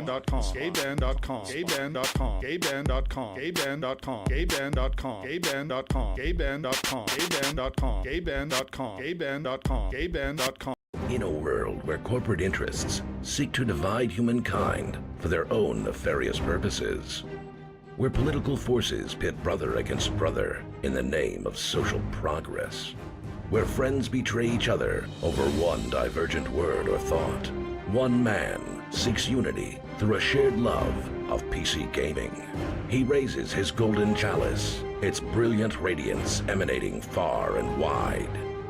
gayband.com, gayband.com, gayband.com, gayband.com, gayband.com, gayband.com, gayband.com, gayband.com, gayband.com, gayband.com, gayband.com, gayband.com. In a world where corporate interests seek to divide humankind for their own nefarious purposes, where political forces pit brother against brother in the name of social progress, where friends betray each other over one divergent word or thought, one man seeks unity through a shared love of PC gaming. He raises his golden chalice, its brilliant radiance emanating far and wide,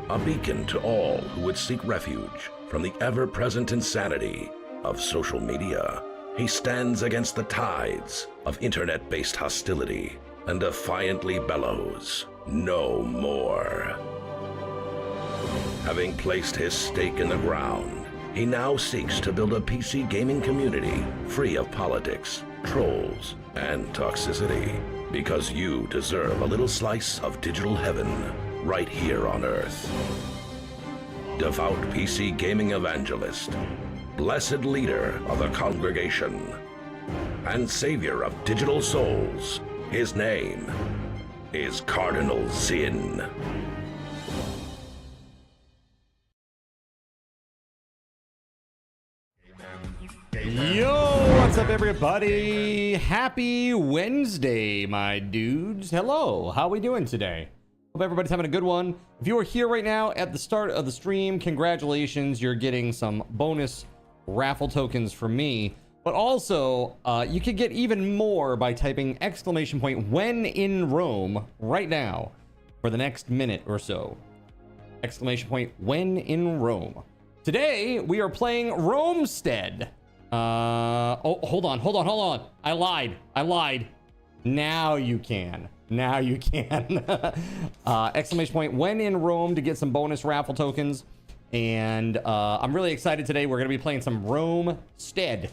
a beacon to all who would seek refuge from the ever-present insanity of social media. He stands against the tides of internet-based hostility and defiantly bellows, "No more." Having placed his stake in the ground, he now seeks to build a PC gaming community free of politics, trolls, and toxicity, because you deserve a little slice of digital heaven right here on Earth. Devout PC gaming evangelist, blessed leader of the congregation, and savior of digital souls, his name is Cardinal Sin. Yo, what's up everybody? Happy Wednesday, my dudes. Hello, how we doing today? Hope everybody's having a good one. If you are here right now at the start of the stream, congratulations, you're getting some bonus raffle tokens from me. But also, you could get even more by typing ! when in Rome right now for the next minute or so. ! when in Rome. Today, we are playing Romestead. Oh, hold on. I lied. Now you can. When in Rome to get some bonus raffle tokens. And I'm really excited today. We're going to be playing some Romestead.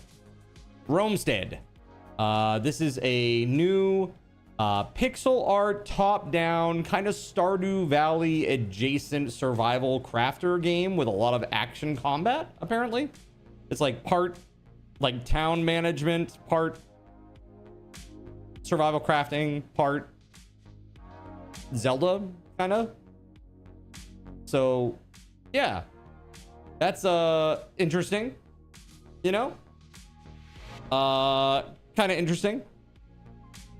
This is a new pixel art, top-down, kind of Stardew Valley adjacent survival crafter game with a lot of action combat, apparently. It's like part like town management, part survival crafting, part Zelda, kind of. So, yeah. That's interesting. You know? Kind of interesting.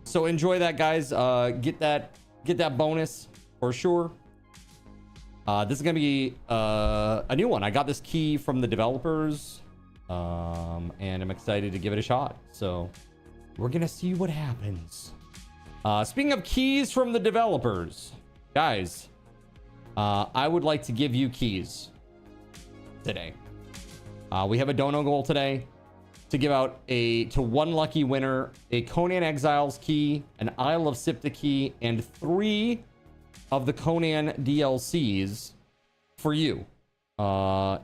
So enjoy that, guys. Get that bonus for sure. This is gonna be a new one. I got this key from the developers, and I'm excited to give it a shot. So we're gonna see what happens. Speaking of keys from the developers, guys, I would like to give you keys today. We have a dono goal today to give out to one lucky winner a Conan Exiles key, an Isle of Sipta key, and 3 of the Conan DLCs for you.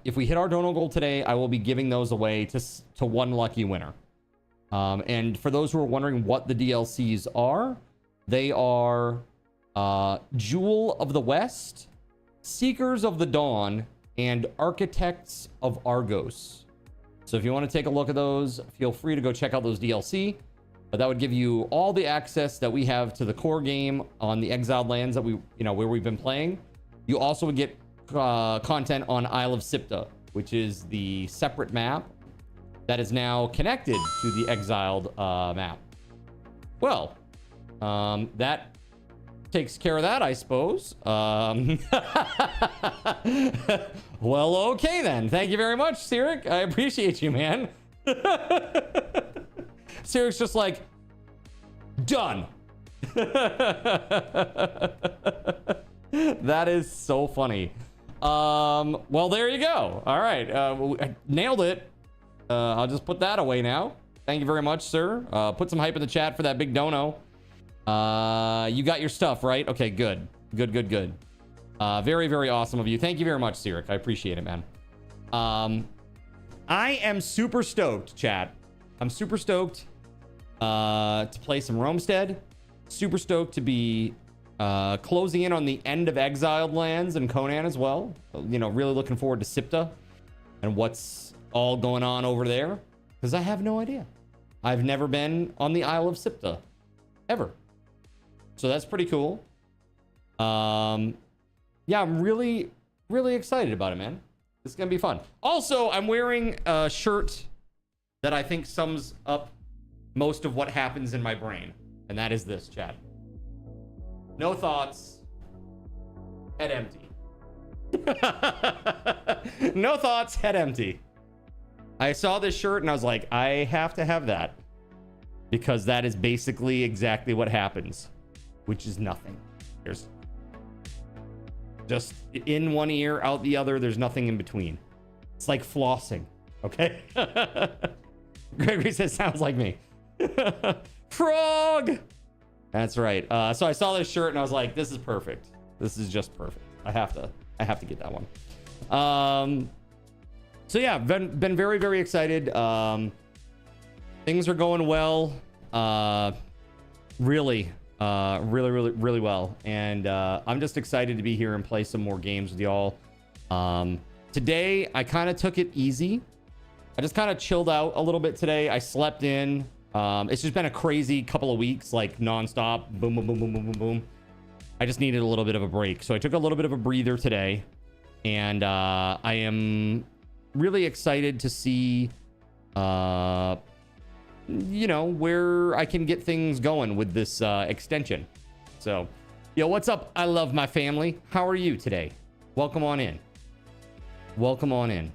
If we hit our dono goal today, I will be giving those away to one lucky winner. And for those who are wondering what the DLCs are, they are Jewel of the West, Seekers of the Dawn, and Architects of Argos. So if you want to take a look at those, feel free to go check out those DLC. But that would give you all the access that we have to the core game on the Exiled Lands that where we've been playing. You also would get content on Isle of Sipta, which is the separate map that is now connected to the Exiled map. Well, that takes care of that, I suppose. Well, okay then. Thank you very much, Cyric. I appreciate you, man. Cyric's just like, done. That is so funny. Well, there you go. All right. I nailed it. I'll just put that away now. Thank you very much, sir. Put some hype in the chat for that big dono. You got your stuff, right? Okay, good. Good. Very, very awesome of you. Thank you very much, Cyric. I appreciate it, man. I am super stoked, chat. I'm super stoked to play some Romestead. Super stoked to be closing in on the end of Exiled Lands and Conan as well. You know, really looking forward to Sipta and what's all going on over there. because I have no idea. I've never been on the Isle of Sipta ever. So that's pretty cool. Yeah, I'm really, really excited about it, man. It's going to be fun. Also, I'm wearing a shirt that I think sums up most of what happens in my brain. And that is this, chat. No thoughts. Head empty. No thoughts, head empty. I saw this shirt and I was like, I have to have that. Because that is basically exactly what happens. Which is nothing. There's just in one ear, out the other. There's nothing in between. It's like flossing. Okay? Gregory says, sounds like me. Frog! That's right. So I saw this shirt and I was like, this is perfect. This is just perfect. I have to get that one. So yeah, been very, very excited. Things are going well. Really well. And I'm just excited to be here and play some more games with y'all. Today, I kind of took it easy. I just kind of chilled out a little bit today. I slept in. It's just been a crazy couple of weeks, like nonstop. Boom, boom, boom, boom, boom, boom, boom. I just needed a little bit of a break. So I took a little bit of a breather today. And I am really excited to see, you know, where I can get things going with this extension. So, yo, what's up? I love my family. How are you today? Welcome on in. Welcome on in.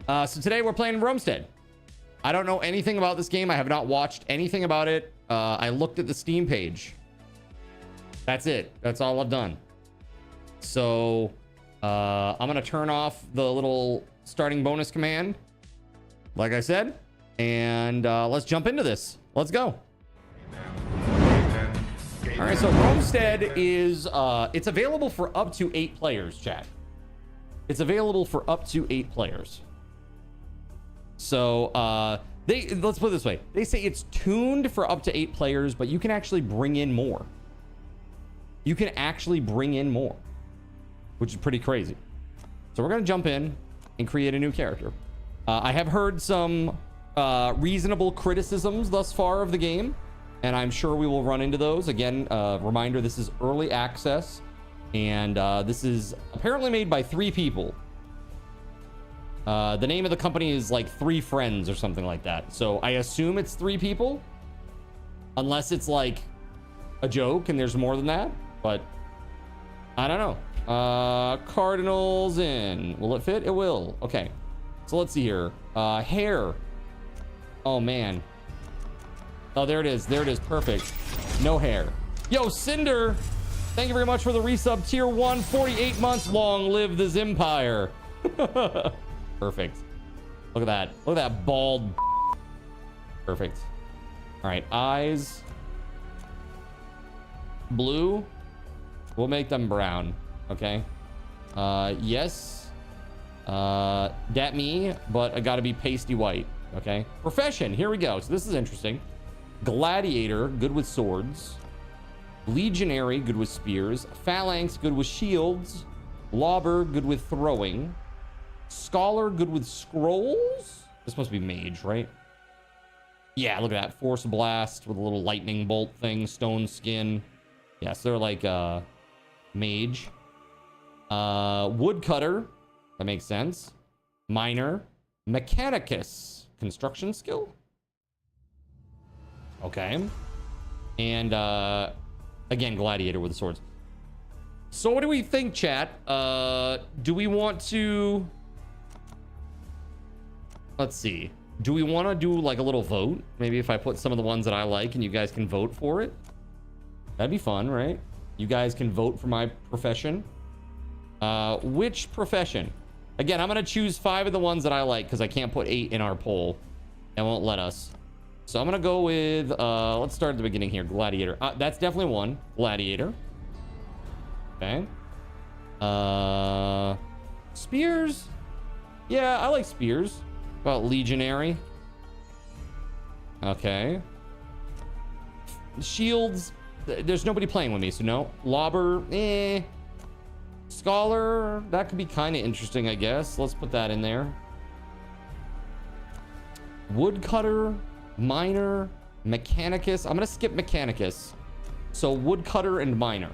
So today we're playing Roamstead. I don't know anything about this game. I have not watched anything about it. I looked at the Steam page. That's it. That's all I've done. So I'm going to turn off the little starting bonus command, like I said, and let's jump into this. Let's go. All right, so Roamstead is, it's available for up to 8 players, chat. It's available for up to 8 players. So let's put it this way. They say it's tuned for up to 8 players, but you can actually bring in more. You can actually bring in more, which is pretty crazy. So we're going to jump in and create a new character. I have heard some reasonable criticisms thus far of the game, and I'm sure we will run into those. Again, reminder, this is early access, and this is apparently made by 3 people. The name of the company is like 3 Friends or something like that. So I assume it's 3 people, unless it's like a joke and there's more than that, but I don't know. Cardinals in. Will it fit? It will. Okay. So let's see here. Hair. Oh, man. Oh, there it is. There it is. Perfect. No hair. Yo, Cinder. Thank you very much for the resub. Tier 1, 48 months. Long live the Mempire. Perfect. Look at that. Look at that bald. Perfect. All right. Eyes. Blue. We'll make them brown. Okay. Yes. Dat me, but I gotta be pasty white. Okay. Profession. Here we go. So this is interesting. Gladiator, good with swords. Legionary, good with spears. Phalanx, good with shields. Lobber, good with throwing. Scholar, good with scrolls. This must be mage, right? Yeah, look at that. Force blast with a little lightning bolt thing. Stone skin. Yeah, so they're like mage. Woodcutter. That makes sense. Miner. Mechanicus. Construction skill. Okay. And again, gladiator with the swords. So what do we think, chat? Do we want to... Let's see. Do we want to do like a little vote? Maybe if I put some of the ones that I like and you guys can vote for it. That'd be fun, right? You guys can vote for my profession. Which profession? Again, I'm going to choose 5 of the ones that I like because I can't put 8 in our poll. It won't let us. So I'm going to go with, let's start at the beginning here. Gladiator. That's definitely one. Gladiator. Okay. Spears. Yeah, I like spears. About legionary. Okay. Shields. There's nobody playing with me, so no. Lobber. Scholar. That could be kind of interesting, I guess. Let's put that in there. Woodcutter, Miner, Mechanicus. I'm gonna skip Mechanicus. So Woodcutter and Miner.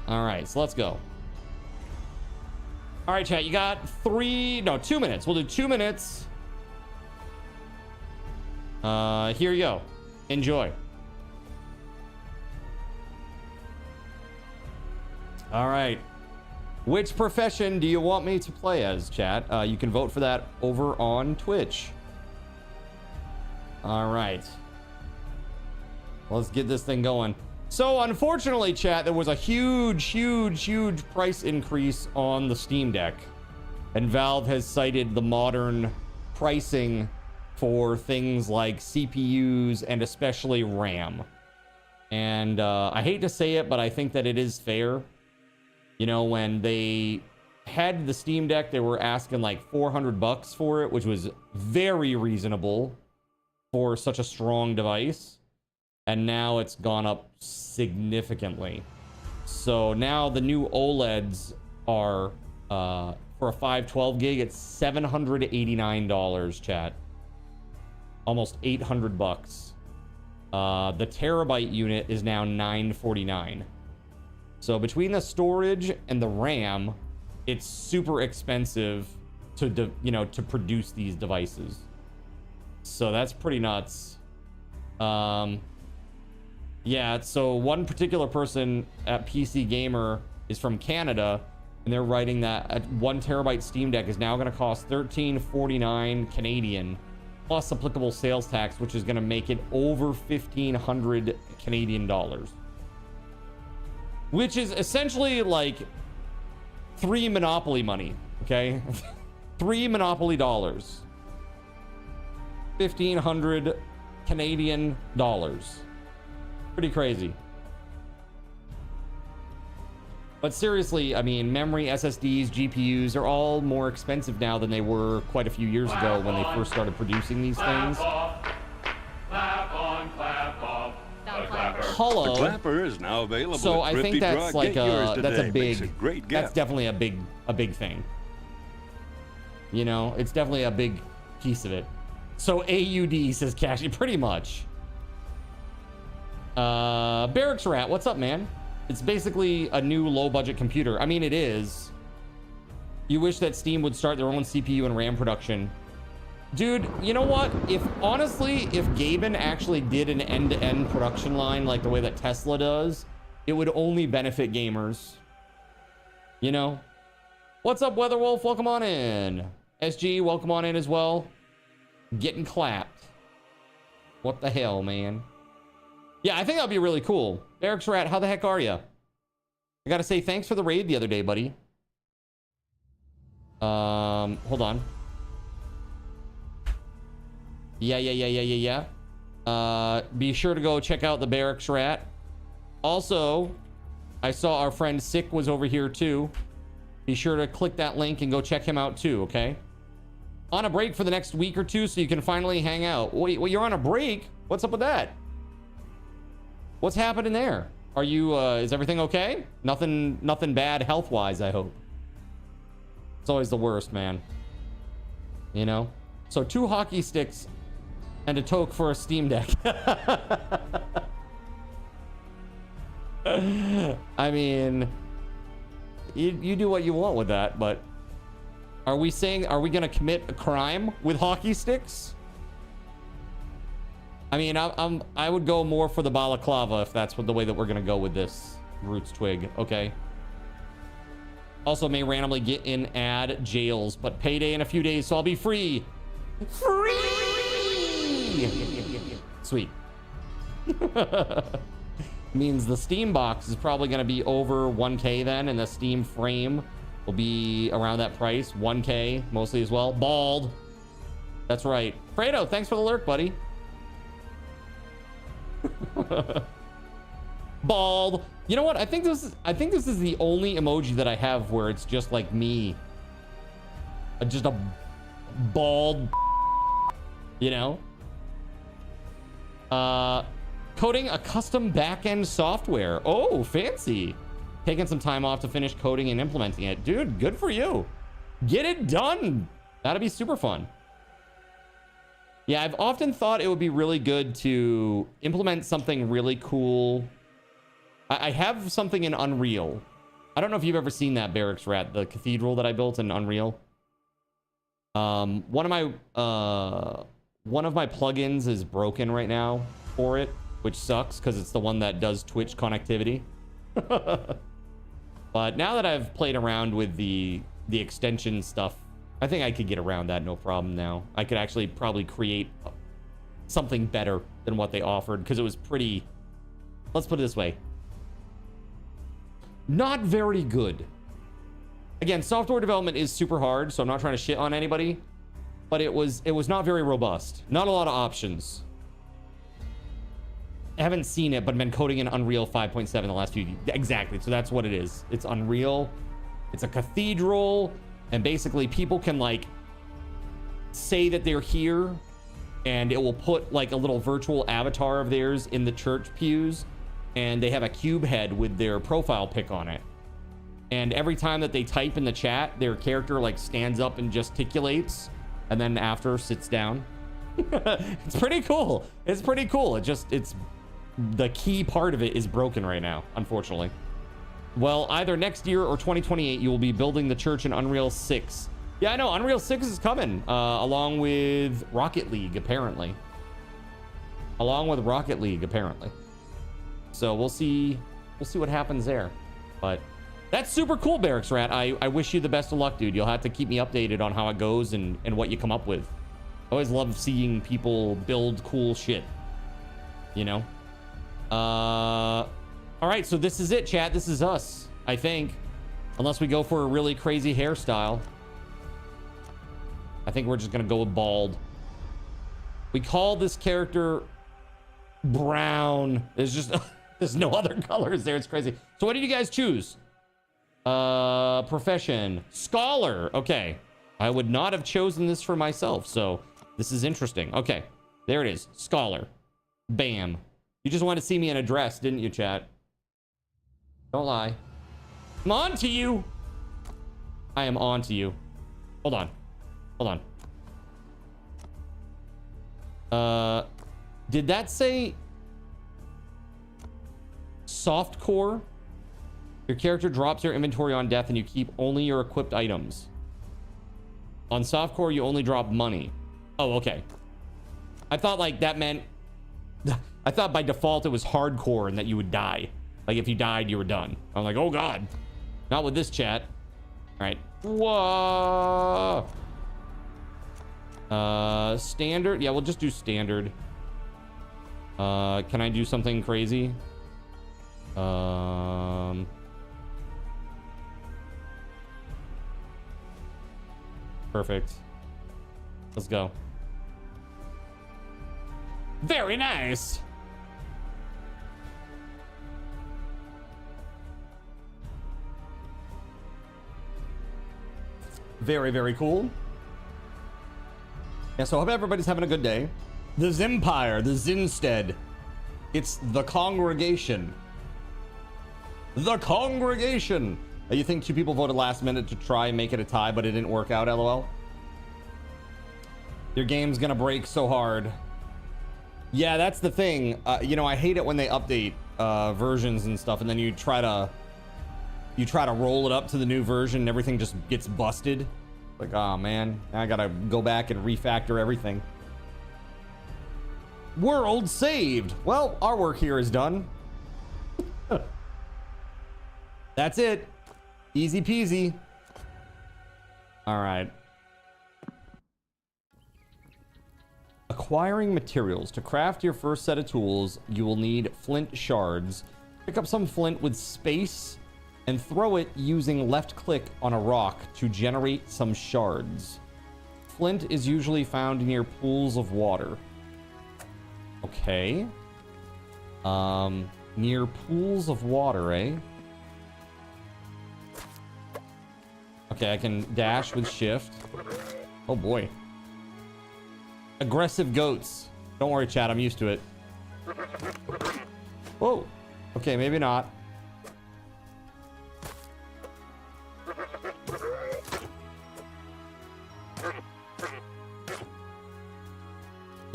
All right, so let's go. All right, chat, you got 2 minutes. We'll do 2 minutes. Here you go. Enjoy. All right. Which profession do you want me to play as, chat? You can vote for that over on Twitch. All right. Let's get this thing going. So, unfortunately, chat, there was a huge price increase on the Steam Deck. And Valve has cited the modern pricing for things like CPUs and especially RAM. And I hate to say it, but I think that it is fair. You know, when they had the Steam Deck, they were asking like $400 for it, which was very reasonable for such a strong device. And now it's gone up significantly. So now the new OLEDs are, for a 512 gig, it's $789, chat. Almost $800. The terabyte unit is now $949. So between the storage and the RAM, it's super expensive to produce these devices. So that's pretty nuts. Yeah, so one particular person at PC Gamer is from Canada, and they're writing that a 1 terabyte Steam Deck is now going to cost $1349 Canadian, plus applicable sales tax, which is going to make it over 1,500 Canadian dollars. Which is essentially like 3 Monopoly money, okay? 3 Monopoly dollars. 1,500 Canadian dollars. Pretty crazy. But seriously, I mean, memory, SSDs, GPUs are all more expensive now than they were quite a few years ago when they first started producing these things. Hello. The clapper is now available. So I think that's like that's a big, that's definitely a big thing. You know, it's definitely a big piece of it. So AUD says Cashy, pretty much. Barracks Rat, what's up, man? It's basically a new low-budget computer. I mean, it is. You wish that Steam would start their own CPU and RAM production. Dude, you know what? Honestly, if Gaben actually did an end-to-end production line like the way that Tesla does, it would only benefit gamers. You know? What's up, WeatherWolf? Welcome on in. SG, welcome on in as well. Getting clapped. What the hell, man? Yeah, I think that'd be really cool. Barracks Rat, how the heck are you? I gotta say thanks for the raid the other day, buddy. Hold on. Yeah. Be sure to go check out the Barracks Rat. Also, I saw our friend Sick was over here too. Be sure to click that link and go check him out too, okay? On a break for the next week or two so you can finally hang out. Wait, you're on a break? What's up with that? What's happening there? Are you, is everything okay? Nothing bad health-wise, I hope. It's always the worst, man. You know? So 2 hockey sticks and a toke for a Steam Deck. I mean, you do what you want with that, but are we gonna commit a crime with hockey sticks? I mean, I would go more for the balaclava if that's the way that we're gonna go with this Roots Twig. Okay. Also may randomly get in ad jails, but payday in a few days, so I'll be free. Sweet. Means the Steam box is probably gonna be over 1K then, and the Steam frame will be around that price, 1K mostly as well. Bald. That's right. Fredo, thanks for the lurk, buddy. Bald. You know what? I think this is the only emoji that I have where it's just like me. Just a bald, you know? Coding a custom backend software. Oh, fancy. Taking some time off to finish coding and implementing it. Dude, good for you. Get it done, That'd be super fun. Yeah, I've often thought it would be really good to implement something really cool. I have something in Unreal. I don't know if you've ever seen that, Barracks Rat, the cathedral that I built in Unreal. One of my plugins is broken right now for it, which sucks because it's the one that does Twitch connectivity. But now that I've played around with the extension stuff, I think I could get around that no problem now. I could actually probably create something better than what they offered because it was pretty, let's put it this way, not very good. Again, software development is super hard, so I'm not trying to shit on anybody, but it was not very robust. Not a lot of options. I haven't seen it, but been coding in Unreal 5.7 the last few. Exactly, so that's what it is. It's Unreal. It's a cathedral. And basically people can like say that they're here and it will put like a little virtual avatar of theirs in the church pews, and they have a cube head with their profile pic on it. And every time that they type in the chat, their character like stands up and gesticulates and then after sits down. It's pretty cool. It's pretty cool. It's the key part of it is broken right now, unfortunately. Well, either next year or 2028, you will be building the church in Unreal 6. Yeah, I know. Unreal 6 is coming, along with Rocket League, apparently. Along with Rocket League, apparently. So we'll see what happens there. But that's super cool, Barracks Rat. I wish you the best of luck, dude. You'll have to keep me updated on how it goes and what you come up with. I always love seeing people build cool shit. You know? All right, so this is it, chat. This is us, I think. Unless we go for a really crazy hairstyle. I think we're just gonna go with bald. We call this character brown. There's no other colors there. It's crazy. So what did you guys choose? Profession. Scholar. Okay. I would not have chosen this for myself, so this is interesting. Okay. There it is. Scholar. Bam. You just wanted to see me in a dress, didn't you, chat? Don't lie. I'm on to you. I am on to you. Hold on. Hold on. Did that say softcore? Your character drops your inventory on death and you keep only your equipped items. On softcore, you only drop money. Oh, okay. I thought like that meant... I thought by default it was hardcore and that you would die. Like if you died, you were done. I'm like, oh God. Not with this chat. All right. Whoa. Standard. Yeah, we'll just do standard. Can I do something crazy? Perfect. Let's go. Very nice. Very, very cool. Yeah, so I hope everybody's having a good day. The Zimpire, the Zinstead. It's the congregation. The congregation. You think two people voted last minute to try and make it a tie, but it didn't work out, LOL? Your game's gonna break so hard. Yeah, that's the thing. You know, I hate it when they update versions and stuff, and then you try to roll it up to the new version and everything just gets busted. Like, oh man, now I gotta go back and refactor everything. World saved. Well, our work here is done. That's it. Easy peasy. All right. Acquiring materials. To craft your first set of tools, you will need flint shards. Pick up some flint with space and throw it using left click on a rock to generate some shards. Flint is usually found near pools of water. Okay. Near pools of water, eh? Okay, I can dash with shift. Oh boy. Aggressive goats. Don't worry, chat, I'm used to it. Whoa. Okay, maybe not.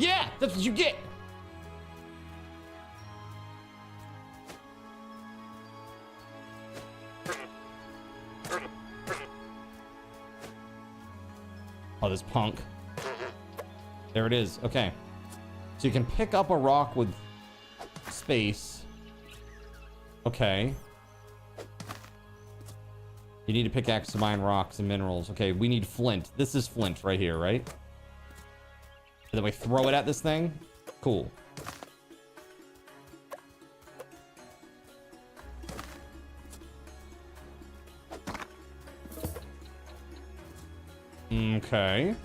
Yeah, that's what you get. Oh, this punk. There it is. Okay. So you can pick up a rock with space. Okay. You need a pickaxe to mine rocks and minerals. Okay, we need flint. This is flint right here, right? And then we throw it at this thing. Cool. Okay.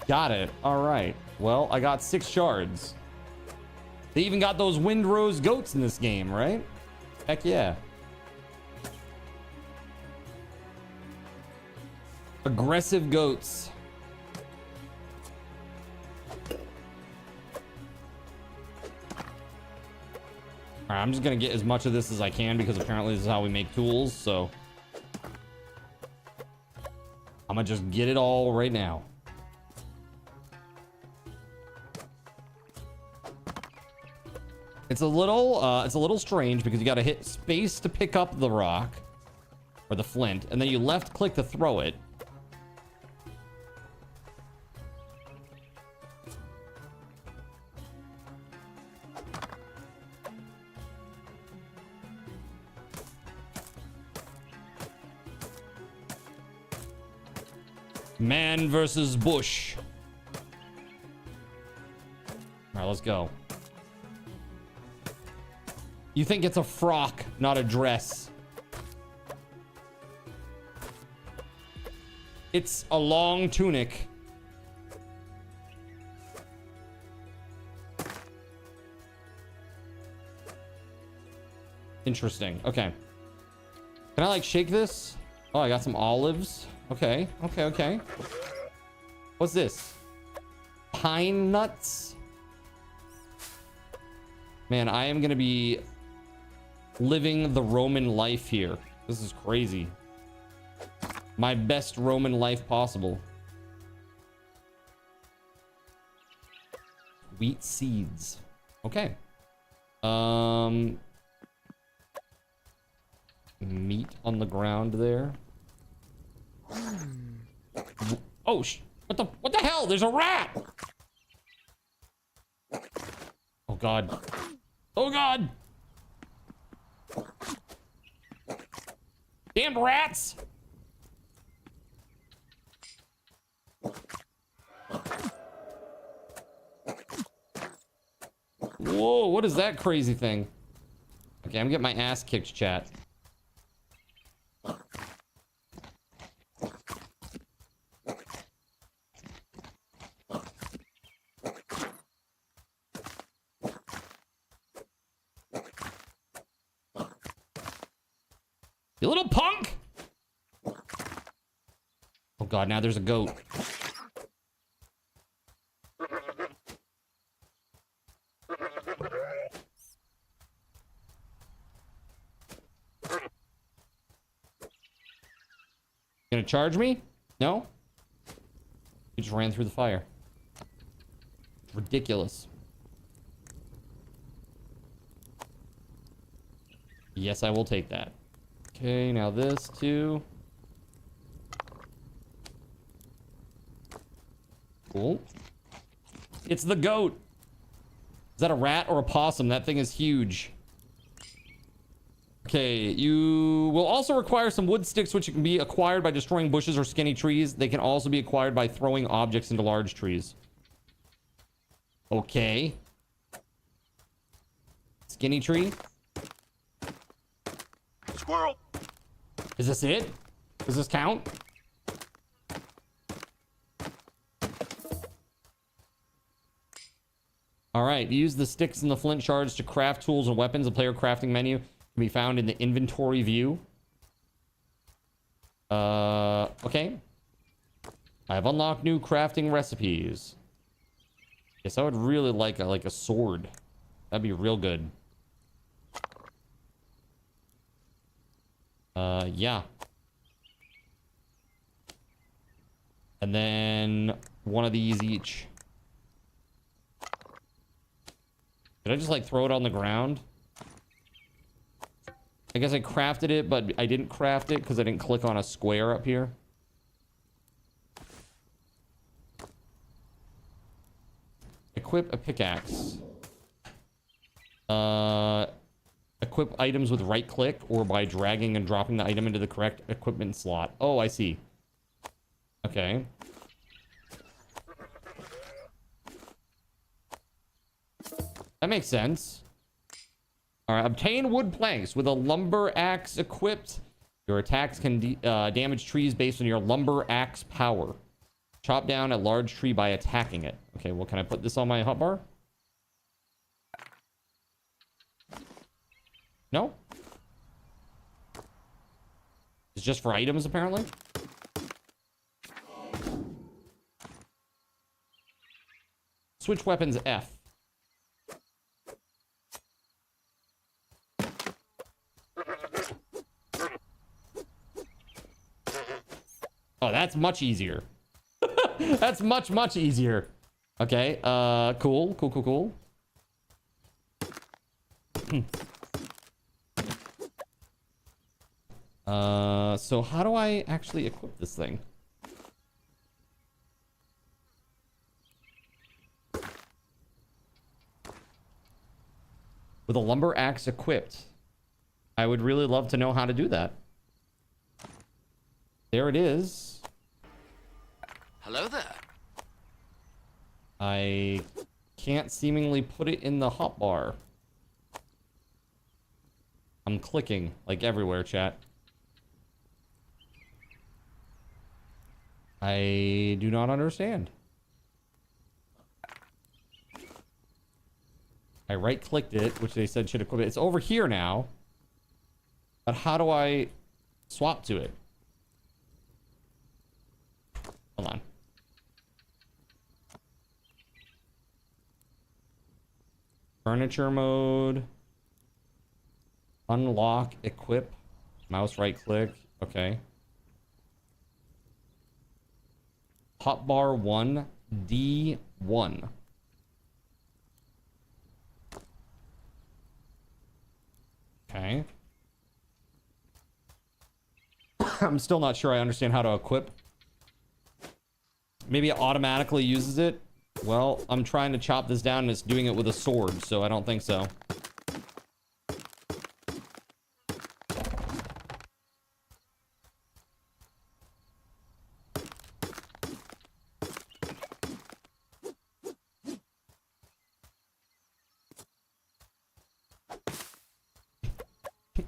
Got it. All right. Well, I got 6 shards. They even got those windrose goats in this game, right? Heck yeah. Aggressive goats. All right, I'm just gonna get as much of this as I can because apparently this is how we make tools, so I'm gonna just get it all right now. It's a little strange because you got to hit space to pick up the rock or the flint, and then you left click to throw it. Man versus bush. All right, let's go. You think it's a frock, not a dress. It's a long tunic. Interesting. Okay. Can I like shake this? Oh, I got some olives. Okay. Okay. Okay. What's this? Pine nuts? Man, I am going to be living the Roman life here. This is crazy. My best Roman life possible. Wheat seeds. Okay. Meat on the ground there. Oh, what the hell? There's a rat. Oh God. Oh God. Damn rats. Whoa, what is that crazy thing? Okay, I'm getting my ass kicked, chat. You little punk! Oh God, now there's a goat. Gonna charge me? No? He just ran through the fire. Ridiculous. Yes, I will take that. Okay, now this too. Cool. It's the goat. Is that a rat or a possum? That thing is huge. Okay, you will also require some wood sticks, which can be acquired by destroying bushes or skinny trees. They can also be acquired by throwing objects into large trees. Okay. Skinny tree. Squirrel. Is this it? Does this count? All right, use the sticks and the flint shards to craft tools and weapons. The player crafting menu can be found in the inventory view. Okay. I have unlocked new crafting recipes. Yes, I would really like a sword. That'd be real good. Yeah. And then one of these each. Did I just like throw it on the ground? I guess I crafted it, but I didn't craft it because I didn't click on a square up here. Equip a pickaxe. Equip items with right click or by dragging and dropping the item into the correct equipment slot. Oh, I see. Okay. That makes sense. All right, obtain wood planks with a lumber axe equipped. Your attacks can damage trees based on your lumber axe power. Chop down a large tree by attacking it. Okay, well, can I put this on my hotbar? No? It's just for items, apparently. Switch weapons F. Oh, that's much easier. That's much easier. Okay, cool. So how do I actually equip this thing? With a lumber axe equipped. I would really love to know how to do that. There it is. Hello there. I can't seemingly put it in the hotbar. I'm clicking like everywhere, chat. I do not understand. I right-clicked it, which they said should equip it. It's over here now. But how do I swap to it? Hold on. Furniture mode. Unlock, equip. Mouse right-click. Okay. Hotbar 1, D1. Okay. I'm still not sure I understand how to equip. Maybe it automatically uses it. Well, I'm trying to chop this down and it's doing it with a sword, so I don't think so.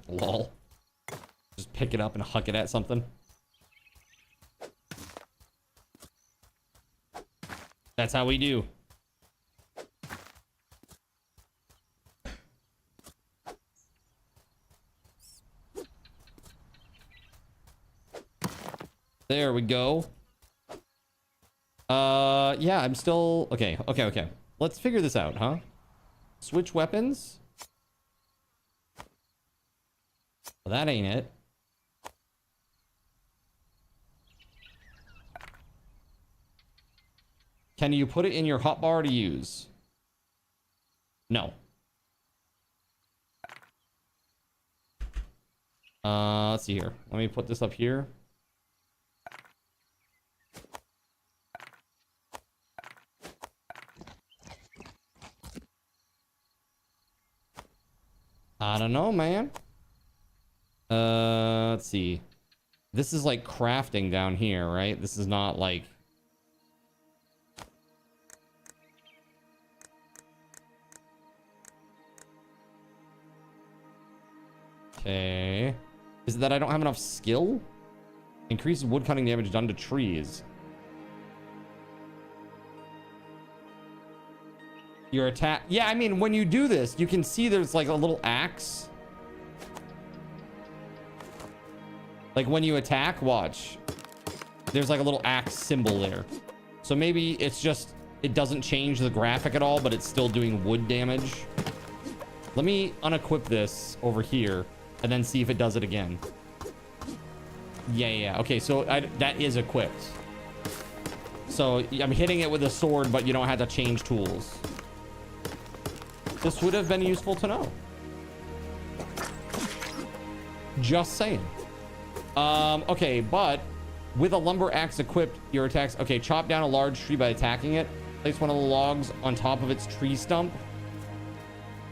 Lol. Just pick it up and huck it at something. That's how we do. There we go. Yeah, I'm still... Okay. Let's figure this out, huh? Switch weapons. Well, that ain't it. Can you put it in your hotbar to use? No. Let's see here. Let me put this up here. I don't know, man. Let's see. This is like crafting down here, right? This is not like... Okay. Is it that I don't have enough skill? Increases wood cutting damage done to trees. Your attack... Yeah, I mean, when you do this, you can see there's like a little axe. Like when you attack, watch. There's like a little axe symbol there. So maybe it's just... It doesn't change the graphic at all, but it's still doing wood damage. Let me unequip this over here and then see if it does it again. Yeah. Okay, so that is equipped. So I'm hitting it with a sword, but you don't have to change tools. This would have been useful to know. Just saying. Okay, but with a lumber axe equipped, your attacks... Okay, chop down a large tree by attacking it. Place one of the logs on top of its tree stump.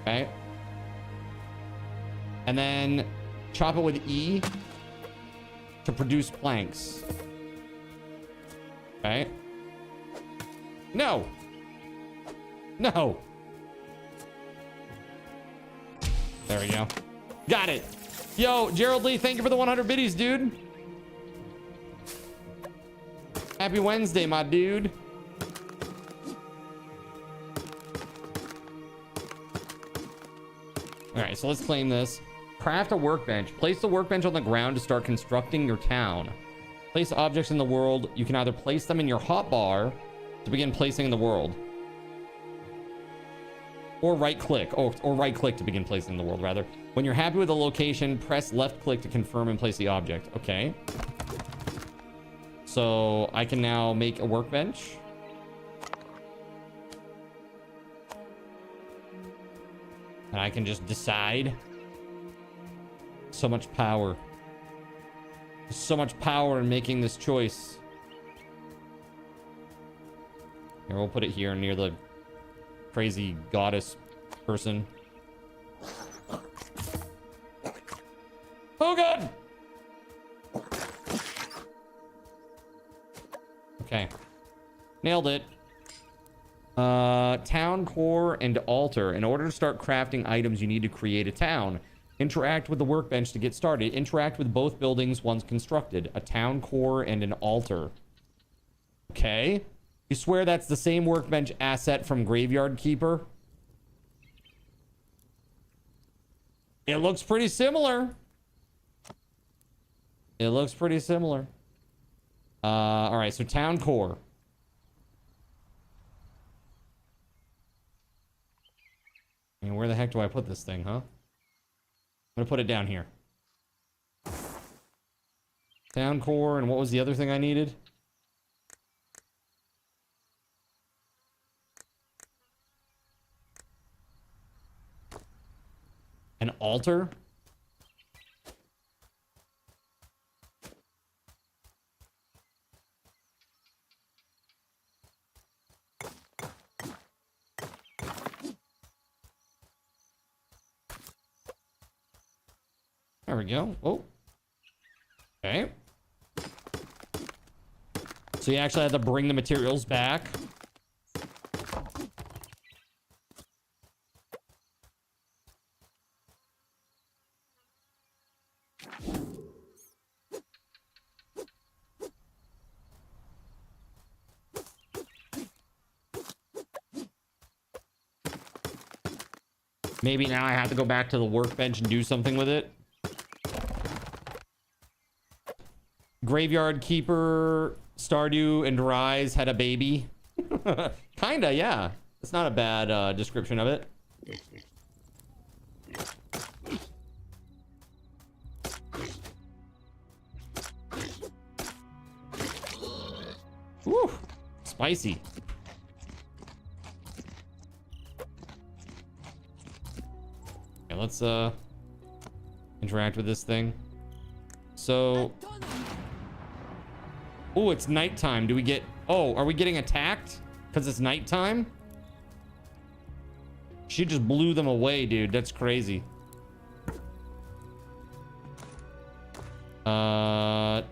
Okay. And then chop it with E to produce planks. Okay. No. No. There we go. Got it. Yo, Gerald Lee, thank you for the 100 biddies, dude. Happy Wednesday, my dude. All right, so let's claim this. Craft a workbench. Place the workbench on the ground to start constructing your town. Place objects in the world. You can either place them in your hotbar to begin placing in the world, or right click, or right click to begin placing in the world, rather. When you're happy with the location, press left click to confirm and place the object. Okay. So I can now make a workbench. And I can just decide. So much power. So much power in making this choice. Here, we'll put it here near the crazy goddess person. Oh god! Okay. Nailed it. Town core and altar. In order to start crafting items, you need to create a town. Interact with the workbench to get started. Interact with both buildings once constructed. A town core and an altar. Okay. You swear that's the same workbench asset from Graveyard Keeper? It looks pretty similar. It looks pretty similar. All right, so town core. And where the heck do I put this thing, huh? I'm gonna put it down here. Town core, and what was the other thing I needed? An altar? There we go. Oh. Okay. So you actually have to bring the materials back. Maybe now I have to go back to the workbench and do something with it. Graveyard Keeper, Stardew, and Rise had a baby. Kinda, yeah. It's not a bad description of it. Woo! Spicy. Okay, let's interact with this thing. So... Oh, it's nighttime. Do we get... Oh, are we getting attacked? Because it's nighttime? She just blew them away, dude. That's crazy.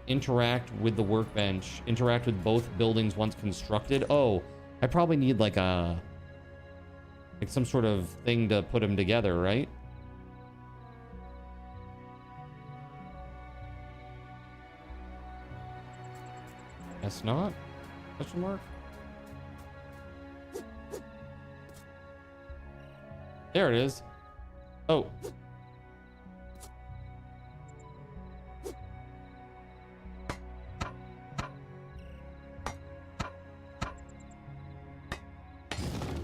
Interact with the workbench. Interact with both buildings once constructed. Oh, I probably need like a... Like some sort of thing to put them together, right? Guess not? Question mark? There it is. Oh.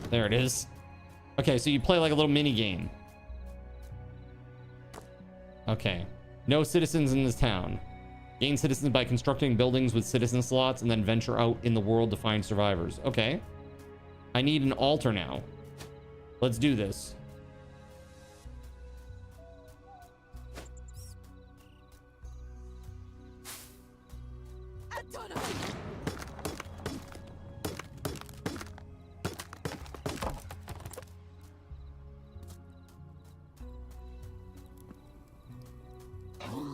There it is. Okay, so you play like a little mini game. Okay. No citizens in this town. Gain citizens by constructing buildings with citizen slots and then venture out in the world to find survivors. Okay. I need an altar now. Let's do this.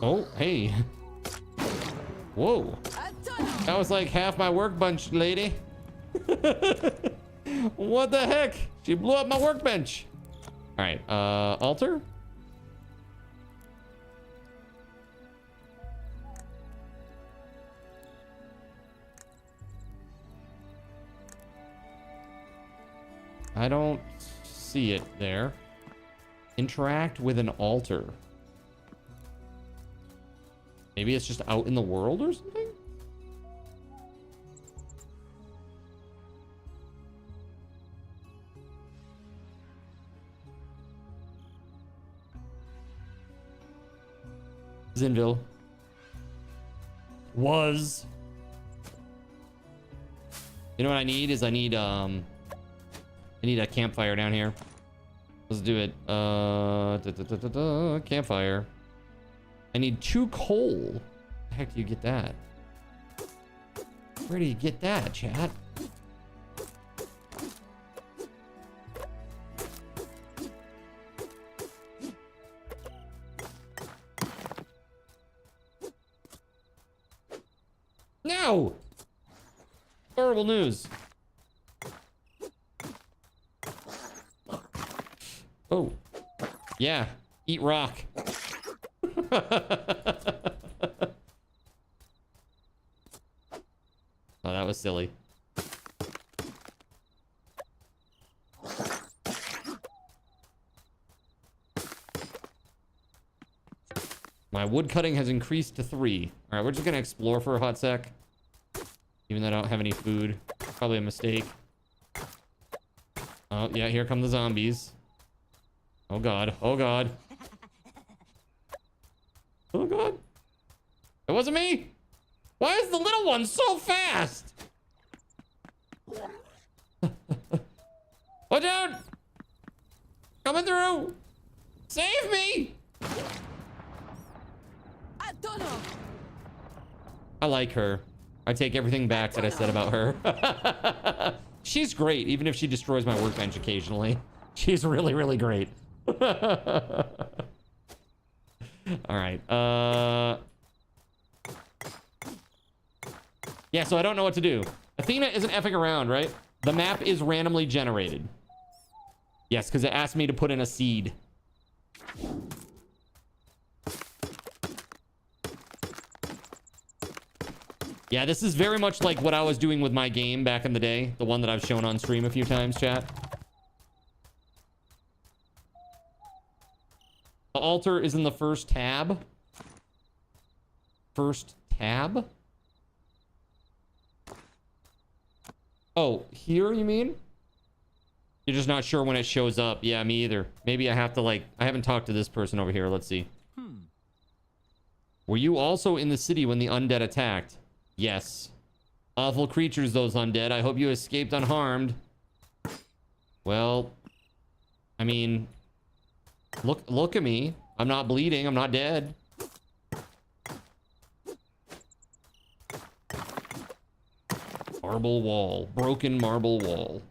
Oh, hey. Whoa. That was like half my workbench, lady. What the heck? She blew up my workbench. All right, altar. I don't see it there. Interact with an altar. Maybe it's just out in the world or something? Zinville. Was. You know what I need is I need a campfire down here. Let's do it. Campfire. I need 2 coal. How the heck do you get that? Where do you get that, chat? No! Horrible news. Oh. Yeah. Eat rock. Oh, that was silly. My wood cutting has increased to 3. All right, we're just gonna explore for a hot sec. Even though I don't have any food. Probably a mistake. Oh, yeah, here come the zombies. Oh, God. Oh, God. Oh, God. It wasn't me. Why is the little one so fast? Watch out. Coming through. Save me. I like her. I take everything back that I said about her. She's great, even if she destroys my workbench occasionally. She's really, really great. All right. Yeah, so I don't know what to do. Athena isn't effing around, right? The map is randomly generated. Yes, because it asked me to put in a seed. Yeah, this is very much like what I was doing with my game back in the day. The one that I've shown on stream a few times, chat. The altar is in the first tab. First tab? Oh, here you mean? You're just not sure when it shows up. Yeah, me either. Maybe I have to I haven't talked to this person over here. Let's see. Were you also in the city when the undead attacked? Yes. Awful creatures, those undead. I hope you escaped unharmed. Well, I mean, look at me. I'm not bleeding. I'm not dead. Marble wall. Broken marble wall.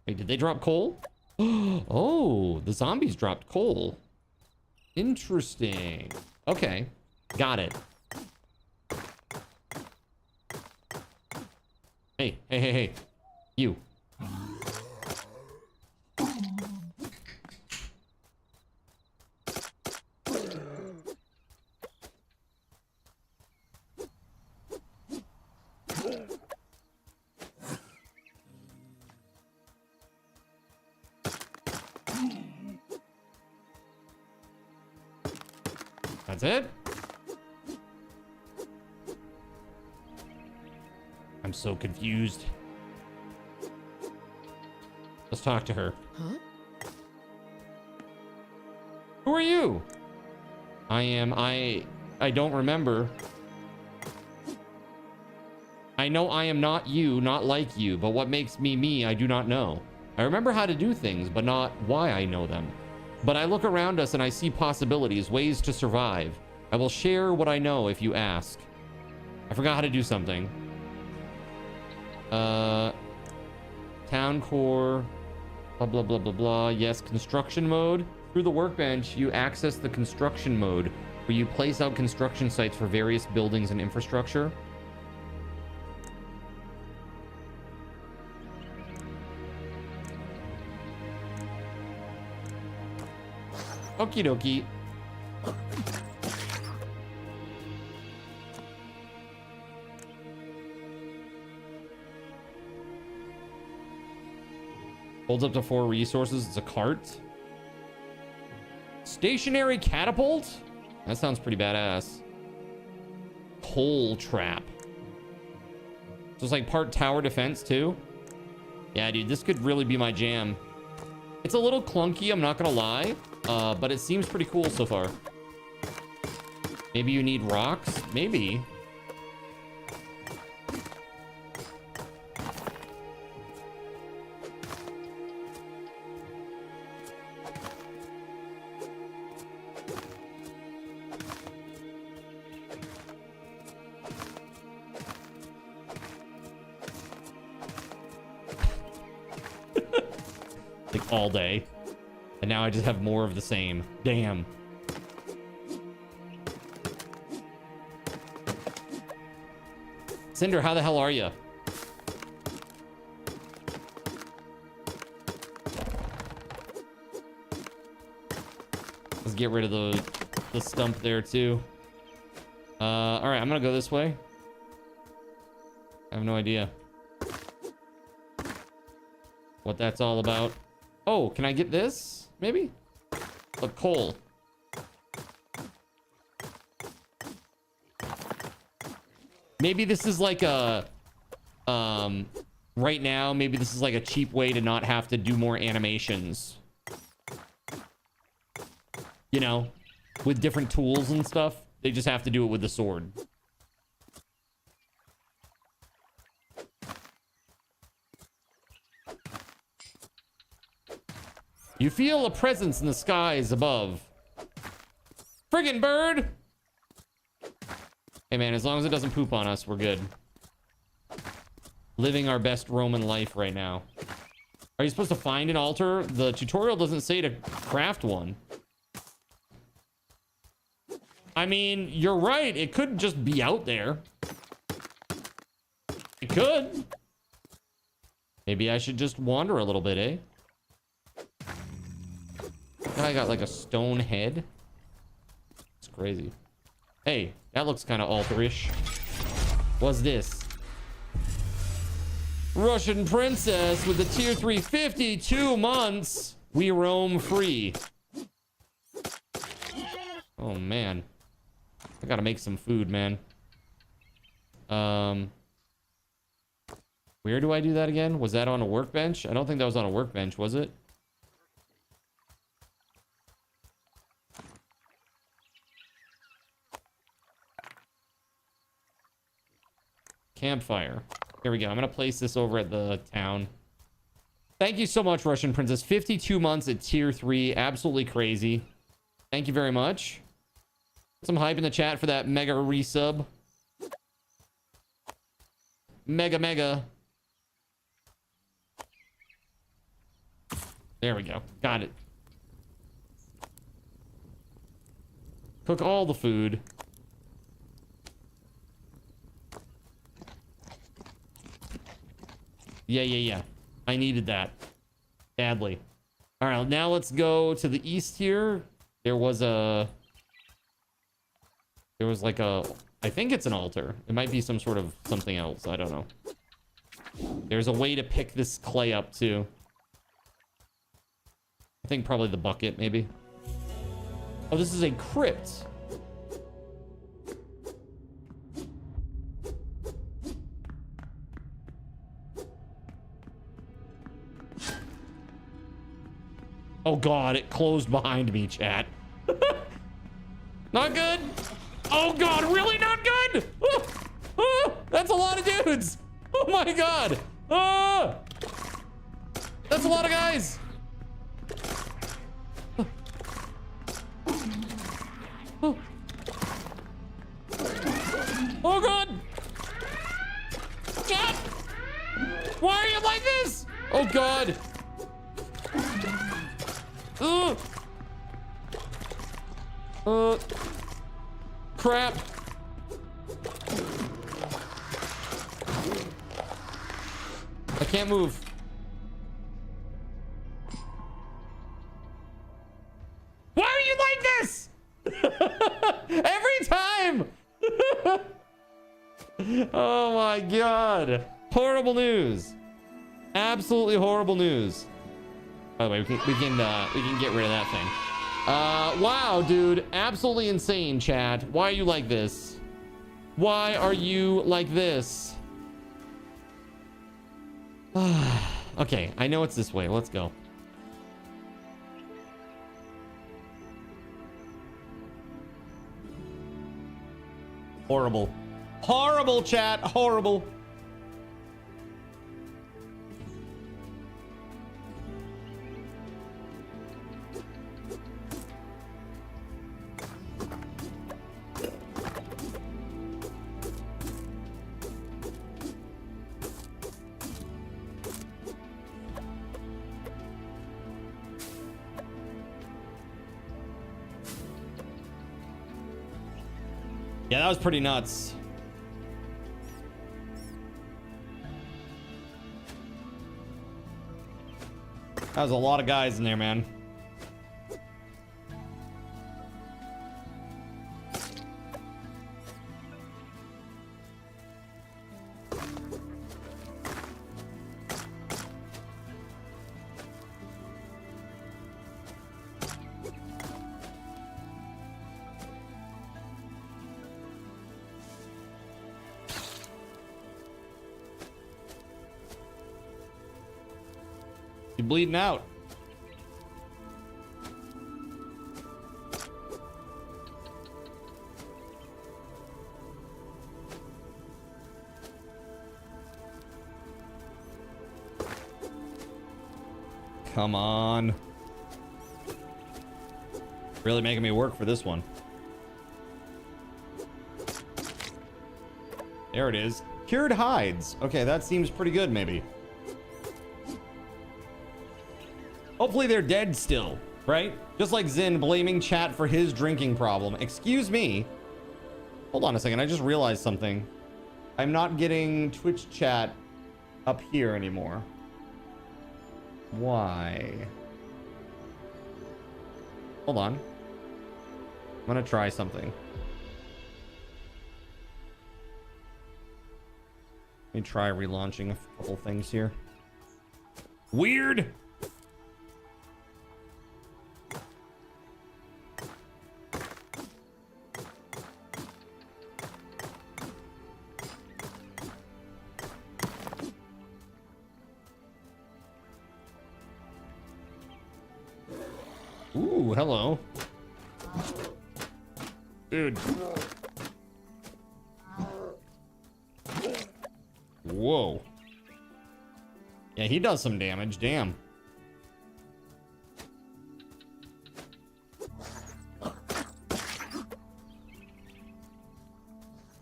Wait, did they drop coal? Oh, the zombies dropped coal. Interesting. Okay. Got it. Hey, hey, hey, hey. You. That's it? I'm so confused. Let's talk to her. Huh? Who are you? I don't remember. I know I am not you, not like you, but what makes me me, I do not know. I remember how to do things, but not why I know them. But I look around us and I see possibilities, ways to survive. I will share what I know if you ask. I forgot how to do something. Town core, blah, blah, blah, blah, blah. Yes, construction mode. Through the workbench, you access the construction mode, where you place out construction sites for various buildings and infrastructure. Okie dokie. Holds up to 4 resources. It's a cart. Stationary catapult? That sounds pretty badass. Coal trap. So it's like part tower defense too. Yeah, dude, this could really be my jam. It's a little clunky, I'm not gonna lie. But it seems pretty cool so far. Maybe you need rocks? Maybe. Like all day. And now I just have more of the same. Damn. Cinder, how the hell are you? Let's get rid of the stump there too. All right, I'm gonna go this way. I have no idea what that's all about. Oh, can I get this? Maybe? A coal. Maybe this is like a... right now, maybe this is like a cheap way to not have to do more animations. You know? With different tools and stuff. They just have to do it with the sword. You feel a presence in the skies above. Friggin' bird! Hey man, as long as it doesn't poop on us, we're good. Living our best Roman life right now. Are you supposed to find an altar? The tutorial doesn't say to craft one. I mean, you're right. It could just be out there. It could. Maybe I should just wander a little bit, eh? I got like a stone head. It's crazy. Hey, that looks kind of alterish. What's this? Russian princess with the tier 3 52 months. We roam free. Oh man. I gotta make some food, man. Where do I do that again? Was that on a workbench? I don't think that was on a workbench, was it? Campfire. Here we go. I'm gonna place this over at the town. Thank you so much, Russian Princess. 52 months at tier 3. Absolutely crazy. Thank you very much. Some hype in the chat for that mega resub. Mega. There we go. Got it. Cook all the food. Yeah. I needed that badly. All right, now let's go to the east here. There was like a, I think it's an altar. It might be some sort of something else. I don't know. There's a way to pick this clay up too. I think probably the bucket, maybe. Oh, this is a crypt. Oh God, it closed behind me, chat. Not good. Oh God, really not good. That's a lot of dudes. Oh my God. That's a lot of guys. Oh God. Chat. Why are you like this? Oh God. Crap. I can't move. Why are you like this? Every time. Oh my God. Horrible news. Absolutely horrible news. By the way, we can get rid of that thing. Wow, dude. Absolutely insane, chat. Why are you like this? Why are you like this? Okay, I know it's this way. Let's go. Horrible. Horrible, chat. Horrible. Yeah, that was pretty nuts. That was a lot of guys in there, man. You're bleeding out. Come on. Really making me work for this one. There it is. Cured hides. Okay, that seems pretty good, maybe. Hopefully they're dead still, right? Just like Zin blaming chat for his drinking problem. Excuse me. Hold on a second. I just realized something. I'm not getting Twitch chat up here anymore. Why? Hold on. I'm gonna try something. Let me try relaunching a couple things here. Weird. Ooh, hello. Dude. Whoa. Yeah, he does some damage. Damn.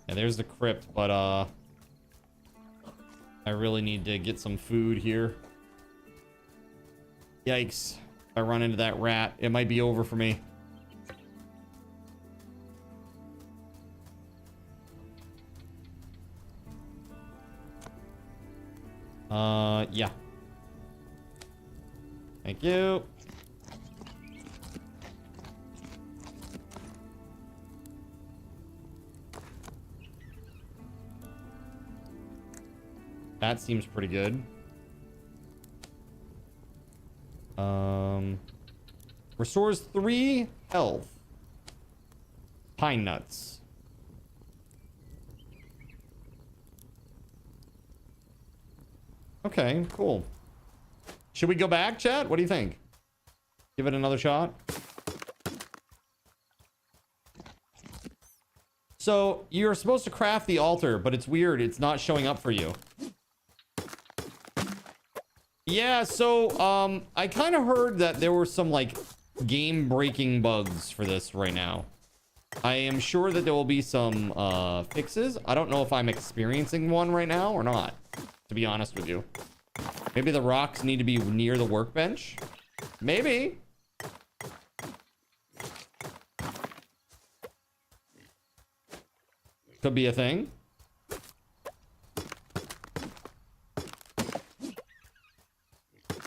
Yeah, there's the crypt, but I really need to get some food here. Yikes. If I run into that rat, it might be over for me. Yeah. Thank you. That seems pretty good. Restores 3 health. Pine nuts. Okay, cool. Should we go back, chat? What do you think? Give it another shot? So you're supposed to craft the altar, but it's weird. It's not showing up for you. Yeah, so I kind of heard that there were some like game breaking bugs for this right now. I am sure that there will be some fixes. I don't know if I'm experiencing one right now or not, to be honest with you. Maybe the rocks need to be near the workbench. Maybe. Could be a thing.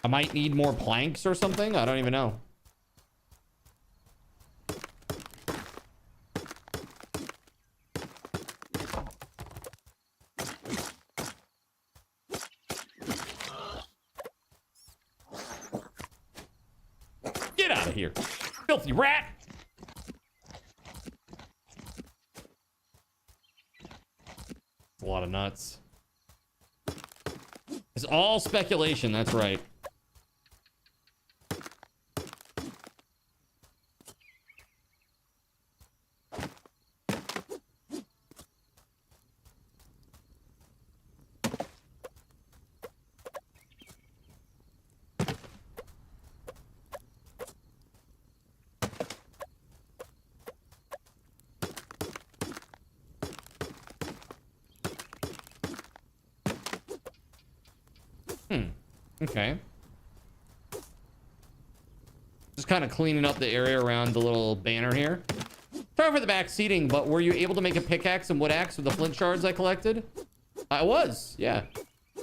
I might need more planks or something. I don't even know. Get out of here, filthy rat. It's a lot of nuts. It's all speculation. That's right. Okay. Just kind of cleaning up the area around the little banner here. Sorry for the back seating, but were you able to make a pickaxe and wood axe with the flint shards I collected? I was, yeah.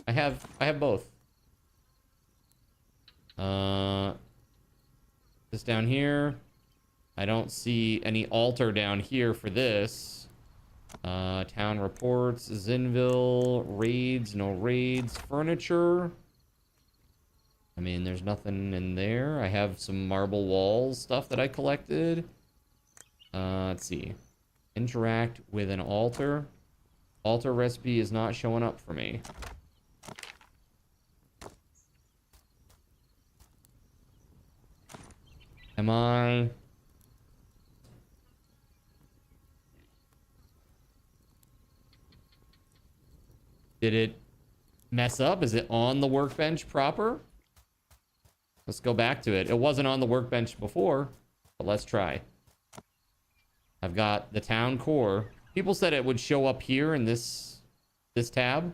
I have both. This down here. I don't see any altar down here for this. Town reports, Zinville, raids, no raids, furniture. I mean, there's nothing in there. I have some marble walls stuff that I collected. Let's see. Interact with an altar. Altar recipe is not showing up for me. Am I... Did it mess up? Is it on the workbench proper? Let's go back to it. It wasn't on the workbench before, but let's try. I've got the town core. People said it would show up here in this tab.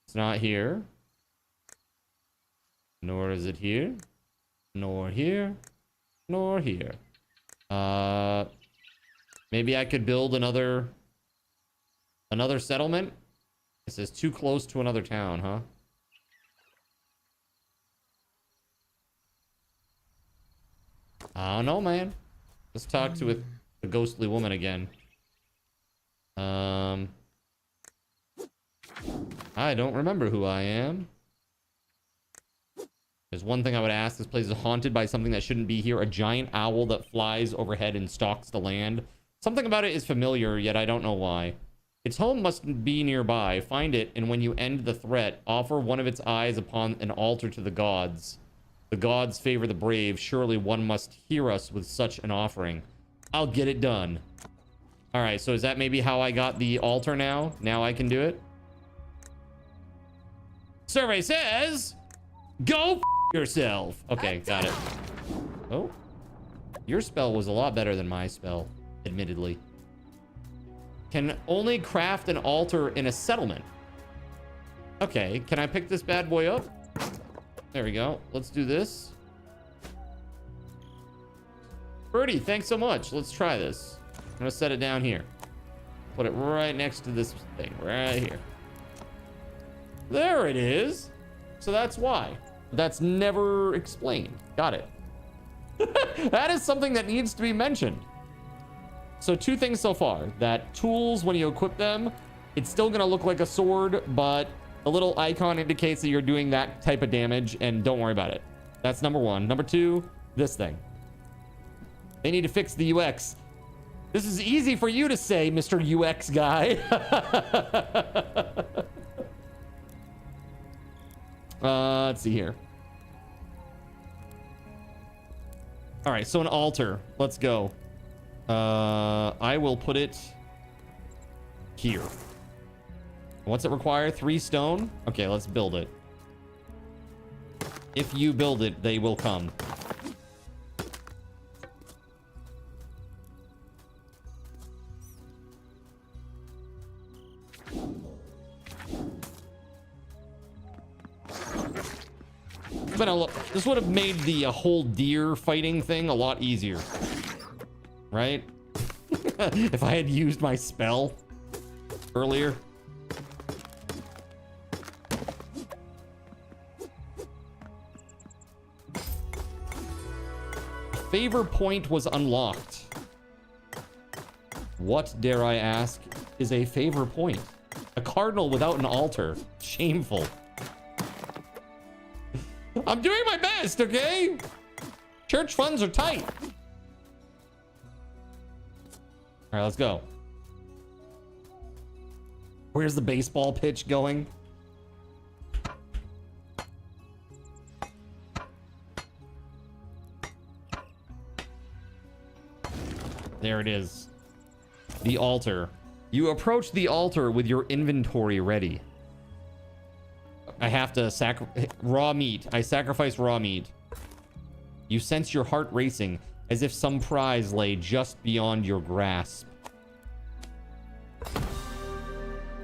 It's not here. Nor is it here. Nor here. Nor here. Maybe I could build another settlement. It says too close to another town, huh? I don't know, man. Let's talk to a ghostly woman again. I don't remember who I am. There's one thing I would ask. This place is haunted by something that shouldn't be here. A giant owl that flies overhead and stalks the land. Something about it is familiar, yet I don't know why. Its home must be nearby. Find it, and when you end the threat, offer one of its eyes upon an altar to the gods. The gods favor the brave. Surely one must hear us with such an offering. I'll get it done. All right, so is that maybe how I got the altar now? Now I can do it? Survey says, go yourself. Okay, got it. Oh, your spell was a lot better than my spell, admittedly. Can only craft an altar in a settlement. Okay, can I pick this bad boy up? There we go. Let's do this. Birdie, thanks so much. Let's try this. I'm gonna set it down here. Put it right next to this thing, right here. There it is. So that's why. That's never explained. Got it. That is something that needs to be mentioned. So two things so far. That tools, when you equip them, it's still gonna look like a sword, but the little icon indicates that you're doing that type of damage, and don't worry about it. That's number one. Number two, this thing. They need to fix the UX. This is easy for you to say, Mr. UX guy. Let's see here. All right, so an altar. Let's go. I will put it here. What's it require? 3 stone? Okay, let's build it. If you build it, they will come. But look, this would have made the whole deer fighting thing a lot easier. Right? If I had used my spell earlier. Favor point was unlocked. What, dare I ask, is a favor point? A cardinal without an altar. Shameful. I'm doing my best, okay? Church funds are tight. All right, let's go. Where's the baseball pitch going? There it is. The altar. You approach the altar with your inventory ready. I have to raw meat. I sacrifice raw meat. You sense your heart racing as if some prize lay just beyond your grasp.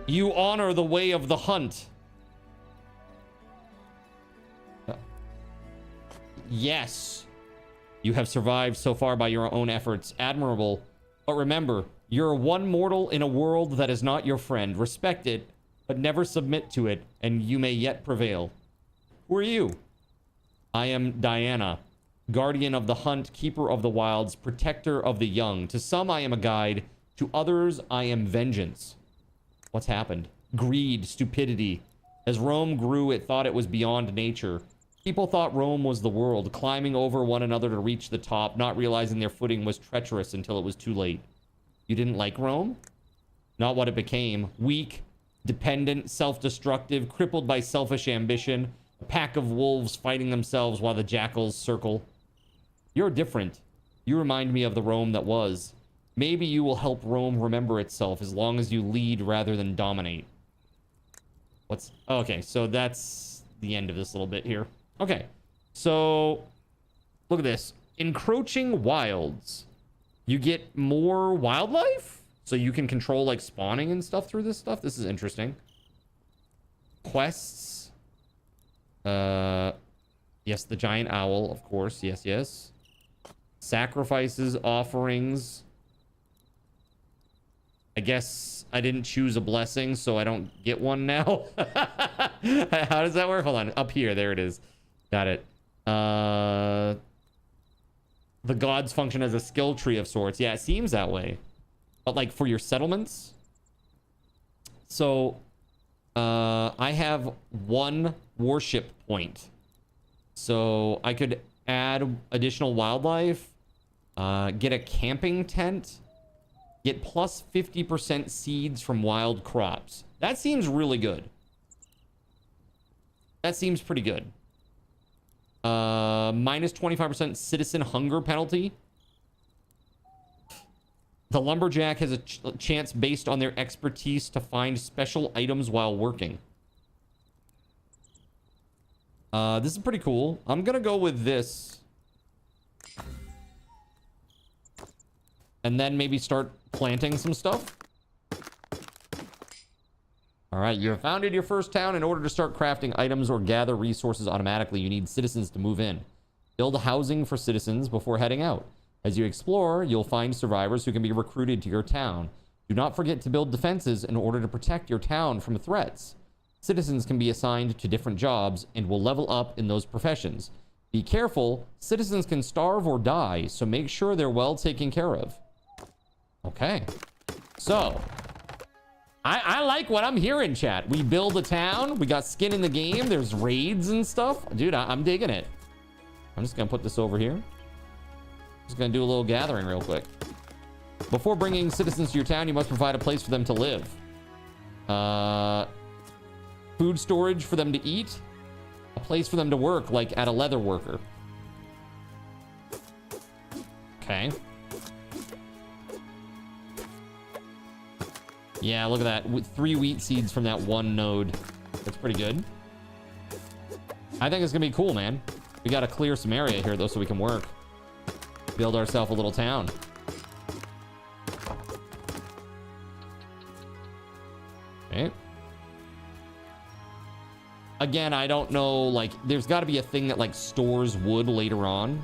You honor the way of the hunt. Yes. You have survived so far by your own efforts. Admirable. But remember, you're one mortal in a world that is not your friend. Respect it, but never submit to it, and you may yet prevail. Who are you? I am Diana, guardian of the hunt, keeper of the wilds, protector of the young. To some, I am a guide. To others, I am vengeance. What's happened? Greed, stupidity. As Rome grew, it thought it was beyond nature. People thought Rome was the world, climbing over one another to reach the top, not realizing their footing was treacherous until it was too late. You didn't like Rome? Not what it became. Weak, dependent, self-destructive, crippled by selfish ambition, a pack of wolves fighting themselves while the jackals circle. You're different. You remind me of the Rome that was. Maybe you will help Rome remember itself as long as you lead rather than dominate. Okay, so that's the end of this little bit here. Okay, so look at this. Encroaching wilds. You get more wildlife? So you can control like spawning and stuff through this stuff? This is interesting. Quests. Yes, the giant owl, of course. Yes, yes. Sacrifices, offerings. I guess I didn't choose a blessing, so I don't get one now. How does that work? Hold on. Up here. There it is. Got it. The gods function as a skill tree of sorts. Yeah, it seems that way. But like for your settlements. So I have 1 worship point. So I could add additional wildlife. Get a camping tent. Get plus 50% seeds from wild crops. That seems really good. That seems pretty good. Minus 25% citizen hunger penalty. The lumberjack has a chance based on their expertise to find special items while working. This is pretty cool. I'm gonna go with this. And then maybe start planting some stuff. All right, you have founded your first town. In order to start crafting items or gather resources automatically, you need citizens to move in. Build housing for citizens before heading out. As you explore, you'll find survivors who can be recruited to your town. Do not forget to build defenses in order to protect your town from threats. Citizens can be assigned to different jobs and will level up in those professions. Be careful, citizens can starve or die, so make sure they're well taken care of. Okay, so I like what I'm hearing, chat. We build a town, we got skin in the game, there's raids and stuff. Dude, I'm digging it. I'm just gonna put this over here. Just gonna do a little gathering real quick. Before bringing citizens to your town, you must provide a place for them to live. Food storage for them to eat. A place for them to work, like at a leather worker. Okay. Yeah, look at that. With 3 wheat seeds from that one node. That's pretty good. I think it's gonna be cool, man. We gotta clear some area here though so we can work. Build ourselves a little town. Okay. Again, I don't know, like, there's got to be a thing that, like, stores wood later on.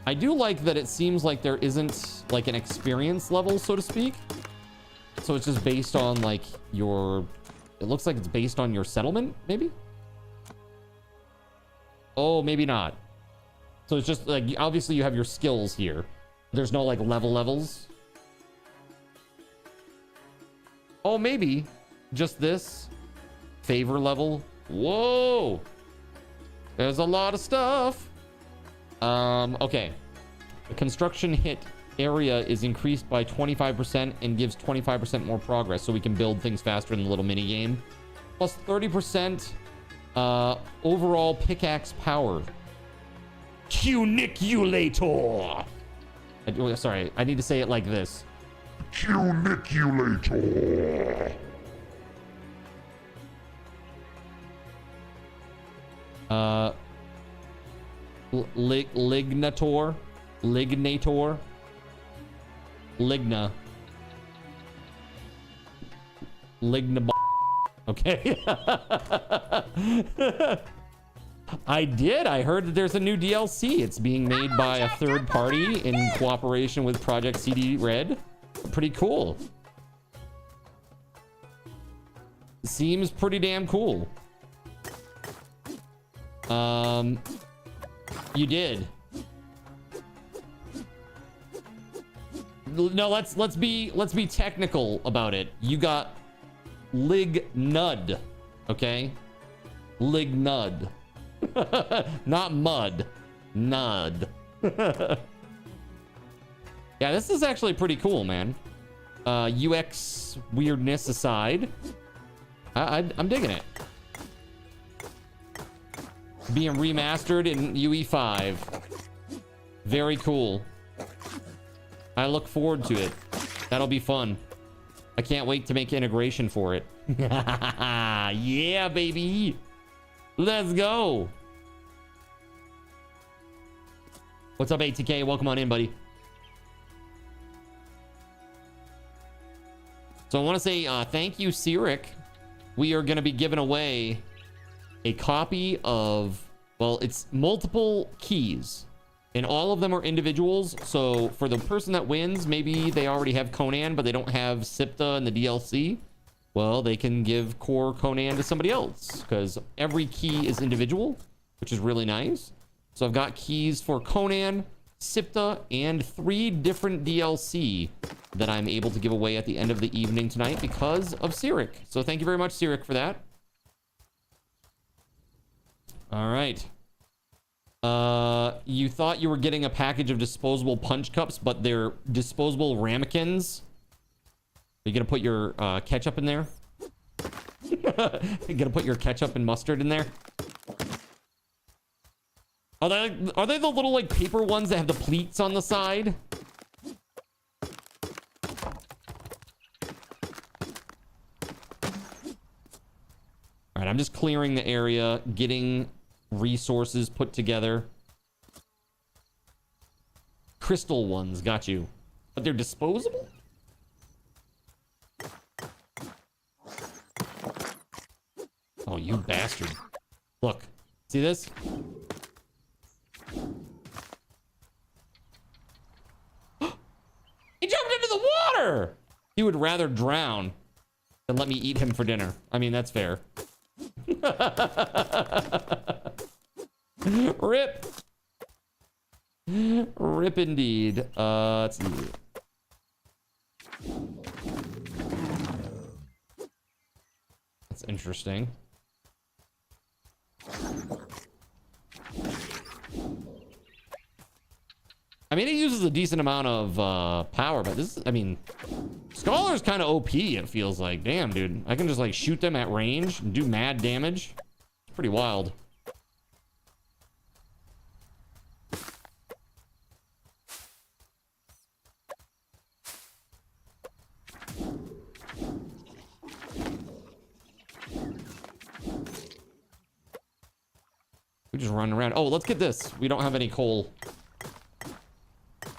I do like that it seems like there isn't, like, an experience level, so to speak. So it's just based on, like, your... It looks like it's based on your settlement, maybe? Oh, maybe not. So it's just, like, obviously you have your skills here. There's no, like, levels. Oh, maybe just this favor level. Whoa, there's a lot of stuff. Okay, the construction hit area is increased by 25% and gives 25% more progress, so we can build things faster in the little mini game. Plus 30% overall pickaxe power. Cuniculator. Sorry, I need to say it like this. Cuniculator. Lignator. Ligna. Ligna. Okay. I did. I heard that there's a new DLC. It's being made by a third party in cooperation with Project CD Red. Pretty cool. Seems pretty damn cool. You did. No, let's be technical about it. You got Lignud, okay? Lignud. Not mud. Nud. Yeah, this is actually pretty cool, man. UX weirdness aside, I'm digging it. Being remastered in UE5. Very cool. I look forward to it. That'll be fun. I can't wait to make integration for it. Yeah, baby. Let's go. What's up, ATK? Welcome on in, buddy. So I want to say thank you, Cyric. We are going to be giving away a copy of, well, it's multiple keys. And all of them are individuals. So for the person that wins, maybe they already have Conan, but they don't have Sipta and the DLC. Well, they can give core Conan to somebody else because every key is individual, which is really nice. So I've got keys for Conan, Sipta, and 3 different DLC that I'm able to give away at the end of the evening tonight because of Cyric. So thank you very much, Cyric, for that. All right. You thought you were getting a package of disposable punch cups, but they're disposable ramekins. Are you gonna put your ketchup in there? You gonna put your ketchup and mustard in there? Are they the little like paper ones that have the pleats on the side? All right, I'm just clearing the area, getting resources put together. Crystal ones, got you. But they're disposable? Oh, you bastard. Look, see this? He jumped into the water! He would rather drown than let me eat him for dinner. I mean, that's fair. Rip. Rip indeed. Let's see. That's interesting. I mean, it uses a decent amount of power, but this is, I mean, Scholar's kind of OP, it feels like. Damn, dude. I can just, like, shoot them at range and do mad damage. It's pretty wild. We're just running around. Oh, let's get this. We don't have any coal.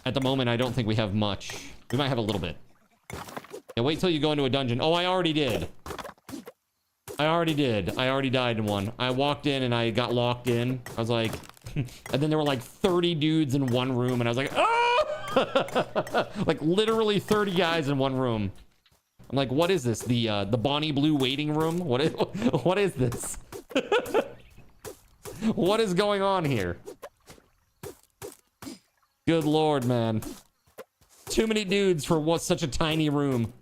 At the moment, I don't think we have much. We might have a little bit. Yeah, wait till you go into a dungeon. Oh, I already did. I already died in one. I walked in and I got locked in. I was like... and then there were like 30 dudes in one room and I was like, ah! Like literally 30 guys in one room. I'm like, what is this? The Bonnie Blue waiting room? What is this? What is going on here? Good Lord, man. Too many dudes for what's such a tiny room.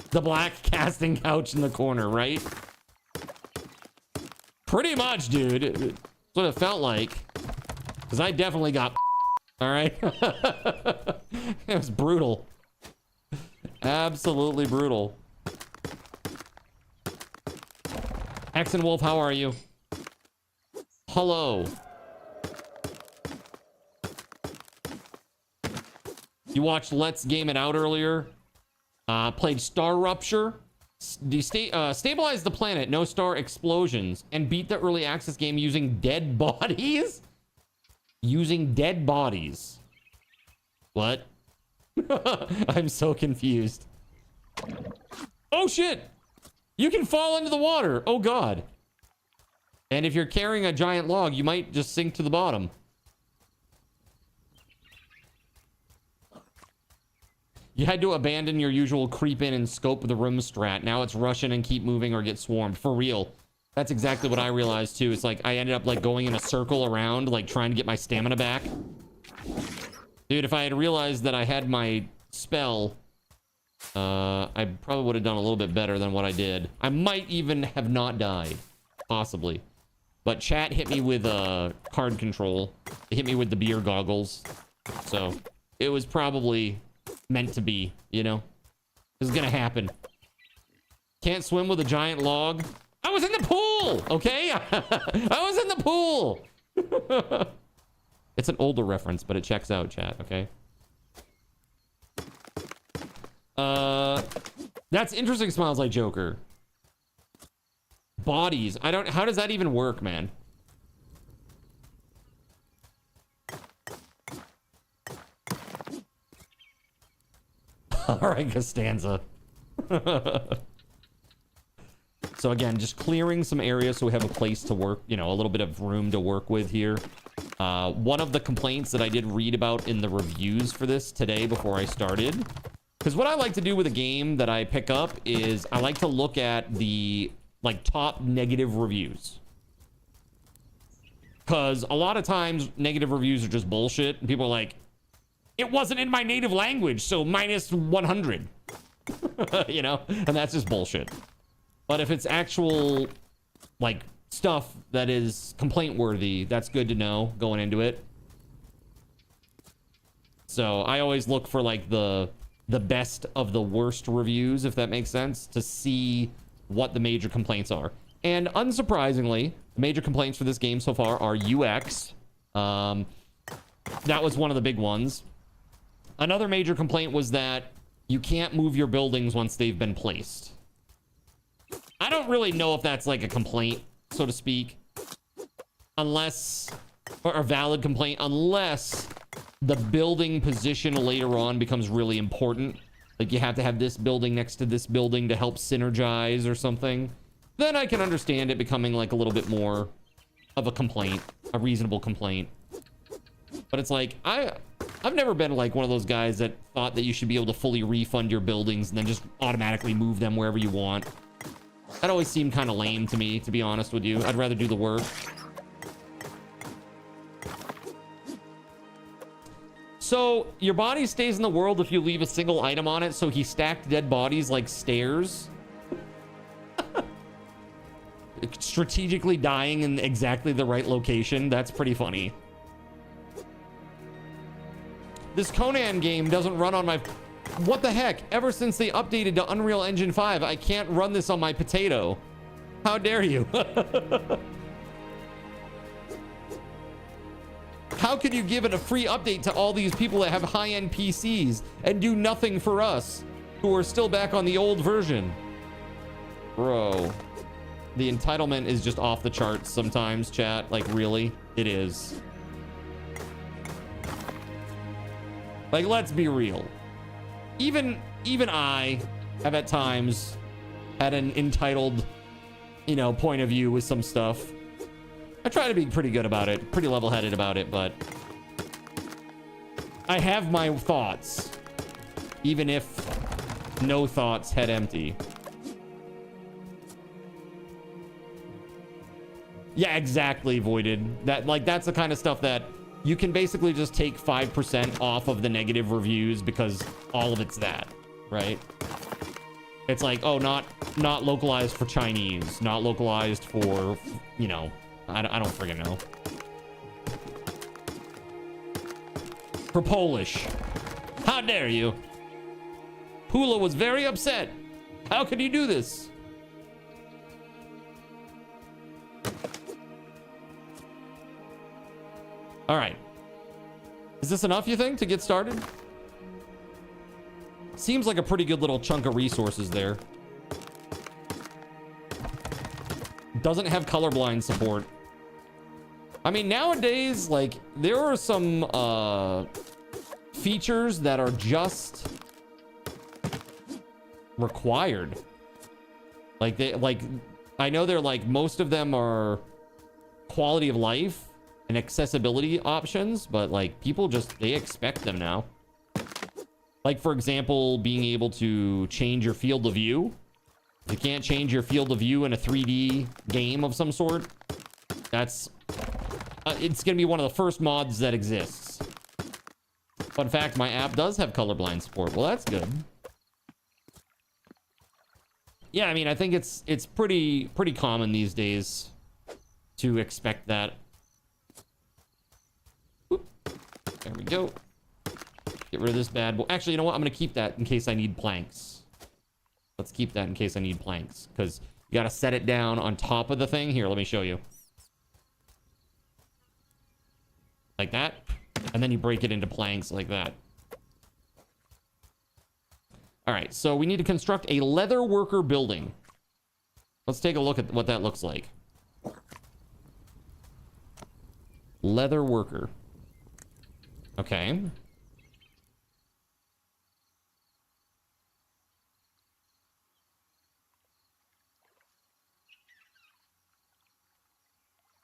The black casting couch in the corner, right? Pretty much, dude. That's what it felt like. Because I definitely got all right? It was brutal. Absolutely brutal. X and Wolf, how are you? Hello. You watched Let's Game It Out earlier. Played Star Rupture. Stabilize the planet, no star explosions, and beat the early access game using dead bodies? Using dead bodies. What? I'm so confused. Oh shit! You can fall into the water. Oh god. And if you're carrying a giant log, you might just sink to the bottom. You had to abandon your usual creep in and scope the room strat. Now it's rush in and keep moving or get swarmed. For real. That's exactly what I realized too. It's like I ended up like going in a circle around, like trying to get my stamina back. Dude, if I had realized that I had my spell, I probably would have done a little bit better than what I did. I might even have not died. Possibly. But chat hit me with card control. It hit me with the beer goggles. So it was probably meant to be, you know? This is gonna happen. Can't swim with a giant log. I was in the pool, okay? I was in the pool. It's an older reference, but it checks out, chat, okay? That's interesting, Smiles Like Joker. Bodies. How does that even work, man? All right, Costanza. So again, just clearing some areas so we have a place to work, you know, a little bit of room to work with here. One of the complaints that I did read about in the reviews for this today before I started, because what I like to do with a game that I pick up is I like to look at the like top negative reviews. Because a lot of times negative reviews are just bullshit and people are like, it wasn't in my native language, so minus 100. You know, and that's just bullshit. But if it's actual like stuff that is complaint worthy, that's good to know going into it. So I always look for like the best of the worst reviews, if that makes sense, to see what the major complaints are. And unsurprisingly, the major complaints for this game so far are UX. That was one of the big ones. Another major complaint was that you can't move your buildings once they've been placed. I don't really know if that's like a complaint, so to speak, unless, or a valid complaint, unless the building position later on becomes really important. Like you have to have this building next to this building to help synergize or something. Then I can understand it becoming like a little bit more of a complaint, a reasonable complaint. But it's like, I've never been like one of those guys that thought that you should be able to fully refund your buildings and then just automatically move them wherever you want. That always seemed kind of lame to me, to be honest with you. I'd rather do the work. So, your body stays in the world if you leave a single item on it, so he stacked dead bodies like stairs. Strategically dying in exactly the right location. That's pretty funny. This Conan game doesn't run on my... What the heck? Ever since they updated to Unreal Engine 5, I can't run this on my potato. How dare you? How could you give it a free update to all these people that have high-end PCs and do nothing for us who are still back on the old version? Bro. The entitlement is just off the charts sometimes, chat. Like, really? It is. Like, let's be real. Even I have at times had an entitled, you know, point of view with some stuff. I try to be pretty good about it, pretty level-headed about it, but I have my thoughts, even if no thoughts, head empty. Yeah, exactly, Voided. That's the kind of stuff that you can basically just take 5% off of the negative reviews because all of it's that, right? It's like, oh, not localized for Chinese, not localized for, you know, I don't friggin' know. For Polish. How dare you? Pula was very upset. How could you do this? All right. Is this enough, you think, to get started? Seems like a pretty good little chunk of resources there. Doesn't have colorblind support. I mean, nowadays, like, there are some features that are just required. Like, I know they're like, most of them are quality of life and accessibility options, but like, people just, they expect them now. Like, for example, being able to change your field of view. If you can't change your field of view in a 3D game of some sort, that's it's gonna be one of the first mods that exists. Fun fact, my app does have colorblind support. Well, that's good. Yeah, I mean, I think it's pretty common these days to expect that. Oop. There we go. Get rid of this bad boy. Actually, you know what? I'm gonna keep that in case I need planks. Let's keep that in case I need planks, because you gotta set it down on top of the thing. Here, let me show you. Like that. And then you break it into planks like that. All right, so we need to construct a leather worker building. Let's take a look at what that looks like. Leather worker. Okay.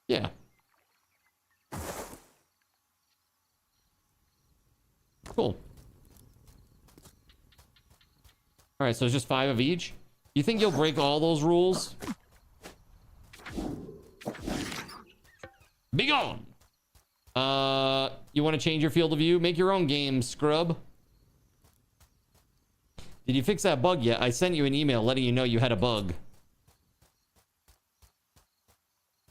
Yeah. Cool. All right, so it's just 5 of each. You think you'll break all those rules? Be gone. You want to change your field of view? Make your own game, scrub. Did you fix that bug yet? I sent you an email letting you know you had a bug.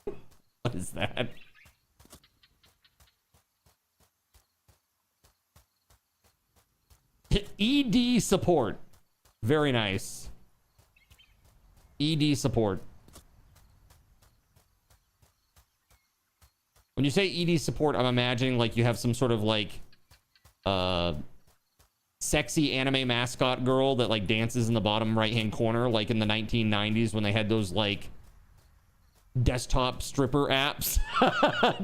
What is that? ED support. Very nice. ED support. When you say ED support, I'm imagining like you have some sort of like sexy anime mascot girl that like dances in the bottom right hand corner, like in the 1990s when they had those like desktop stripper apps.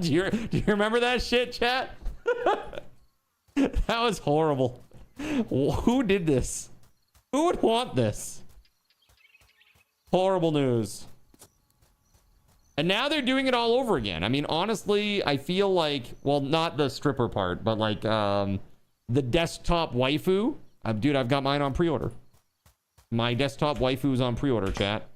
do you remember that shit, chat? That was horrible. Who did this? Who would want this? Horrible news. And now they're doing it all over again. I mean, honestly, I feel like, well, not the stripper part, but like the desktop waifu. Dude, I've got mine on pre-order. My desktop waifu is on pre-order, chat.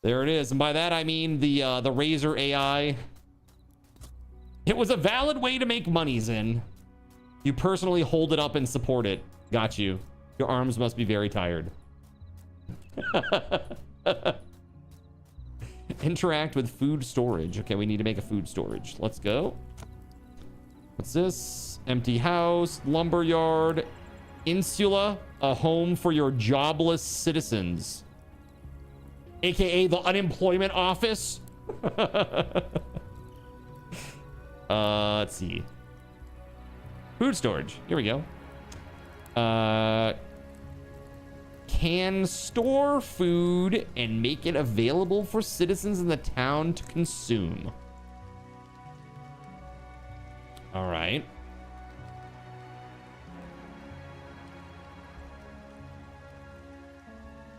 There it is. And by that, I mean the Razer AI. It was a valid way to make monies in. You personally hold it up and support it. Got you. Your arms must be very tired. Interact with food storage. Okay, we need to make a food storage. Let's go. What's this? Empty house, lumberyard, insula, a home for your jobless citizens. AKA the unemployment office. Let's see. Food storage. Here we go. Can store food and make it available for citizens in the town to consume. All right.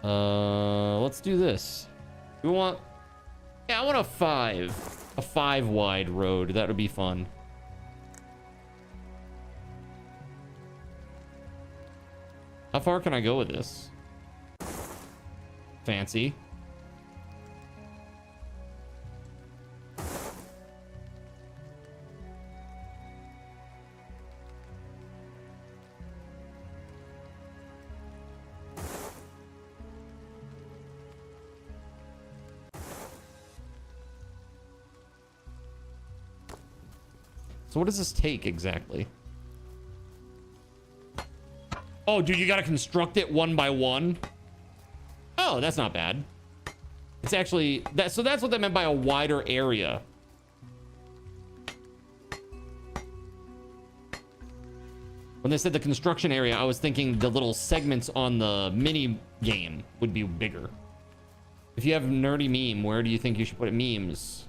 Let's do this. We want... Yeah, I want a 5 wide road. That would be fun. How far can I go with this? Fancy. So what does this take exactly? Oh, dude, you gotta construct it one by one. Oh, that's not bad. It's actually that. So that's what they meant by a wider area. When they said the construction area, I was thinking the little segments on the mini game would be bigger. If you have nerdy meme, where do you think you should put it? Memes.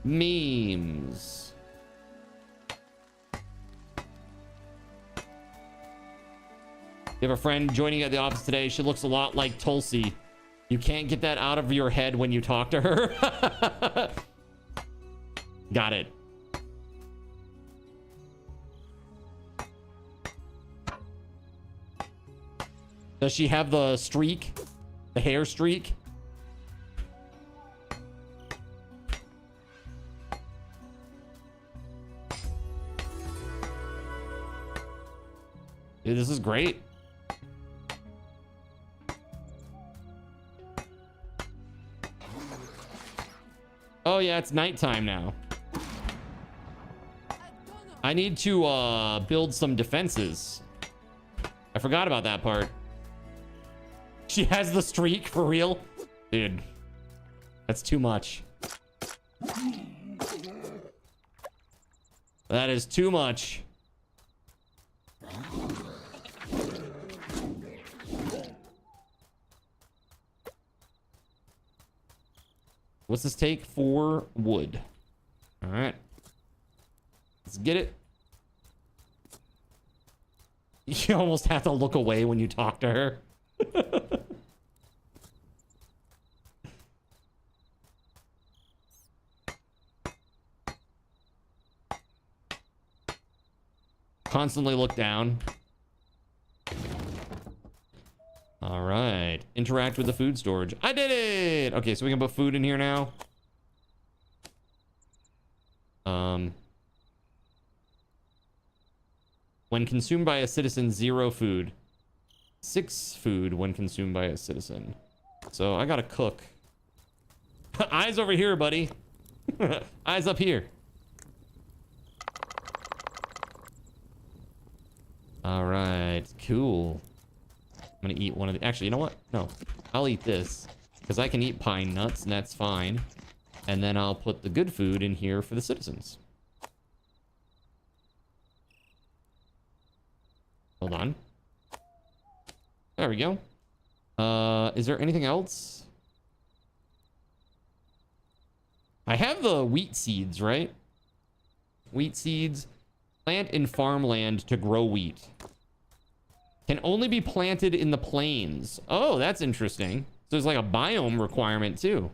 Memes. You have a friend joining you at the office today. She looks a lot like Tulsi. You can't get that out of your head when you talk to her. Got it. Does she have the streak? The hair streak? Dude, this is great. Oh yeah, it's nighttime now. I need to build some defenses. I forgot about that part. She has the streak for real? Dude, that's too much. That is too much. What's this take? 4 wood. All right. Let's get it. You almost have to look away when you talk to her. Constantly look down. All right. Interact with the food storage. I did it! Okay, so we can put food in here now. When consumed by a citizen, 0 food. 6 food when consumed by a citizen. So I gotta cook. Eyes over here, buddy. Eyes up here. All right, cool. I'm gonna eat one of the... Actually, you know what? No, I'll eat this because I can eat pine nuts and that's fine. And then I'll put the good food in here for the citizens. Hold on. There we go. Is there anything else? I have the wheat seeds, right? Wheat seeds. Plant in farmland to grow wheat. Can only be planted in the plains. Oh, that's interesting. So there's like a biome requirement too.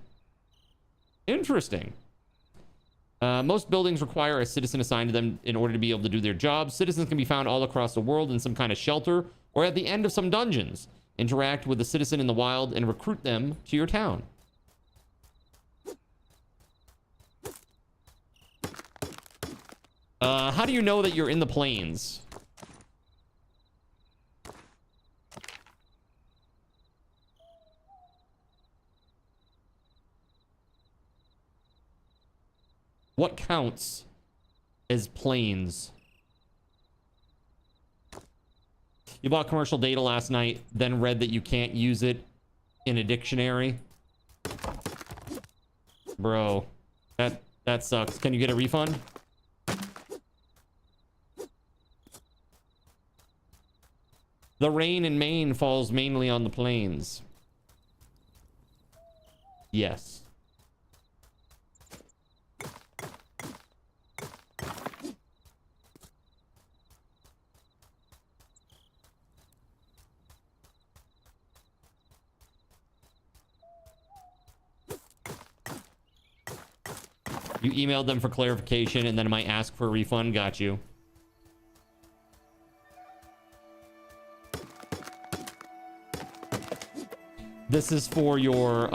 Interesting. Most buildings require a citizen assigned to them in order to be able to do their job. Citizens can be found all across the world in some kind of shelter or at the end of some dungeons. Interact with a citizen in the wild and recruit them to your town. How do you know that you're in the plains? What counts as plains? You bought commercial data last night, then read that you can't use it in a dictionary. Bro, that sucks. Can you get a refund? The rain in Maine falls mainly on the plains. Yes. You emailed them for clarification and then might ask for a refund. Got you. This is for your,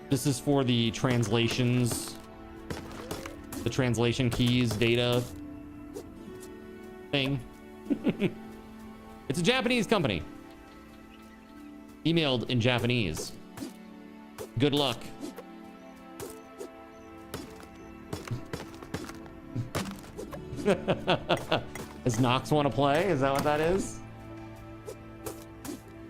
this is for the translations, the translation keys data thing. It's a Japanese company. Emailed in Japanese. Good luck. Does Nox want to play? Is that what that is?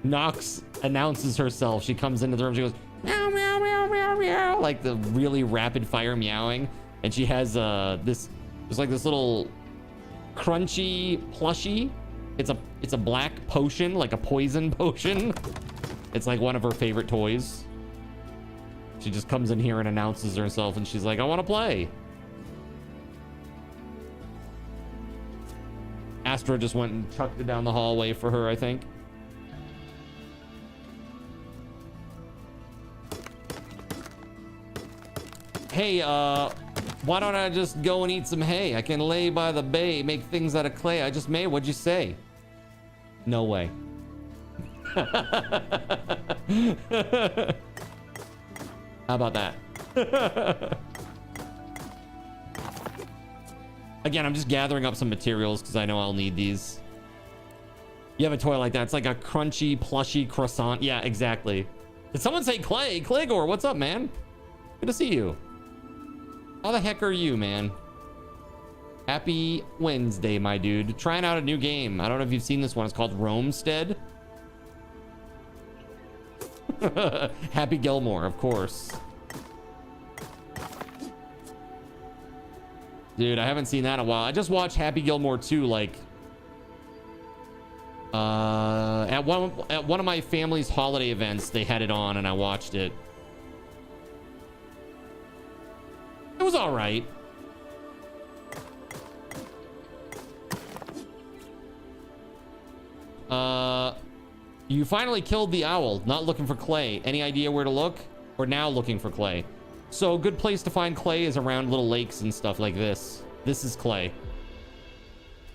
Nox announces herself. She comes into the room. She goes, meow, meow, meow, meow, meow, like the really rapid fire meowing. And she has there's like this little crunchy plushie. It's a black potion, like a poison potion. It's like one of her favorite toys. She just comes in here and announces herself, and she's like, I want to play. Astra just went and chucked it down the hallway for her, I think. Hey, why don't I just go and eat some hay? I can lay by the bay, make things out of clay I just made. What'd you say? No way. How about that? Again, I'm just gathering up some materials because I know I'll need these. You have a toy like that. It's like a crunchy, plushy croissant. Yeah, exactly. Did someone say Clay? Claygor, what's up, man? Good to see you. How the heck are you, man? Happy Wednesday, my dude. Trying out a new game. I don't know if you've seen this one. It's called Roamstead. Happy Gilmore, of course. Dude, I haven't seen that in a while. I just watched Happy Gilmore 2, like, at one of my family's holiday events. They had it on, and I watched it. It was all right. You finally killed the owl. Not looking for clay. Any idea where to look? Or now looking for clay? So a good place to find clay is around little lakes and stuff like this. This is clay.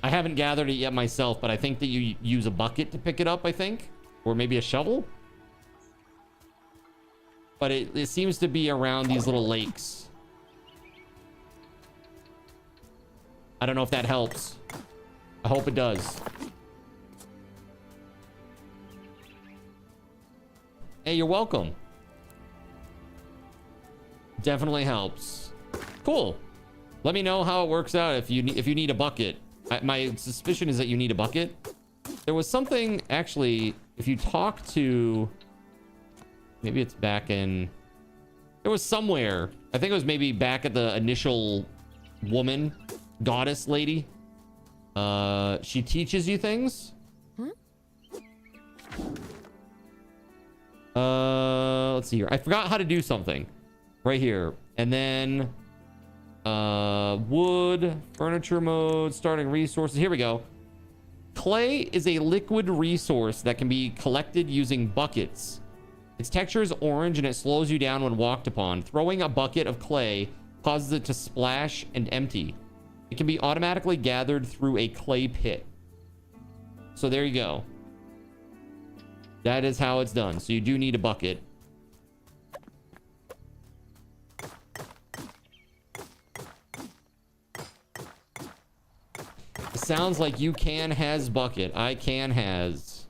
I haven't gathered it yet myself, but I think that you use a bucket to pick it up, I think. Or maybe a shovel. But it seems to be around these little lakes. I don't know if that helps. I hope it does. Hey, you're welcome. Definitely helps. Cool. Let me know how it works out if you need a bucket. My suspicion is that you need a bucket. There was something, actually, if you talk to... Maybe it's back in... There was somewhere. I think it was maybe back at the initial woman, goddess lady. She teaches you things. Let's see here. I forgot how to do something. Right here. And then wood, furniture mode, starting resources. Here we go. Clay is a liquid resource that can be collected using buckets. Its texture is orange and it slows you down when walked upon. Throwing a bucket of clay causes it to splash and empty. It can be automatically gathered through a clay pit. So there you go. That is how it's done. So you do need a bucket. It sounds like you can has bucket. I can has.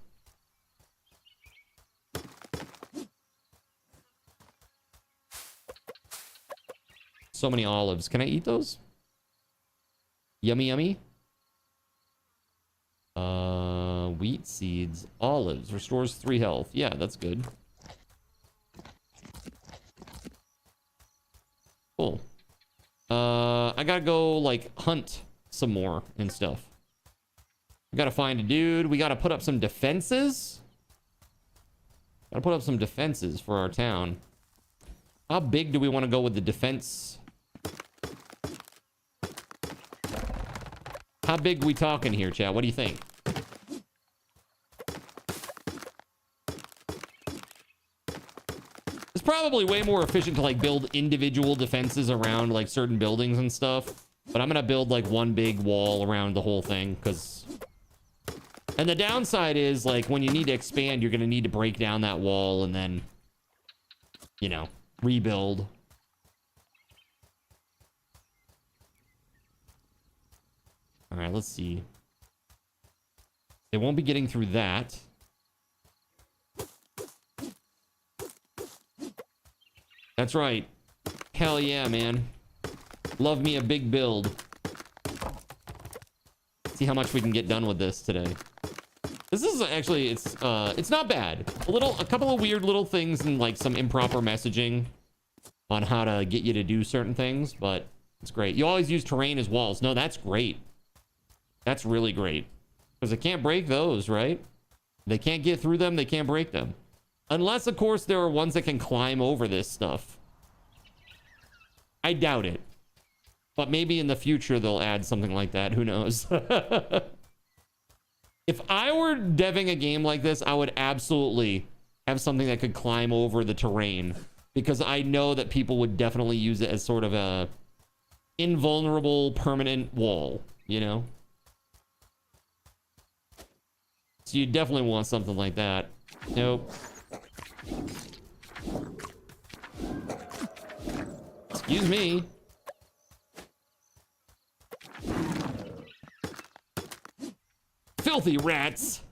So many olives. Can I eat those? Yummy, yummy. Wheat seeds. Olives. Restores 3 health. Yeah, that's good. Cool. I gotta go, like, hunt some more and stuff. We gotta find a dude. We gotta put up some defenses. Gotta put up some defenses for our town. How big do we want to go with the defense? How big we talking here, chat? What do you think? It's probably way more efficient to like build individual defenses around like certain buildings and stuff. But I'm gonna build like one big wall around the whole thing because... And the downside is like when you need to expand, you're gonna need to break down that wall and then, you know, rebuild. All right, let's see. They won't be getting through that. That's right. Hell yeah, man. Love me a big build. See how much we can get done with this today. This is actually, it's not bad. A couple of weird little things and like some improper messaging on how to get you to do certain things, but it's great. You always use terrain as walls. No, that's great. That's really great. Because they can't break those, right? They can't get through them. They can't break them. Unless, of course, there are ones that can climb over this stuff. I doubt it. But maybe in the future they'll add something like that. Who knows? If I were deving a game like this, I would absolutely have something that could climb over the terrain. Because I know that people would definitely use it as sort of a invulnerable permanent wall, you know? So you definitely want something like that. Nope. Excuse me. Filthy rats.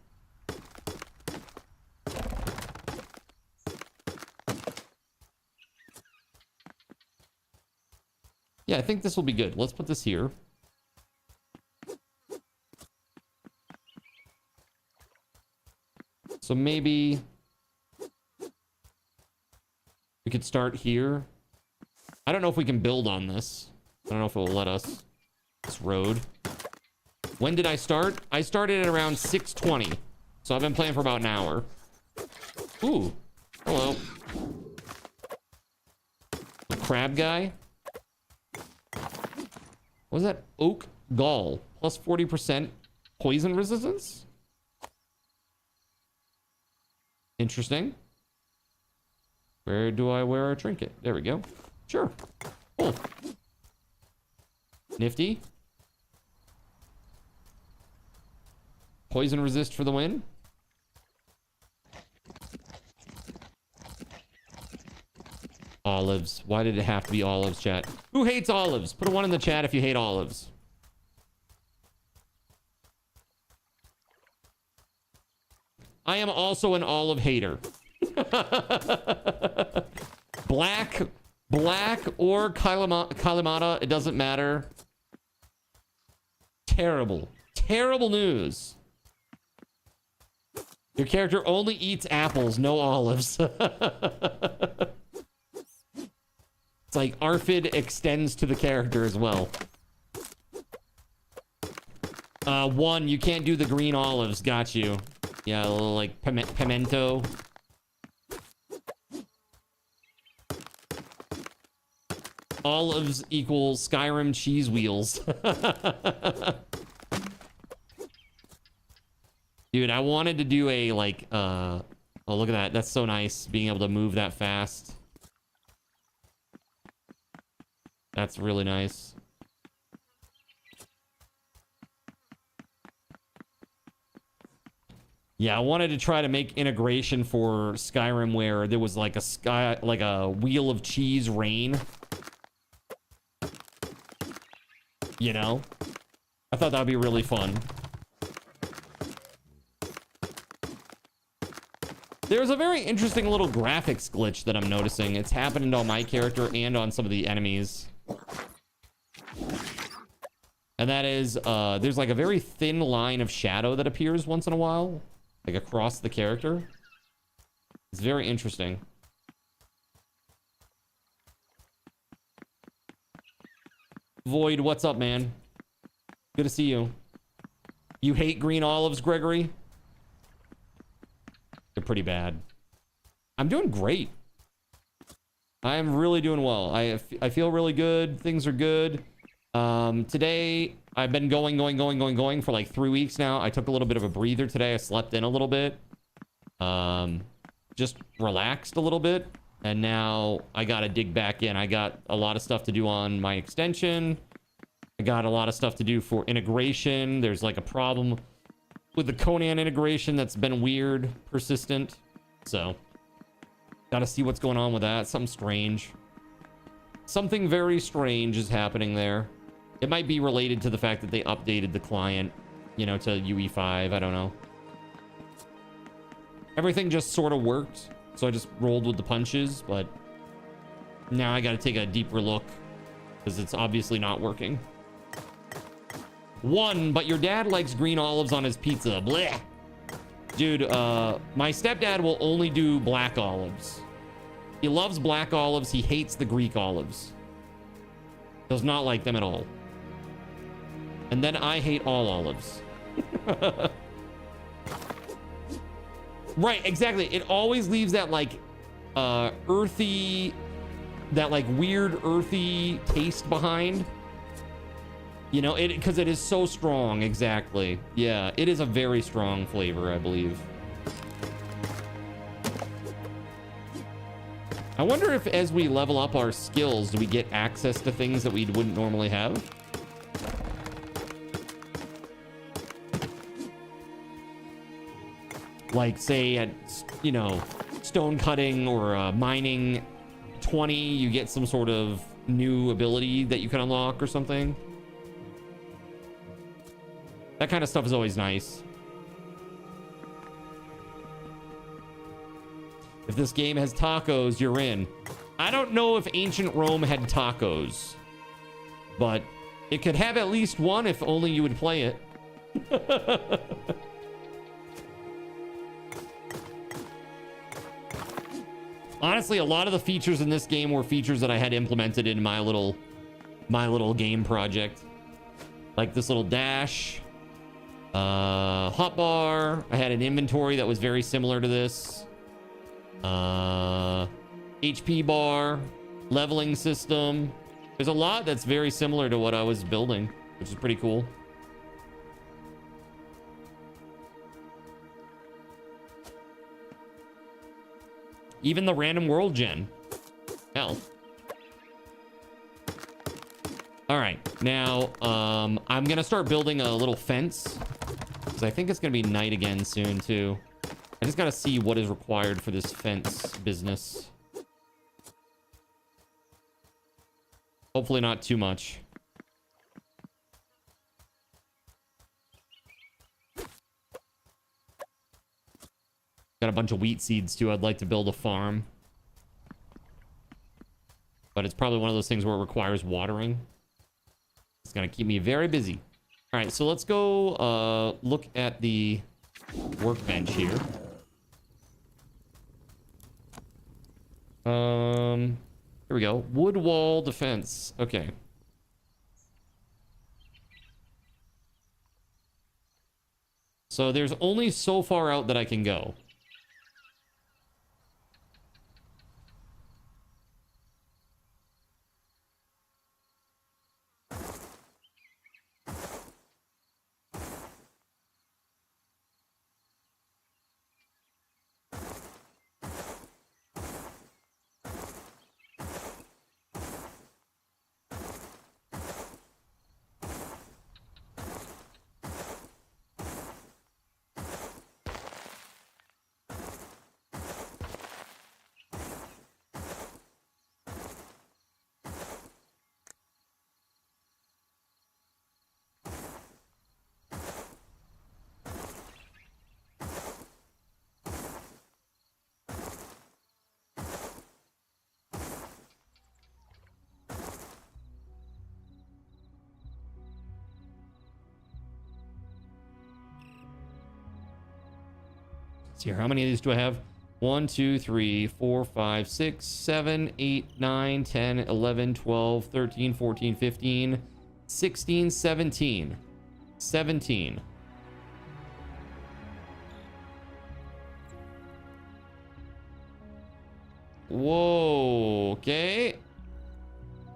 Yeah, I think this will be good. Let's put this here. So maybe we could start here. I don't know if we can build on this. I don't know if it will let us. This road. When did I start? I started at around 6:20. So I've been playing for about an hour. Ooh. Hello. The crab guy. What was that? Oak gall. Plus 40% poison resistance? Interesting. Where do I wear a trinket? There we go. Sure. Cool. Nifty. Poison resist for the win. Olives. Why did it have to be olives, chat? Who hates olives? Put a 1 in the chat if you hate olives. I am also an olive hater. Black or Kalimata, it doesn't matter. Terrible. Terrible news. Your character only eats apples, no olives. It's like Arfid extends to the character as well. 1, you can't do the green olives. Got you. Yeah, a little like pimento. Olives equals Skyrim cheese wheels. Dude, I wanted to do a like oh, look at that. That's so nice being able to move that fast. That's really nice. Yeah, I wanted to try to make integration for Skyrim where there was like a wheel of cheese rain. You know? I thought that would be really fun. There's a very interesting little graphics glitch that I'm noticing. It's happening on my character and on some of the enemies. And that is, there's like a very thin line of shadow that appears once in a while. Like across the character. It's very interesting. Void, what's up, man? Good to see you. You hate green olives, Gregory? They're pretty bad. I'm doing great. I'm really doing well. I feel really good. Things are good. Today, I've been going for like 3 weeks now. I took a little bit of a breather today. I slept in a little bit. Just relaxed a little bit. And now I got to dig back in. I got a lot of stuff to do on my extension. I got a lot of stuff to do for integration. There's like a problem with the Conan integration that's been weird, persistent. So, got to see what's going on with that. Something strange. Something very strange is happening there. It might be related to the fact that they updated the client, you know, to UE5. I don't know. Everything just sort of worked. So I just rolled with the punches, but now I got to take a deeper look because it's obviously not working. But your dad likes green olives on his pizza. Blech. Dude, my stepdad will only do black olives. He loves black olives. He hates the Greek olives. Does not like them at all. And then I hate all olives. Right, exactly. It always leaves that like earthy, that like weird earthy taste behind. You know, because it is so strong. Exactly. Yeah, it is a very strong flavor, I believe. I wonder if as we level up our skills, do we get access to things that we wouldn't normally have? Like, say, at, you know, stone cutting or mining 20, you get some sort of new ability that you can unlock or something. That kind of stuff is always nice. If this game has tacos, you're in. I don't know if ancient Rome had tacos, but it could have at least one if only you would play it. Honestly, a lot of the features in this game were features that I had implemented in my little game project. Like this little dash, hotbar. I had an inventory that was very similar to this. HP bar, leveling system. There's a lot that's very similar to what I was building, which is pretty cool. Even the random world gen. Hell. All right, now I'm gonna start building a little fence because I think it's gonna be night again soon too. I just gotta see what is required for this fence business. Hopefully not too much. Got a bunch of wheat seeds too. I'd like to build a farm. But it's probably one of those things where it requires watering. It's gonna keep me very busy. All right, so let's go look at the workbench here. Here we go. Wood wall defense. Okay. So there's only so far out that I can go. Here, how many of these do I have? 1, 2, 3, 4, 5, 6, 7, 8, 9, 10, 11, 12, 13, 14, 15, 16, 17. 17. Whoa. Okay.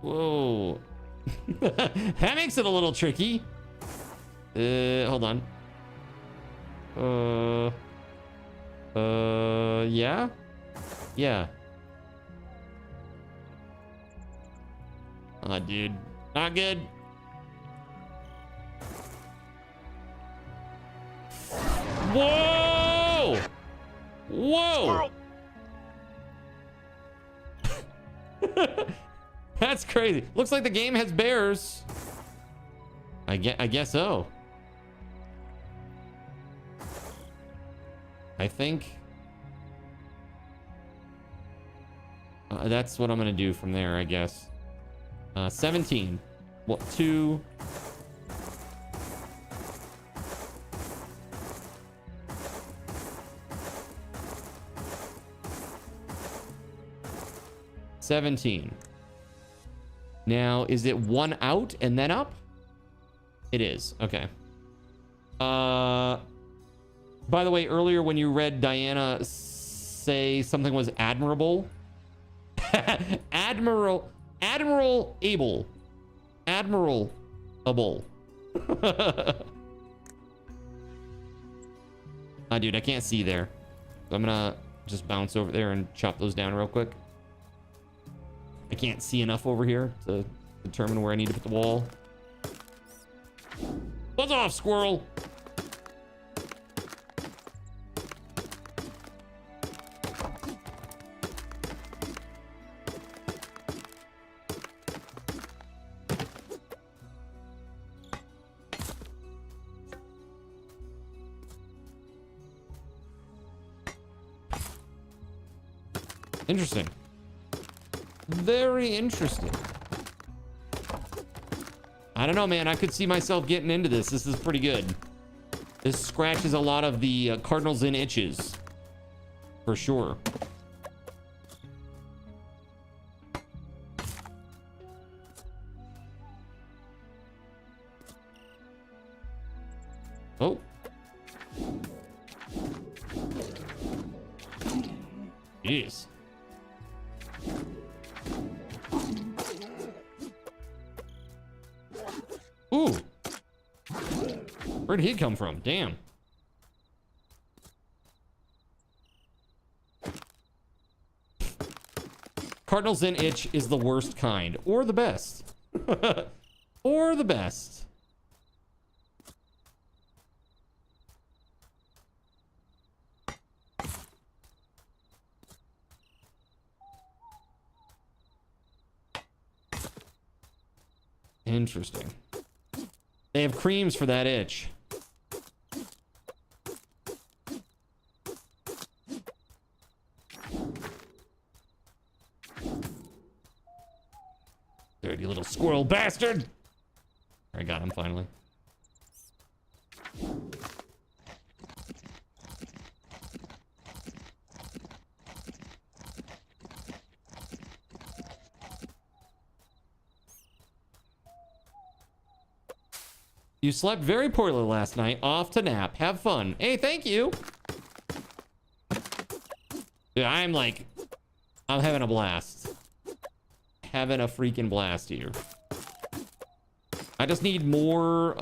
Whoa. That makes it a little tricky. Hold on. Yeah? Yeah. Oh, dude. Not good. Whoa! Whoa! That's crazy. Looks like the game has bears. I guess so. I think that's what I'm gonna do from there, I guess. 17. What? 2. $17. Now, is it 1 out and then up? It is. Okay. By the way, earlier when you read Diana say something was admirable, Admirable. Dude, I can't see there. So I'm gonna just bounce over there and chop those down real quick. I can't see enough over here to determine where I need to put the wall. Buzz off, squirrel! Interesting. Very interesting. I don't know, man. I could see myself getting into this. This is pretty good. This scratches a lot of the cardinals and itches. For sure. Oh. Jeez. Ooh. Where'd he come from? Damn. Cardinals in itch is the worst kind. Or the best. Or the best. Interesting. They have creams for that itch. Dirty little squirrel bastard! I got him finally. You slept very poorly last night. Off to nap. Have fun. Hey, thank you. Dude, I'm having a blast. Having a freaking blast here. I just need more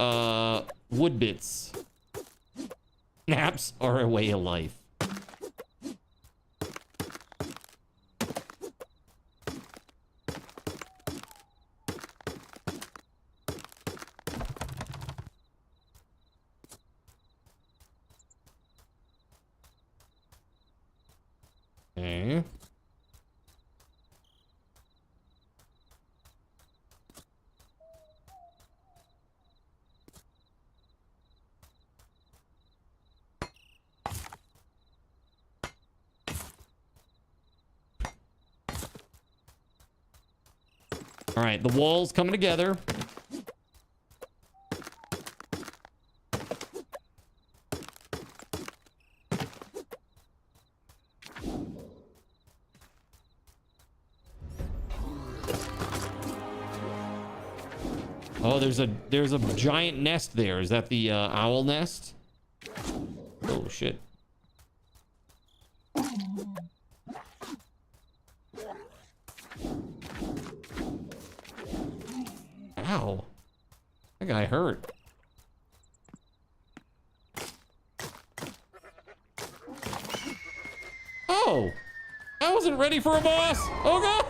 wood bits. Naps are a way of life. Okay. All right, the wall's coming together. Oh, there's a giant nest there. Is that the owl nest? Oh shit. Ow. That guy hurt. Oh! I wasn't ready for a boss! Oh god!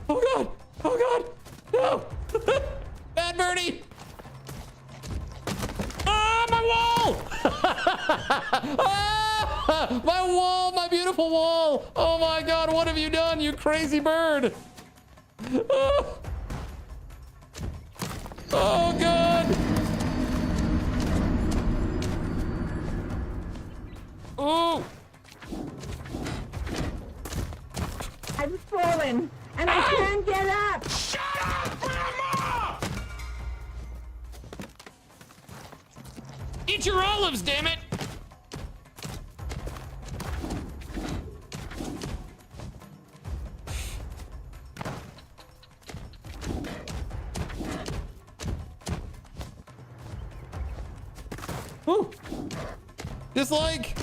Oh god! Oh god! No! Bad birdie! Ah, my wall! Ah, my wall! My beautiful wall! Oh my god, what have you done, you crazy bird? Ah. Oh god! Oh! I've fallen and I can't get up. Shut up, Grandma! Eat your olives, damn it! Whew. Dislike.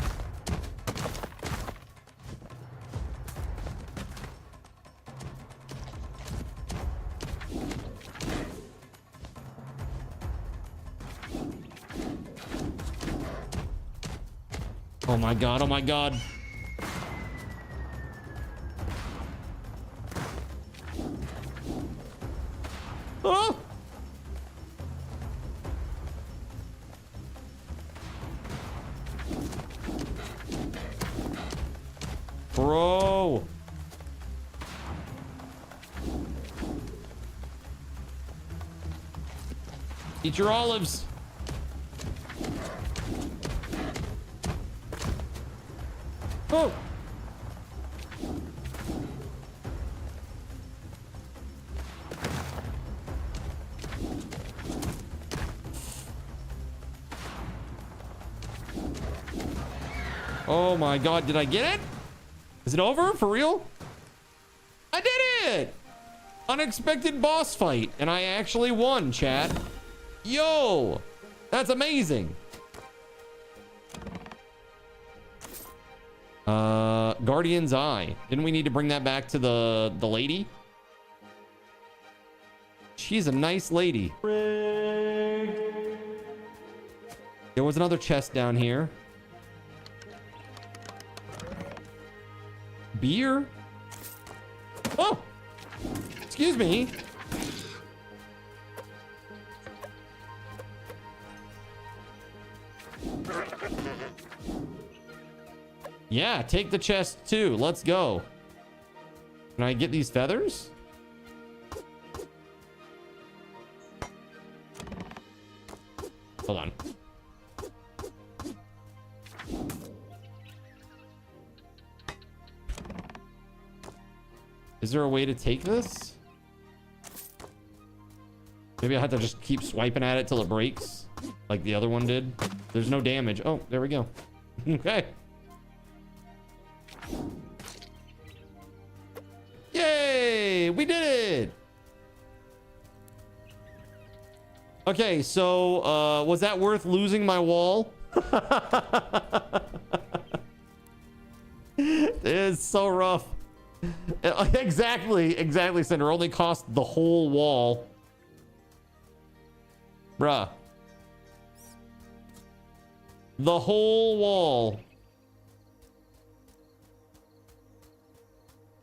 Oh my god, oh my god. Oh! Bro. Eat your olives. Oh. Oh my god, did I get it? Is it over for real? I did it! Unexpected boss fight, and I actually won, chat. Yo, that's amazing. Guardian's Eye. Didn't we need to bring that back to the lady? She's a nice lady. There was another chest down here. Beer? Oh! Excuse me. Yeah, take the chest too. Let's go. Can I get these feathers? Hold on. Is there a way to take this? Maybe I have to just keep swiping at it till it breaks, like the other one did. There's no damage. Oh, there we go. Okay. Yay! We did it! Okay, so, was that worth losing my wall? It's so rough. Exactly, Cinder. Only cost the whole wall. Bruh. The whole wall.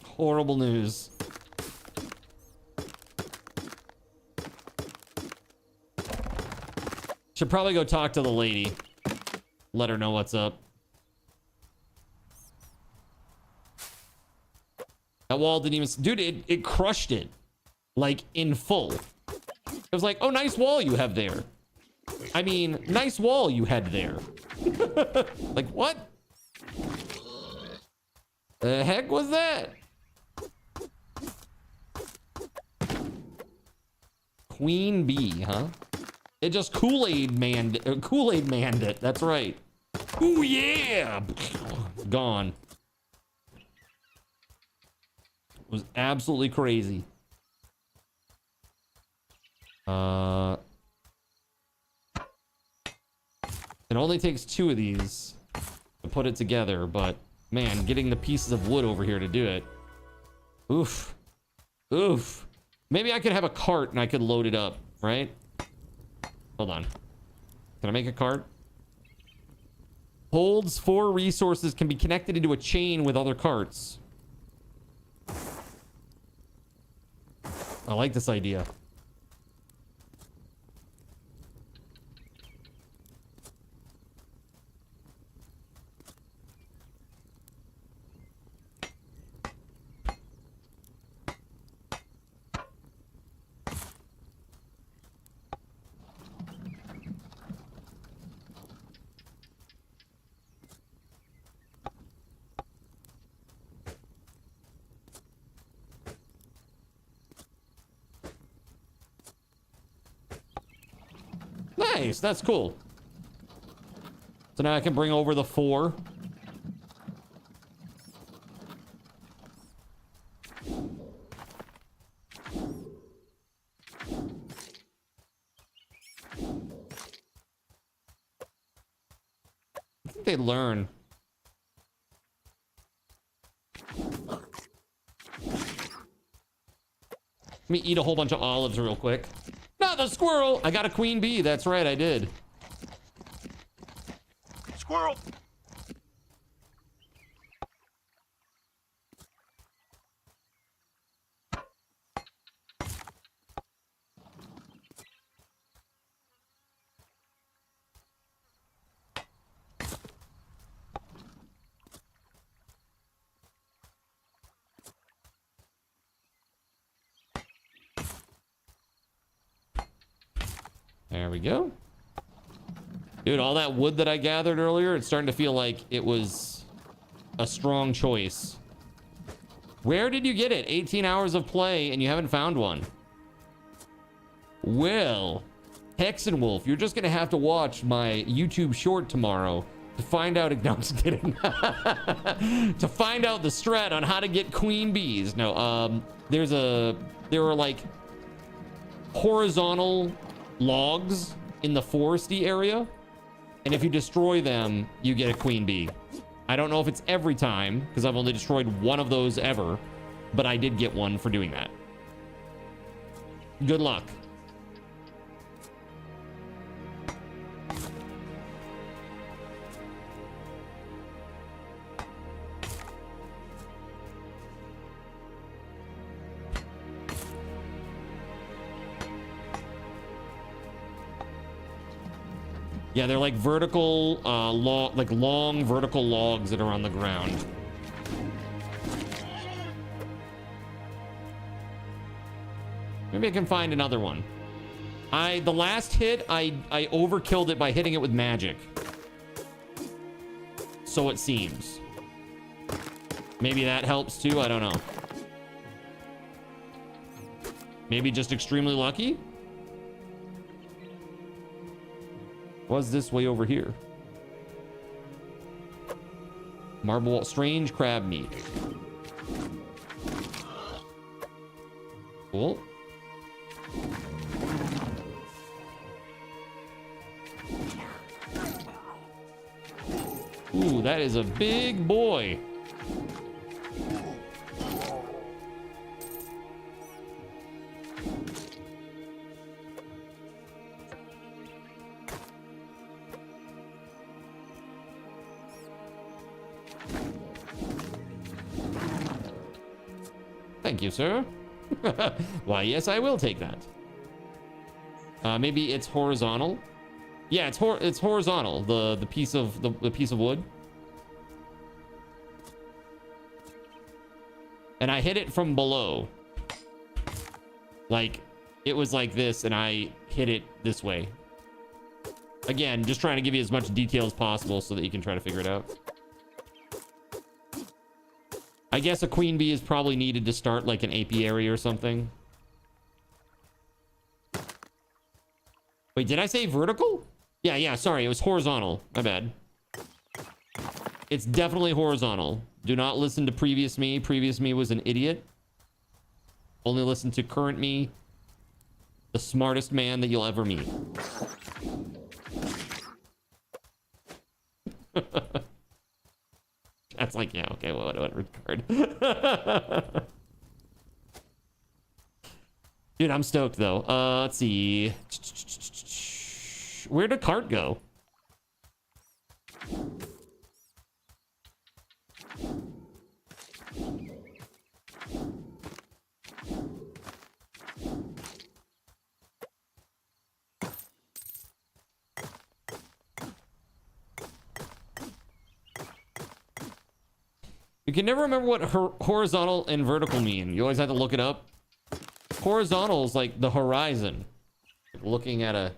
Horrible news. Should probably go talk to the lady. Let her know what's up. That wall didn't even... Dude, it crushed it. Like, in full. It was like, oh, nice wall you have there. I mean, nice wall you had there. Like, what? The heck was that? Queen Bee, huh? It just Kool-Aid manned it. That's right. Ooh, yeah! Gone. It was absolutely crazy. It only takes 2 of these to put it together, but man, getting the pieces of wood over here to do it. Oof. Oof. Maybe I could have a cart and I could load it up, right? Hold on. Can I make a cart? Holds 4 resources, can be connected into a chain with other carts. I like this idea. Nice, that's cool. So now I can bring over the 4. I think they learn. Let me eat a whole bunch of olives real quick. Not the squirrel! I got a queen bee. That's right, I did. Squirrel! There we go. Dude, all that wood that I gathered earlier, it's starting to feel like it was a strong choice. Where did you get it? 18 hours of play and you haven't found one. Well, Hex and Wolf, you're just gonna have to watch my YouTube short tomorrow to find out. No, I'm just kidding. To find out the strat on how to get queen bees. No, there are like horizontal logs in the foresty area, and if you destroy them, you get a queen bee. I don't know if it's every time, because I've only destroyed one of those ever, but I did get one for doing that. Good luck. Yeah, they're like vertical, long vertical logs that are on the ground. Maybe I can find another one. The last hit, I overkilled it by hitting it with magic. So it seems. Maybe that helps too, I don't know. Maybe just extremely lucky? Was this way over here? Marble, strange crab meat. Cool. Ooh, that is a big boy. Thank you, sir. Why, yes, I will take that. Maybe it's horizontal. Yeah, it's horizontal. The piece of the piece of wood. And I hit it from below. Like it was like this, and I hit it this way. Again, just trying to give you as much detail as possible so that you can try to figure it out. I guess a queen bee is probably needed to start like an apiary or something. Wait, did I say vertical? Yeah, sorry, it was horizontal. My bad. It's definitely horizontal. Do not listen to previous me. Previous me was an idiot. Only listen to current me, the smartest man that you'll ever meet. That's like, yeah, okay, whatever card. Dude, I'm stoked though. Let's see. Where'd the cart go? You can never remember what horizontal and vertical mean. You always have to look it up. Horizontal is like the horizon. Like looking at a,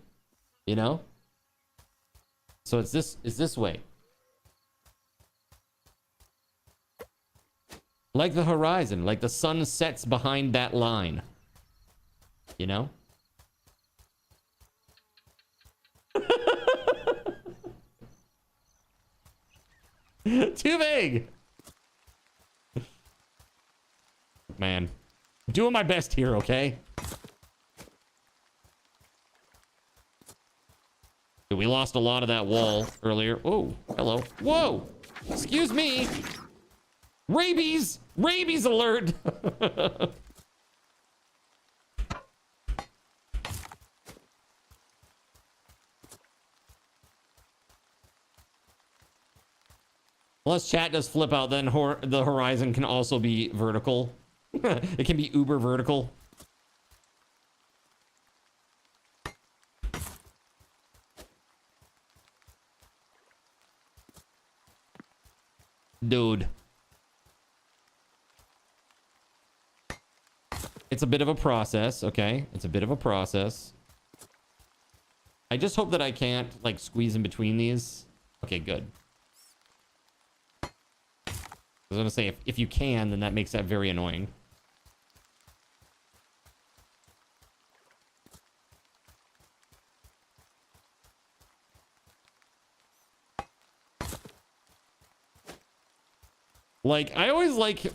you know? So it's this way. Like the horizon, like the sun sets behind that line. You know? Too vague. Man, doing my best here, okay? We lost a lot of that wall earlier. Oh, hello. Whoa! Excuse me! Rabies! Rabies alert! Unless chat does flip out, then the horizon can also be vertical. It can be uber vertical. Dude. It's a bit of a process, okay? It's a bit of a process. I just hope that I can't, like, squeeze in between these. Okay, good. I was gonna say, if you can, then that makes that very annoying. Like, I always like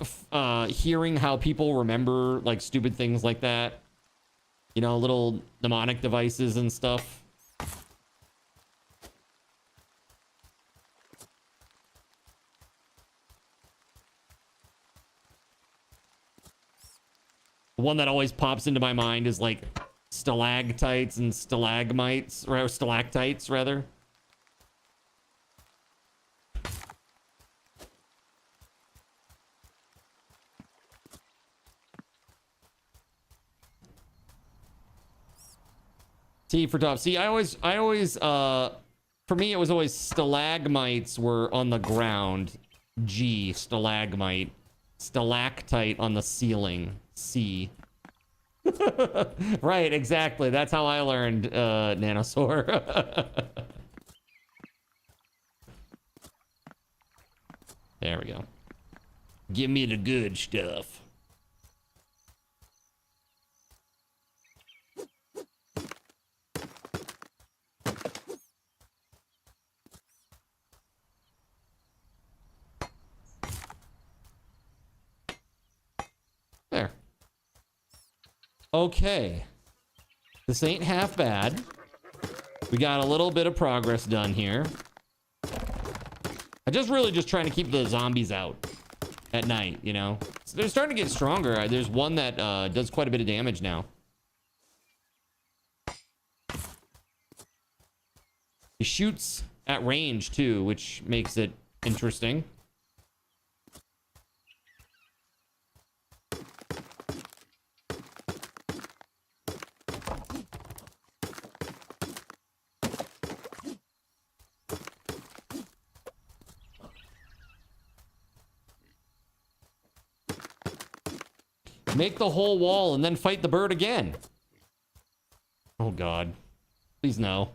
hearing how people remember, like, stupid things like that. You know, little mnemonic devices and stuff. One that always pops into my mind is, like, stalactites and stalagmites, or stalactites, rather. T for top. See, I always, for me, it was always stalagmites were on the ground. G, stalagmite. Stalactite on the ceiling. C. Right, exactly. That's how I learned, Nanosaur. There we go. Give me the good stuff. There. Okay. This ain't half bad. We got a little bit of progress done here. I'm just really just trying to keep the zombies out at night, you know? So they're starting to get stronger. There's one that does quite a bit of damage now. He shoots at range too, which makes it interesting. Make the whole wall and then fight the bird again. Oh God. Please no.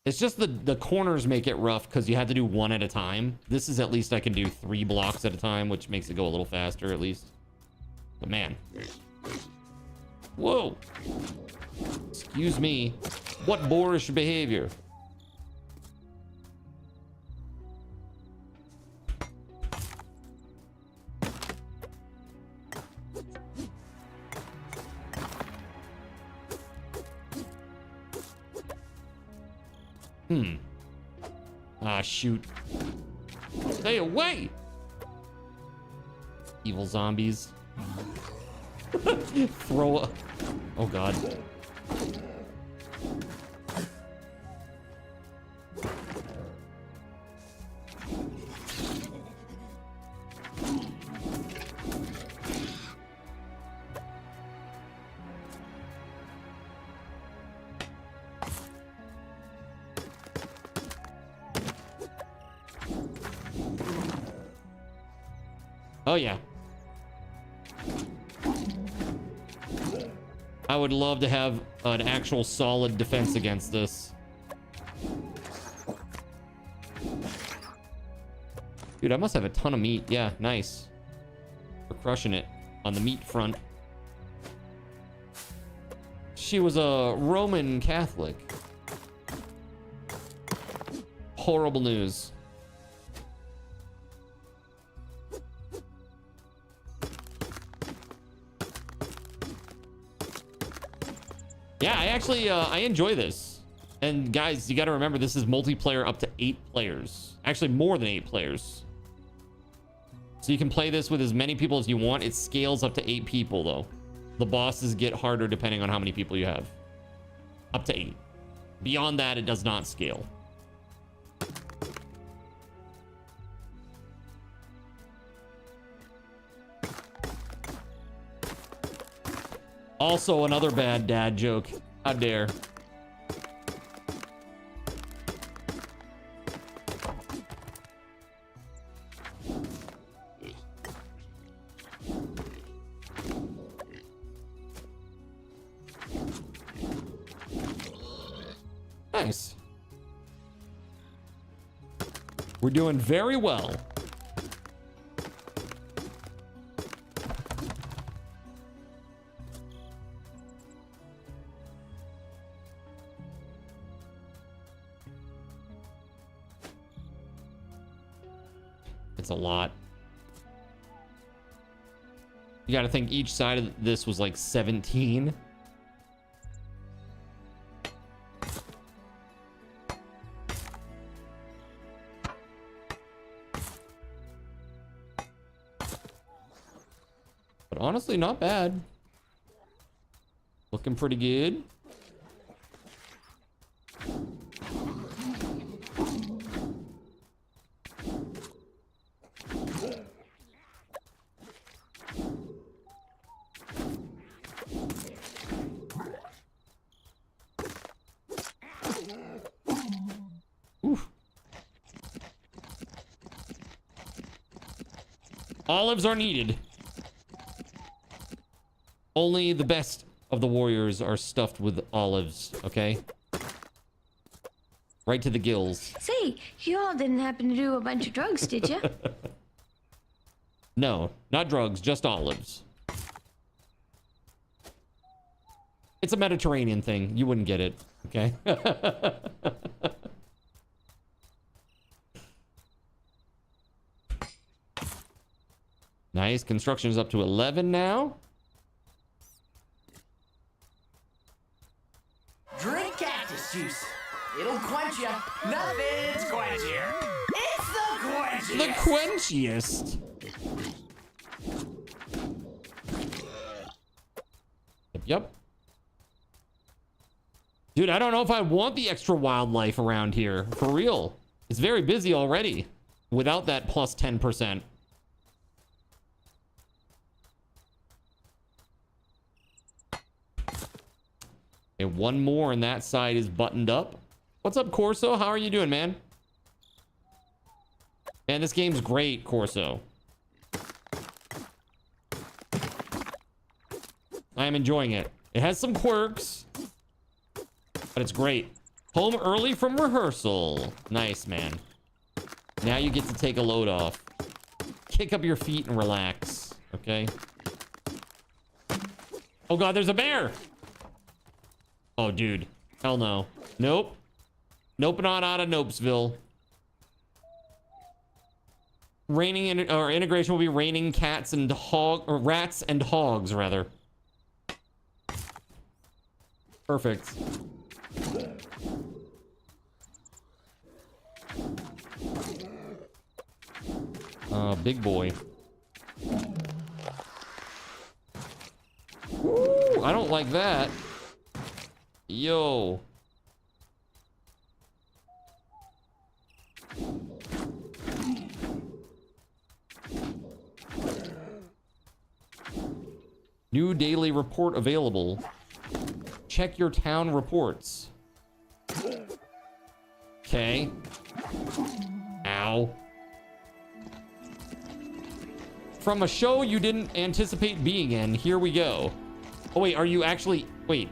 It's just the corners make it rough because you have to do one at a time. This is at least I can do 3 blocks at a time, which makes it go a little faster at least. But man. Whoa. Excuse me. What boorish behavior? Ah, shoot. Stay away! Evil zombies. Throw a... Oh, God. Oh, yeah. I would love to have an actual solid defense against this. Dude, I must have a ton of meat. Yeah, nice. We're crushing it on the meat front. She was a Roman Catholic. Horrible news. Yeah, I actually, I enjoy this. And guys, you got to remember, this is multiplayer up to 8 players. Actually, more than 8 players. So you can play this with as many people as you want. It scales up to 8 people, though. The bosses get harder depending on how many people you have. Up to 8. Beyond that, it does not scale. Also, another bad dad joke. How dare. Nice. We're doing very well. It's a lot. You got to think each side of this was like 17. But honestly, not bad. Looking pretty good. Olives are needed. Only the best of the warriors are stuffed with olives, okay? Right to the gills. Say, you all didn't happen to do a bunch of drugs, did you? No, not drugs, just olives. It's a Mediterranean thing. You wouldn't get it, okay? Nice. Construction is up to 11 now. Drink cactus juice. It'll quench you. Nothing's quenchier. It's the quenchiest. The quenchiest. Yep. Dude, I don't know if I want the extra wildlife around here. For real. It's very busy already without that plus 10%. Okay, one more and that side is buttoned up. What's up, Corso? How are you doing, man? Man, this game's great, Corso. I am enjoying it. It has some quirks, but it's great. Home early from rehearsal. Nice, man. Now you get to take a load off. Kick up your feet and relax, okay? Oh, God, there's a bear. Oh, dude. Hell no. Nope. Nope, not out of Nopesville. Integration will be raining cats and rats and hogs, rather. Perfect. Big boy. Oh, I don't like that. Yo. New daily report available. Check your town reports. Okay. Ow. From a show you didn't anticipate being in, here we go. Oh, wait, are you actually... Wait.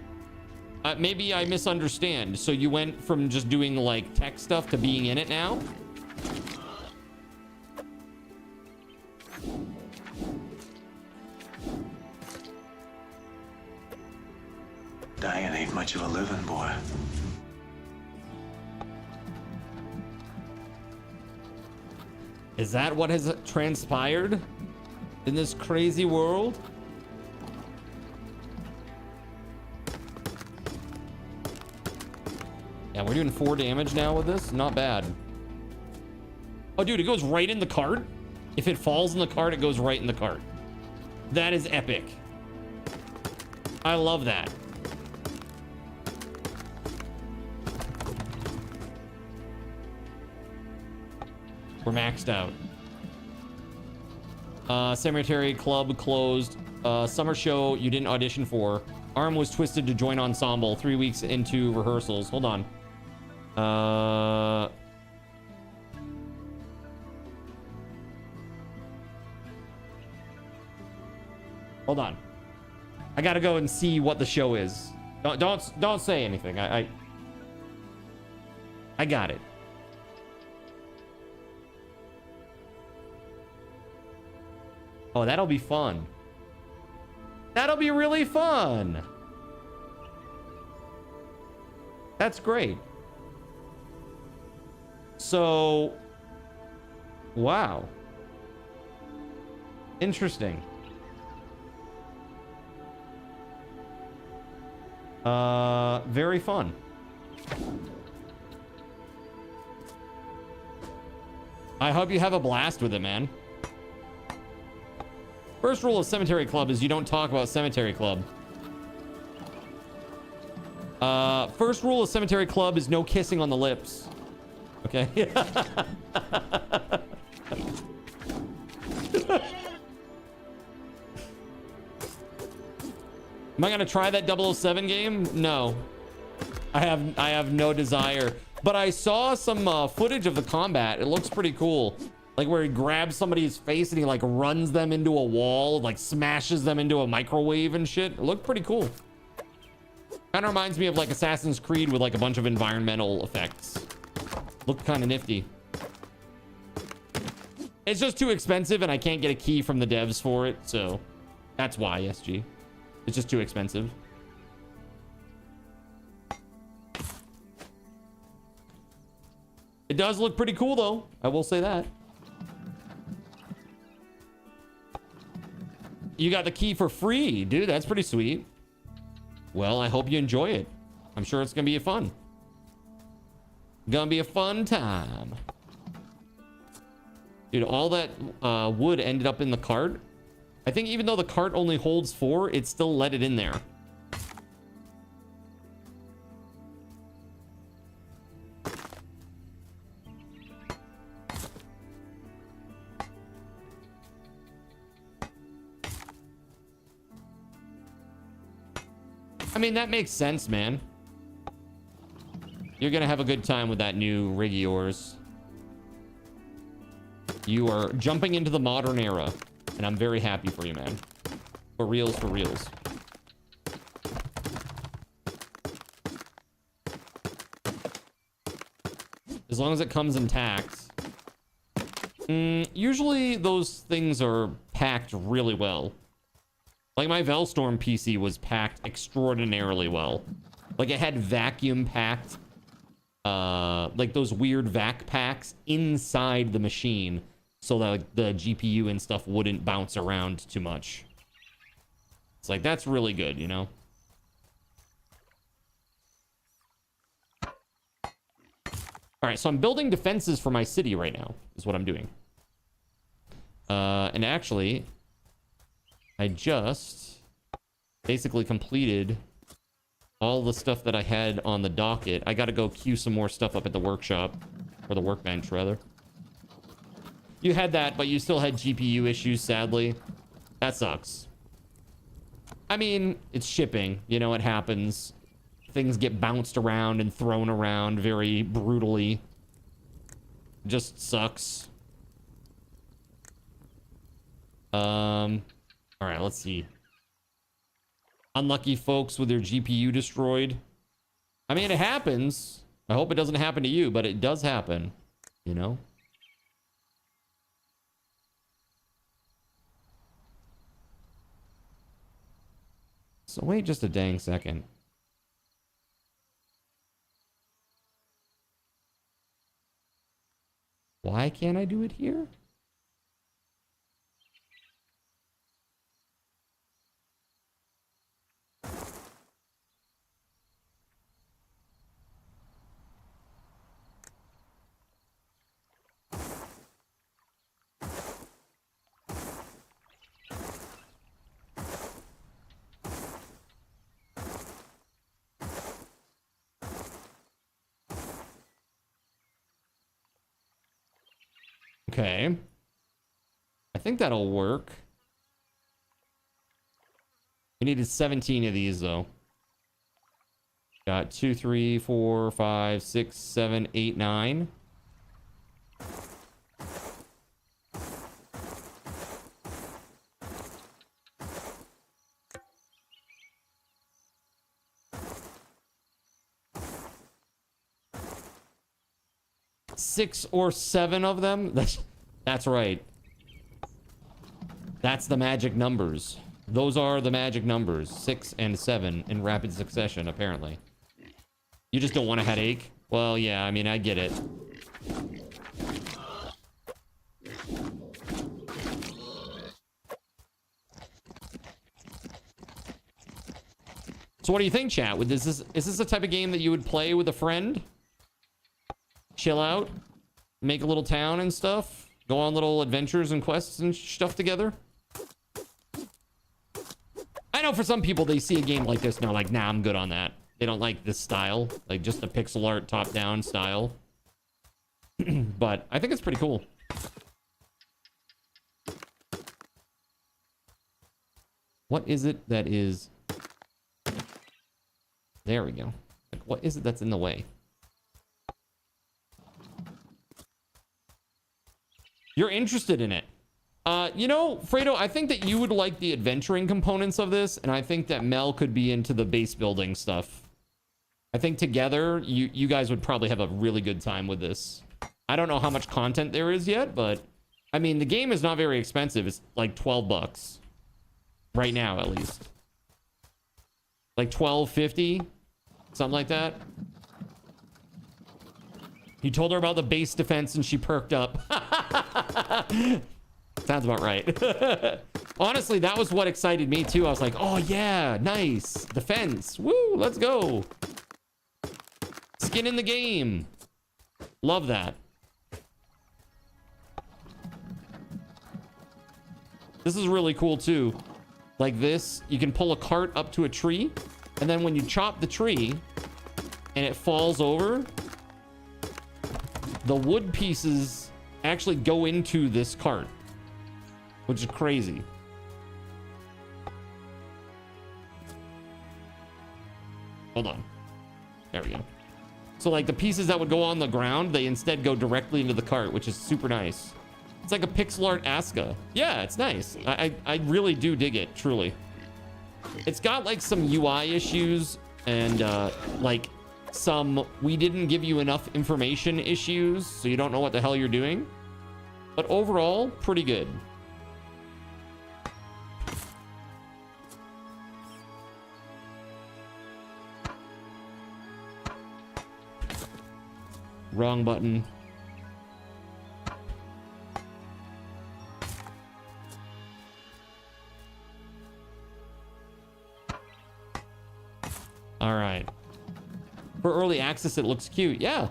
Maybe I misunderstand. So you went from just doing, like, tech stuff to being in it now? Dang, it ain't much of a living, boy. Is that what has transpired in this crazy world? Yeah, we're doing 4 damage now with this. Not bad. Oh, dude, it goes right in the cart. If it falls in the cart, it goes right in the cart. That is epic. I love that. We're maxed out. Cemetery Club closed. Summer show you didn't audition for. Arm was twisted to join ensemble 3 weeks into rehearsals. Hold on. Hold on. I gotta go and see what the show is. Don't say anything. I got it. Oh, that'll be fun. That'll be really fun. That's great. So, wow. Interesting. Very fun. I hope you have a blast with it, man. First rule of Cemetery Club is you don't talk about Cemetery Club. First rule of Cemetery Club is no kissing on the lips. Okay? Am I gonna try that 007 game? No. I have no desire. But I saw some footage of the combat. It looks pretty cool. Like where he grabs somebody's face and he like runs them into a wall, like smashes them into a microwave and shit. It looked pretty cool. Kind of reminds me of like Assassin's Creed with like a bunch of environmental effects. Looked kind of nifty. It's just too expensive and I can't get a key from the devs for it. So that's why, SG. It's just too expensive. It does look pretty cool though. I will say that. You got the key for free, dude. That's pretty sweet. Well, I hope you enjoy it. I'm sure it's gonna be fun. Gonna be a fun time. Dude, all that wood ended up in the cart. I think even though the cart only holds 4, it still let it in there. I mean, that makes sense, man. You're gonna have a good time with that new rig of yours. You are jumping into the modern era, and I'm very happy for you, man. For reals, for reals. As long as it comes intact. Usually those things are packed really well. Like my VELZTORM PC was packed extraordinarily well. Like it had vacuum packed, like those weird vac packs inside the machine so that like, the GPU and stuff wouldn't bounce around too much. It's like, that's really good, you know? All right, so I'm building defenses for my city right now, is what I'm doing. And actually, I just basically completed all the stuff that I had on the docket. I got to go queue some more stuff up at the workshop, or the workbench rather. You had that, but you still had GPU issues, sadly. That sucks. I mean, it's shipping, you know, it happens. Things get bounced around and thrown around very brutally. Just sucks. All right, let's see. Unlucky folks with their GPU destroyed. I mean, it happens. I hope it doesn't happen to you, but it does happen, you know? So wait just a dang second. Why can't I do it here? Okay. I think that'll work. We needed 17 of these, though. Got 2, 3, 4, 5, 6, 7, 8, 9. Six or 7 of them. That's right. That's the magic numbers. Those are the magic numbers. 6 and 7 in rapid succession, apparently. You just don't want a headache? Well, yeah, I mean, I get it. So what do you think, chat? Is this the type of game that you would play with a friend? Chill out, make a little town and stuff, go on little adventures and quests and stuff together. I know for some people, they see a game like this and they're like, nah, I'm good on that. They don't like this style, like just the pixel art top-down style. But I think it's pretty cool. What is it that is... There we go. Like, what is it that's in the way? You're interested in it. You know, Fredo, I think that you would like the adventuring components of this, and I think that Mel could be into the base building stuff. I think together, you guys would probably have a really good time with this. I don't know how much content there is yet, but I mean, the game is not very expensive. It's like 12 bucks. Right now, at least. Like $12.50, something like that. You told her about the base defense and she perked up. Sounds about right. Honestly, that was what excited me too. I was like, oh yeah, nice. Defense. Woo, let's go. Skin in the game. Love that. This is really cool too. Like this, you can pull a cart up to a tree, and then when you chop the tree and it falls over, the wood pieces actually go into this cart, which is crazy. Hold on. There we go. So like the pieces that would go on the ground, they instead go directly into the cart, which is super nice. It's like a pixel art Aska. Yeah, it's nice. I really do dig it, truly. It's got like some UI issues and like some we didn't give you enough information issues, so you don't know what the hell you're doing. But overall, pretty good. Wrong button. All right. For early access, it looks cute. Yeah.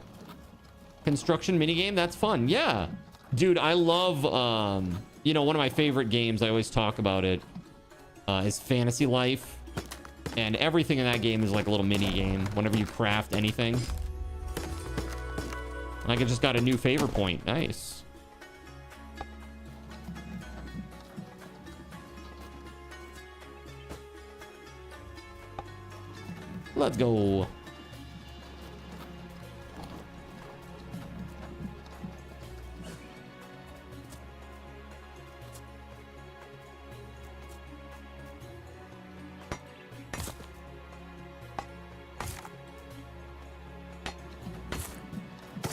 Construction minigame, that's fun. Yeah. Dude, I love, you know, one of my favorite games, I always talk about it, is Fantasy Life. And everything in that game is like a little mini game whenever you craft anything. And I just got a new favor point. Nice. Let's go.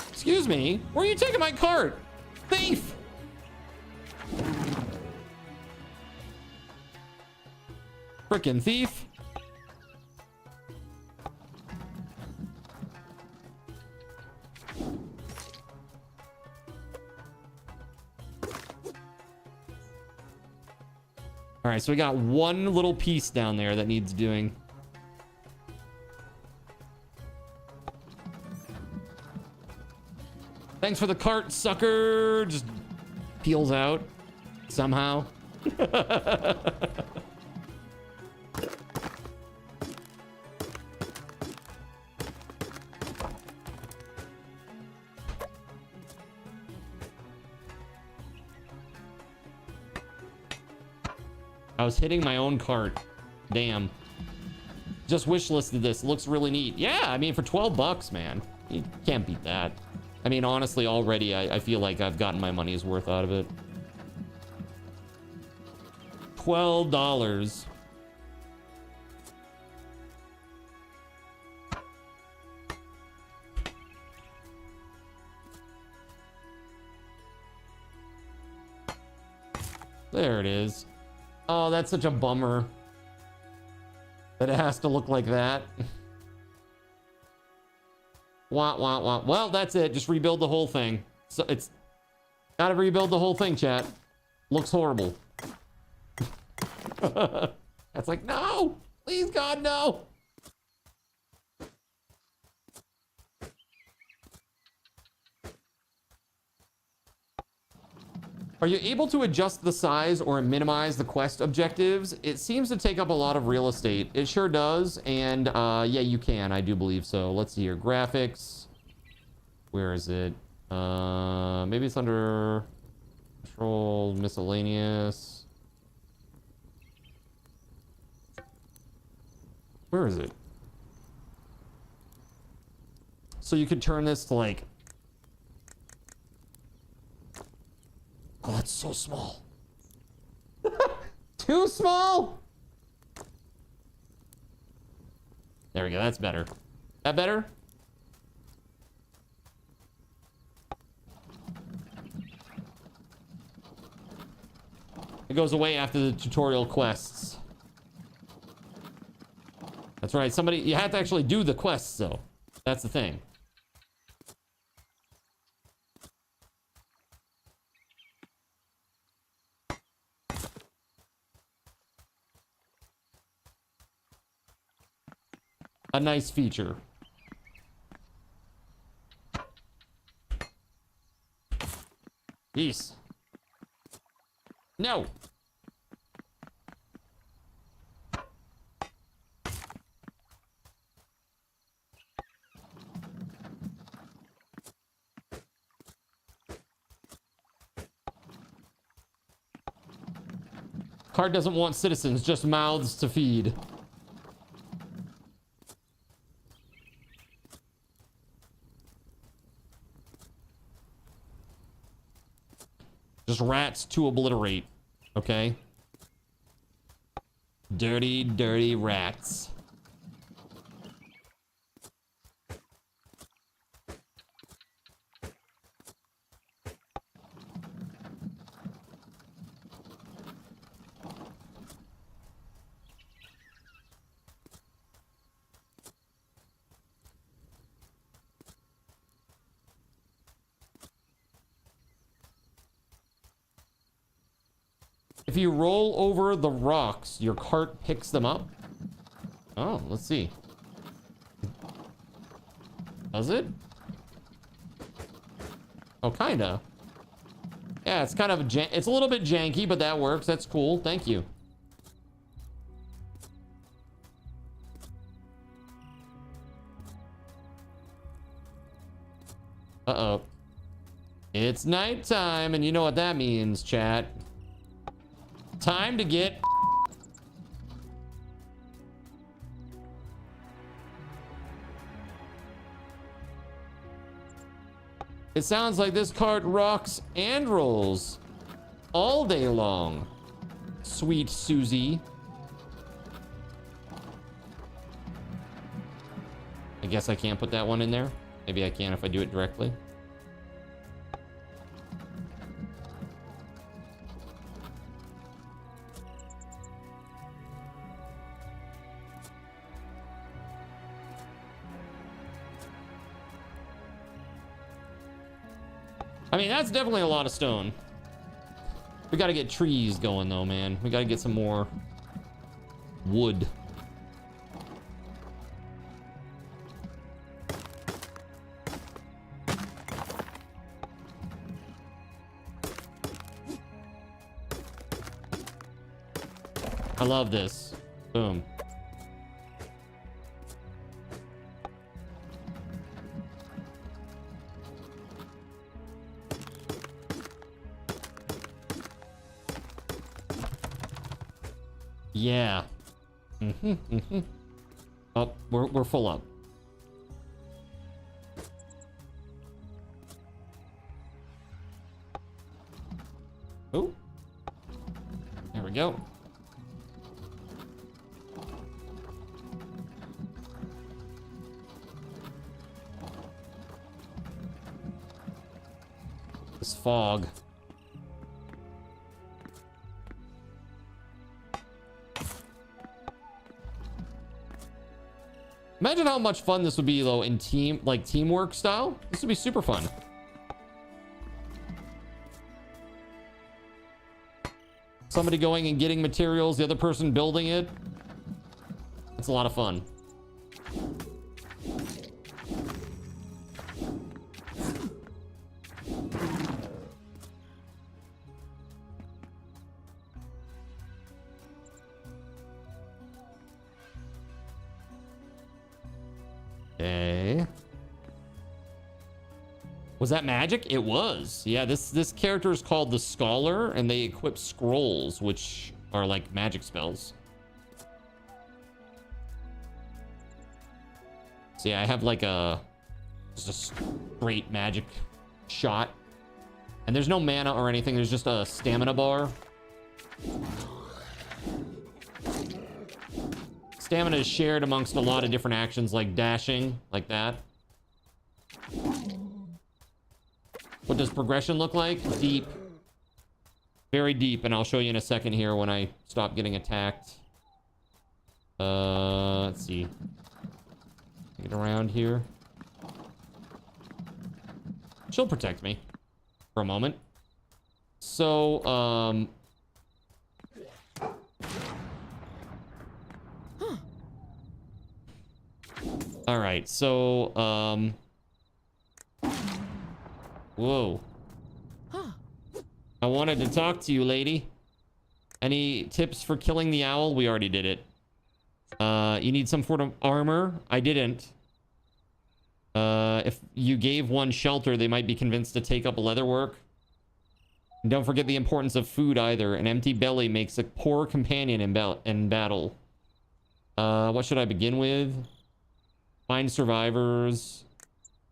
Excuse me, where are you taking my cart? Thief! Frickin' thief. All right, so we got one little piece down there that needs doing. Thanks for the cart, sucker. Just peels out somehow. I was hitting my own cart. Damn. Just wishlisted this. It looks really neat. Yeah, I mean, for 12 bucks, man. You can't beat that. I mean, honestly, already, I feel like I've gotten my money's worth out of it. $12. There it is. Oh, that's such a bummer that it has to look like that. Wah, wah, wah. Well, that's it. Just rebuild the whole thing. So it's gotta rebuild the whole thing, chat. Looks horrible. That's like, no! Please, God, no! Are you able to adjust the size or minimize the quest objectives? It seems to take up a lot of real estate. It sure does. And yeah, you can. I do believe so. Let's see here. Graphics. Where is it? Maybe it's under control, miscellaneous. Where is it? So you could turn this to like... Oh, that's so small. Too small? There we go. That's better. That better? It goes away after the tutorial quests. That's right. Somebody, you have to actually do the quests, though. That's the thing. A nice feature. Peace. No. Card doesn't want citizens, just mouths to feed. Just rats to obliterate, okay? Dirty, dirty rats. If you roll over the rocks, your cart picks them up. Oh, let's see. Does it? Oh, kinda. Yeah, it's kind of it's a little bit janky, but that works. That's cool. Thank you. Uh-oh. It's nighttime, and you know what that means, chat. Time to get... It sounds like this cart rocks and rolls all day long. Sweet Susie. I guess I can't put that one in there. Maybe I can if I do it directly. I mean, that's definitely a lot of stone. We got to get trees going, though, man. We got to get some more wood. I love this. Boom. Yeah. Oh, we're full up. Oh. There we go. This fog. Imagine how much fun this would be, though, in teamwork style. This would be super fun. Somebody going and getting materials, the other person building it. It's a lot of fun. Okay. Was that magic? It was. Yeah, this character is called the Scholar, and they equip scrolls, which are like magic spells. So yeah, I have like just a straight magic shot. And there's no mana or anything, there's just a stamina bar. Stamina is shared amongst a lot of different actions, like dashing, like that. What does progression look like? Deep. Very deep, and I'll show you in a second here when I stop getting attacked. Let's see. Get around here. She'll protect me for a moment. So, all right, so, whoa. I wanted to talk to you, lady. Any tips for killing the owl? We already did it. You need some sort of armor. I didn't. If you gave one shelter, they might be convinced to take up leatherwork. And don't forget the importance of food either. An empty belly makes a poor companion in battle. What should I begin with? Find survivors.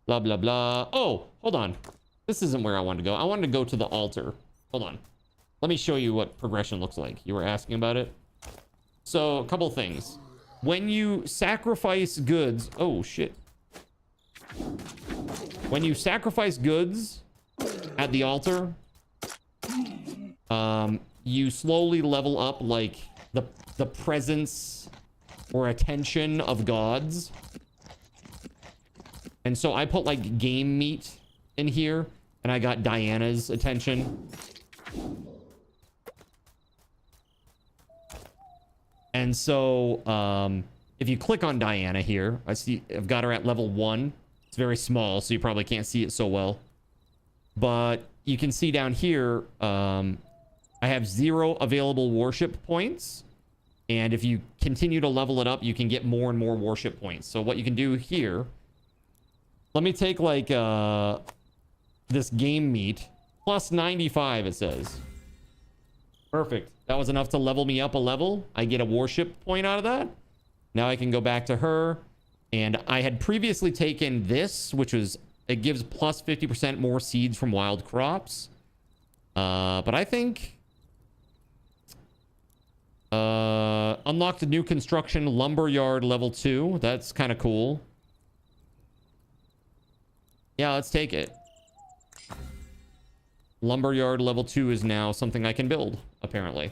Blah, blah, blah. Oh, hold on. This isn't where I wanted to go. I wanted to go to the altar. Hold on. Let me show you what progression looks like. You were asking about it. So, a couple things. When you sacrifice goods... Oh, shit. When you sacrifice goods at the altar, you slowly level up, like, the presence or attention of gods. And so I put, like, game meat in here, and I got Diana's attention. And so, if you click on Diana here, I see I've got her at level 1. It's very small, so you probably can't see it so well. But you can see down here, I have 0 available worship points. And if you continue to level it up, you can get more and more worship points. So what you can do here... Let me take, like, this game meat. Plus 95, it says. Perfect. That was enough to level me up a level. I get a warship point out of that. Now I can go back to her. And I had previously taken this, which was, it gives plus 50% more seeds from wild crops. But I think... unlocked a new construction lumberyard level 2. That's kind of cool. Yeah, let's take it. Lumberyard level 2 is now something I can build, apparently.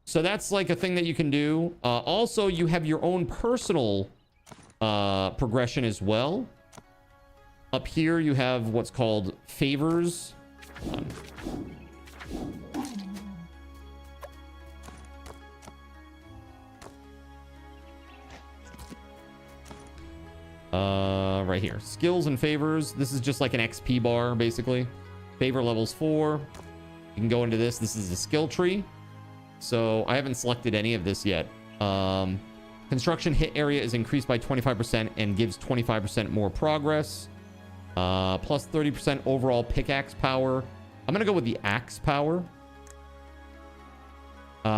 So that's like a thing that you can do. Also, you have your own personal progression as well. Up here, you have what's called favors. Hold on. Right here. Skills and favors. This is just like an XP bar, basically. Favor levels 4. You can go into this. This is a skill tree. So I haven't selected any of this yet. Construction hit area is increased by 25% and gives 25% more progress. Plus 30% overall pickaxe power. I'm going to go with the axe power.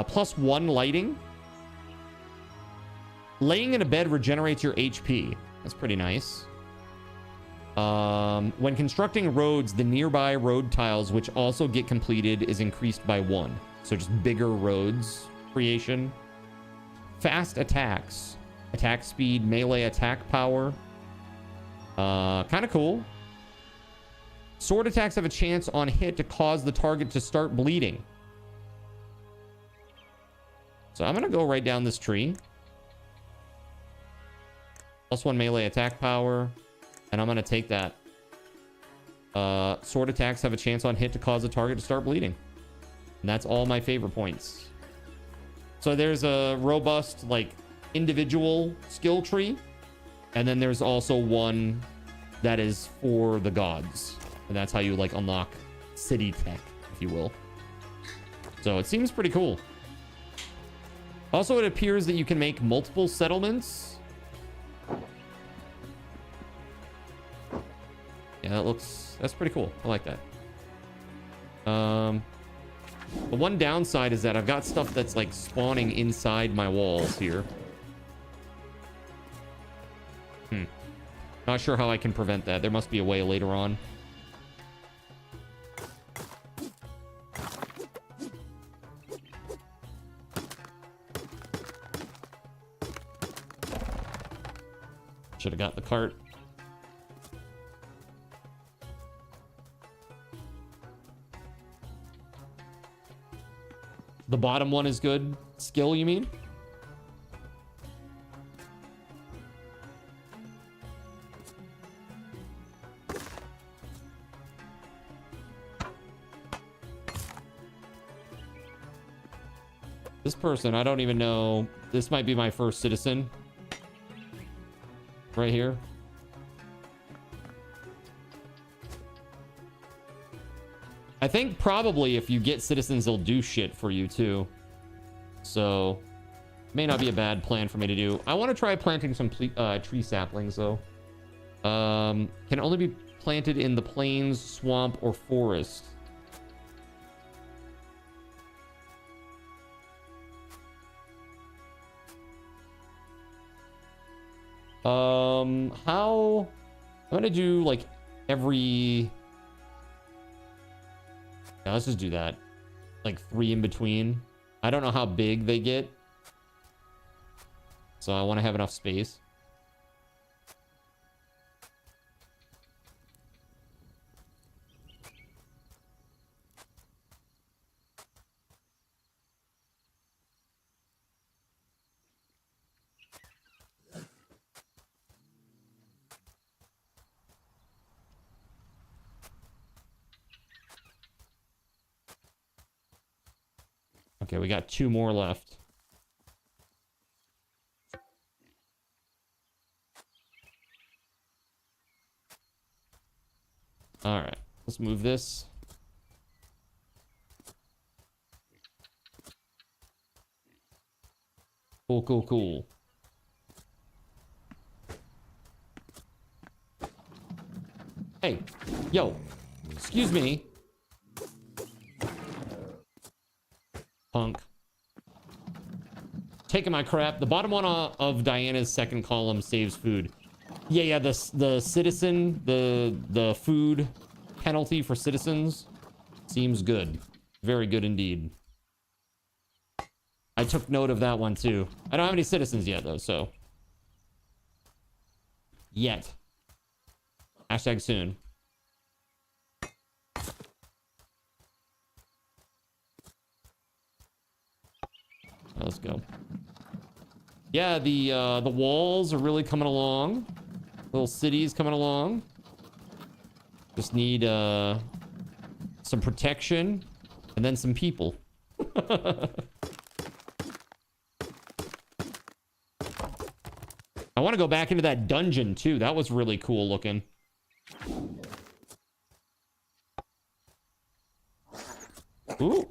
Plus 1 lighting. Laying in a bed regenerates your HP. That's pretty nice. When constructing roads, the nearby road tiles, which also get completed, is increased by 1. So just bigger roads creation. Fast attacks. Attack speed, melee attack power. Kind of cool. Sword attacks have a chance on hit to cause the target to start bleeding. So I'm going to go right down this tree. Plus 1 melee attack power. And I'm going to take that. Sword attacks have a chance on hit to cause the target to start bleeding. And that's all my favorite points. So there's a robust, like, individual skill tree. And then there's also one that is for the gods. And that's how you, like, unlock city tech, if you will. So it seems pretty cool. Also, it appears that you can make multiple settlements. Yeah, that's pretty cool. I like that. The one downside is that I've got stuff that's like spawning inside my walls here. Not sure how I can prevent that. There must be a way later on. Should have got the cart. The bottom one is good. Skill, you mean? This person, I don't even know. This might be my first citizen. Right here. I think probably if you get citizens, they'll do shit for you too. So, may not be a bad plan for me to do. I want to try planting some tree saplings though. Can only be planted in the plains, swamp, or forest. How? I'm gonna do like every... Yeah, let's just do that. Like 3 in between. I don't know how big they get. So I want to have enough space. Okay, we got 2 more left. All right, let's move this. Cool, cool, cool. Hey, yo, Excuse me. Punk. Taking my crap. The bottom one of Diana's second column saves food. Yeah, the citizen, the food penalty for citizens seems good. Very good indeed. I took note of that one too. I don't have any citizens yet though, so. Yet. Hashtag soon. Let's go. Yeah, the walls are really coming along. Little cities coming along. Just need some protection and then some people. I want to go back into that dungeon too. That was really cool looking. Ooh.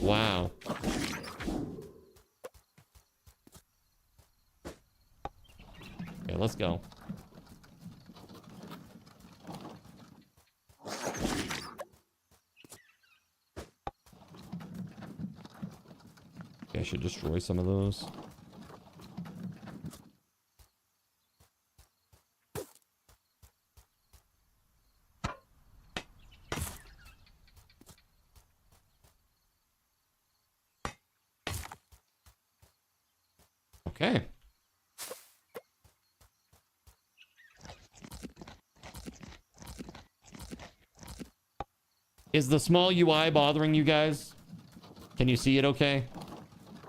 Wow. Okay, let's go. Okay, I should destroy some of those. Okay. Is the small UI bothering you guys? Can you see it okay?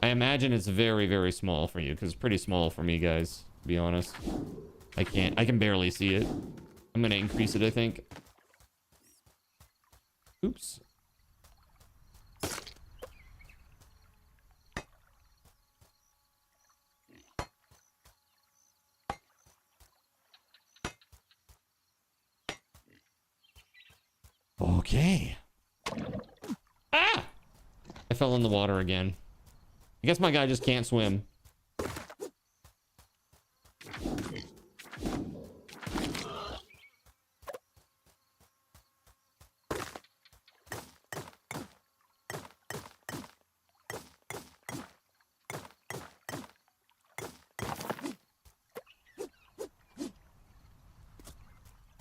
I imagine it's very, very small for you, because it's pretty small for me, guys, to be honest. I can barely see it. I'm gonna increase it, I think. Oops. Okay. Ah! I fell in the water again. I guess my guy just can't swim.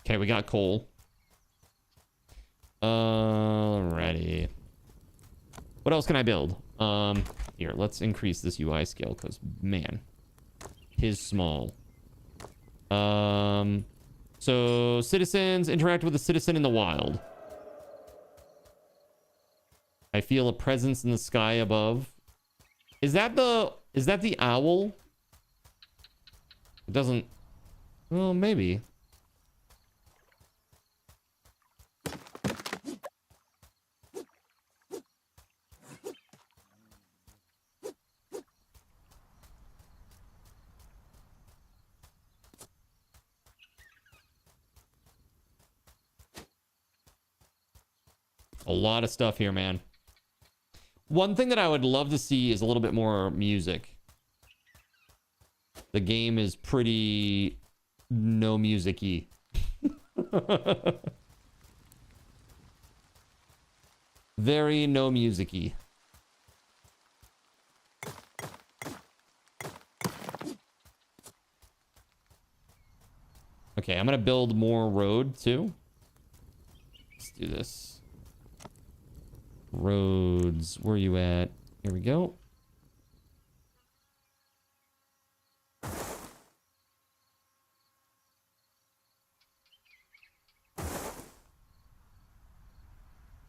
Okay, we got coal. Alrighty. What else can I build? Here, let's increase this UI scale because, man, tis small. So citizens interact with a citizen in the wild. I feel a presence in the sky above. Is that the owl? It doesn't. Well, maybe. A lot of stuff here, man. One thing that I would love to see is a little bit more music. The game is pretty no music-y. Very no music-y. Okay, I'm gonna build more road too. Let's do this. Roads, where are you at? Here we go.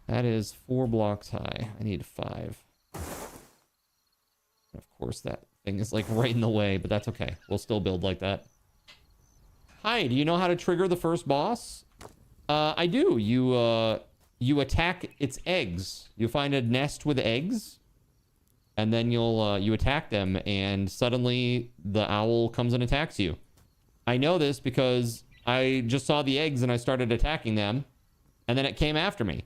That is 4 blocks high. I need 5. Of course, that thing is like right in the way, but that's okay. We'll still build like that. Hi, do you know how to trigger the first boss? I do. You attack its eggs. You find a nest with eggs, and then you attack them, and suddenly the owl comes and attacks you. I know this because I just saw the eggs and I started attacking them, and then it came after me.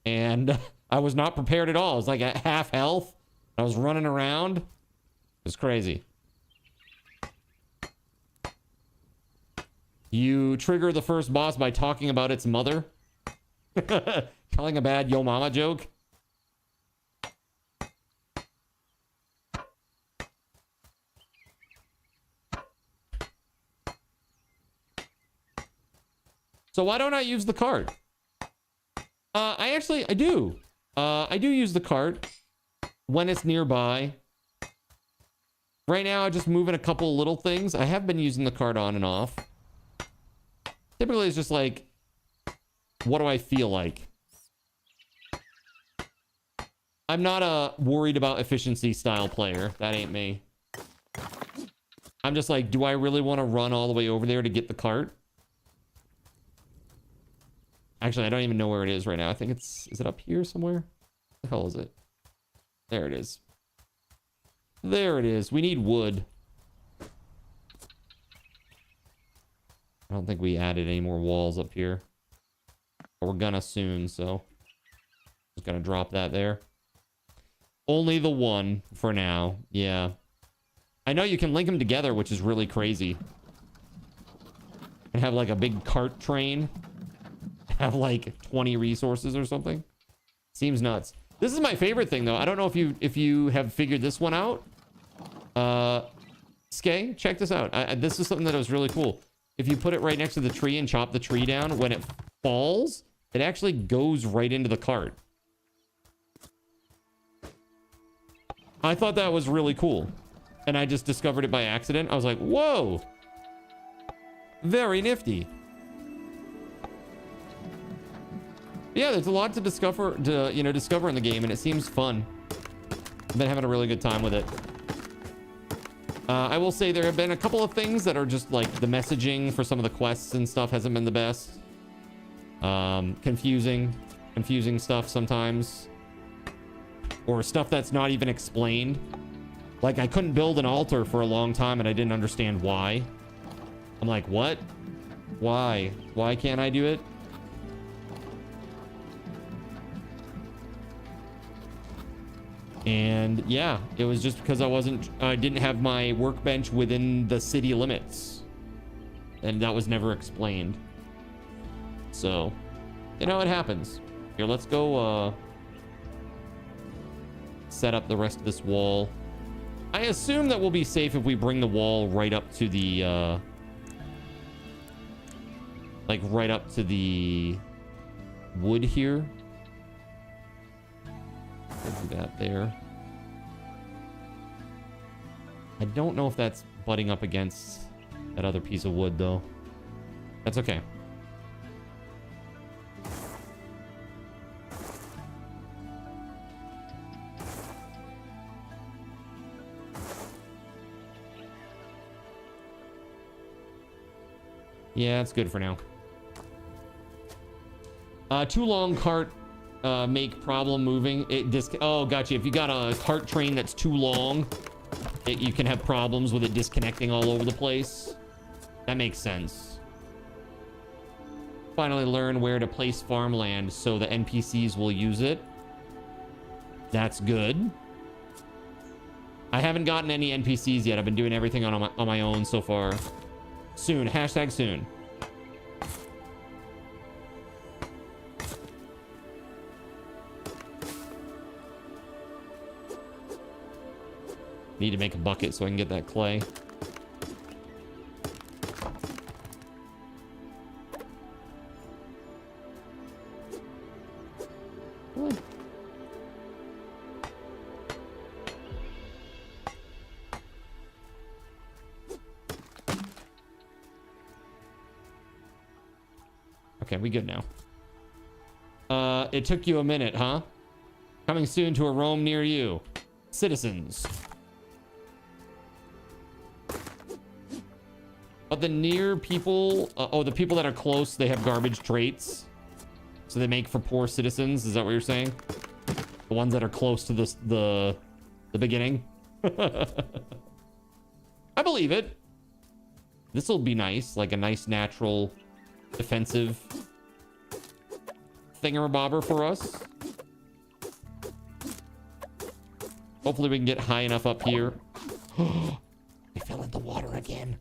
And I was not prepared at all. I was like at half health. I was running around. It was crazy. You trigger the first boss by talking about its mother. Telling a bad yo mama joke. So why don't I use the cart? I do. I do use the cart when it's nearby. Right now, I'm just moving a couple little things. I have been using the cart on and off. Typically, it's just like, what do I feel like? I'm not a worried about efficiency style player. That ain't me. I'm just like, do I really want to run all the way over there to get the cart? Actually, I don't even know where it is right now. I think it's... Is it up here somewhere? Where the hell is it? There it is. There it is. We need wood. I don't think we added any more walls up here. But we're gonna soon, so... Just gonna drop that there. Only the one for now. Yeah. I know you can link them together, which is really crazy. And have like a big cart train. Have like 20 resources or something. Seems nuts. This is my favorite thing though. I don't know if you have figured this one out. Skay, check this out. This is something that was really cool. If you put it right next to the tree and chop the tree down, when it falls, it actually goes right into the cart. I thought that was really cool. And I just discovered it by accident. I was like, whoa. Very nifty. Yeah, there's a lot to discover in the game, and it seems fun. I've been having a really good time with it. I will say there have been a couple of things that are just like the messaging for some of the quests and stuff hasn't been the best. Confusing stuff sometimes. Or stuff that's not even explained. Like I couldn't build an altar for a long time and I didn't understand why. I'm like, what? Why? Why can't I do it? And yeah, it was just because I didn't have my workbench within the city limits. And that was never explained. So, you know, it happens. Here, let's go set up the rest of this wall. I assume that we'll be safe if we bring the wall right up to the like right up to the wood here. Do that there. I don't know if that's butting up against that other piece of wood though. That's okay. Yeah, it's good for now. Too long cart make problem moving. Oh, gotcha. If you got a cart train that's too long, you can have problems with it disconnecting all over the place. That makes sense. Finally learn where to place farmland so the NPCs will use it. That's good. I haven't gotten any NPCs yet. I've been doing everything on my own so far. Soon. Hashtag soon. Need to make a bucket so I can get that clay. What? Okay, we good now. It took you a minute, huh? Coming soon to a roam near you. Citizens. But the near people, the people that are close, they have garbage traits. So they make for poor citizens. Is that what you're saying? The ones that are close to the beginning. I believe it. This will be nice, like a nice natural defensive thingamabobber for us. Hopefully we can get high enough up here. We fell in the water again.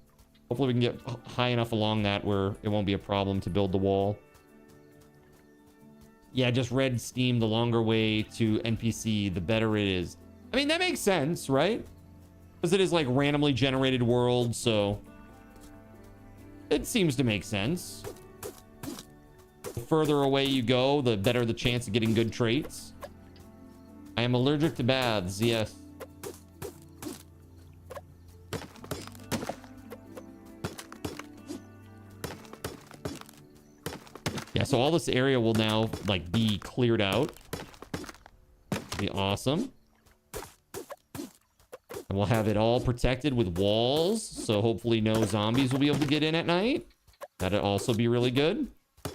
Hopefully we can get high enough along that where it won't be a problem to build the wall. Yeah, just red Steam, the longer way to NPC, the better it is. I mean, that makes sense, right? Because it is like randomly generated world, so it seems to make sense. The further away you go, the better the chance of getting good traits. I am allergic to baths, yes. Yeah, so all this area will now like be cleared out. Be awesome. And we'll have it all protected with walls, so hopefully no zombies will be able to get in at night. That'd also be really good.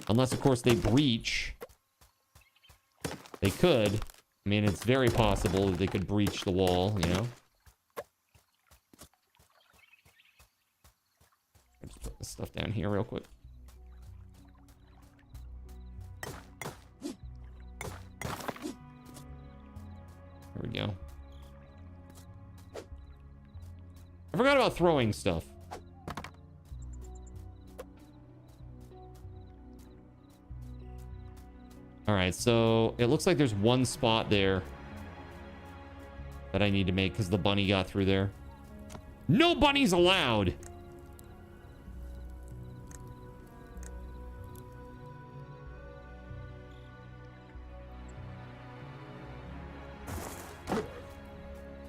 Unless, of course, they breach. They could. I mean, it's very possible that they could breach the wall, you know? I'll just put this stuff down here real quick. There we go. I forgot about throwing stuff. All right, so it looks like there's one spot there that I need to make because the bunny got through there. No bunnies allowed.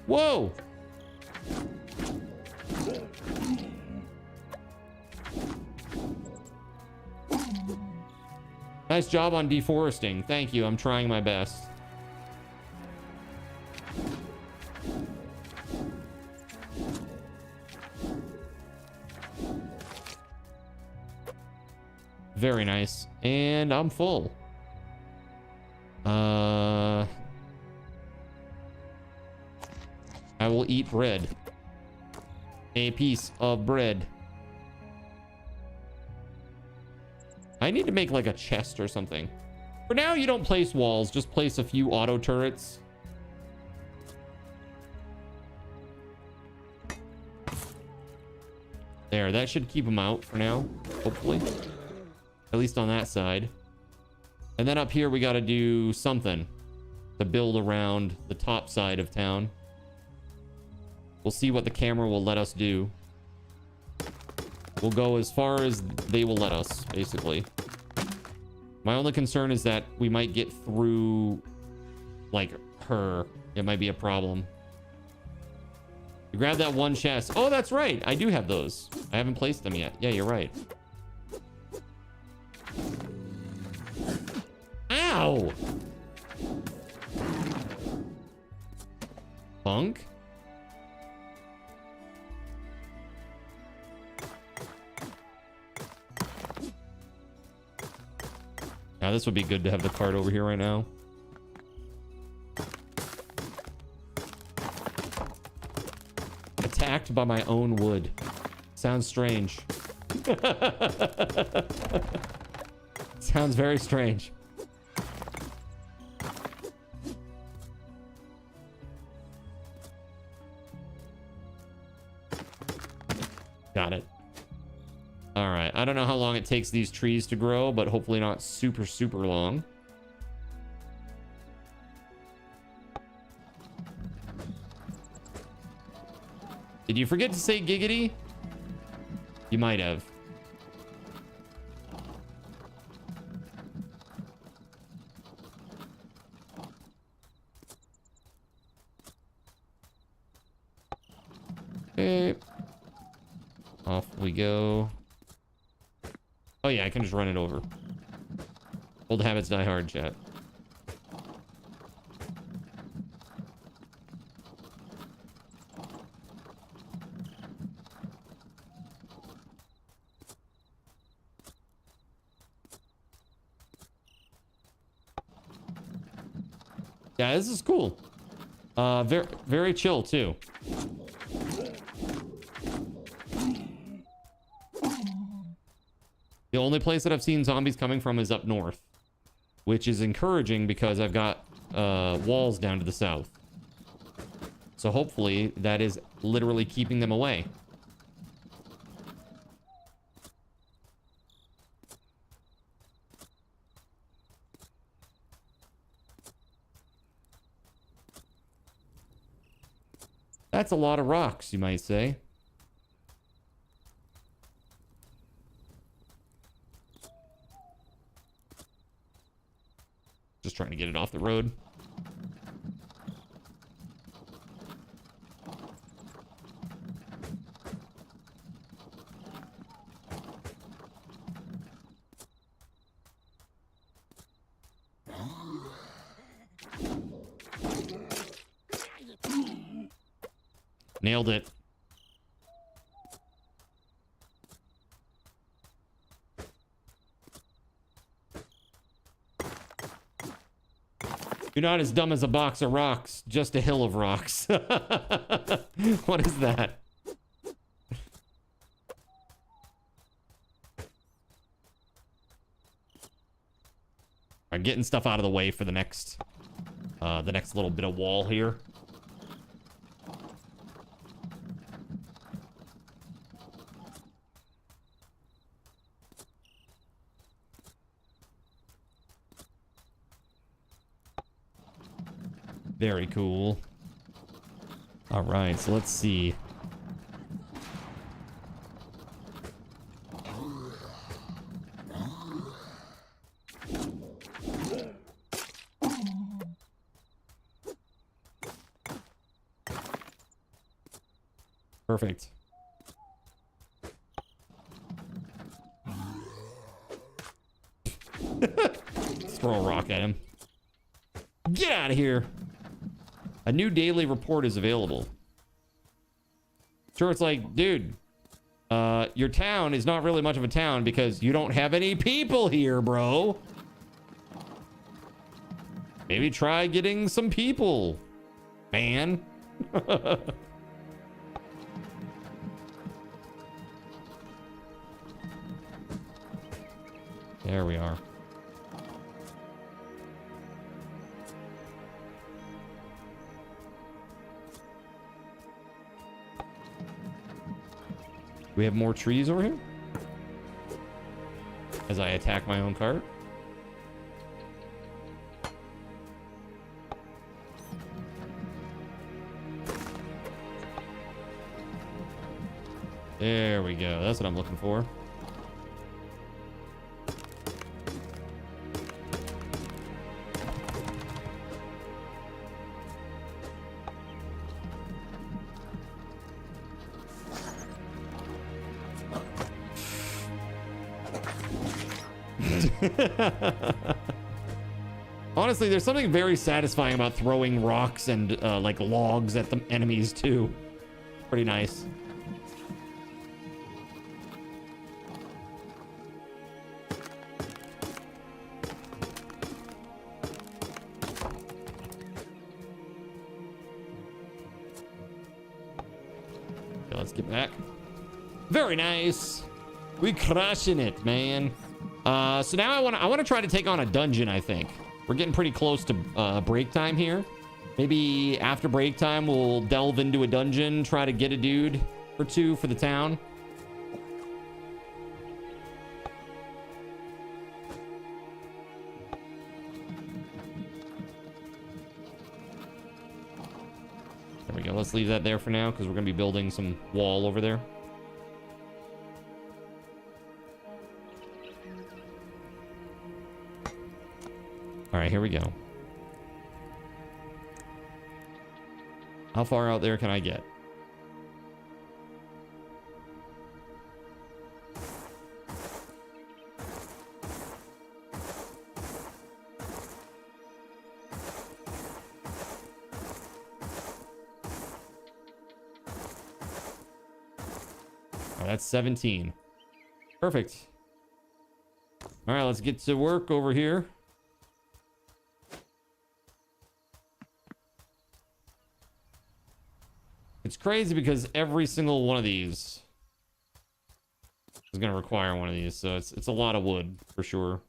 Whoa. Nice job on deforesting. Thank you. I'm trying my best. Very nice. And I'm full. I will eat bread. A piece of bread. I need to make like a chest or something. For now, you don't place walls, just place a few auto turrets. There, that should keep them out for now, hopefully. At least on that side. And then up here, we got to do something to build around the top side of town. We'll see what the camera will let us do. We'll go as far as they will let us, basically. My only concern is that we might get through, like, her. It might be a problem. You grab that one chest. Oh, that's right. I do have those. I haven't placed them yet. Yeah, you're right. Ow! Bunk? Now this would be good to have the cart over here right now. Attacked by my own wood. Sounds strange. Sounds very strange. Got it. All right. I don't know how long it takes these trees to grow, but hopefully not super, super long. Did you forget to say giggity? You might have. Okay. Off we go. Oh yeah, I can just run it over. Old habits die hard, chat. Yeah, this is cool. Very, very chill too. The only place that I've seen zombies coming from is up north, which is encouraging because I've got walls down to the south. So hopefully that is literally keeping them away. That's a lot of rocks, you might say. Just trying to get it off the road. Nailed it. You're not as dumb as a box of rocks, just a hill of rocks. What is that? I'm getting stuff out of the way for the next little bit of wall here. Very cool. All right, so let's see. Perfect. Let's throw a rock at him. Get out of here. A new daily report is available. Sure, it's like, dude, your town is not really much of a town because you don't have any people here, bro. Maybe try getting some people, man. There we are. We have more trees over here as I attack my own cart. There we go. That's what I'm looking for. Honestly, there's something very satisfying about throwing rocks and like logs at the enemies too. Pretty nice. Okay, let's get back. Very nice. We crushing it, man. So now I want to try to take on a dungeon. I think we're getting pretty close to break time here. Maybe after break time we'll delve into a dungeon, try to get a dude or two for the town. There we go. Let's leave that there for now because we're gonna be building some wall over there. All right, here we go. How far out there can I get? Oh, that's 17. Perfect. All right, let's get to work over here. It's crazy because every single one of these is going to require one of these, so it's a lot of wood for sure.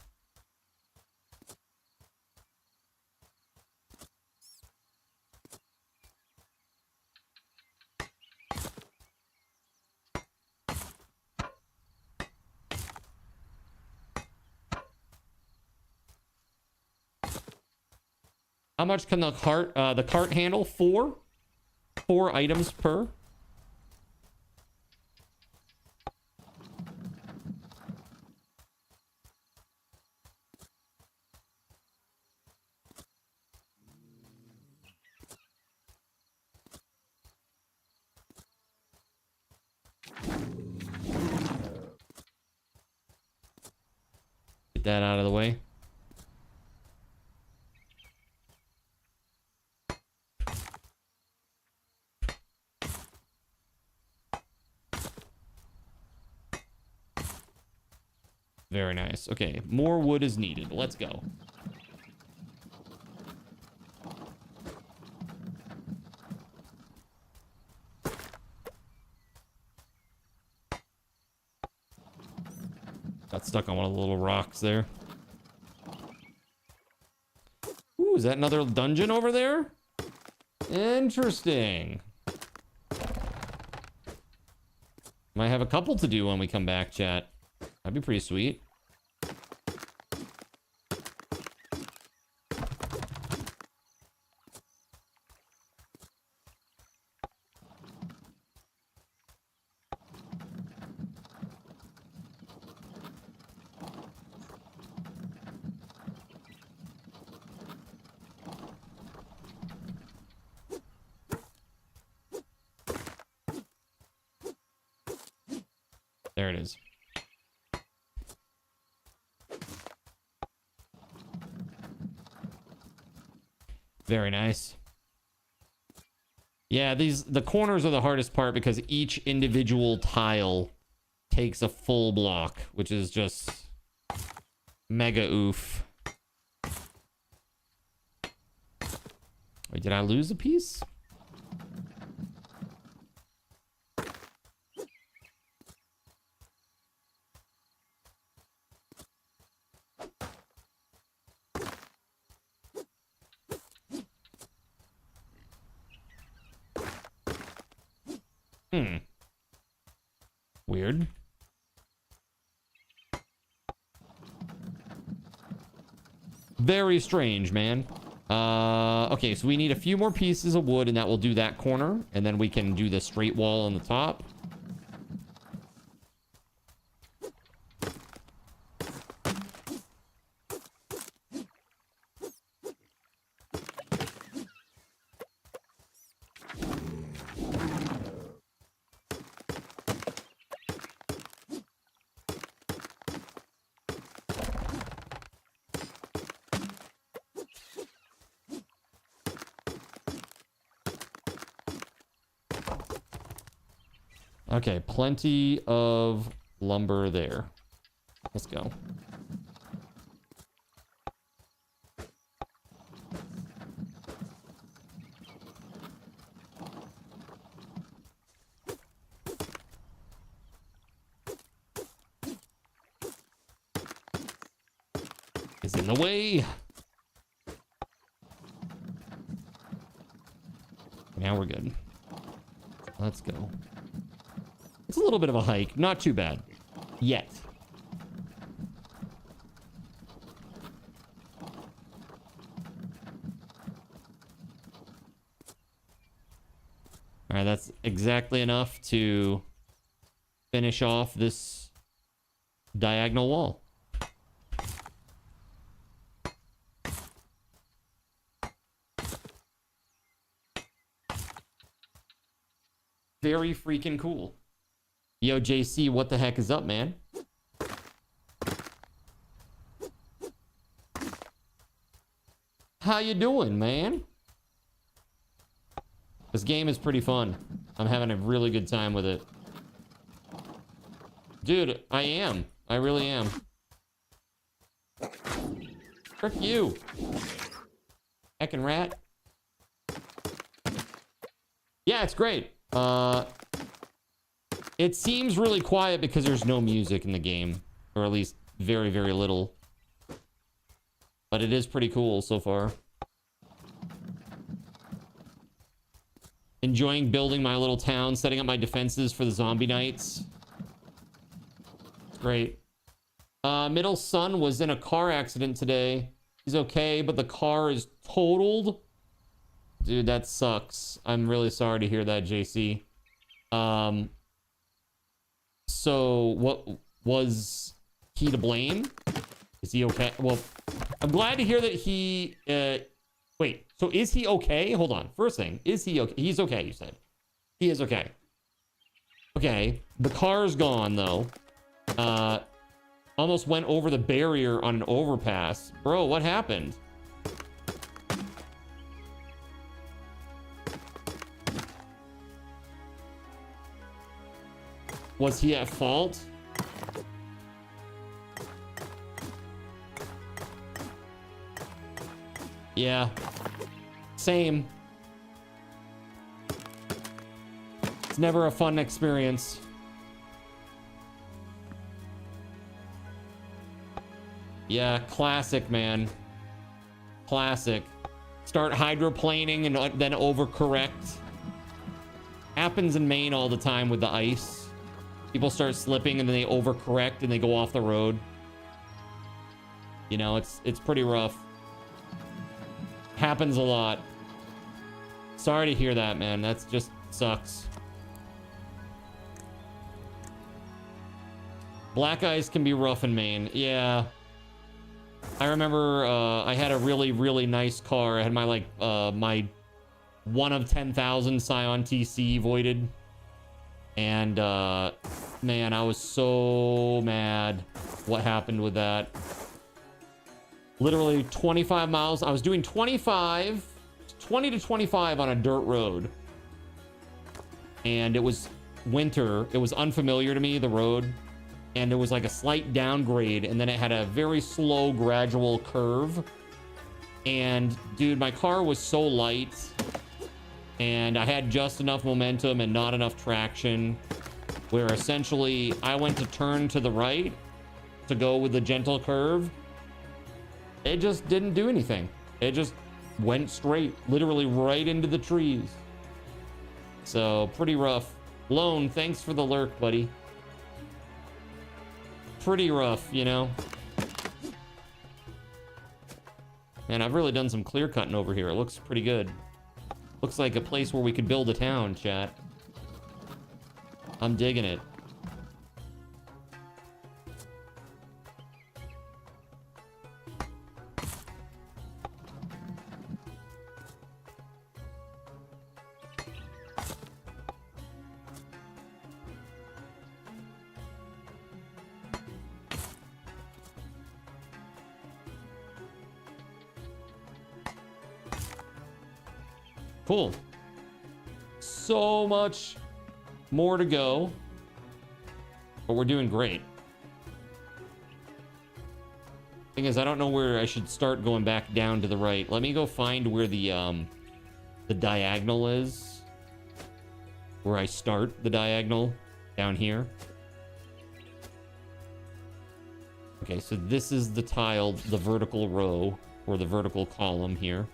How much can the cart handle? 4? 4 items per. Get that out of the way. Very nice. Okay, more wood is needed. Let's go. Got stuck on one of the little rocks there. Ooh, is that another dungeon over there? Interesting. Might have a couple to do when we come back, chat. That'd be pretty sweet. There it is. Very nice. Yeah, the corners are the hardest part because each individual tile takes a full block, which is just mega oof. Wait, did I lose a piece? Weird. Very strange, man. Okay, so we need a few more pieces of wood, and that will do that corner, and then we can do the straight wall on the top. Okay, plenty of lumber there. Let's go. Is in the way. Now we're good. Let's go. It's a little bit of a hike. Not too bad. Yet. All right, that's exactly enough to finish off this diagonal wall. Very freaking cool. Yo, JC, what the heck is up, man? How you doing, man? This game is pretty fun. I'm having a really good time with it. Dude, I am. I really am. Frick you. Heckin' rat. Yeah, it's great. It seems really quiet because there's no music in the game. Or at least very, very little. But it is pretty cool so far. Enjoying building my little town, setting up my defenses for the zombie nights. Great. Middle son was in a car accident today. He's okay, but the car is totaled. Dude, that sucks. I'm really sorry to hear that, JC. So what was he to blame? Is he okay? Well, I'm glad to hear that he, wait, so is he okay? Hold on. First thing, is he okay? He's okay, you said. He is okay. Okay, the car's gone, though. Almost went over the barrier on an overpass. Bro, what happened? Was he at fault? Yeah. Same. It's never a fun experience. Yeah, classic, man. Classic. Start hydroplaning and then overcorrect. Happens in Maine all the time with the ice. People start slipping and then they overcorrect and they go off the road. You know, it's pretty rough. Happens a lot. Sorry to hear that, man. That's just sucks. Black ice can be rough in Maine. Yeah. I remember I had a really, really nice car. I had my, like, my 1 of 10,000 Scion TC voided. And, man, I was so mad what happened with that. Literally 25 miles. I was doing 20 to 25 on a dirt road. And it was winter. It was unfamiliar to me, the road. And there was like a slight downgrade. And then it had a very slow, gradual curve. And, dude, my car was so light. And I had just enough momentum and not enough traction. Where essentially I went to turn to the right to go with the gentle curve. It just didn't do anything. It just went straight, literally right into the trees. So pretty rough. Lone, thanks for the lurk, buddy. Pretty rough, you know. Man, I've really done some clear cutting over here. It looks pretty good. Looks like a place where we could build a town, chat. I'm digging it. Cool. So much more to go, but we're doing great. Thing is, I don't know where I should start going back down to the right. Let me go find where the diagonal is. Where I start the diagonal down here. Okay, so this is the tile, the vertical row, or the vertical column here.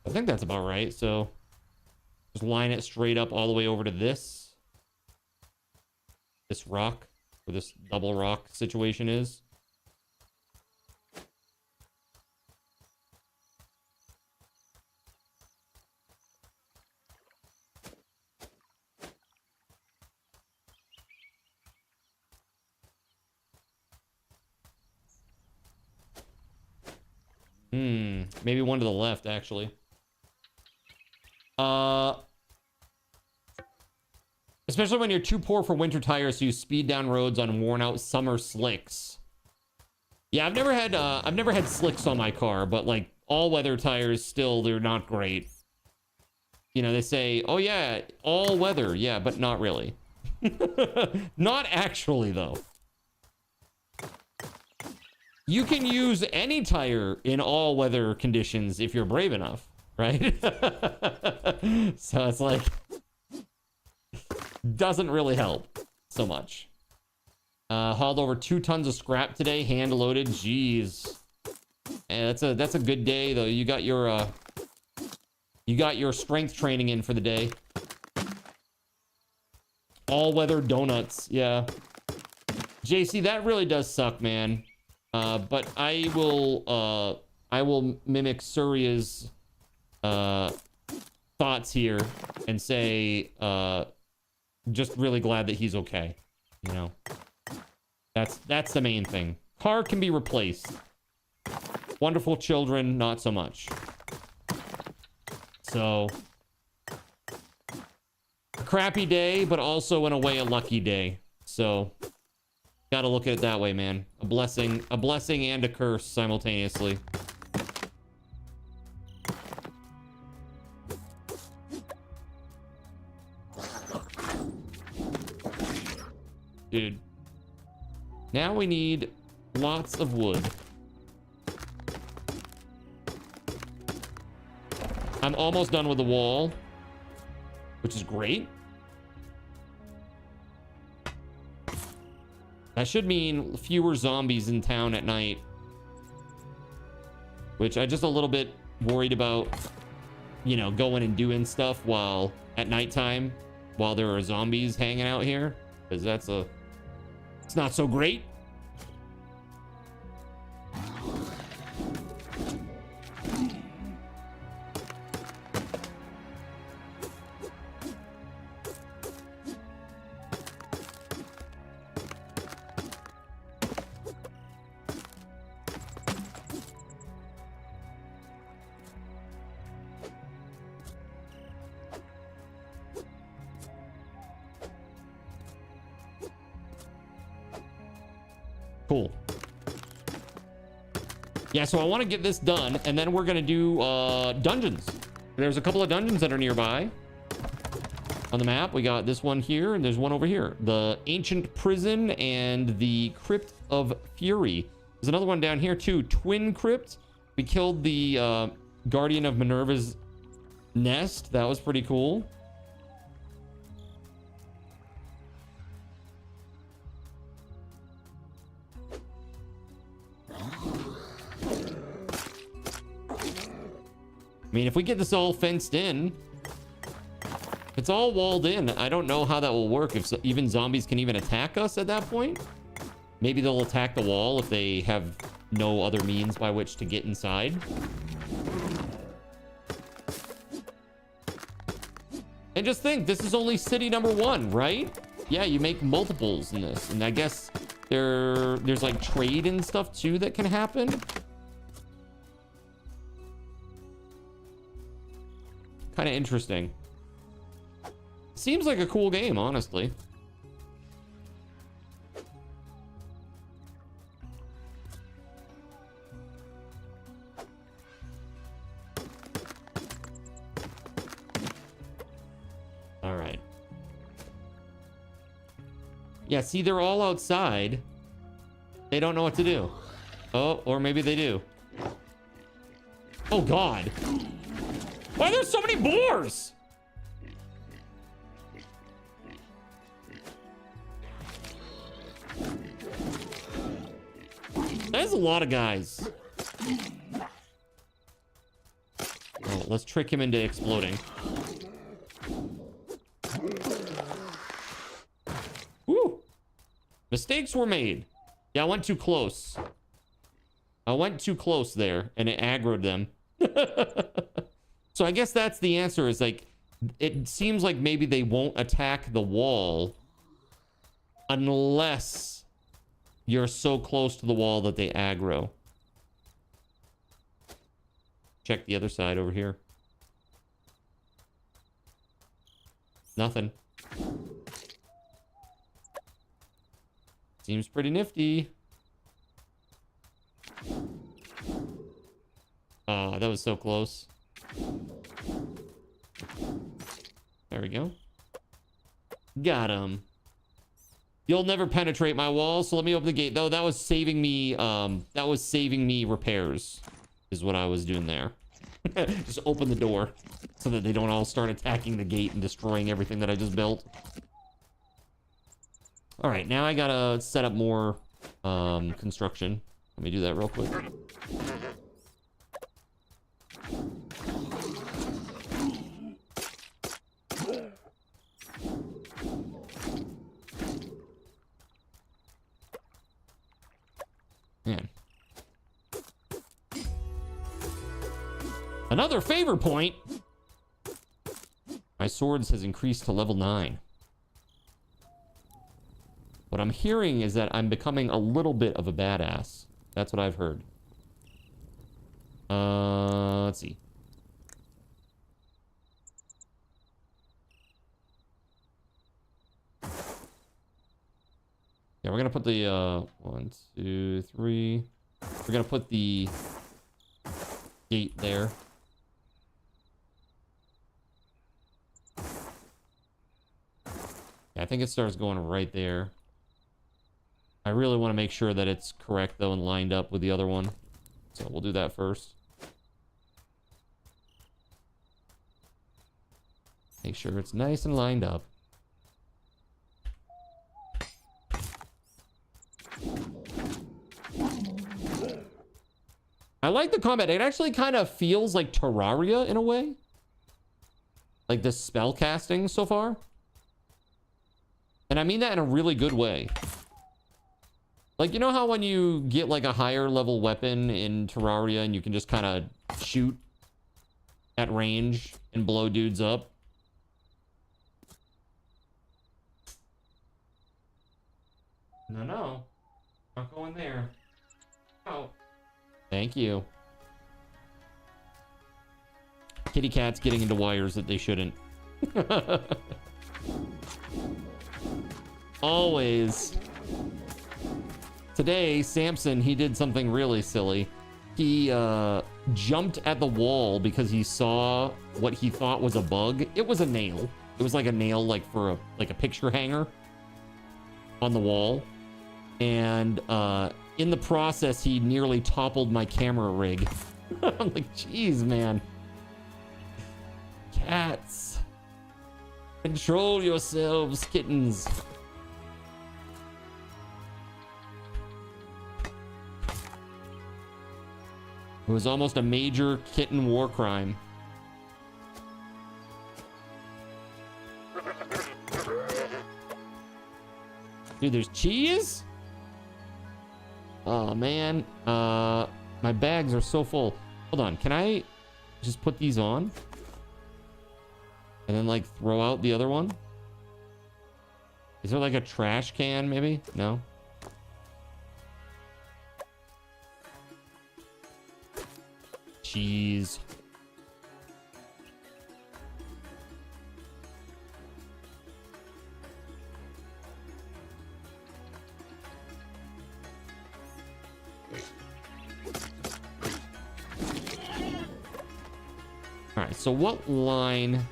I think that's about right. So just line it straight up all the way over to this rock, where this double rock situation is. Maybe one to the left, actually. Especially when you're too poor for winter tires, so you speed down roads on worn out summer slicks. Yeah, I've never had slicks on my car, but like all weather tires still, they're not great. You know, they say, oh yeah, all weather. Yeah, but not really. Not actually though. You can use any tire in all weather conditions if you're brave enough, right? So it's like, doesn't really help so much. Hauled over 2 tons of scrap today, hand loaded. Jeez. And that's a good day though. You got your strength training in for the day. All weather donuts. Yeah. JC, that really does suck, man. But I will mimic Surya's thoughts here and say just really glad that he's okay. You know. That's the main thing. Car can be replaced. Wonderful children, not so much. So, a crappy day, but also in a way a lucky day. So, gotta look at it that way, man. A blessing and a curse simultaneously. Dude. Now we need lots of wood. I'm almost done with the wall, which is great. That should mean fewer zombies in town at night, which I'm just a little bit worried about, you know, going and doing stuff while at nighttime while there are zombies hanging out here, because it's not so great. Cool. Yeah, so I want to get this done, and then we're gonna do dungeons. There's a couple of dungeons that are nearby on the map. We got this one here, and there's one over here. The Ancient Prison and the Crypt of Fury. There's another one down here too. Twin Crypt. We killed the Guardian of Minerva's nest. That was pretty cool. I mean, if we get this all fenced in, it's all walled in. I don't know how that will work. If even zombies can even attack us at that point. Maybe they'll attack the wall if they have no other means by which to get inside. And just think, this is only city number 1, right? Yeah, you make multiples in this. And I guess there's like trade and stuff too that can happen. Kind of interesting. Seems like a cool game, honestly. All right. Yeah, see, they're all outside. They don't know what to do. Oh, or maybe they do. Oh, God. Why are there so many boars? There's a lot of guys. Oh, let's trick him into exploding. Woo! Mistakes were made. Yeah, I went too close. I went too close there, and it aggroed them. So I guess that's the answer, is like, it seems like maybe they won't attack the wall unless you're so close to the wall that they aggro. Check the other side over here. Nothing. Seems pretty nifty. Oh, that was so close. There we go. Got him. You'll never penetrate my wall, so let me open the gate. Though that was saving me repairs, is what I was doing there. Just open the door so that they don't all start attacking the gate and destroying everything that I just built. All right, now I gotta set up more construction. Let me do that real quick. Man. Another favor point. My swords has increased to level 9. What I'm hearing is that I'm becoming a little bit of a badass. That's what I've heard. Let's see. Yeah, we're gonna put the 1, 2, 3. We're gonna put the gate there. Yeah, I think it starts going right there. I really want to make sure that it's correct though and lined up with the other one. So we'll do that first. Make sure it's nice and lined up. I like the combat. It actually kind of feels like Terraria in a way. Like the spell casting so far. And I mean that in a really good way. Like, you know how when you get like a higher level weapon in Terraria and you can just kind of shoot at range and blow dudes up? No. Not going there. Oh. Thank you. Kitty cats getting into wires that they shouldn't. Always. Today, Samson, he did something really silly. He jumped at the wall because he saw what he thought was a bug. It was a nail. It was like a nail, like for a picture hanger on the wall. And in the process, he nearly toppled my camera rig. I'm like, geez, man. Cats. Control yourselves, kittens. It was almost a major kitten war crime. Dude, there's cheese? Oh, man. My bags are so full. Hold on. Can I just put these on? And then, like, throw out the other one? Is there, like, a trash can, maybe? No? Cheese. All right, so what line?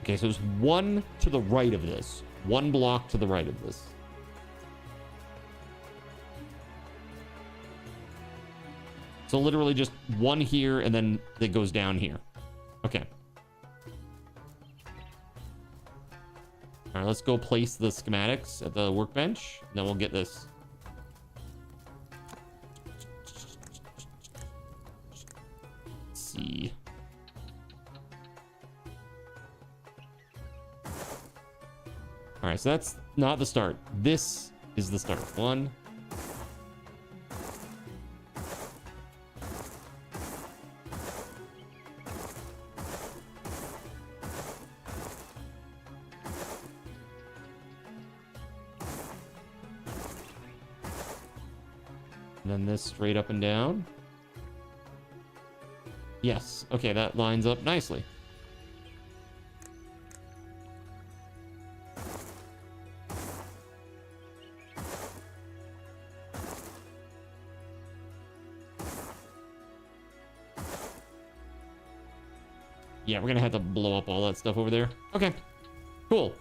Okay, so there's one to the right of this. One block to the right of this. So literally just one here and then it goes down here. Okay. All right, let's go place the schematics at the workbench. Then we'll get this. Let's see. All right, so that's not the start. This is the start. 1. And then this straight up and down. Yes. Okay, that lines up nicely. Yeah, we're gonna have to blow up all that stuff over there. Okay, cool.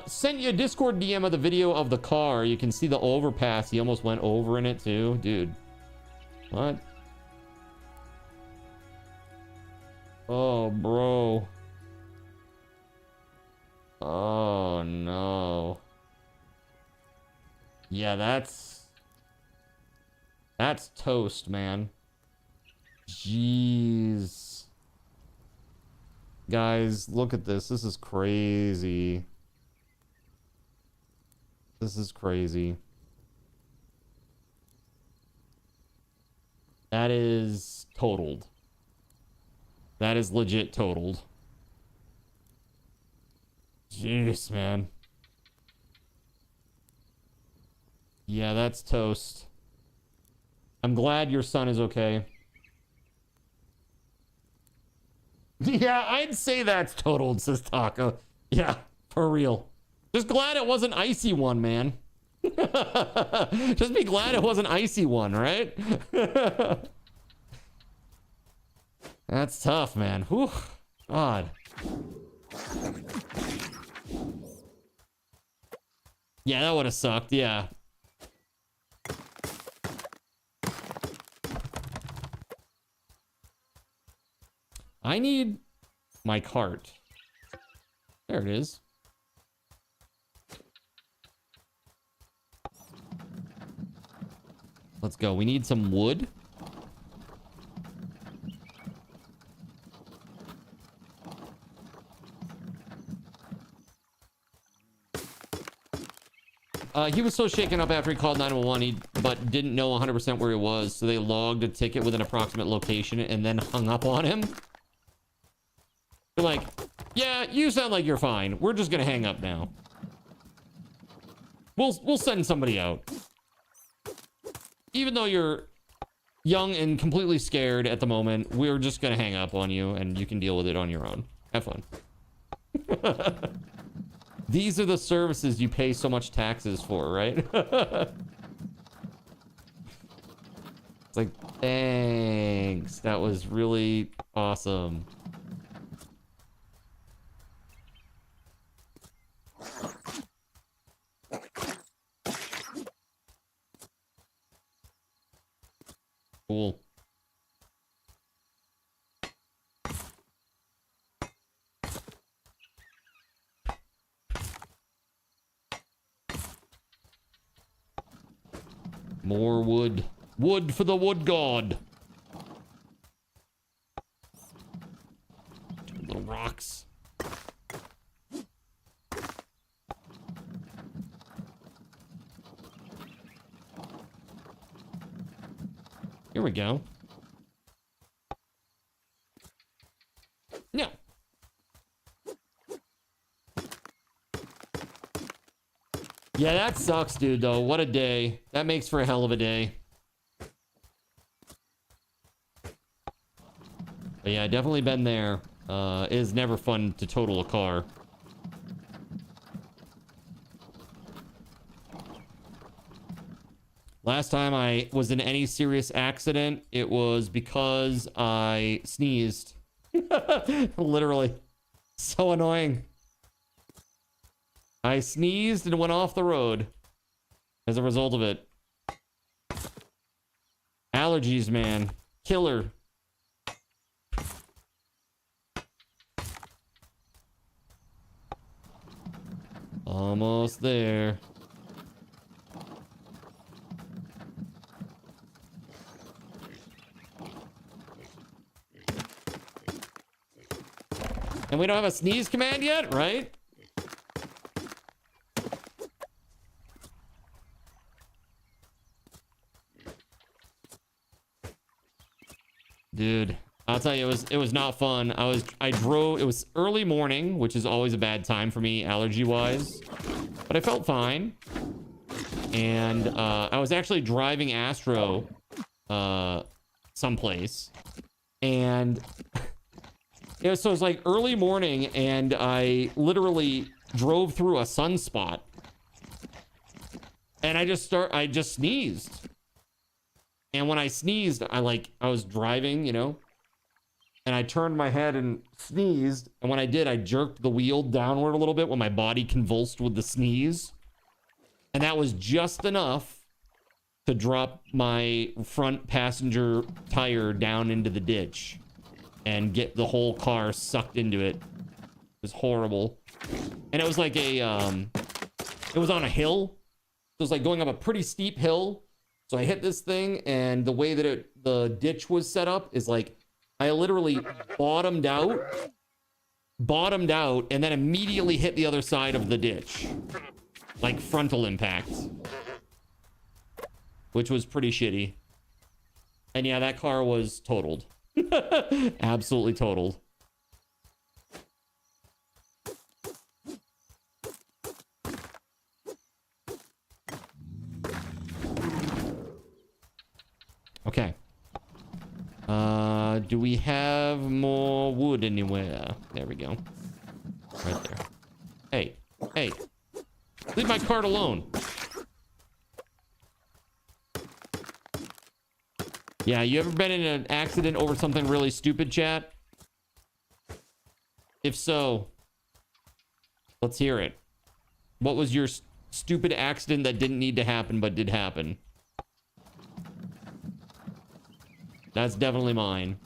Sent you a Discord DM of the video of the car. You can see the overpass. He almost went over in it too. Dude. What? Oh, bro. Oh, no. Yeah, that's toast, man. Jeez. Guys, look at this. This is crazy. This is crazy. That is totaled. That is legit totaled. Jeez, man. Yeah, that's toast. I'm glad your son is okay. Yeah, I'd say that's totaled, says Taco. Yeah, for real. Just glad it wasn't icy one, man. Just be glad it wasn't icy one, right? That's tough, man. Whew. God. Yeah, that would have sucked. Yeah. I need my cart. There it is. Let's go. We need some wood. He was so shaken up after he called 911, but didn't know 100% where he was, so they logged a ticket with an approximate location and then hung up on him. They're like, yeah, you sound like you're fine. We're just gonna hang up now. We'll send somebody out. Even though you're young and completely scared at the moment, we're just gonna hang up on you and you can deal with it on your own. Have fun. These are the services you pay so much taxes for, right? It's like, thanks. That was really awesome. Cool. More wood. Wood for the wood god. Little rocks. Here we go. No. Yeah, that sucks, dude, though. What a day. That makes for a hell of a day. But yeah, definitely been there. It is never fun to total a car. Last time I was in any serious accident, it was because I sneezed. Literally. So annoying. I sneezed and went off the road as a result of it. Allergies, man. Killer. Almost there. And we don't have a sneeze command yet, right? Dude, I'll tell you, it was not fun. I drove, it was early morning, which is always a bad time for me allergy wise, but I felt fine. And I was actually driving Astro someplace, and yeah, so it was like early morning, and I literally drove through a sunspot, and I just sneezed. And when I sneezed, I was driving, you know, and I turned my head and sneezed. And when I did, I jerked the wheel downward a little bit when my body convulsed with the sneeze. And that was just enough to drop my front passenger tire down into the ditch and get the whole car sucked into it. It was horrible. And it was like a, it was on a hill. So it was like going up a pretty steep hill. So I hit this thing, and the way that the ditch was set up is like, I literally bottomed out, and then immediately hit the other side of the ditch. Like frontal impact. Which was pretty shitty. And yeah, that car was totaled. Absolutely totaled. Okay. Do we have more wood anywhere? There we go. Right there. Hey, hey. Leave my cart alone. Yeah, you ever been in an accident over something really stupid, chat? If so, let's hear it. What was your stupid accident that didn't need to happen but did happen? That's definitely mine.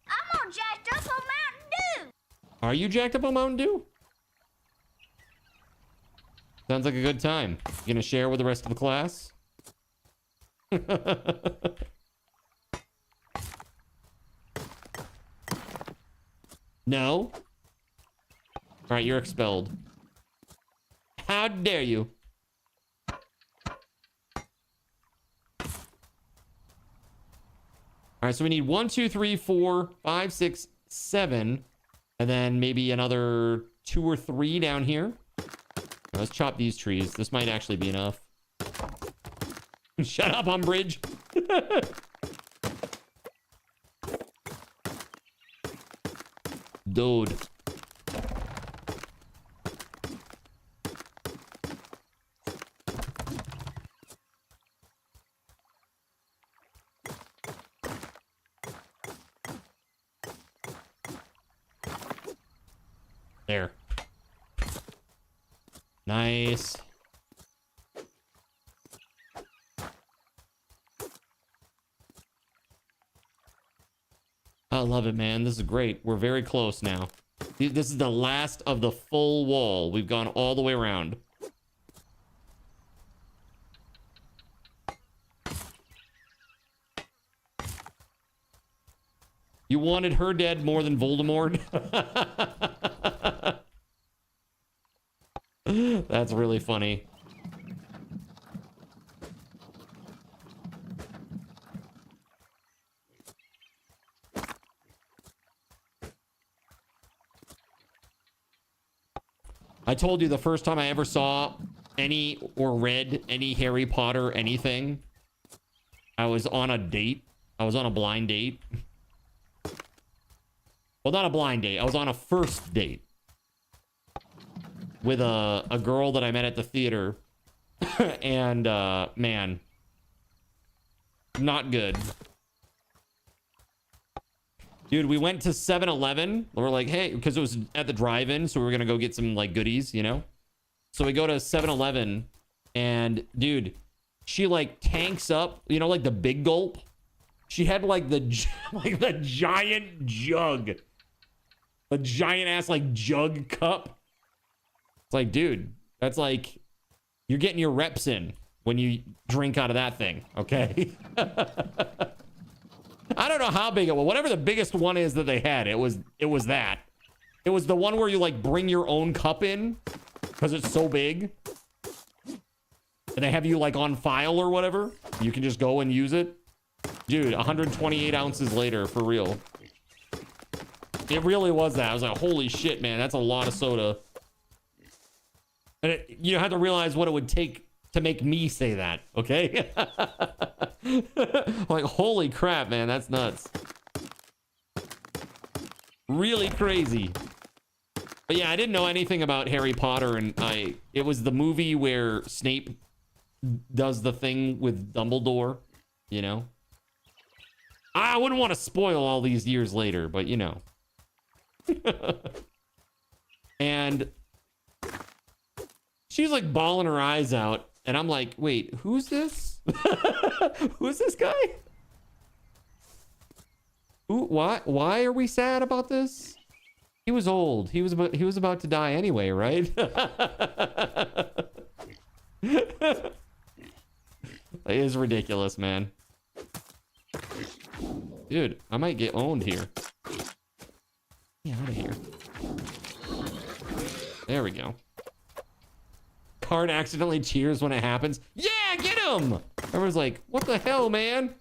I'm all jacked up on Mountain Dew. Are you jacked up on Mountain Dew? Sounds like a good time. You gonna share with the rest of the class? No? Alright, you're expelled. How dare you? Alright, so we need 1, 2, 3, 4, 5, 6, 7. And then maybe another 2 or 3 down here. Let's chop these trees. This might actually be enough. Shut up, Umbridge. Dude. There. Nice. I love it, man. This is great. We're very close now. This is the last of the full wall. We've gone all the way around. You wanted her dead more than Voldemort? That's really funny. I told you the first time I ever saw any or read any Harry Potter anything, I was on a date. I was on a blind date. Well, not a blind date. I was on a first date with a girl that I met at the theater. And, man, not good. Dude, we went to 7-Eleven. We're like, hey, because it was at the drive-in, so we were going to go get some, like, goodies, you know? So we go to 7-Eleven, and, dude, she, like, tanks up, you know, like the big gulp? She had, like, the giant jug. A giant-ass, like, jug cup. It's like, dude, that's like, you're getting your reps in when you drink out of that thing, okay? I don't know how big it was. Whatever the biggest one is that they had, it was that. It was the one where you like bring your own cup in because it's so big. And they have you like on file or whatever. You can just go and use it. Dude, 128 ounces later, for real. It really was that. I was like, holy shit, man, that's a lot of soda. And you have to realize what it would take to make me say that, okay? Like, holy crap, man, that's nuts. Really crazy. But yeah, I didn't know anything about Harry Potter, and it was the movie where Snape does the thing with Dumbledore, you know? I wouldn't want to spoil all these years later, but you know. And she's like bawling her eyes out, and I'm like, wait, who's this? Who's this guy? Who? Why are we sad about this? He was old. He was about to die anyway, right? It is ridiculous, man. Dude, I might get owned here. Get out of here. There we go. Card accidentally cheers when it happens. Yeah, get him! Everyone's like, what the hell, man?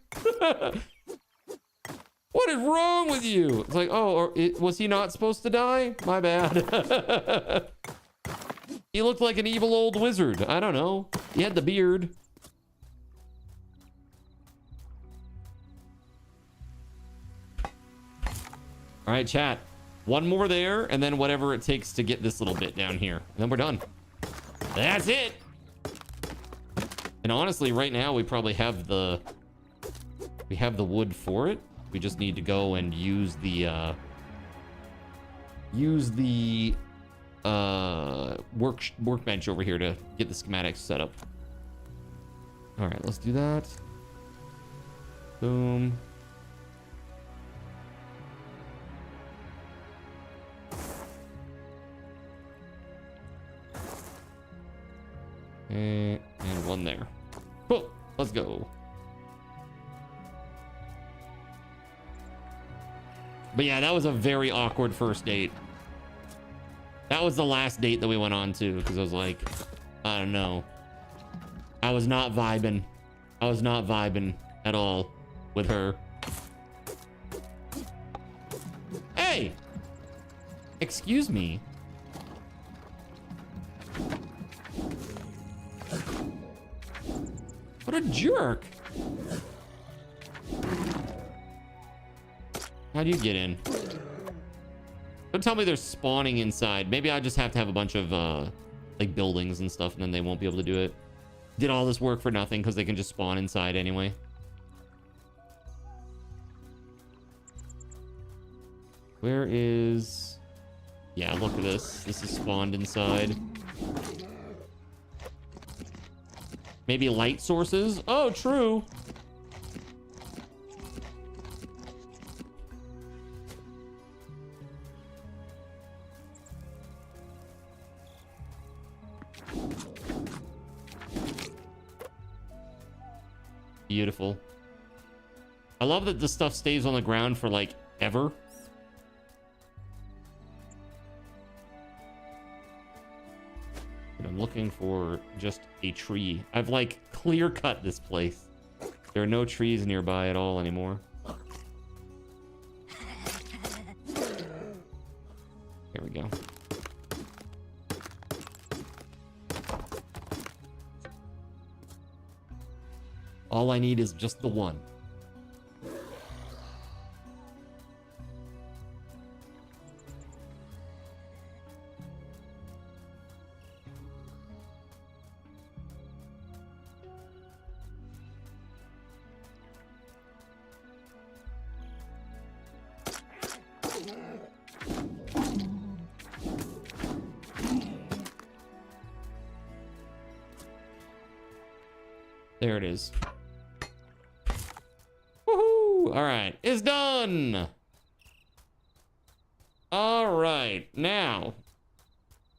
What is wrong with you? It's like, oh, was he not supposed to die? My bad. He looked like an evil old wizard. I don't know. He had the beard. All right, chat. One more there, and then whatever it takes to get this little bit down here. And then we're done. That's it. And honestly, right now, we probably have the wood for it. We just need to go and use the workbench over here to get the schematics set up. All right, let's do that. Boom. And one there. Cool. Let's go. But yeah, that was a very awkward first date. That was the last date that we went on to, because I was like, I don't know. I was not vibing. I was not vibing at all with her. Hey! Excuse me. What a jerk. How do you get in? Don't tell me they're spawning inside. Maybe I just have to have a bunch of like buildings and stuff, and then they won't be able to do it. Did all this work for nothing because they can just spawn inside anyway. Where is... Yeah, look at this. This is spawned inside. Maybe light sources? Oh, true. Beautiful. I love that this stuff stays on the ground for like ever. And I'm looking for just a tree. I've like clear cut this place. There are no trees nearby at all anymore. Here we go. All I need is just the one. There it is. Woohoo! All right, it's done. All right, now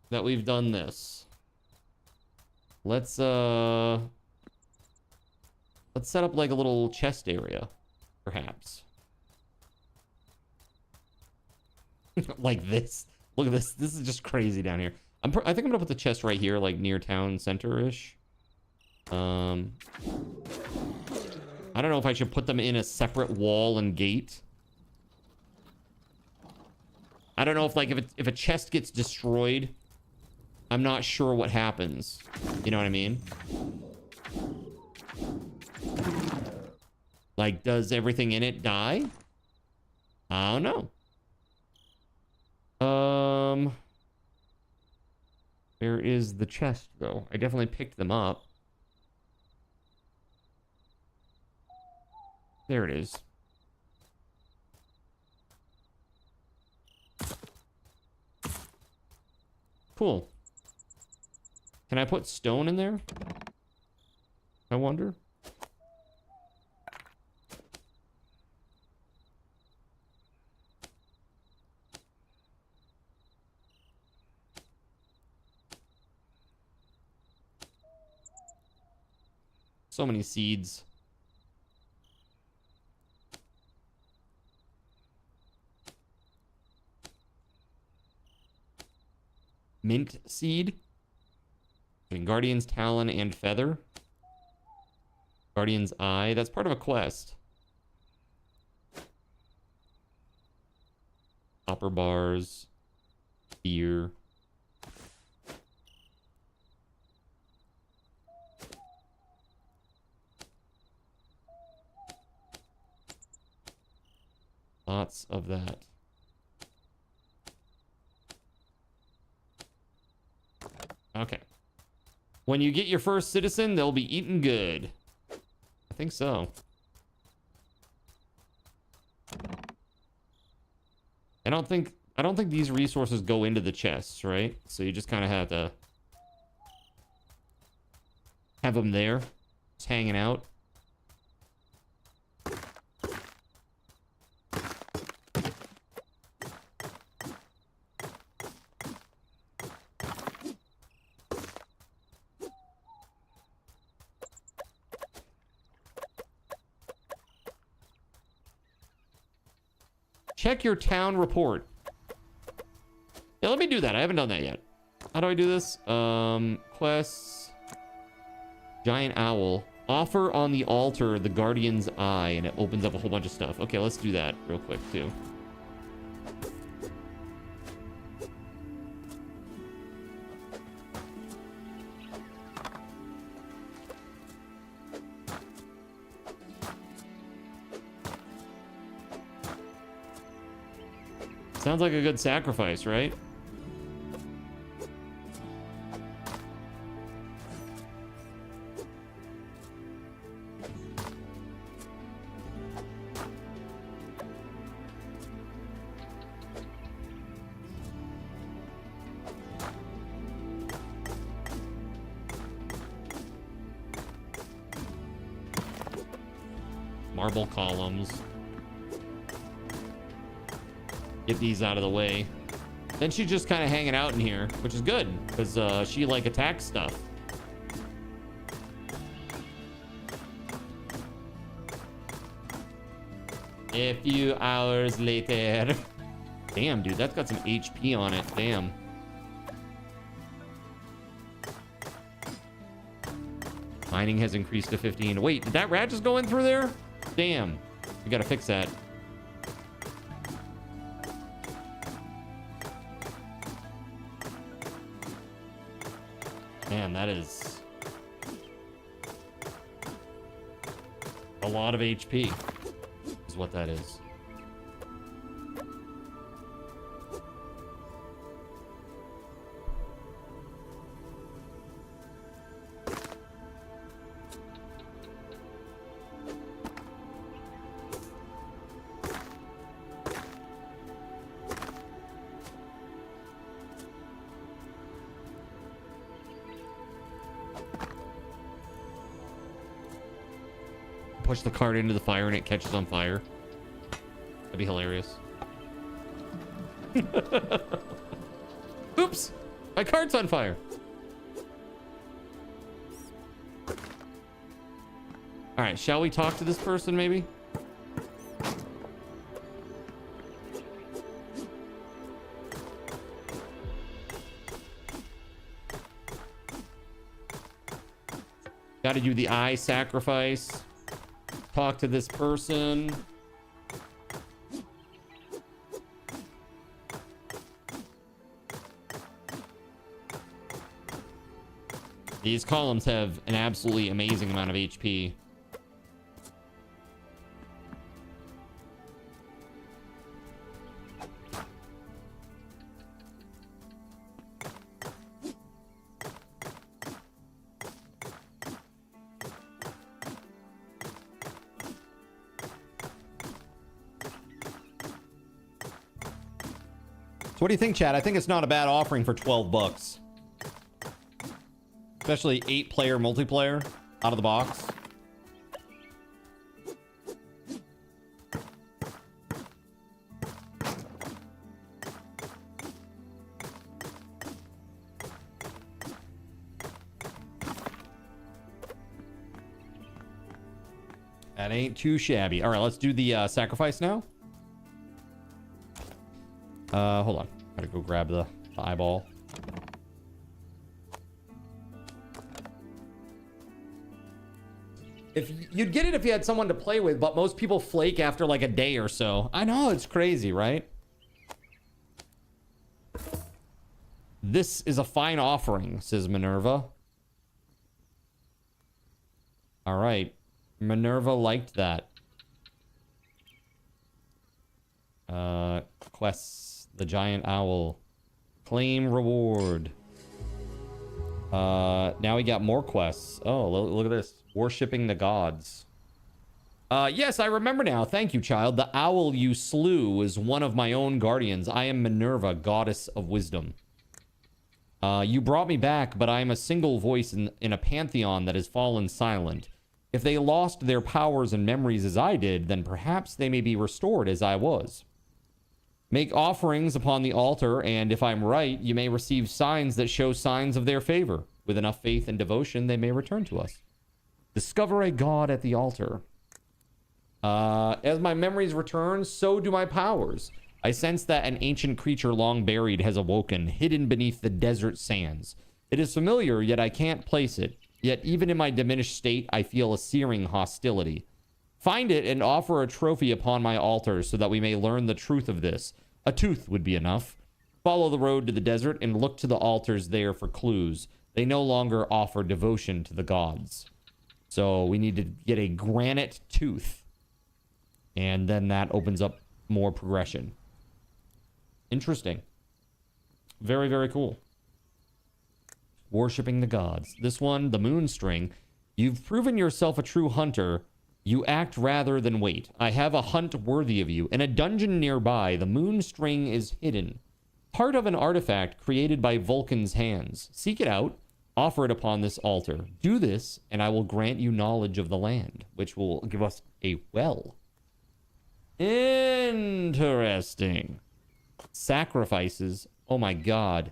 that we've done this, let's set up like a little chest area, perhaps. Like this. Look at this. This is just crazy down here. I think I'm gonna put the chest right here, like near town center-ish. I don't know if I should put them in a separate wall and gate. I don't know if like if a chest gets destroyed, I'm not sure what happens. You know what I mean? Like, does everything in it die? I don't know. Where is the chest, though? I definitely picked them up. There it is. Cool. Can I put stone in there? I wonder. So many seeds. Mint seed. Guardian's Talon and Feather. Guardian's Eye. That's part of a quest. Copper bars. Beer. Lots of that. Okay. When you get your first citizen, they'll be eating good. I think so. I don't think these resources go into the chests, right? So you just kind of have to have them there, just hanging out. Check your town report. Yeah, let me do that. I haven't done that yet. How do I do this? Quests. Giant owl. Offer on the altar the Guardian's Eye, and it opens up a whole bunch of stuff. Okay, let's do that real quick, too. Sounds like a good sacrifice, right? Marble columns. Get these out of the way. Then she's just kind of hanging out in here, which is good because she like attacks stuff. A few hours later. Damn, dude, that's got some HP on it. Damn. Mining has increased to 15. Wait, did that rat just go in through there? Damn. We gotta fix that. Man, that is a lot of HP, is what that is. Push the cart into the fire and it catches on fire. That'd be hilarious. Oops! My cart's on fire. Alright, shall we talk to this person maybe? Gotta do the eye sacrifice. Talk to this person. These columns have an absolutely amazing amount of HP. What do you think, Chad? I think it's not a bad offering for 12 bucks. Especially 8-player multiplayer out of the box. That ain't too shabby. All right, let's do the sacrifice now. Hold on. Gotta go grab the eyeball. If you'd get it if you had someone to play with, but most people flake after like a day or so. I know, it's crazy, right? This is a fine offering, says Minerva. All right. Minerva liked that. Quests. The giant owl. Claim reward. Now we got more quests. Oh, look at this. Worshipping the gods. Yes, I remember now. Thank you, child. The owl you slew is one of my own guardians. I am Minerva, goddess of wisdom. You brought me back, but I am a single voice in a pantheon that has fallen silent. If they lost their powers and memories as I did, then perhaps they may be restored as I was. Make offerings upon the altar, and if I'm right, you may receive signs that show signs of their favor. With enough faith and devotion, they may return to us. Discover a god at the altar. As my memories return, so do my powers. I sense that an ancient creature long buried has awoken, hidden beneath the desert sands. It is familiar, yet I can't place it. Yet even in my diminished state, I feel a searing hostility. Find it and offer a trophy upon my altar so that we may learn the truth of this. A tooth would be enough. Follow the road to the desert and look to the altars there for clues. They no longer offer devotion to the gods. So we need to get a granite tooth. And then that opens up more progression. Interesting. Very, very cool. Worshipping the gods. This one, the moon string. You've proven yourself a true hunter. You act rather than wait. I have a hunt worthy of you. In a dungeon nearby, the moon string is hidden. Part of an artifact created by Vulcan's hands. Seek it out. Offer it upon this altar. Do this, and I will grant you knowledge of the land, which will give us a well. Interesting. Sacrifices. Oh my god.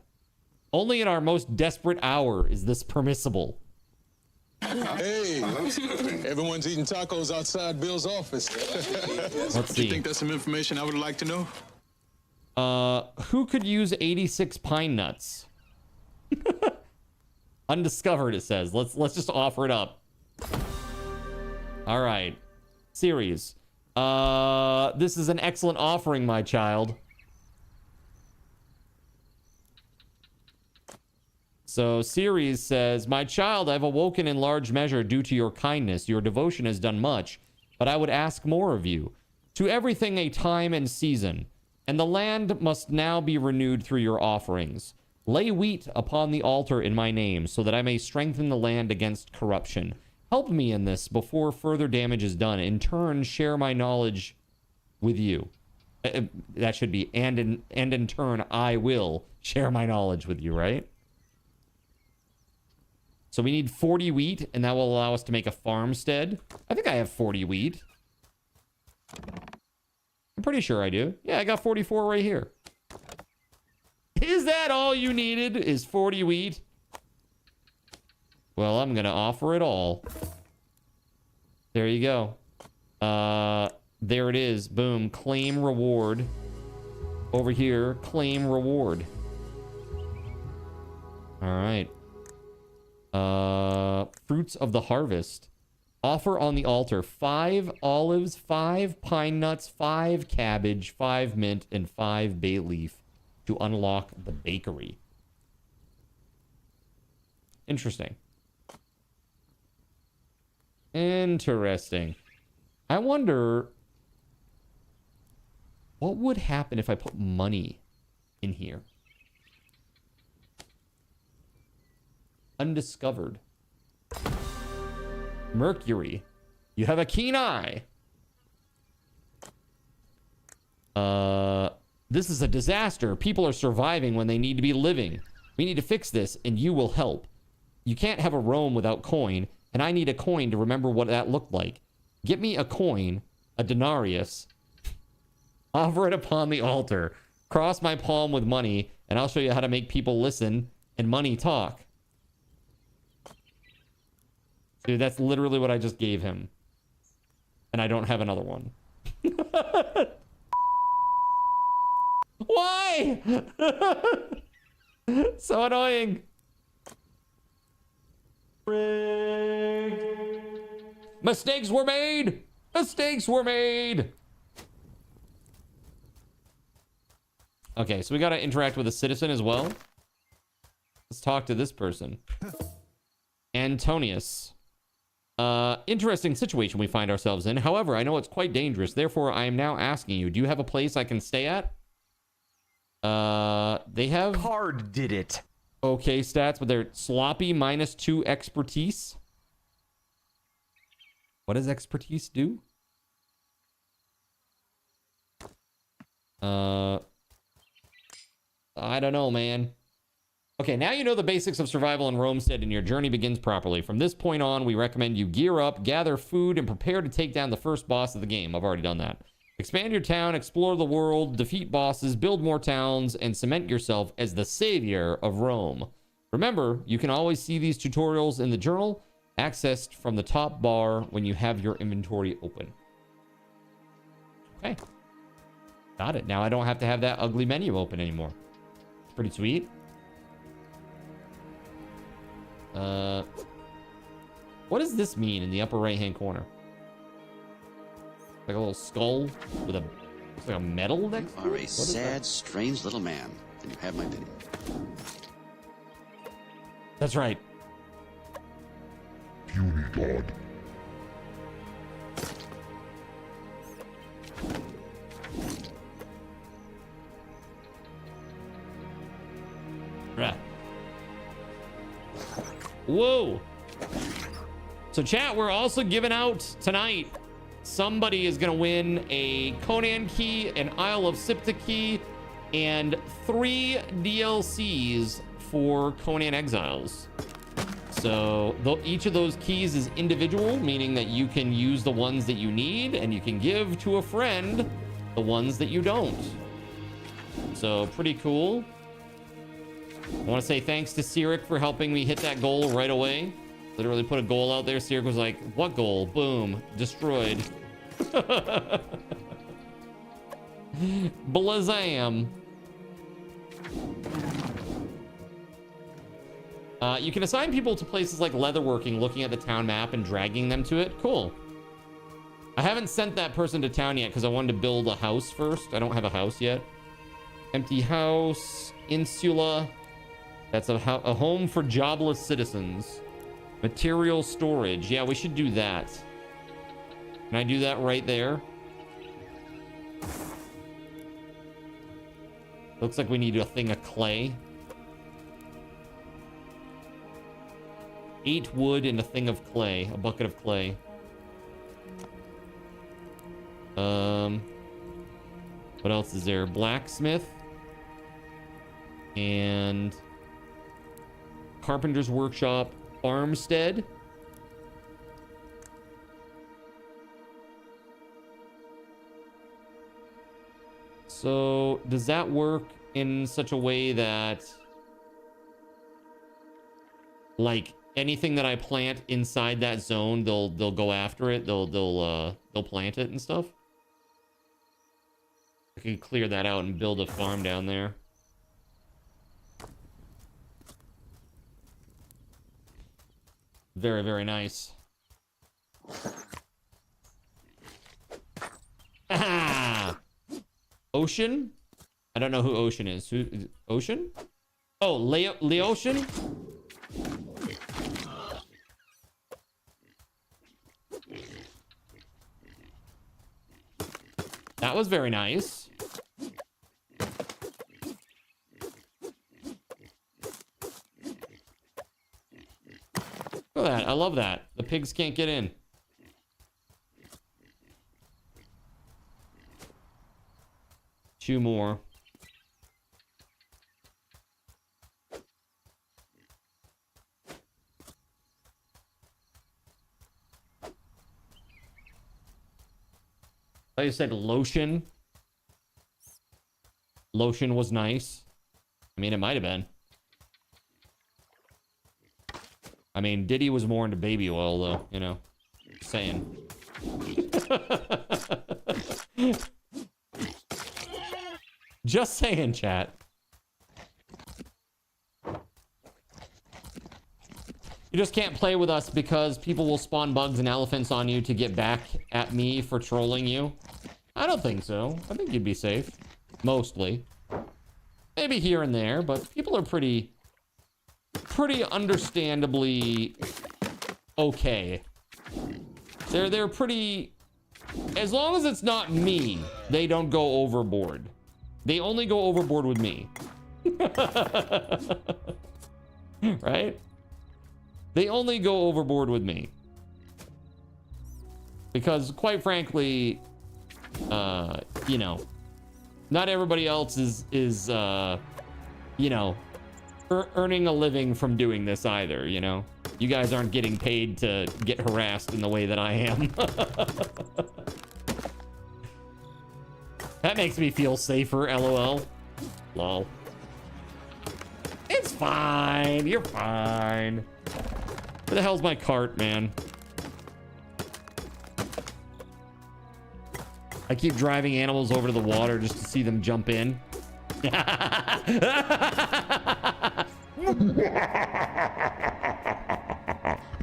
Only in our most desperate hour is this permissible. Hey, everyone's eating tacos outside Bill's office. Let's see. You think that's some information I would like to know? Who could use 86 pine nuts? Undiscovered, it says. Let's just offer it up. All right. Series. This is an excellent offering, my child. So Ceres says, my child, I've awoken in large measure due to your kindness. Your devotion has done much, but I would ask more of you. To everything a time and season, and the land must now be renewed through your offerings. Lay wheat upon the altar in my name, so that I may strengthen the land against corruption. Help me in this before further damage is done. In turn, share my knowledge with you. That should be, and in turn, I will share my knowledge with you, right? So we need 40 wheat, and that will allow us to make a farmstead. I think I have 40 wheat. I'm pretty sure I do. Yeah, I got 44 right here. Is that all you needed? Is 40 wheat? Well, I'm going to offer it all. There you go. There it is. Boom. Claim reward. Over here, claim reward. All right. Fruits of the harvest. Offer on the altar 5 olives, 5 pine nuts, 5 cabbage, 5 mint, and 5 bay leaf to unlock the bakery. Interesting. Interesting. I wonder what would happen if I put money in here. Undiscovered. Mercury. You have a keen eye. This is a disaster. People are surviving when they need to be living. We need to fix this, and you will help. You can't have a Rome without coin, and I need a coin to remember what that looked like. Get me a coin, a denarius. Offer it upon the altar. Cross my palm with money, and I'll show you how to make people listen and money talk. Dude, that's literally what I just gave him. And I don't have another one. Why? So annoying. Mistakes were made. Mistakes were made. Okay, so we got to interact with a citizen as well. Let's talk to this person. Antonius. Interesting situation we find ourselves in. However, I know it's quite dangerous. Therefore, I am now asking you, do you have a place I can stay at? They have... Card did it. Okay stats, but they're sloppy, -2 expertise. What does expertise do? I don't know, man. Okay, now you know the basics of survival in Romestead and your journey begins properly. From this point on, we recommend you gear up, gather food, and prepare to take down the first boss of the game. I've already done that. Expand your town, explore the world, defeat bosses, build more towns, and cement yourself as the savior of Rome. Remember, you can always see these tutorials in the journal, accessed from the top bar when you have your inventory open. Okay. Got it. Now I don't have to have that ugly menu open anymore. Pretty sweet. What does this mean in the upper right-hand corner? Like a little skull with a... Looks like a medal next to it? You are a sad, strange little man, and you have my pity. That's right. Puny god. Right. Whoa. So chat, we're also giving out tonight. Somebody is going to win a Conan key, an Isle of Sipta key, and 3 DLCs for Conan Exiles. So each of those keys is individual, meaning that you can use the ones that you need and you can give to a friend the ones that you don't. So pretty cool. I want to say thanks to Cyric for helping me hit that goal right away. Literally put a goal out there. Cyric was like, what goal? Boom. Destroyed. Blazam. You can assign people to places like leatherworking, looking at the town map and dragging them to it. Cool. I haven't sent that person to town yet because I wanted to build a house first. I don't have a house yet. Empty house. Insula. That's a home for jobless citizens. Material storage. Yeah, we should do that. Can I do that right there? Looks like we need a thing of clay. 8 wood and a thing of clay. A bucket of clay. What else is there? Blacksmith. And... Carpenter's Workshop. Farmstead. So does that work in such a way that like anything that I plant inside that zone, they'll go after it, they'll plant it and stuff? I can clear that out and build a farm down there. Very, very nice. Ah! Ocean? I don't know who Ocean is. Who is Ocean? Oh, Leocean? That was very nice. Look at that. I love that. The pigs can't get in. Two more. thought you said lotion. Lotion was nice. I mean, it might have been. I mean, Diddy was more into baby oil, though, you know. Just saying. Just saying, chat. You just can't play with us because people will spawn bugs and elephants on you to get back at me for trolling you. I don't think so. I think you'd be safe. Mostly. Maybe here and there, but people are pretty understandably okay. They're pretty, as long as it's not me, they don't go overboard. They only go overboard with me. Right? They only go overboard with me. Because quite frankly, you know, not everybody else is you know, earning a living from doing this either, you know? You guys aren't getting paid to get harassed in the way that I am. That makes me feel safer, LOL. Lol. It's fine. You're fine. Where the hell's my cart, man? I keep driving animals over to the water just to see them jump in.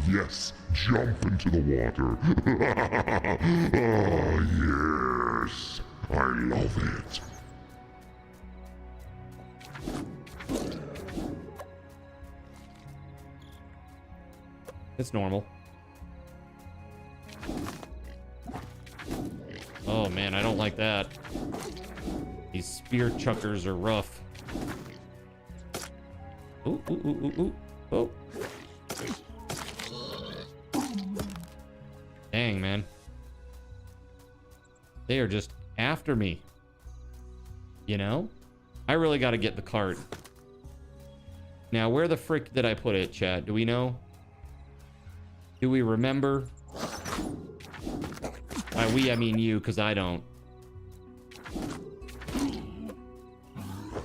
Yes, jump into the water. Oh, yes. I love it. It's normal. Oh man, I don't like that. These spear chuckers are rough. Ooh, ooh, ooh, ooh, ooh. Oh. Dang, man. They are just after me. You know? I really got to get the cart. Now, where the frick did I put it, chat? Do we know? Do we remember? By we, I mean you, because I don't.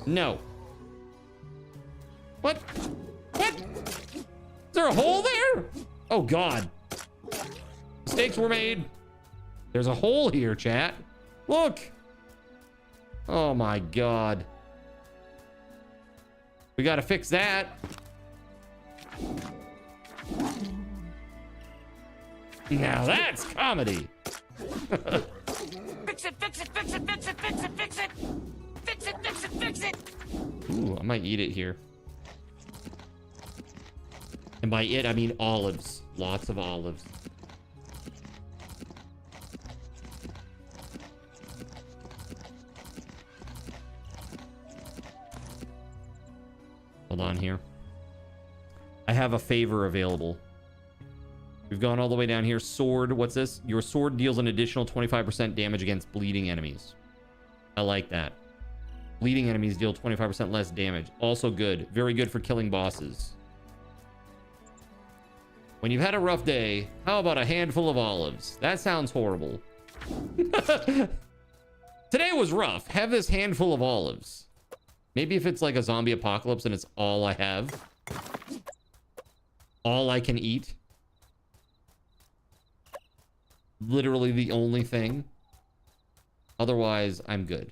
No. What? What? Is there a hole there? Oh, God. Mistakes were made. There's a hole here, chat. Look. Oh, my God. We got to fix that. Now that's comedy. Fix it, fix it, fix it, fix it, fix it, fix it. Fix it, fix it, fix it. Ooh, I might eat it here. And by it, I mean olives. Lots of olives. Hold on here. I have a favor available. We've gone all the way down here. Sword. What's this? Your sword deals an additional 25% damage against bleeding enemies. I like that. Bleeding enemies deal 25% less damage. Also good. Very good for killing bosses. When you've had a rough day, how about a handful of olives? That sounds horrible. Today was rough. Have this handful of olives. Maybe if it's like a zombie apocalypse and it's all I have. All I can eat. Literally the only thing. Otherwise, I'm good.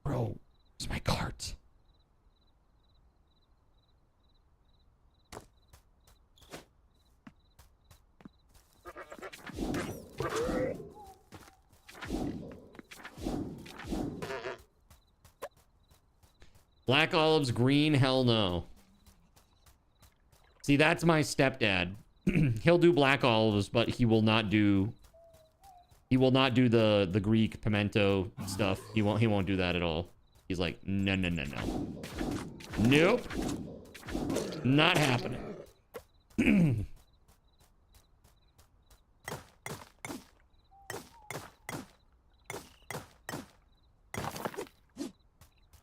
Bro, where's my cart? Black olives, green, hell no. See, that's my stepdad. He'll do black olives, but he will not do the Greek pimento stuff. He won't do that at all. He's like, no, no, no, no. Nope. Not happening.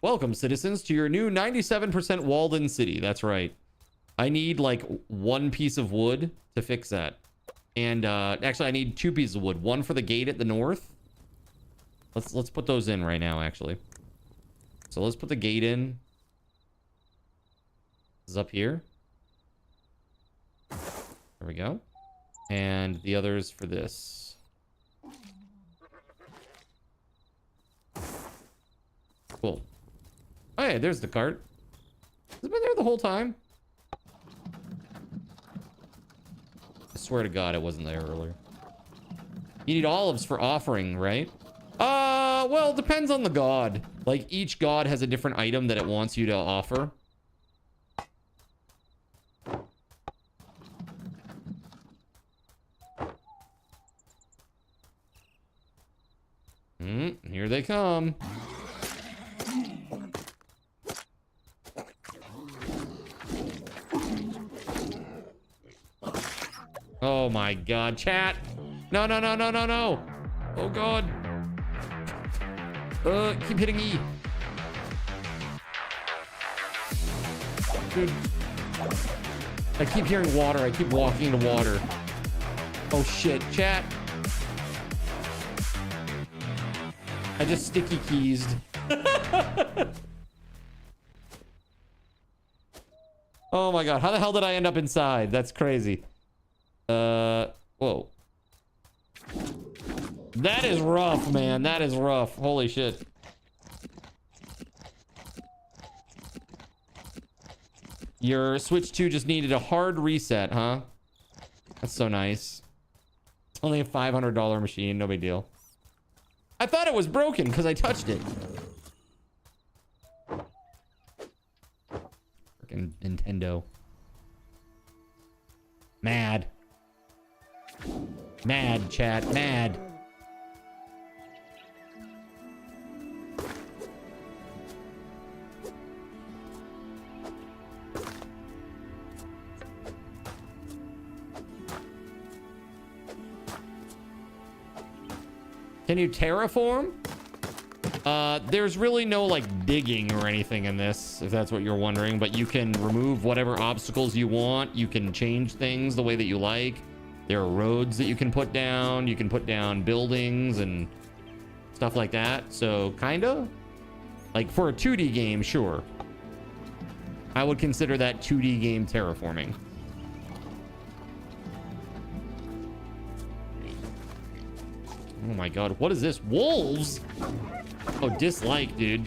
Welcome, citizens, to your new 97% walled-in city. That's right. I need, like, one piece of wood to fix that. And actually, I need 2 pieces of wood. One for the gate at the north. Let's put those in right now, actually. So let's put the gate in. This is up here. There we go. And the others for this. Cool. Oh, yeah, there's the cart. Has it been there the whole time? I swear to God, it wasn't there earlier. You need olives for offering, right? Well, it depends on the god. Like, each god has a different item that it wants you to offer. Here they come. Oh my god, chat. No, no, no, no, no, no. Oh god. Keep hitting E. Dude. I keep hearing water. I keep walking into water. Oh shit, chat. I just sticky keysed. Oh my god, how the hell did I end up inside? That's crazy. Whoa. That is rough, man. That is rough. Holy shit. Your Switch 2 just needed a hard reset, huh? That's so nice. It's only a $500 machine. No big deal. I thought it was broken because I touched it. Freaking Nintendo. Mad. Mad, chat. Mad. Can you terraform? There's really no like digging or anything in this, if that's what you're wondering, but you can remove whatever obstacles you want. You can change things the way that you like. There are roads that you can put down. You can put down buildings and stuff like that. So kinda like for a 2D game, sure. I would consider that 2D game terraforming. Oh my god, what is this? Wolves? Oh, dislike, dude.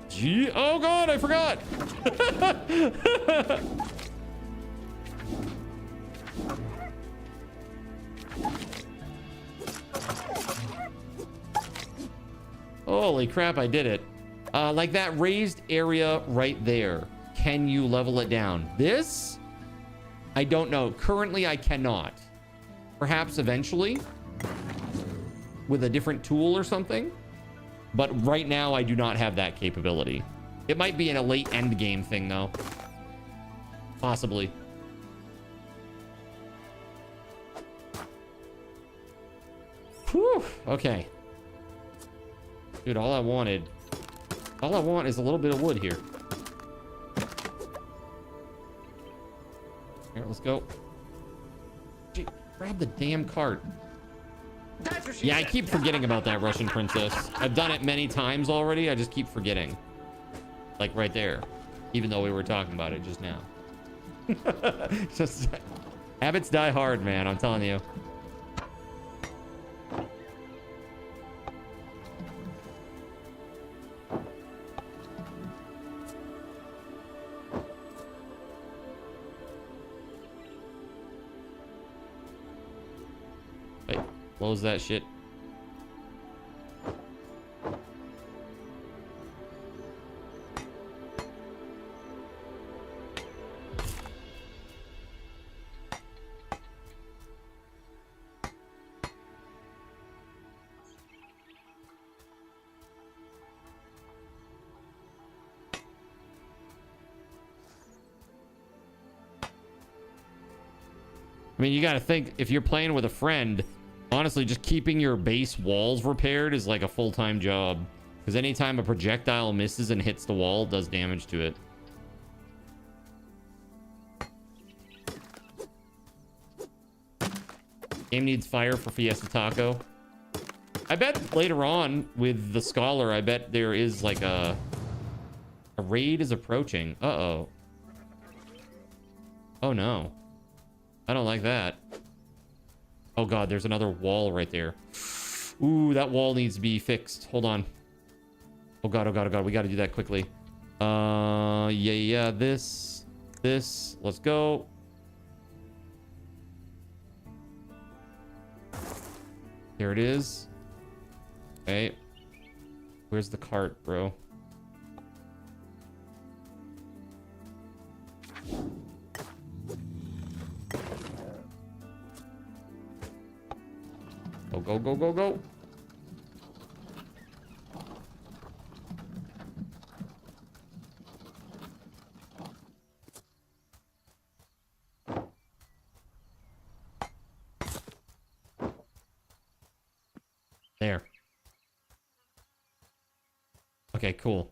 Gee, oh god, I forgot. Holy crap, I did it. Like that raised area right there. Can you level it down? This? I don't know. Currently, I cannot. Perhaps eventually with a different tool or something, but right now I do not have that capability. It might be in a late end game thing though, possibly. Whew. Okay, dude, all I want is a little bit of wood here. Here, let's go. Gee, grab the damn cart. Yeah, I keep forgetting about that Russian princess. I've done it many times already. I just keep forgetting. Like right there. Even though we were talking about it just now. Just habits die hard, man. I'm telling you. Wait, close that shit. I mean, you got to think, if you're playing with a friend, honestly, just keeping your base walls repaired is like a full-time job. Because anytime a projectile misses and hits the wall, it does damage to it. Game needs fire for Fiesta Taco. I bet later on with the Scholar, I bet there is like a raid is approaching. Uh-oh. Oh no. I don't like that. Oh god, there's another wall right there. Ooh, that wall needs to be fixed. Hold on. Oh god, oh god, oh god. We got to do that quickly. Yeah. This. Let's go. Here it is. Okay. Where's the cart, bro? Go, go, go, go. There. Okay, cool.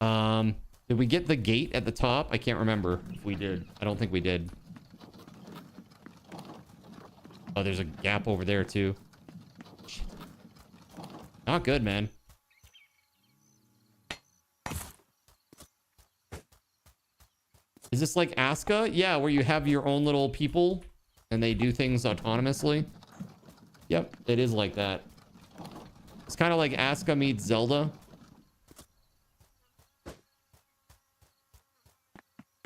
Did we get the gate at the top? I can't remember if we did. I don't think we did. Oh, there's a gap over there too. Shit. Not good, man. Is this like Aska? Yeah, where you have your own little people and they do things autonomously. Yep, it is like that. It's kind of like Aska meets Zelda.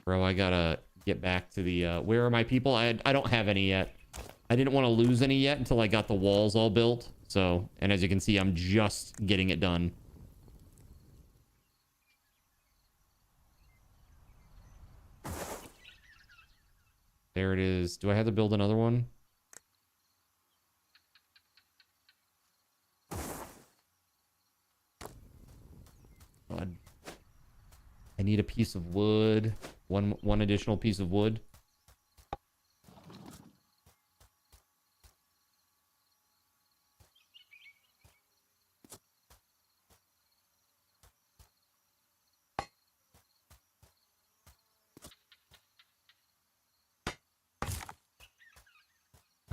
Bro, I gotta get back to the... where are my people? I don't have any yet. I didn't want to lose any yet until I got the walls all built. So, and as you can see, I'm just getting it done. There it is. Do I have to build another one? God. I need a piece of wood. One additional piece of wood.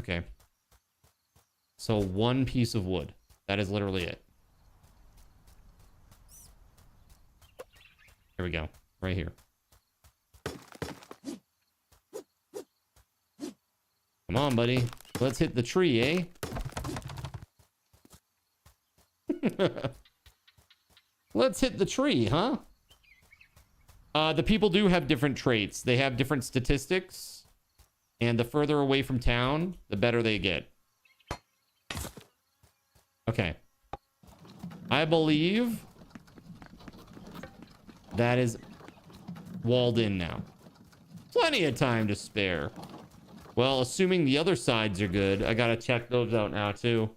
Okay. So one piece of wood. That is literally it. Here we go. Right here. Come on, buddy. Let's hit the tree, eh? Let's hit the tree, huh? The people do have different traits. They have different statistics. And the further away from town, the better they get. Okay. I believe that is walled in now. Plenty of time to spare. Well, assuming the other sides are good, I gotta check those out now too.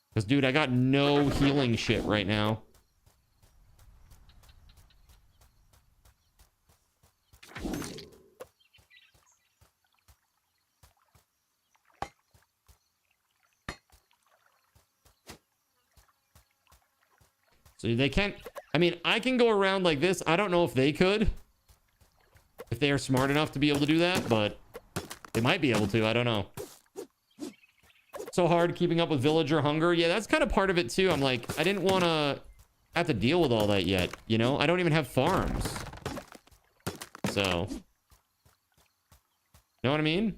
Because, dude, I got no healing shit right now. So they can't... I mean, I can go around like this. I don't know if they could. If they are smart enough to be able to do that, but they might be able to. I don't know. So hard keeping up with villager hunger. Yeah, that's kind of part of it too. I'm like, I didn't want to have to deal with all that yet. You know, I don't even have farms. So, know what I mean?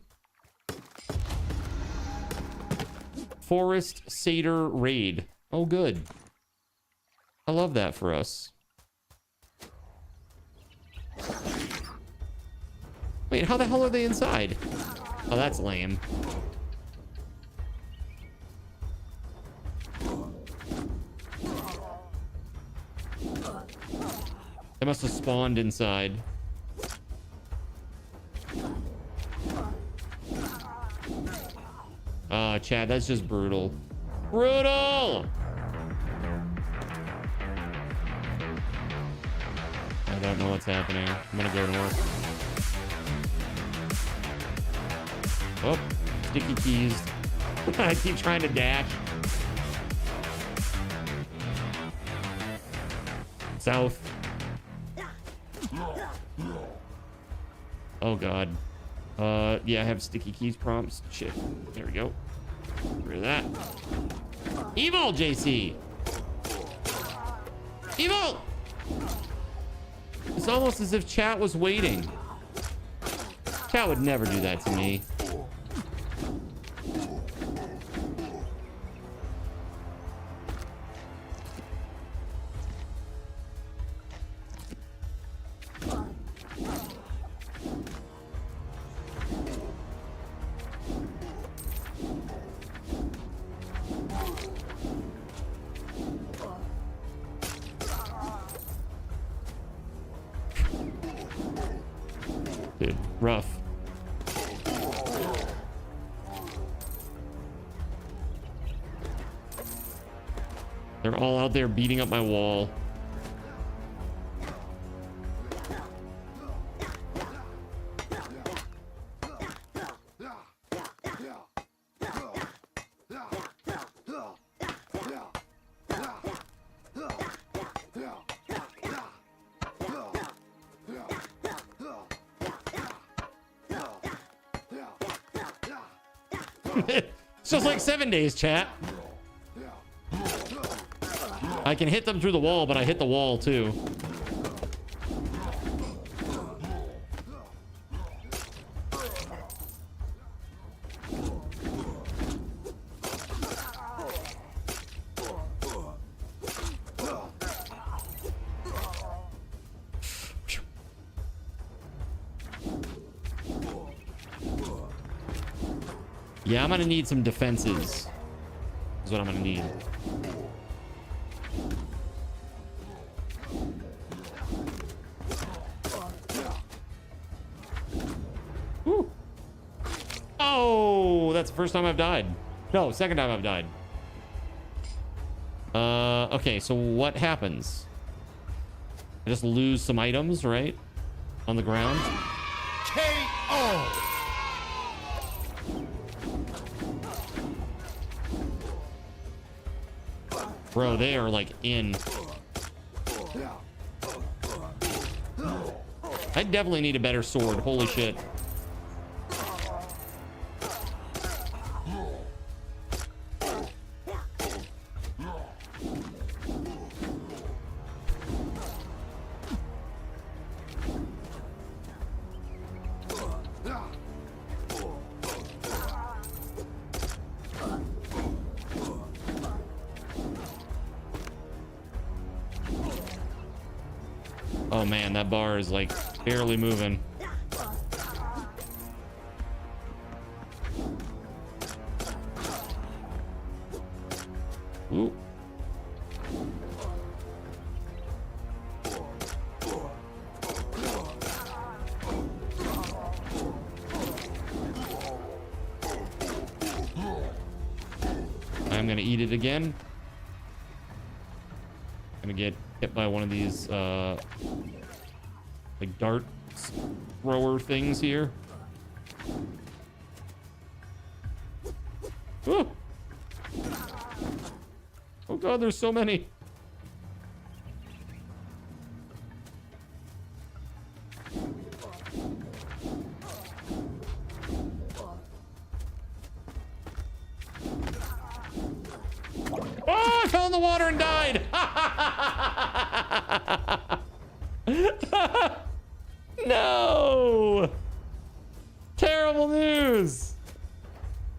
Forest Satyr raid. Oh, good. I love that for us. Wait, how the hell are they inside? Oh, that's lame. They must have spawned inside. Chad, that's just brutal. Brutal! I don't know what's happening. I'm gonna go north. Oh, sticky keys. I keep trying to dash. South. Oh god. Yeah, I have sticky keys prompts. Shit. There we go. Get rid of that. Evil, JC. Evil. It's almost as if chat was waiting. Chat would never do that to me. Dude, rough. They're all out there beating up my wall. It's just like 7 days, chat. I can hit them through the wall, but I hit the wall too. Yeah, I'm gonna need some defenses. Is what I'm gonna need. Woo. Oh, that's the first time I've died. No, second time I've died. Okay, so what happens? I just lose some items, right? On the ground. KO! Bro, they are like in. I definitely need a better sword. Holy shit. Oh man, that bar is like barely moving. Ooh. I'm gonna eat it again. Gonna get hit by one of these like dart thrower things here. Ooh. Oh god, there's so many. Oh, I fell in the water and died. No. Terrible news.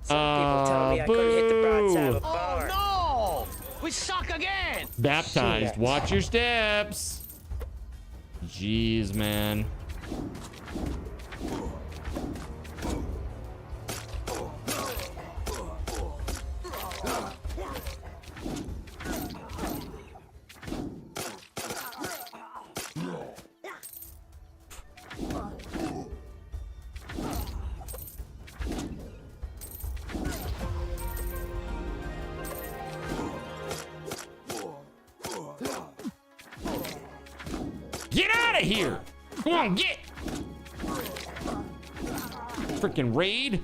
Some people tell me I couldn't hit the broadside of a bar. Oh no! We suck again! Baptized. Watch your steps. Jeez, man. Get out of here! Come on, get! Freaking raid!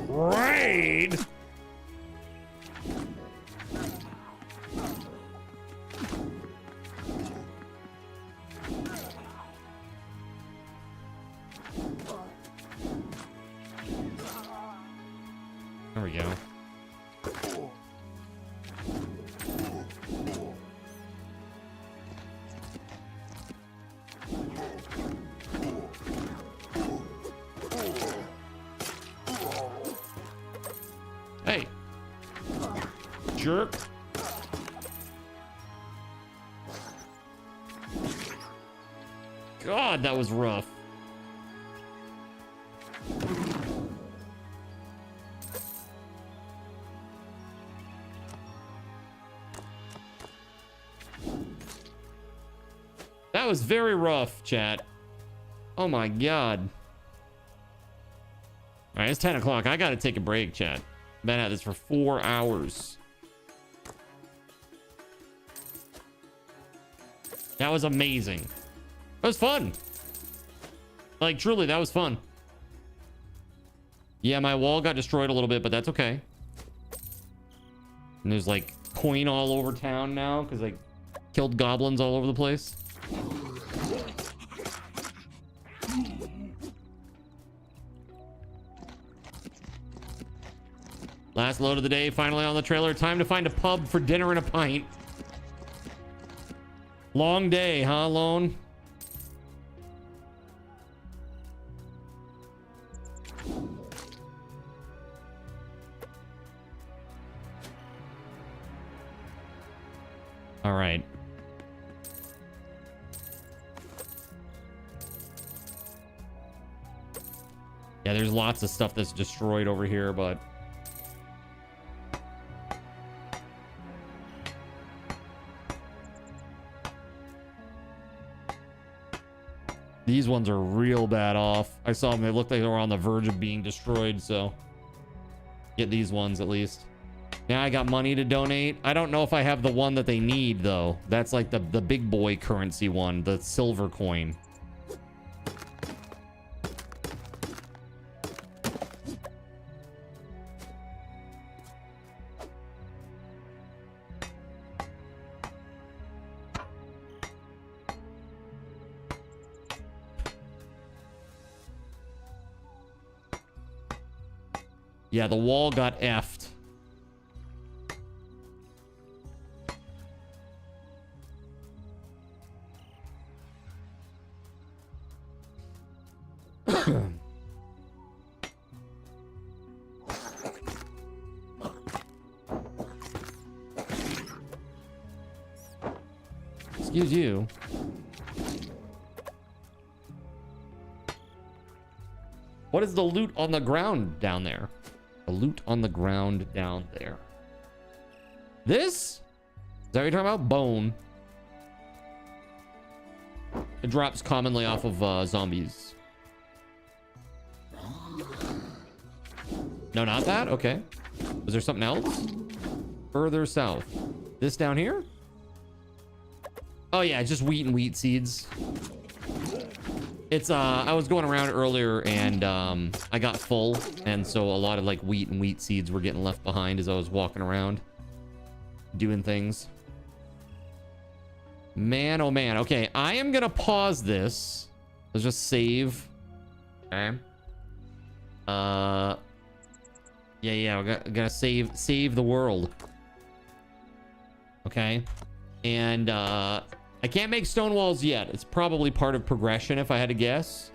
Raid! go. Hey. Jerk. God, that was rough. That was very rough, chat. Oh my God. All right, it's 10 o'clock. I gotta take a break, chat. Been at this for 4 hours. That was amazing. That was fun. Like, truly, that was fun. Yeah, my wall got destroyed a little bit, but that's okay. And there's like coin all over town now because I killed goblins all over the place. Last load of the day, finally on the trailer. Time to find a pub for dinner and a pint. Long day, huh, Lone? All right. Yeah, there's lots of stuff that's destroyed over here, but these ones are real bad off. I saw them. They looked like they were on the verge of being destroyed, so get these ones at least. Now I got money to donate. I don't know if I have the one that they need, though. That's like the big boy currency one, the silver coin. Yeah, the wall got effed. Excuse you. What is the loot on the ground down there? The loot on the ground down there. This? Is that what you're talking about? Bone. It drops commonly off of zombies. No, not that? Okay. Was there something else? Further south. This down here? Oh yeah, just wheat and wheat seeds. It's I was going around earlier and I got full, and so a lot of like wheat and wheat seeds were getting left behind as I was walking around doing things. Man, oh man. Okay, I am gonna pause this. Let's just save. Okay. Yeah, we're gonna save the world. Okay. And I can't make stone walls yet. It's probably part of progression if I had to guess.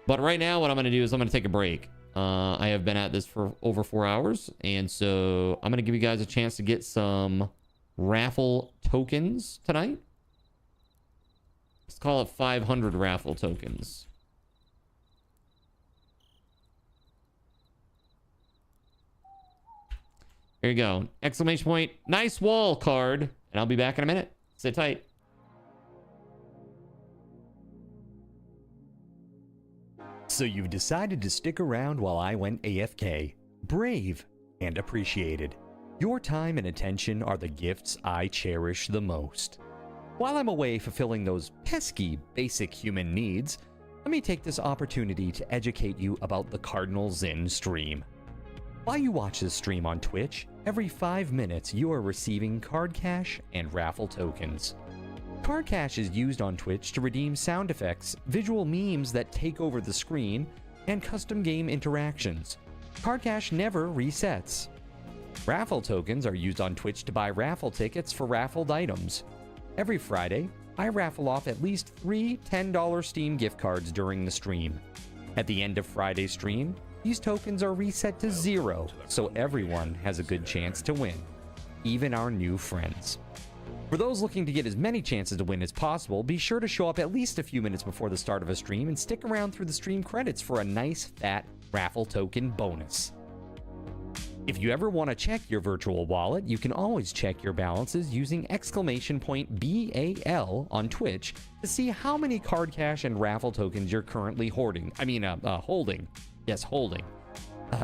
But right now what I'm gonna do is I'm gonna take a break. I have been at this for over 4 hours, and so I'm gonna give you guys a chance to get some raffle tokens tonight. Let's call it 500 raffle tokens. Here you go. Exclamation point. Nice wall card. And I'll be back in a minute. Sit tight. So you've decided to stick around while I went AFK. Brave and appreciated. Your time and attention are the gifts I cherish the most. While I'm away fulfilling those pesky basic human needs, let me take this opportunity to educate you about the Cardinal Zin stream. While you watch this stream on Twitch, every 5 minutes you are receiving card cash and raffle tokens. Card cash is used on Twitch to redeem sound effects, visual memes that take over the screen, and custom game interactions. Card cash never resets. Raffle tokens are used on Twitch to buy raffle tickets for raffled items. Every Friday, I raffle off at least 3 $10 Steam gift cards during the stream. At the end of Friday's stream, these tokens are reset to 0, so everyone has a good chance to win, even our new friends. For those looking to get as many chances to win as possible, be sure to show up at least a few minutes before the start of a stream and stick around through the stream credits for a nice fat raffle token bonus. If you ever want to check your virtual wallet, you can always check your balances using !BAL on Twitch to see how many card cash and raffle tokens you're currently holding. Yes, holding.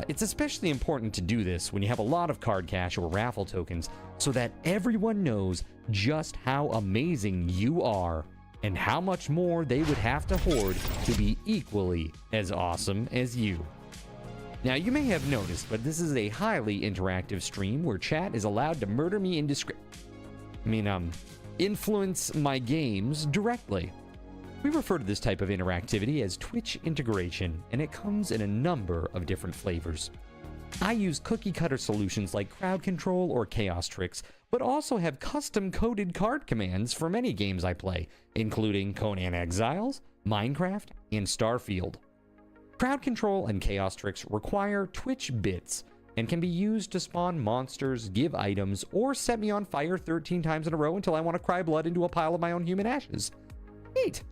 It's especially important to do this when you have a lot of card cash or raffle tokens so that everyone knows just how amazing you are and how much more they would have to hoard to be equally as awesome as you. Now, you may have noticed, but this is a highly interactive stream where chat is allowed to murder me influence my games directly. We refer to this type of interactivity as Twitch integration, and it comes in a number of different flavors. I use cookie-cutter solutions like crowd control or chaos tricks, but also have custom-coded card commands for many games I play, including Conan Exiles, Minecraft, and Starfield. Crowd control and chaos tricks require Twitch bits and can be used to spawn monsters, give items, or set me on fire 13 times in a row until I want to cry blood into a pile of my own human ashes. Neat!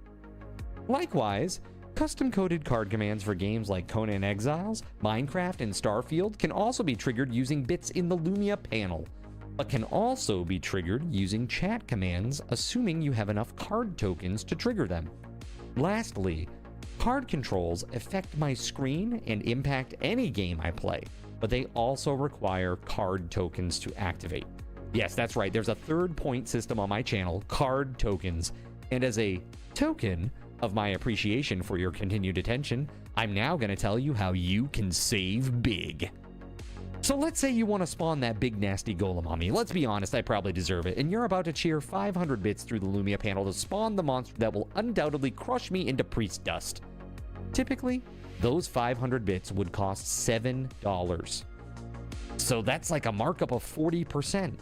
Likewise, custom-coded card commands for games like Conan Exiles, Minecraft, and Starfield can also be triggered using bits in the Lumia panel, but can also be triggered using chat commands, assuming you have enough card tokens to trigger them. Lastly, card controls affect my screen and impact any game I play, but they also require card tokens to activate. Yes, that's right, there's a third point system on my channel, card tokens, and as a token of my appreciation for your continued attention, I'm now going to tell you how you can save big. So let's say you want to spawn that big nasty golem on me. Let's be honest, I probably deserve it, and you're about to cheer 500 bits through the Lumia panel to spawn the monster that will undoubtedly crush me into priest dust. Typically, those 500 bits would cost $7. So that's like a markup of 40%.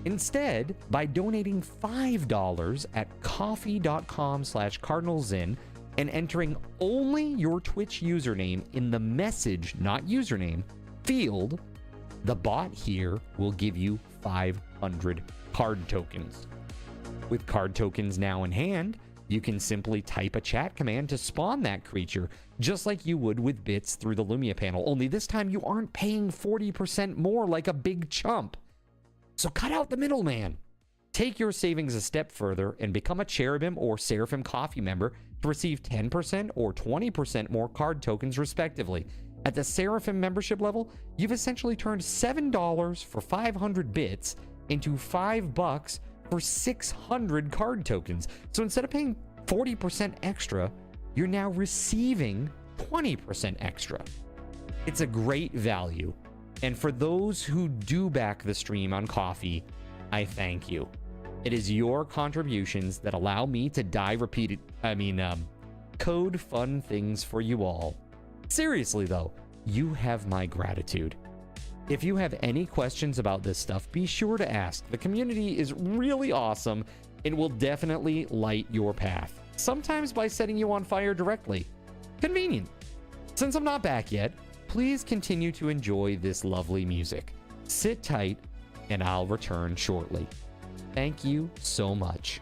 Instead, by donating $5 at coffee.com/cardinalzin and entering only your Twitch username in the message, not username, field, the bot here will give you 500 card tokens. With card tokens now in hand, you can simply type a chat command to spawn that creature, just like you would with bits through the Lumia panel, only this time you aren't paying 40% more like a big chump. So cut out the middleman. Take your savings a step further and become a Cherubim or Seraphim Coffee member to receive 10% or 20% more card tokens respectively. At the Seraphim membership level, you've essentially turned $7 for 500 bits into $5 for 600 card tokens. So instead of paying 40% extra, you're now receiving 20% extra. It's a great value. And for those who do back the stream on Coffee, I thank you. It is your contributions that allow me to code fun things for you all. Seriously though, you have my gratitude. If you have any questions about this stuff, be sure to ask. The community is really awesome and will definitely light your path. Sometimes by setting you on fire directly. Convenient. Since I'm not back yet, please continue to enjoy this lovely music. Sit tight, and I'll return shortly. Thank you so much.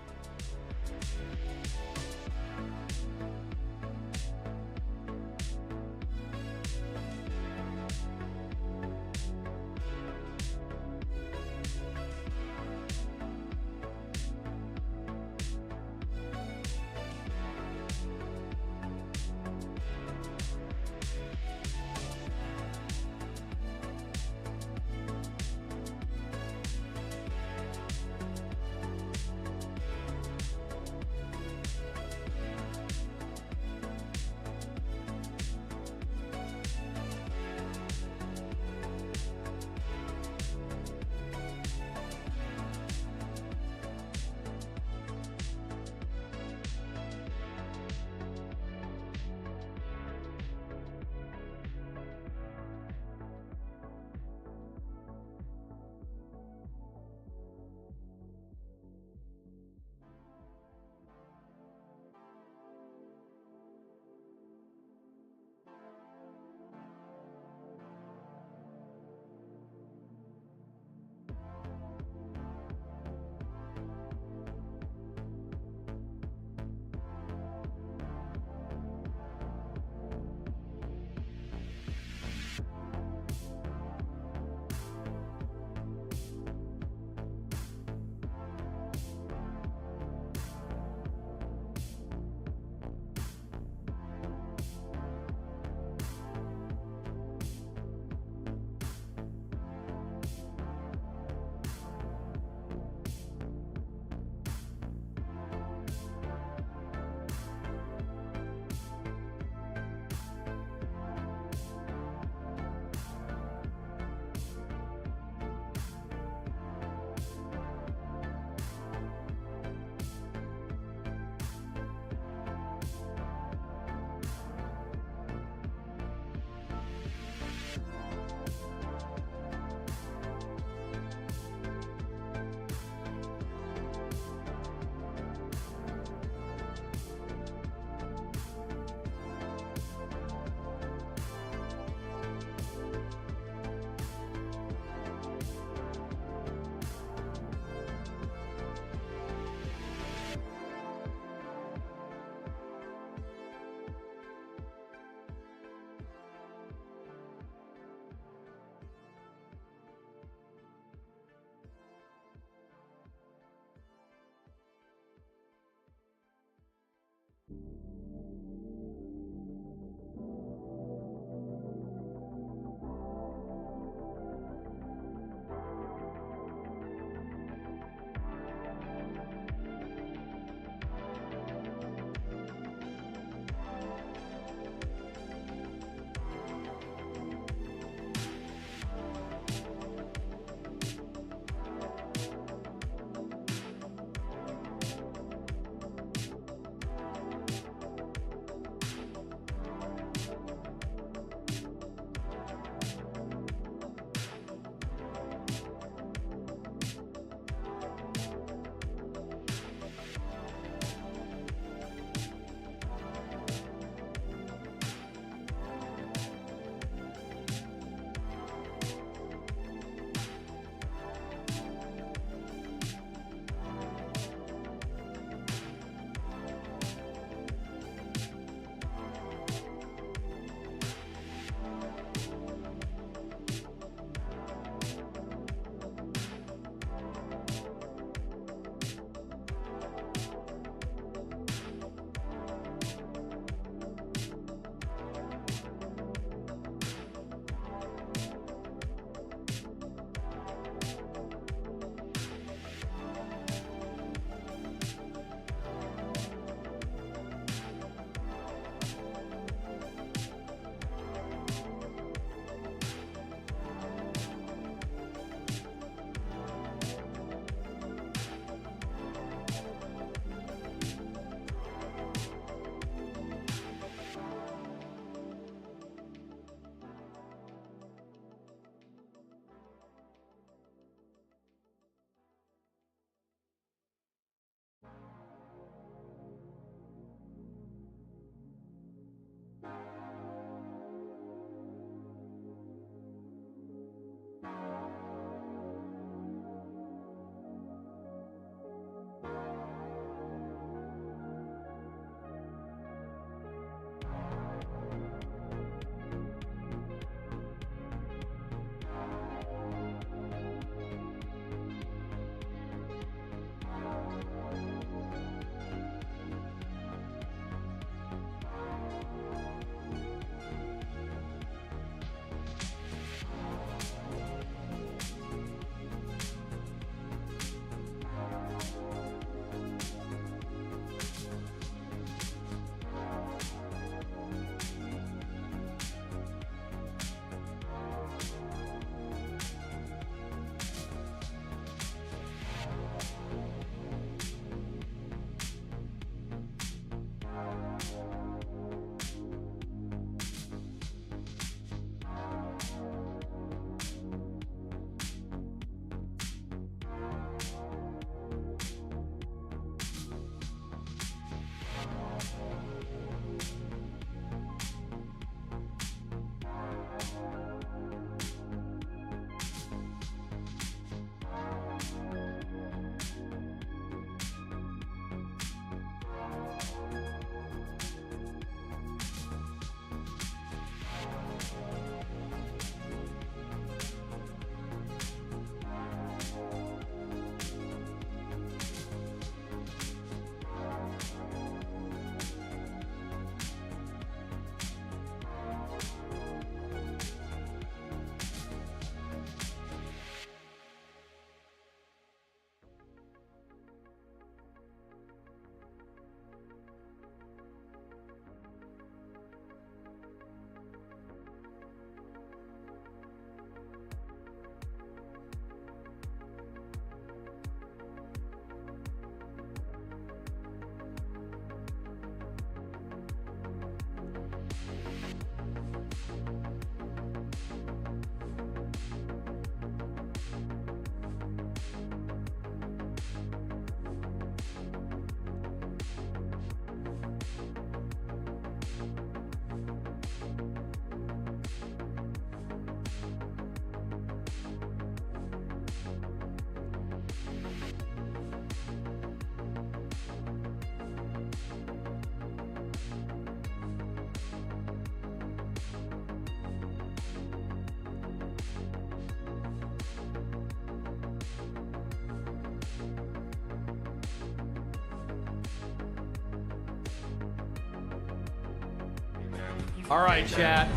All right, chat.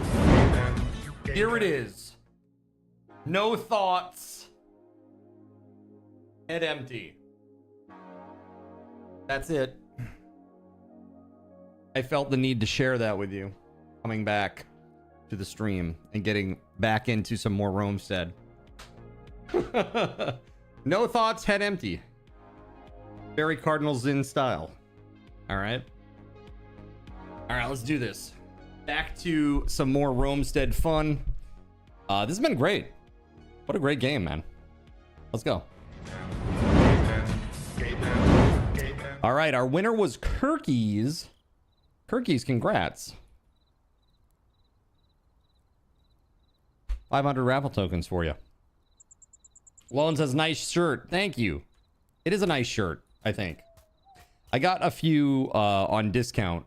Here it is. No thoughts. Head empty. That's it. I felt the need to share that with you. Coming back to the stream and getting back into some more Roamstead. No thoughts, head empty. Very Cardinals in style. All right. All right, let's do this. Back to some more Roamstead fun. This has been great. What a great game, man. Let's go. All right, our winner was Kirkies. Kirkies, congrats. 500 raffle tokens for you. Lone says, nice shirt. Thank you. It is a nice shirt, I think. I got a few on discount.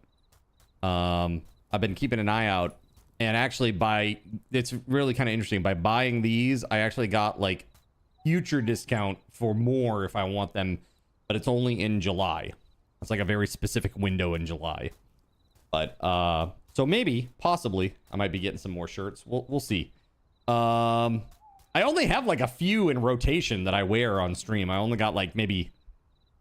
I've been keeping an eye out. And actually, it's really kind of interesting. By buying these, I actually got like future discount for more if I want them. But it's only in July. It's like a very specific window in July. But, so maybe, possibly, I might be getting some more shirts. We'll see. I only have like a few in rotation that I wear on stream. I only got like maybe,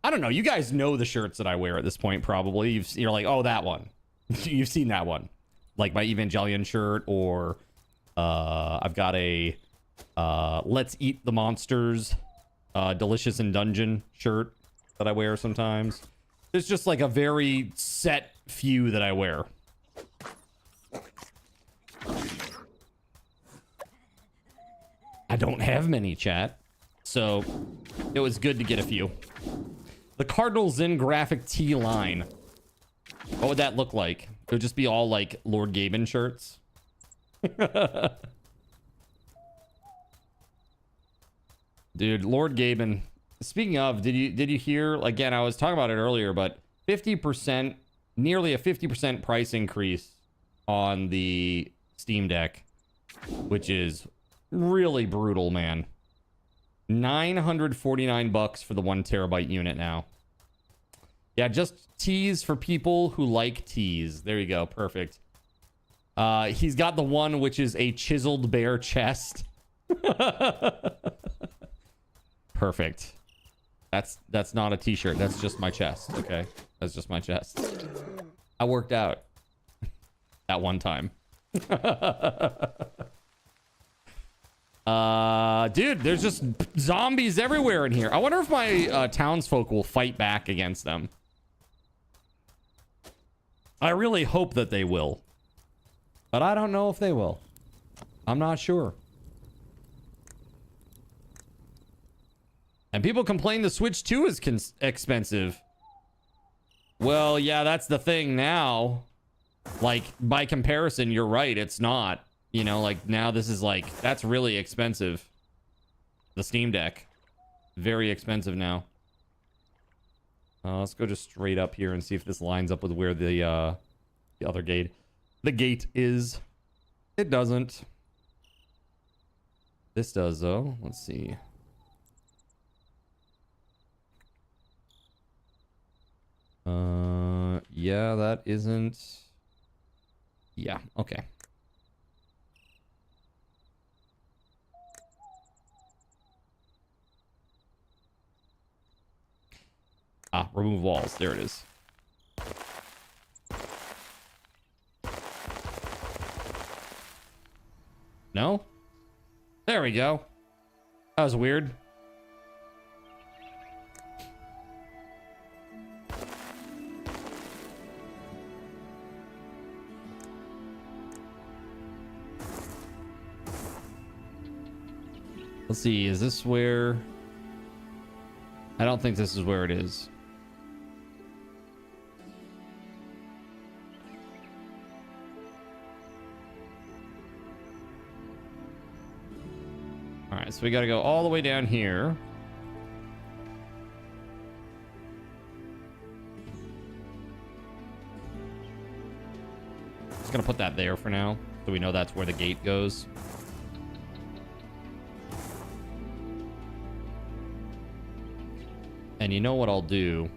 I don't know. You guys know the shirts that I wear at this point, probably. You're like, oh, that one. You've seen that one. Like my Evangelion shirt, or I've got a Let's Eat the Monsters Delicious in Dungeon shirt that I wear sometimes. There's just like a very set few that I wear. I don't have many, chat. So it was good to get a few. The Cardinal Zen graphic T line. What would that look like? It would just be all like Lord Gaben shirts. Dude, Lord Gaben. Speaking of, did you hear, again, I was talking about it earlier, but 50%, nearly a 50% price increase on the Steam Deck, which is really brutal, man. $949 for the 1 terabyte unit now. Yeah, just teas for people who like teas. There you go. Perfect. He's got the one which is a chiseled bare chest. Perfect. That's not a t-shirt. That's just my chest. Okay. That's just my chest. I worked out that one time. Dude, there's just zombies everywhere in here. I wonder if my townsfolk will fight back against them. I really hope that they will. But I don't know if they will. I'm not sure. And people complain the Switch 2 is expensive. Well, yeah, that's the thing now. Like, by comparison, you're right. It's not. You know, like, now this is like, that's really expensive. The Steam Deck. Very expensive now. Let's go just straight up here and see if this lines up with where the other gate. The gate is. It doesn't. This does, though. Let's see. Yeah, that isn't. Yeah, okay. Ah, remove walls. There it is. No? There we go. That was weird. Let's see, is this where... I don't think this is where it is. Alright, so we gotta go all the way down here. Just gonna put that there for now, so we know that's where the gate goes. And you know what I'll do?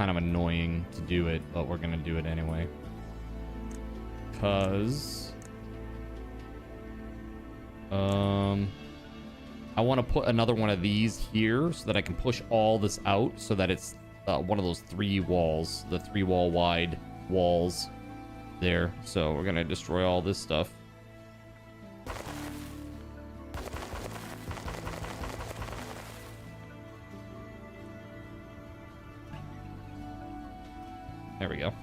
kind of annoying to do it, but we're gonna do it anyway. Cause I want to put another one of these here so that I can push all this out so that it's one of those 3 walls, the 3 wall wide walls there. So we're gonna destroy all this stuff. There we go.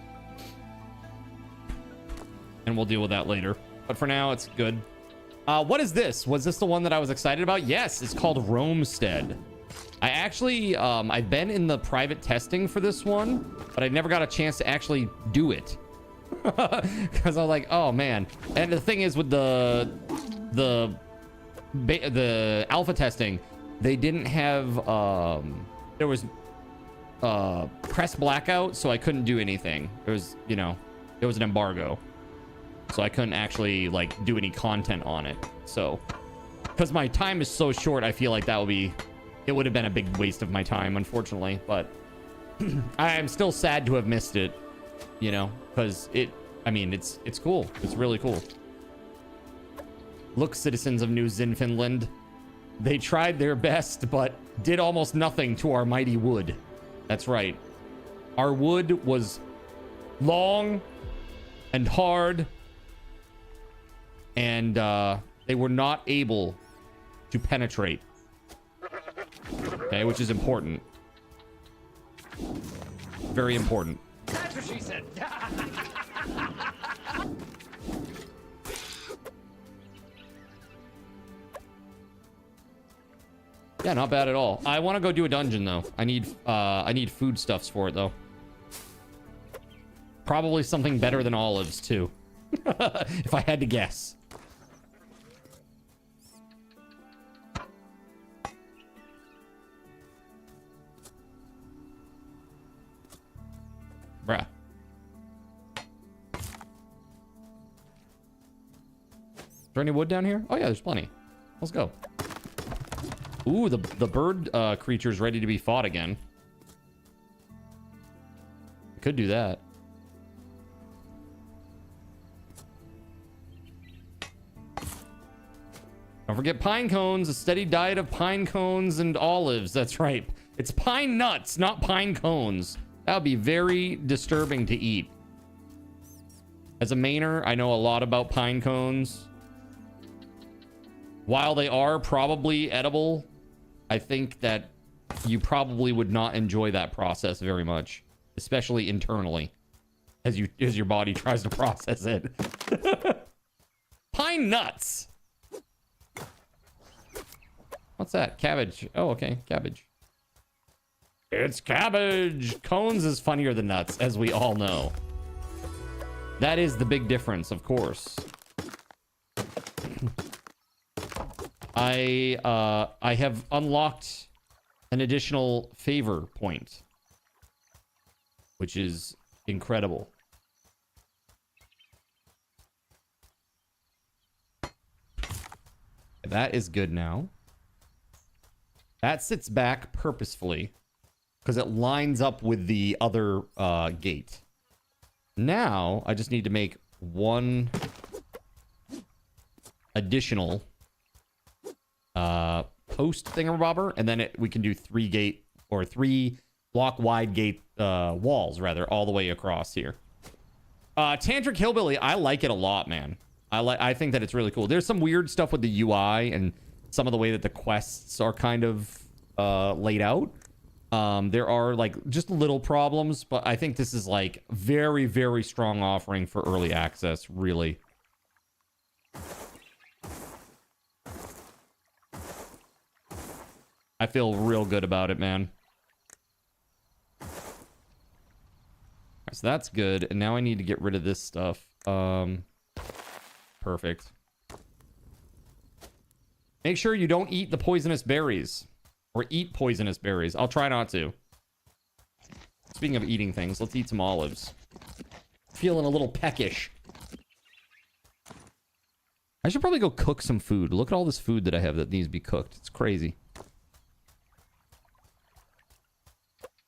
And we'll deal with that later. But for now, it's good. What is this? Was this the one that I was excited about? Yes, it's called Roamstead. I actually, I've been in the private testing for this one, but I never got a chance to actually do it. Because I was like, oh man. And the thing is with the alpha testing, they didn't have, there was press blackout, so I couldn't do anything. There was, you know, there was an embargo. So I couldn't actually like do any content on it. So because my time is so short, I feel like that would be, it would have been a big waste of my time, unfortunately. But I am still sad to have missed it, you know, because I mean, it's cool. It's really cool. Look, citizens of New Zinfinland, they tried their best, but did almost nothing to our mighty wood. That's right. Our wood was long and hard, and they were not able to penetrate. Okay, which is important. Very important. That's what she said. Yeah, not bad at all. I want to go do a dungeon though. I need foodstuffs for it though. Probably something better than olives too. If I had to guess. Bruh. Is there any wood down here? Oh yeah, there's plenty. Let's go. Ooh, the bird creature's ready to be fought again. Could do that. Don't forget pine cones, a steady diet of pine cones and olives. That's right. It's pine nuts, not pine cones. That would be very disturbing to eat. As a mainer, I know a lot about pine cones. While they are probably edible, I think that you probably would not enjoy that process very much, especially internally, as your body tries to process it. Pine nuts. What's that? Cabbage. Oh, okay. Cabbage. It's cabbage. Cones is funnier than nuts, as we all know. That is the big difference, of course. I have unlocked an additional favor point, which is incredible. That is good now. That sits back purposefully because it lines up with the other gate. Now I just need to make one additional post thingamabobber, and then we can do 3 block wide gate walls, rather, all the way across here. Tantric Hillbilly, I like it a lot, man. I think that it's really cool. There's some weird stuff with the UI and some of the way that the quests are kind of laid out. There are like just little problems, but I think this is like very, very strong offering for early access, really. I feel real good about it, man. All right, so that's good. And now I need to get rid of this stuff. Perfect. Make sure you don't eat the poisonous berries. Or eat poisonous berries. I'll try not to. Speaking of eating things, let's eat some olives. Feeling a little peckish. I should probably go cook some food. Look at all this food that I have that needs to be cooked. It's crazy.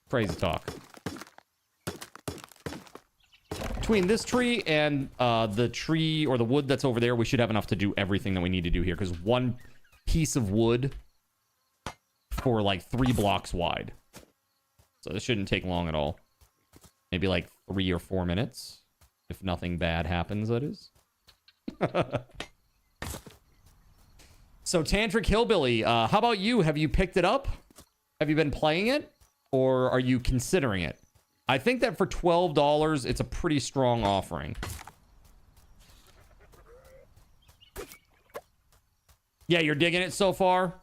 Crazy talk. between this tree and the tree or the wood that's over there, we should have enough to do everything that we need to do here. Because one piece of wood for like 3 blocks wide. So this shouldn't take long at all. Maybe like 3 or 4 minutes. If nothing bad happens, that is. So Tantric Hillbilly, how about you? Have you picked it up? Have you been playing it? Or are you considering it? I think that for $12, it's a pretty strong offering. Yeah, you're digging it so far?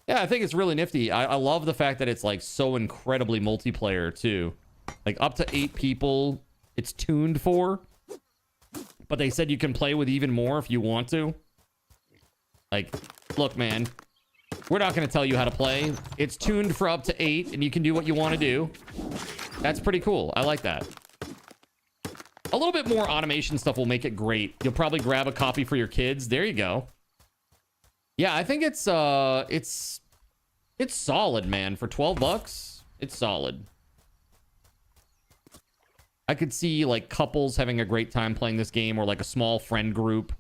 Yeah, I think it's really nifty. I love the fact that it's like so incredibly multiplayer too. Like up to 8 people it's tuned for. But they said you can play with even more if you want to. Like, look, man. We're not going to tell you how to play. It's tuned for up to 8, and you can do what you want to do. That's pretty cool. I like that. A little bit more automation stuff will make it great. You'll probably grab a copy for your kids. There you go. Yeah, I think it's solid, man. For $12, it's solid. I could see like couples having a great time playing this game, or like a small friend group.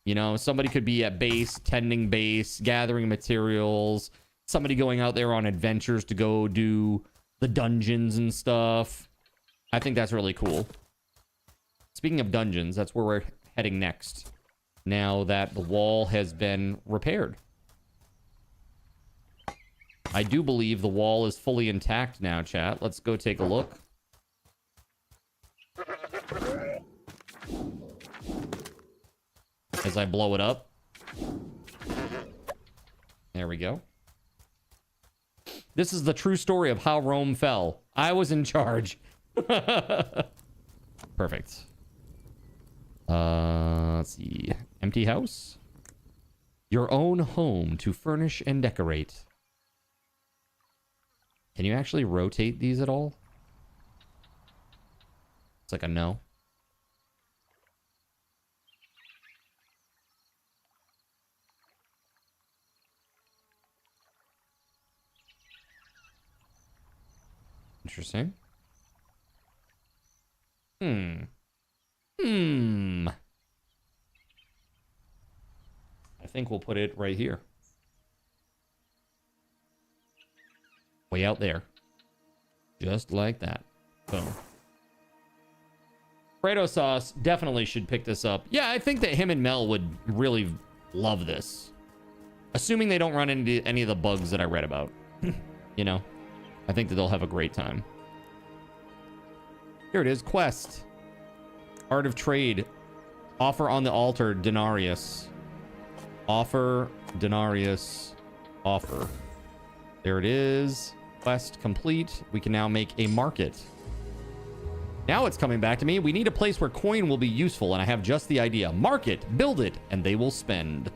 You know, somebody could be at base, tending base, gathering materials. Somebody going out there on adventures to go do the dungeons and stuff. I think that's really cool. Speaking of dungeons, that's where we're heading next. Now that the wall has been repaired. I do believe the wall is fully intact now, chat. Let's go take a look. As I blow it up. There we go. This is the true story of how Rome fell. I was in charge. Perfect. Let's see. Empty house. Your own home to furnish and decorate. Can you actually rotate these at all? It's like a no. Interesting. I think we'll put it right here. Way out there. Just like that. Boom. Fredo Sauce definitely should pick this up. Yeah, I think that him and Mel would really love this. Assuming they don't run into any of the bugs that I read about. You know? I think that they'll have a great time. Here it is. Quest. Art of Trade. Offer on the altar. Denarius. Offer. Denarius. Offer. There it is. Quest complete. We can now make a market. Now it's coming back to me. We need a place where coin will be useful, and I have just the idea. Market. Build it, and they will spend.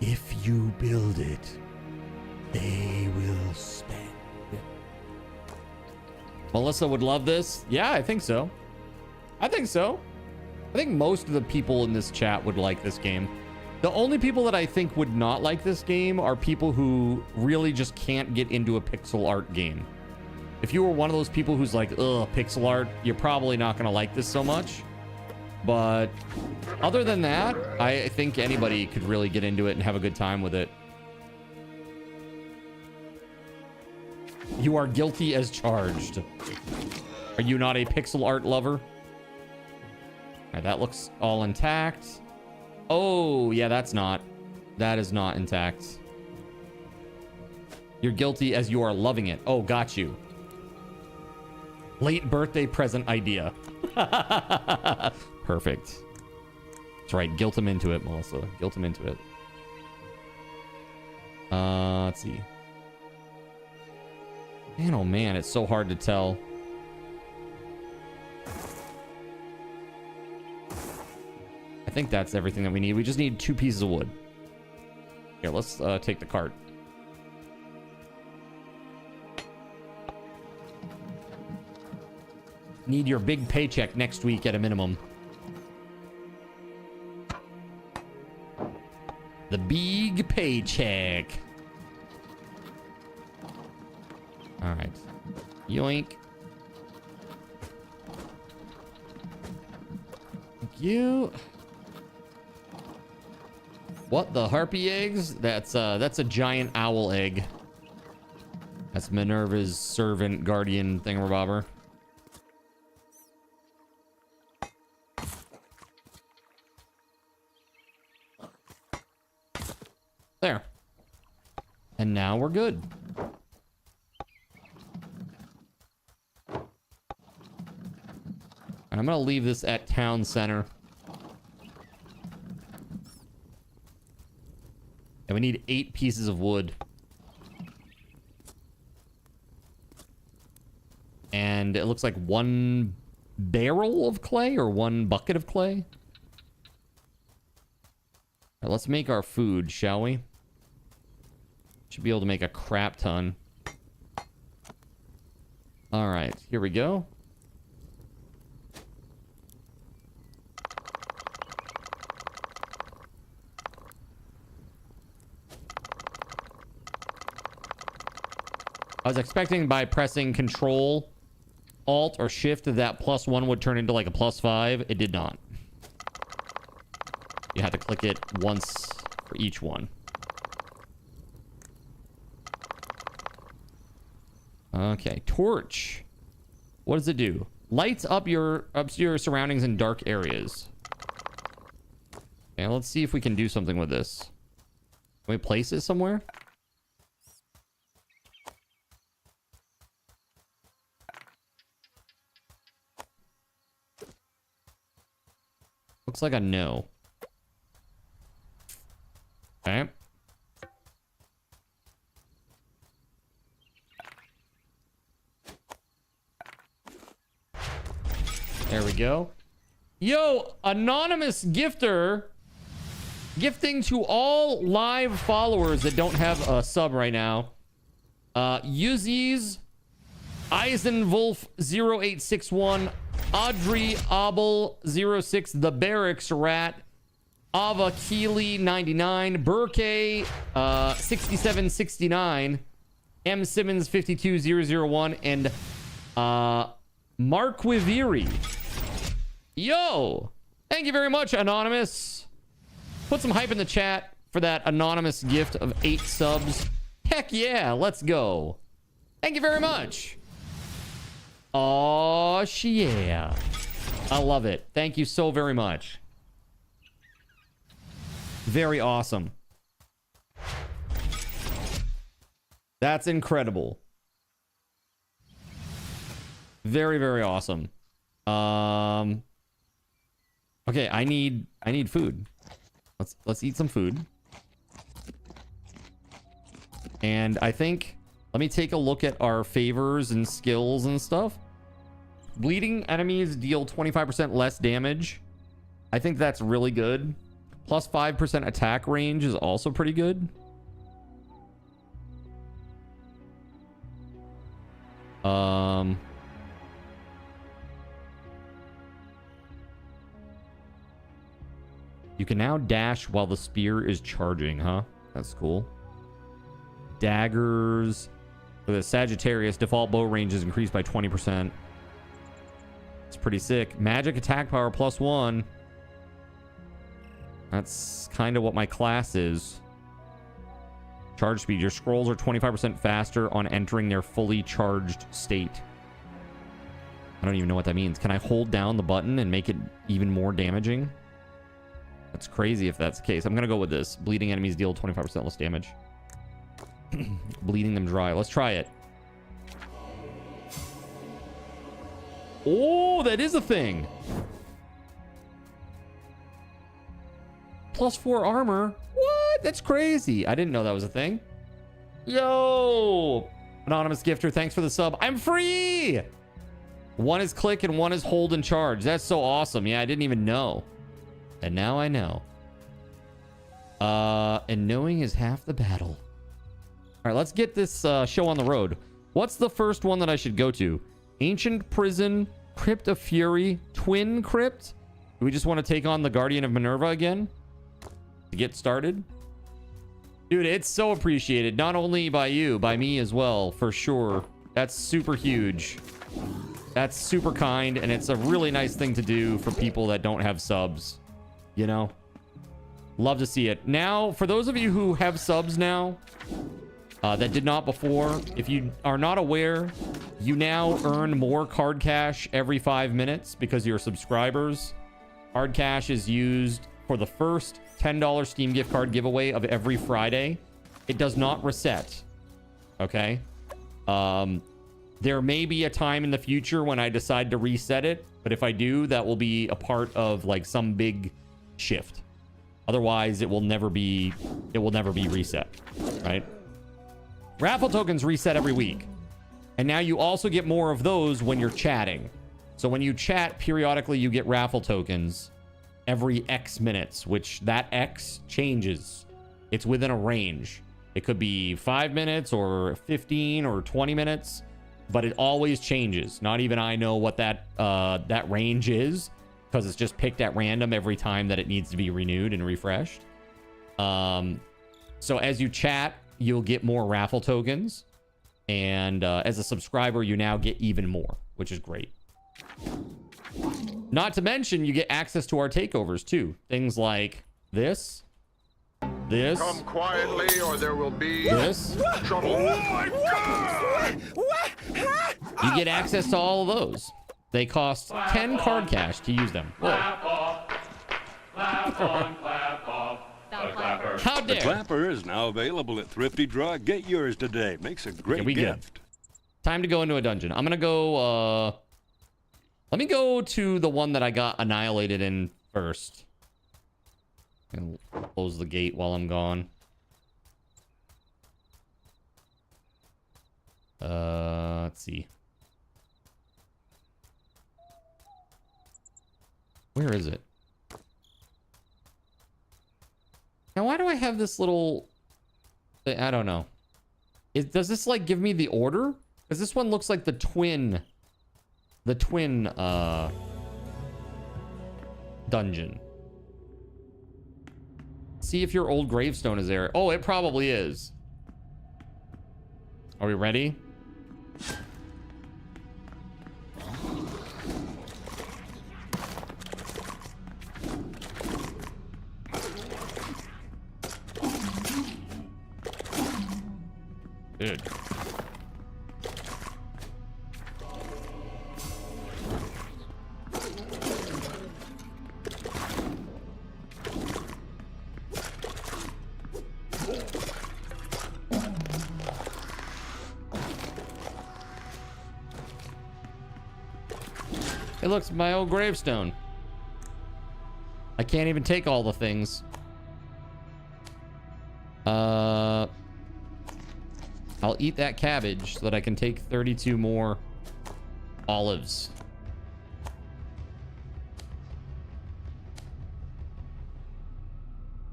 If you build it, they will spend. Melissa would love this. Yeah, I think so. I think so. I think most of the people in this chat would like this game. The only people that I think would not like this game are people who really just can't get into a pixel art game. If you were one of those people who's like, ugh, pixel art, you're probably not going to like this so much. But other than that, I think anybody could really get into it and have a good time with it. You are guilty as charged. Are you not a pixel art lover? All right, that looks all intact. Oh, yeah, that's not. That is not intact. You're guilty as you are loving it. Oh, got you. Late birthday present idea. Perfect. That's right. Guilt him into it, Melissa. Guilt him into it. Let's see. Man, oh man, it's so hard to tell. I think that's everything that we need. We just need 2 pieces of wood. Here, let's take the cart. Need your big paycheck next week at a minimum. The big paycheck. All right. Yoink. you. What, the harpy eggs? That's a giant owl egg. That's Minerva's servant guardian thingamabobber. There. And now we're good. And I'm gonna leave this at town center. And we need 8 pieces of wood. And it looks like 1 barrel of clay or 1 bucket of clay. All right, let's make our food, shall we? Should be able to make a crap ton. All right, here we go. I was expecting by pressing Control, Alt, or Shift that +1 would turn into like a +5. It did not. You had to click it once for each one. Okay, torch. What does it do? Lights up your surroundings in dark areas. Okay, let's see if we can do something with this. Can we place it somewhere? Looks like a no. Okay. There we go. Yo, anonymous gifter gifting to all live followers that don't have a sub right now. Uzzies, IhsandVision0861, Audrey Abel 06, The Barracks Rat, Ava Keeley 99, Burke 6769, M Simmons 52001, and Marquiviri. Yo, thank you very much, anonymous. Put some hype in the chat for that anonymous gift of 8 subs. Heck yeah, let's go. Thank you very much. Oh, yeah. I love it. Thank you so very much. Very awesome. That's incredible. Very, very awesome. Okay, I need food. Let's eat some food. And I think, let me take a look at our favors and skills and stuff. Bleeding enemies deal 25% less damage. I think that's really good. Plus 5% attack range is also pretty good. You can now dash while the spear is charging, huh? That's cool. Daggers. For the Sagittarius, default bow range is increased by 20%. It's pretty sick. Magic attack power +1. That's kind of what my class is. Charge speed. Your scrolls are 25% faster on entering their fully charged state. I don't even know what that means. Can I hold down the button and make it even more damaging? That's crazy if that's the case. I'm going to go with this. Bleeding enemies deal 25% less damage. Bleeding them dry. Let's try it. Oh, that is a thing. +4 armor. What? That's crazy. I didn't know that was a thing. Yo, anonymous gifter, thanks for the sub. I'm free. One is click and one is hold and charge. That's so awesome. Yeah, I didn't even know. And now I know. And knowing is half the battle. All right, let's get this show on the road. What's the first one that I should go to? Ancient Prison, Crypt of Fury, Twin Crypt. Do we just want to take on the Guardian of Minerva again to get started? Dude, it's so appreciated. Not only by you, by me as well, for sure. That's super huge. That's super kind, and it's a really nice thing to do for people that don't have subs. You know? Love to see it. Now, for those of you who have subs now, that did not before, if you are not aware, you now earn more card cash every 5 minutes because you're subscribers. Card cash is used for the first $10 Steam gift card giveaway of every Friday. It does not reset. Okay? There may be a time in the future when I decide to reset it, but if I do, that will be a part of like some big shift. Otherwise, it will never be reset, right? Raffle tokens reset every week. And now you also get more of those when you're chatting. So when you chat, periodically you get raffle tokens every X minutes, which that X changes. It's within a range. It could be 5 minutes or 15 or 20 minutes, but it always changes. Not even I know what that range is, because it's just picked at random every time that it needs to be renewed and refreshed. So as you chat, you'll get more raffle tokens, and as a subscriber, you now get even more, which is great. Not to mention, you get access to our takeovers too. Things like this. Come quietly, or there will be this. Trouble. Oh my God! You get access to all of those. They cost 10 card cash to use them. Whoa. How dare! The clapper is now available at Thrifty Draw. Get yours today. Makes a great gift. Time to go into a dungeon. I'm gonna go. Let me go to the one that I got annihilated in first. And close the gate while I'm gone. Let's see. Where is it? Now, why do I have this little... I don't know. Does this, like, give me the order? Because this one looks like the twin... dungeon. See if your old gravestone is there. Oh, it probably is. Are we ready? Dude. It looks my old gravestone. I can't even take all the things. I'll eat that cabbage so that I can take 32 more olives.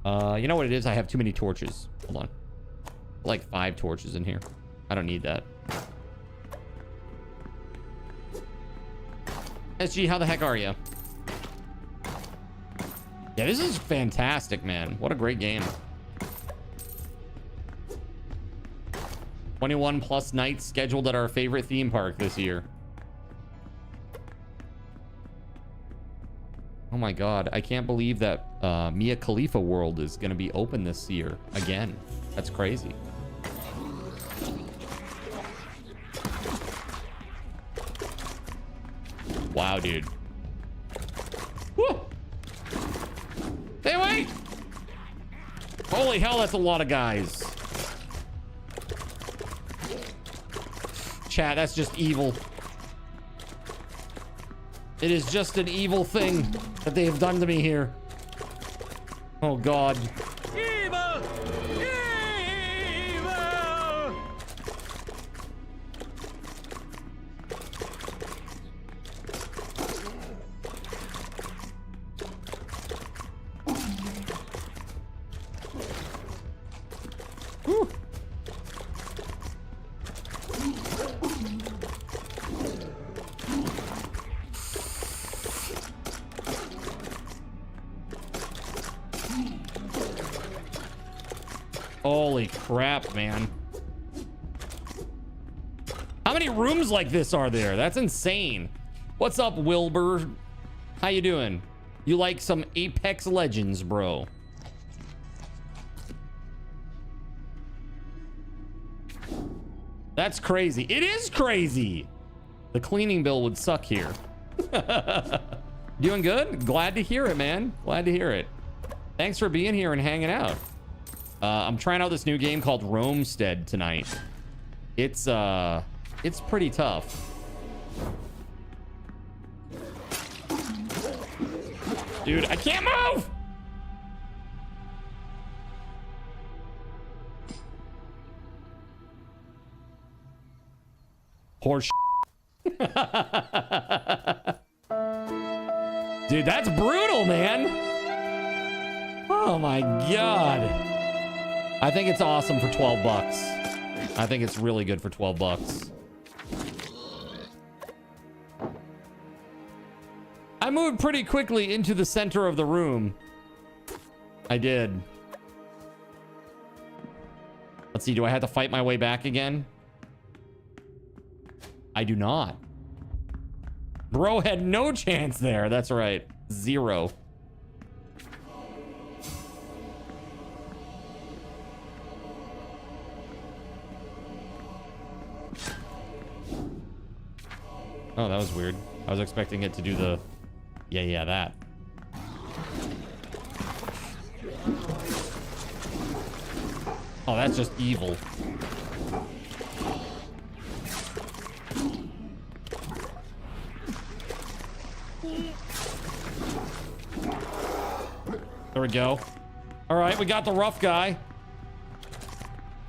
You know what it is? I have too many torches. Hold on. Like 5 torches in here. I don't need that. SG, how the heck are you? Yeah, this is fantastic, man. What a great game. 21 plus nights scheduled at our favorite theme park this year. Oh my god, I can't believe that Mia Khalifa World is going to be open this year again. That's crazy. Wow, dude. Woo! Stay away! Holy hell, that's a lot of guys. Chat, that's just evil. It is just an evil thing that they have done to me here. Oh, God. Evil! Evil! Whew. Holy crap, man. How many rooms like this are there? That's insane. What's up, Wilbur? How you doing? You like some Apex Legends, bro? That's crazy. It is crazy. The cleaning bill would suck here. Doing good? Glad to hear it, man. Glad to hear it. Thanks for being here and hanging out. I'm trying out this new game called Roamstead tonight. It's pretty tough. Dude, I can't move! Horse. Dude, that's brutal, man. Oh my God. I think it's awesome for 12 bucks. I think it's really good for 12 bucks. I moved pretty quickly into the center of the room. I did. Let's see, do I have to fight my way back again? I do not. Bro had no chance there. That's right. 0. Oh, that was weird. I was expecting it to do the... Yeah, that. Oh, that's just evil. There we go. All right, we got the rough guy.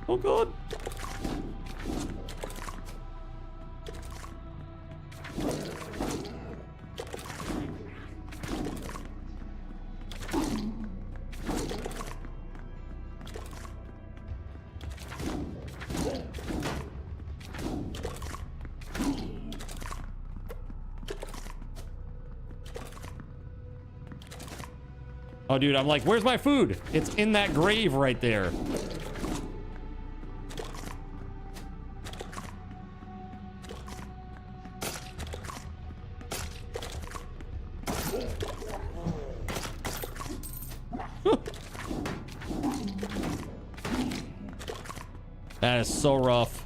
Oh, God. Oh, dude, I'm like, where's my food? It's in that grave right there. That is so rough.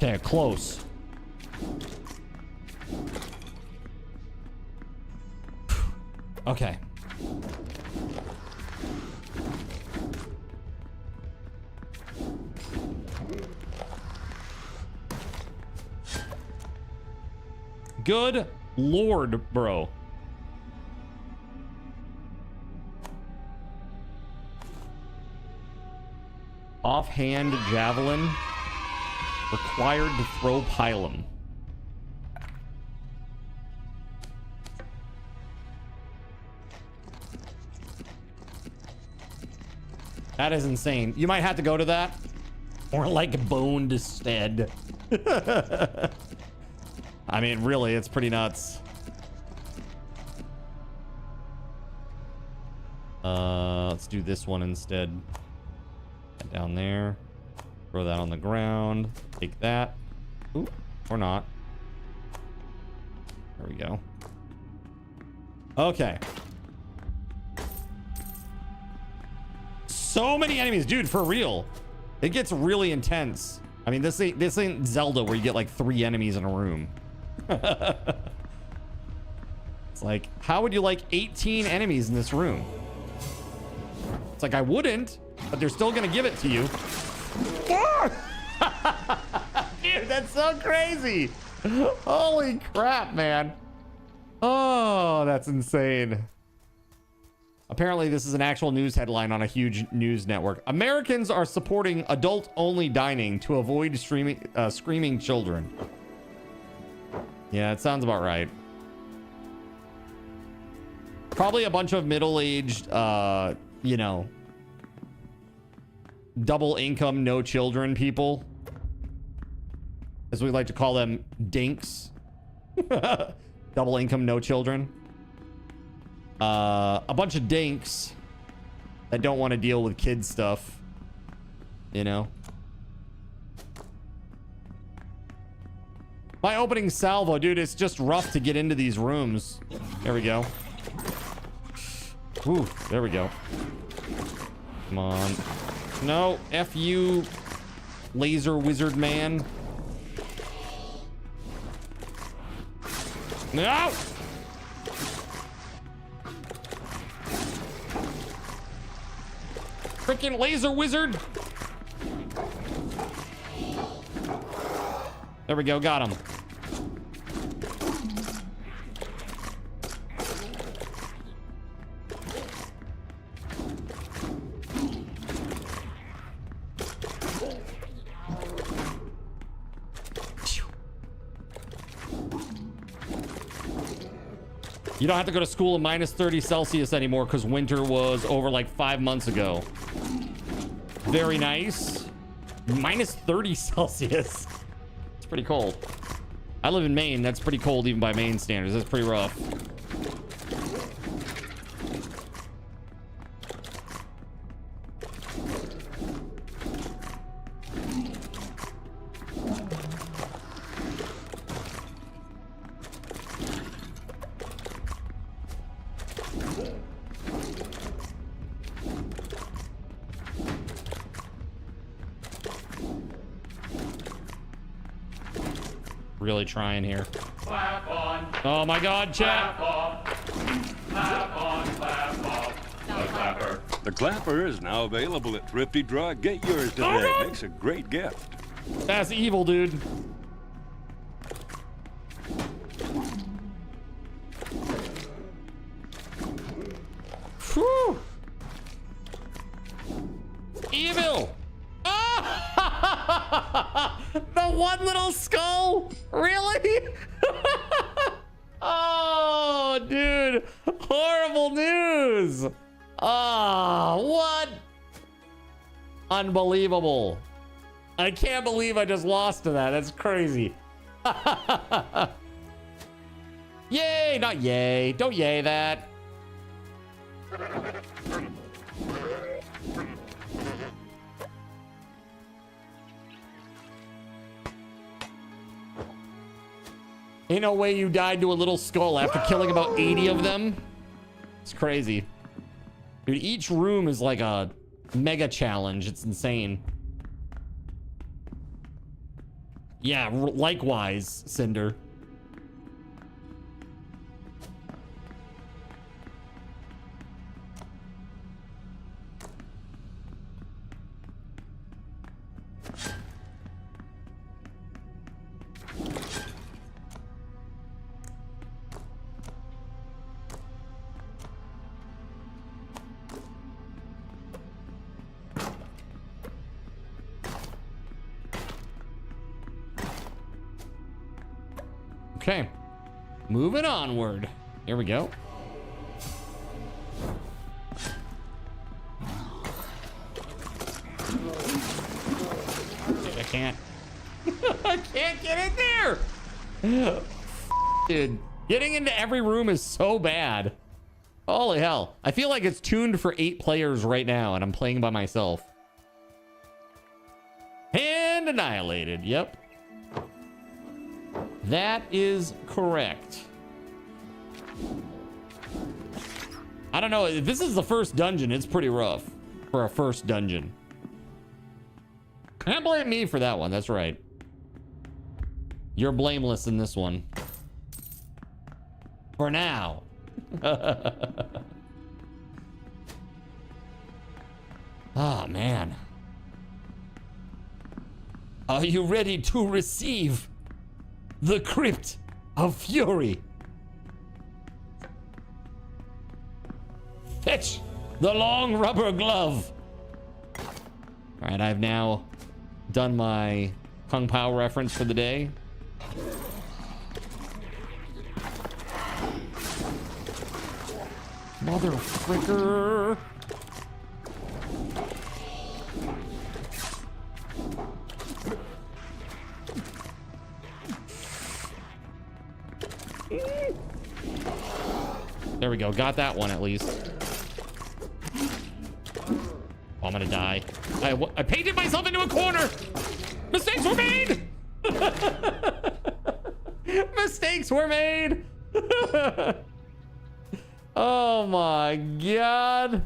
Okay, close. Okay. Good Lord, bro. Offhand javelin. Required to throw pylum. That is insane. You might have to go to that. Or like boned stead. I mean, really, it's pretty nuts. Let's do this one instead. Down there. Throw that on the ground. Take that. Ooh, or not. There we go. Okay. So many enemies, dude, for real. It gets really intense. I mean, this ain't Zelda where you get like 3 enemies in a room. It's like, how would you like 18 enemies in this room? It's like, I wouldn't, but they're still gonna give it to you. Dude, that's so crazy. Holy crap, man. Oh, that's insane. Apparently, this is an actual news headline on a huge news network. Americans are supporting adult-only dining to avoid screaming children. Yeah, it sounds about right. Probably a bunch of middle-aged, you know, double income, no children people. As we like to call them, dinks. Double income, no children. A bunch of dinks that don't want to deal with kid stuff, you know. My opening salvo, dude, it's just rough to get into these rooms. There we go. Ooh, there we go. Come on. No, F you, laser wizard man. No! Freaking laser wizard! There we go, got him. You don't have to go to school in minus 30 Celsius anymore because winter was over like 5 months ago. Very nice. Minus 30 Celsius. It's pretty cold. I live in Maine. That's pretty cold even by Maine standards. That's pretty rough. Really trying here. Clap on. Oh my God, chat. Clap on. Clap on. Clap on. The clapper. The clapper is now available at Thrifty Drug. Get yours today. Makes a great gift. That's evil, dude. Whew. Evil. Ah! The one little skull? Really? Oh, dude. Horrible news. Oh, what? Unbelievable. I can't believe I just lost to that. That's crazy. Yay, not yay. Don't yay that. Ain't no way you died to a little skull after killing about 80 of them. It's crazy. Dude, each room is like a mega challenge. It's insane. Yeah, likewise, Cinder. Okay, moving onward. Here we go. Dude, I can't. I can't get in there. Dude, getting into every room is so bad. Holy hell. I feel like it's tuned for 8 players right now, and I'm playing by myself. And annihilated. Yep. That is correct. I don't know. If this is the first dungeon, it's pretty rough for a first dungeon. Can't blame me for that one. That's right. You're blameless in this one. For now. Oh, man. Are you ready to receive the Crypt of Fury? Pitch the long rubber glove. All right, I've now done my Kung Pao reference for the day. Mother fricker. There we go. Got that one at least. Oh, I'm gonna die. I painted myself into a corner. Mistakes were made. Mistakes were made. Oh my god.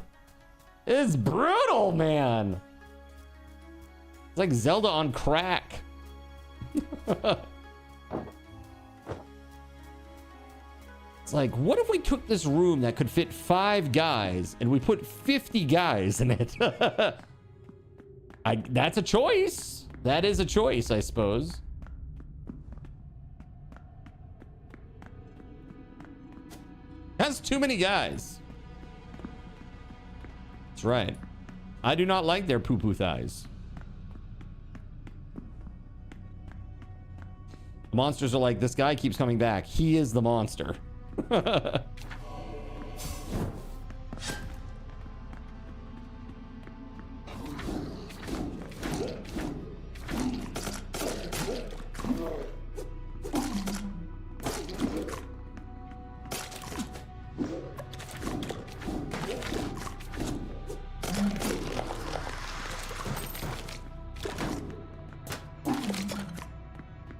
It's brutal, man. It's like Zelda on crack. It's like, what if we took this room that could fit 5 guys and we put 50 guys in it? That's a choice. That is a choice, I suppose. That's too many guys. That's right. I do not like their poo-poo thighs. The monsters are like, this guy keeps coming back. He is the monster.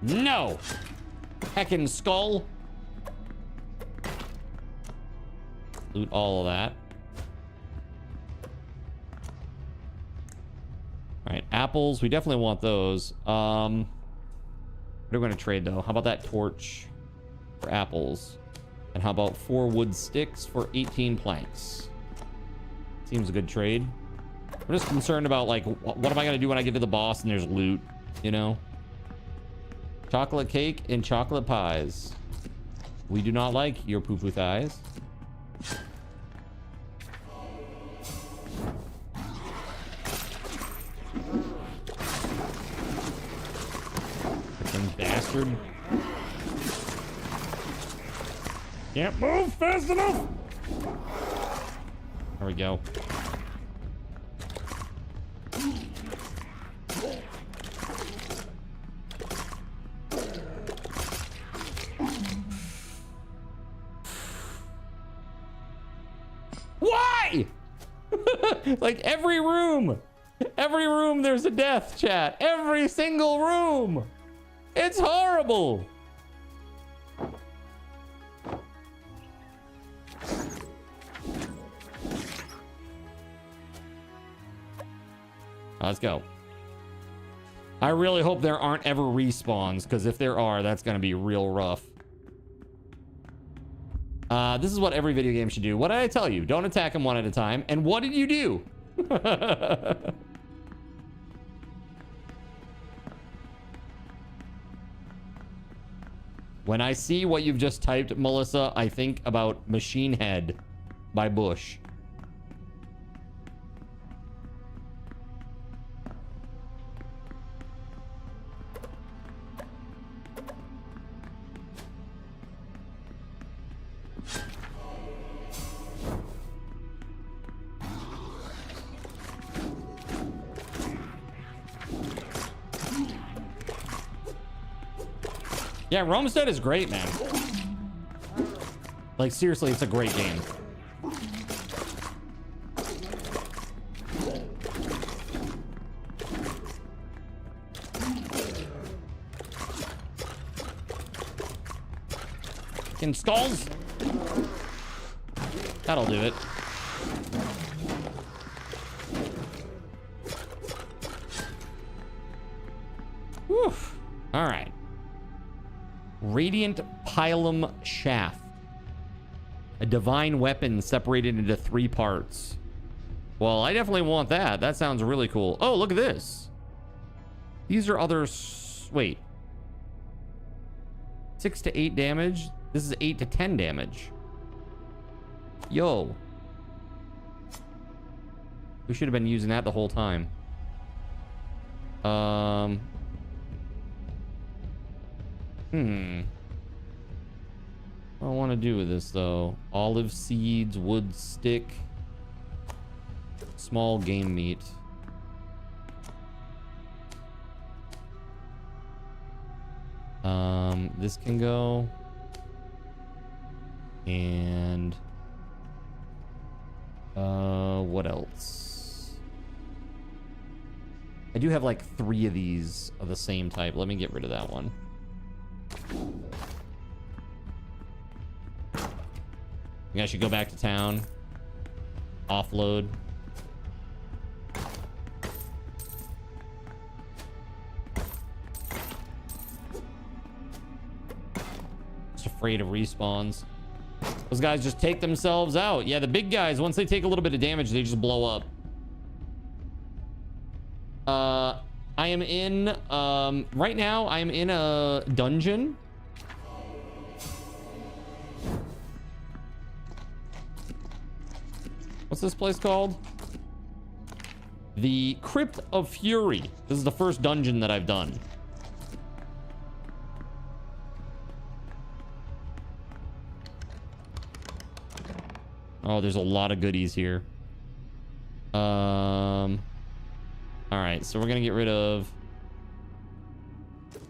No! Heckin' skull. Loot all of that. All right, apples. We definitely want those. What are we going to trade, though? How about that torch for apples? And how about 4 wood sticks for 18 planks? Seems a good trade. I'm just concerned about, like, what am I going to do when I get to the boss and there's loot, you know? Chocolate cake and chocolate pies. We do not like your poo-poo thighs. Fucking bastard. Can't move fast enough. There we go. Why? Like every room there's a death, chat. Every single room. It's horrible. Let's go. I really hope there aren't ever respawns, because if there are, that's going to be real rough. This is what every video game should do. What did I tell you? Don't attack them one at a time. And what did you do? When I see what you've just typed, Melissa, I think about Machine Head by Bush. Yeah, Romestead is great, man. Like, seriously, it's a great game. In skulls. That'll do it. Whew. All right. Radiant Pilum Shaft. A divine weapon separated into 3 parts. Well, I definitely want that. That sounds really cool. Oh, look at this. These are other... Wait. 6 to 8 damage. This is 8 to 10 damage. Yo. We should have been using that the whole time. What do I want to do with this though? Olive seeds, wood stick, small game meat. This can go. And what else? I do have like 3 of these of the same type. Let me get rid of that one. I think I should go back to town. Offload. Just afraid of respawns. Those guys just take themselves out. Yeah, the big guys, once they take a little bit of damage, they just blow up. I am in, right now, I am in a dungeon. What's this place called? The Crypt of Fury. This is the first dungeon that I've done. Oh, there's a lot of goodies here. All right, so we're gonna get rid of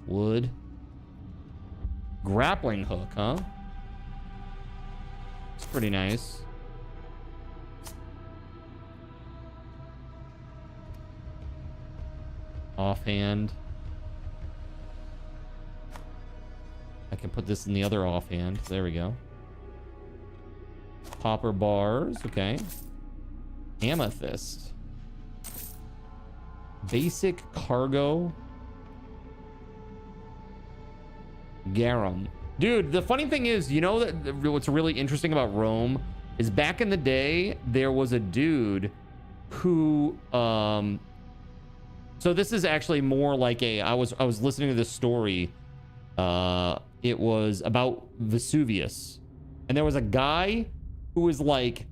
wood. Grappling hook, huh? It's pretty nice. Offhand. I can put this in the other offhand. There we go. Popper bars, okay. Amethyst. Basic cargo. Garum. Dude, the funny thing is, you know that what's really interesting about Rome is back in the day, there was a dude who, so this is actually more like I was listening to this story. It was about Vesuvius. And there was a guy who was like,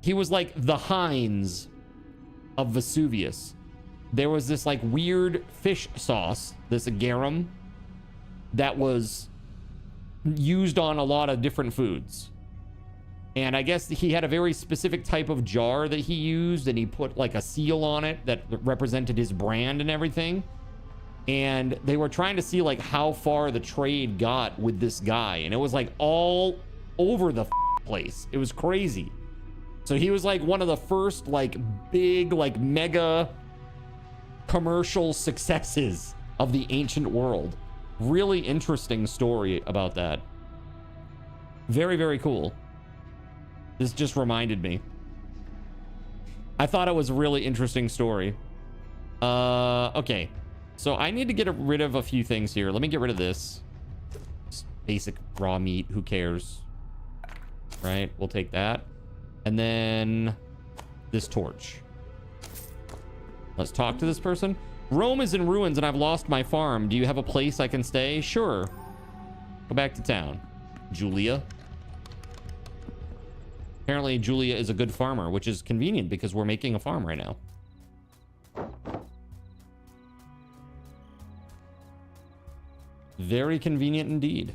he was like the Heinz of Vesuvius. There was this like weird fish sauce, this garum, that was used on a lot of different foods. And I guess he had a very specific type of jar that he used, and he put like a seal on it that represented his brand and everything. And they were trying to see like how far the trade got with this guy, and it was like all over the place. It was crazy. So he was like one of the first like big like mega commercial successes of the ancient world. Really interesting story about that. Very, very cool. This just reminded me. I thought it was a really interesting story. Okay. So I need to get rid of a few things here. Let me get rid of this. Just basic raw meat. Who cares? Right? We'll take that. And then this torch. Let's talk to this person. Rome is in ruins and I've lost my farm. Do you have a place I can stay? Sure. Go back to town. Julia. Apparently Julia is a good farmer, which is convenient because we're making a farm right now. Very convenient indeed.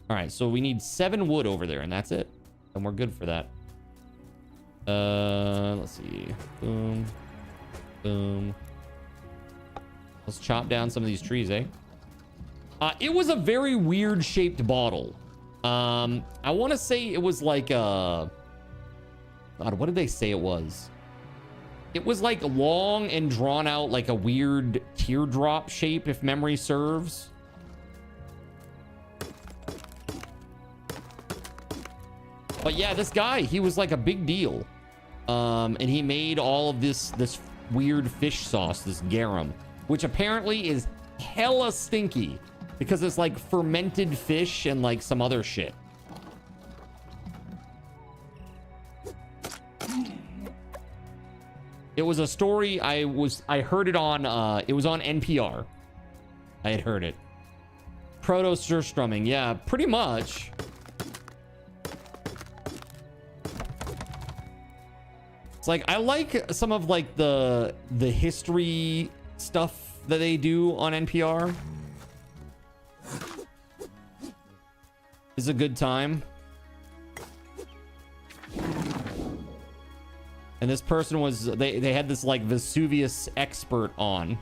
All right, so we need 7 wood over there, and that's it. And we're good for that. Let's see. Boom. Boom. Let's chop down some of these trees, eh? It was a very weird shaped bottle. I want to say it was like a... God, what did they say it was? It was like long and drawn out, like a weird teardrop shape, if memory serves. But yeah, this guy, he was like a big deal. And he made all of this weird fish sauce, this garum, which apparently is hella stinky because it's like fermented fish and like some other shit. It was a story I heard it on, it was on NPR. I had heard it. Proto-surstrumming, yeah, pretty much. It's like, I like some of like the history stuff that they do on NPR. It's a good time. And this person was, they had this like Vesuvius expert on,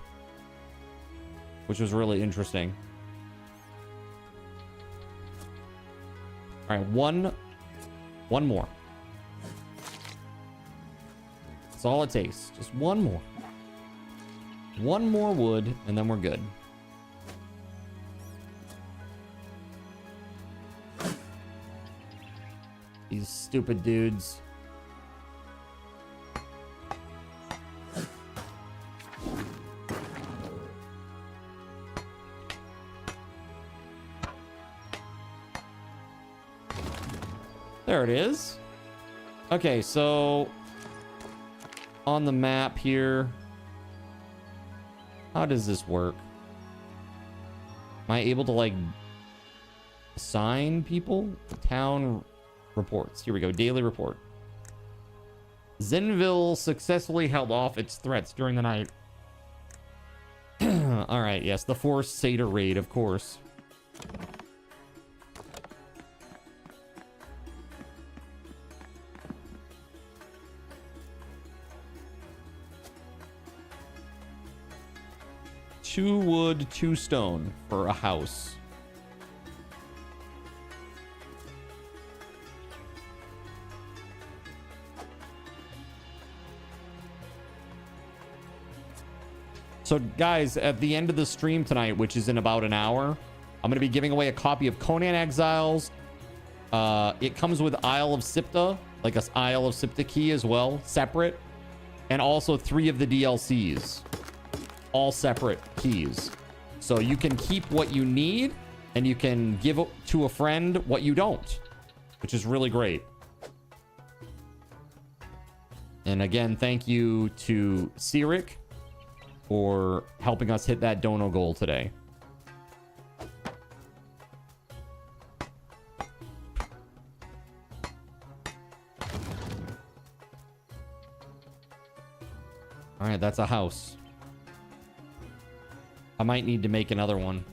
which was really interesting. All right, one more. That's all it takes. Just one more. One more wood, and then we're good. These stupid dudes. There it is. Okay, so on the map here, how does this work? Am I able to like assign people? Town reports. Here we go. Daily report. Zenville successfully held off its threats during the night. All right. Yes, the forced Seder raid, of course. Two wood, 2 stone for a house. So guys, at the end of the stream tonight, which is in about an hour, I'm going to be giving away a copy of Conan Exiles. It comes with Isle of Sipta, like a Isle of Sipta key as well, separate. And also 3 of the DLCs. All separate keys. So you can keep what you need and you can give to a friend what you don't, which is really great. And again, thank you to Cyric for helping us hit that dono goal today. All right, that's a house. I might need to make another one.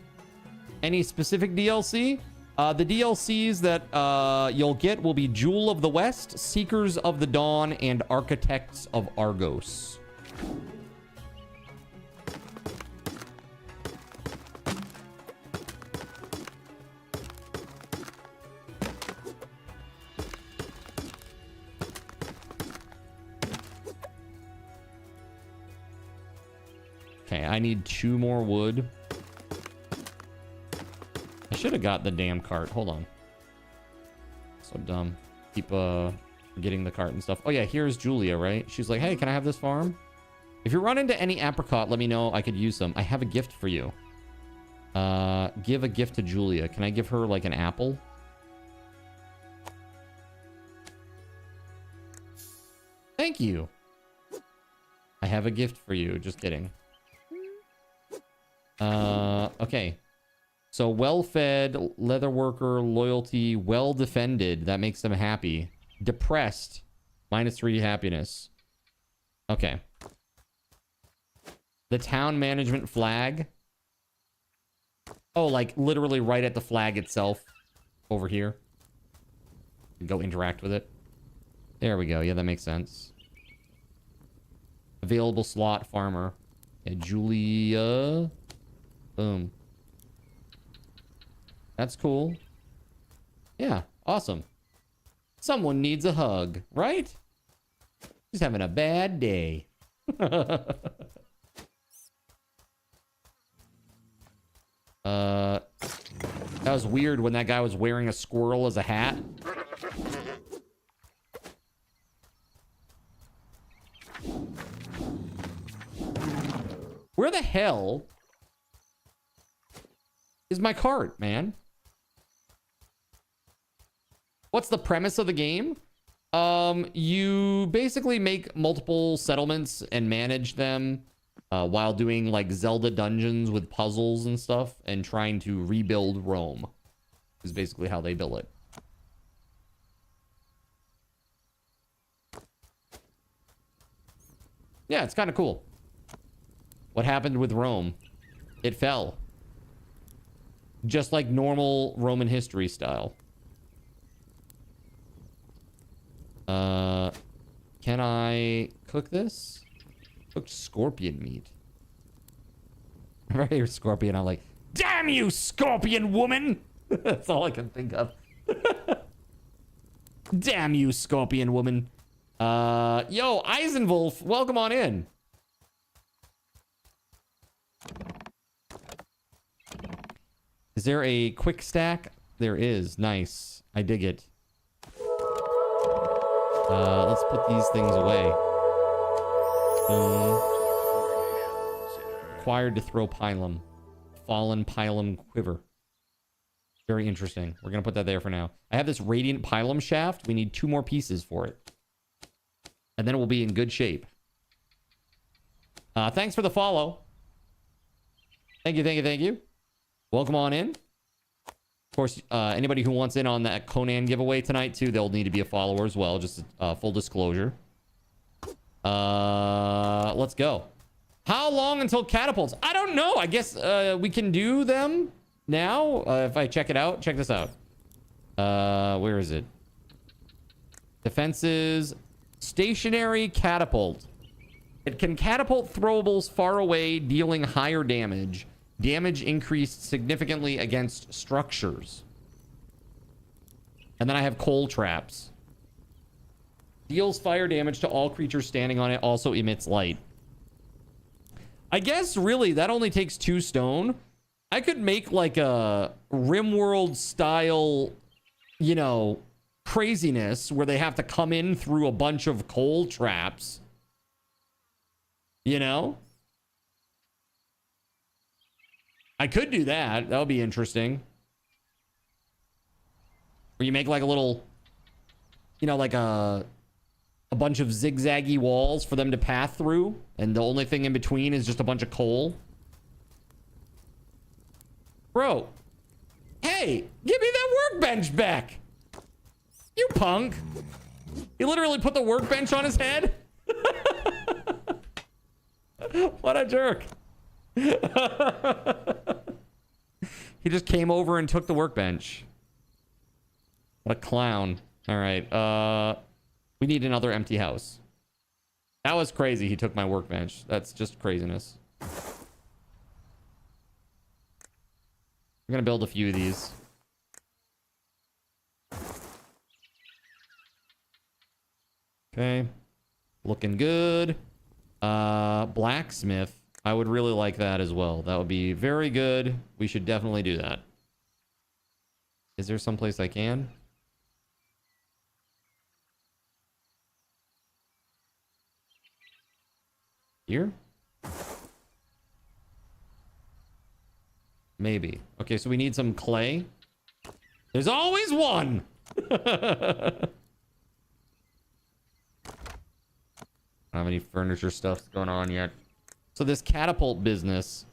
Any specific DLC? The DLCs that you'll get will be Jewel of the West, Seekers of the Dawn, and Architects of Argos. Okay, I need 2 more wood. I should have got the damn cart. Hold on. So dumb. Keep forgetting the cart and stuff. Oh yeah, here's Julia, right? She's like, hey, can I have this farm? If you run into any apricot, let me know. I could use them. I have a gift for you. Give a gift to Julia. Can I give her like an apple? Thank you. I have a gift for you. Just kidding. Okay. So well-fed, leather worker, loyalty, well-defended. That makes them happy. Depressed, -3 happiness. Okay. The town management flag. Oh, like literally right at the flag itself over here. Go interact with it. There we go. Yeah, that makes sense. Available slot farmer. Yeah, Julia. Boom. That's cool. Yeah, awesome. Someone needs a hug, right? She's having a bad day. That was weird when that guy was wearing a squirrel as a hat. Where the hell is my cart, man? What's the premise of the game? You basically make multiple settlements and manage them while doing like Zelda dungeons with puzzles and stuff and trying to rebuild Rome is basically how they build it. Yeah, it's kind of cool. What happened with Rome? It fell. Just like normal Roman history style. Can I cook this? Cooked scorpion meat. Right here, scorpion. I'm like, damn you, scorpion woman! That's all I can think of. Damn you, scorpion woman. Yo, Eisenwolf, welcome on in. Is there a quick stack? There is. Nice. I dig it. Let's put these things away. Required to throw pilum. Fallen pilum quiver. Very interesting. We're going to put that there for now. I have this radiant pilum shaft. We need 2 more pieces for it. And then we'll be in good shape. Thanks for the follow. Thank you, thank you, thank you. Welcome on in. Of course, anybody who wants in on that Conan giveaway tonight, too, they'll need to be a follower as well. Just full disclosure. Let's go. How long until catapults? I don't know. I guess we can do them now. If I check it out. Check this out. Where is it? Defenses. Stationary catapult. It can catapult throwables far away, dealing higher damage. Damage increased significantly against structures. And then I have coal traps. Deals fire damage to all creatures standing on it. Also emits light. I guess really that only takes 2 stone. I could make like a RimWorld style, you know, craziness where they have to come in through a bunch of coal traps. You know? I could do that. That would be interesting. Where you make like a little, you know, like a bunch of zigzaggy walls for them to path through. And the only thing in between is just a bunch of coal. Bro. Hey, give me that workbench back. You punk. He literally put the workbench on his head. What a jerk. He just came over and took the workbench. What a clown. All right. We need another empty house. That was crazy. He took my workbench. That's just craziness. We're going to build a few of these. Okay. Looking good. Blacksmith. I would really like that as well. That would be very good. We should definitely do that. Is there someplace I can? Here? Maybe. Okay, so we need some clay. There's always one! I don't have any furniture stuff going on yet. So this catapult business,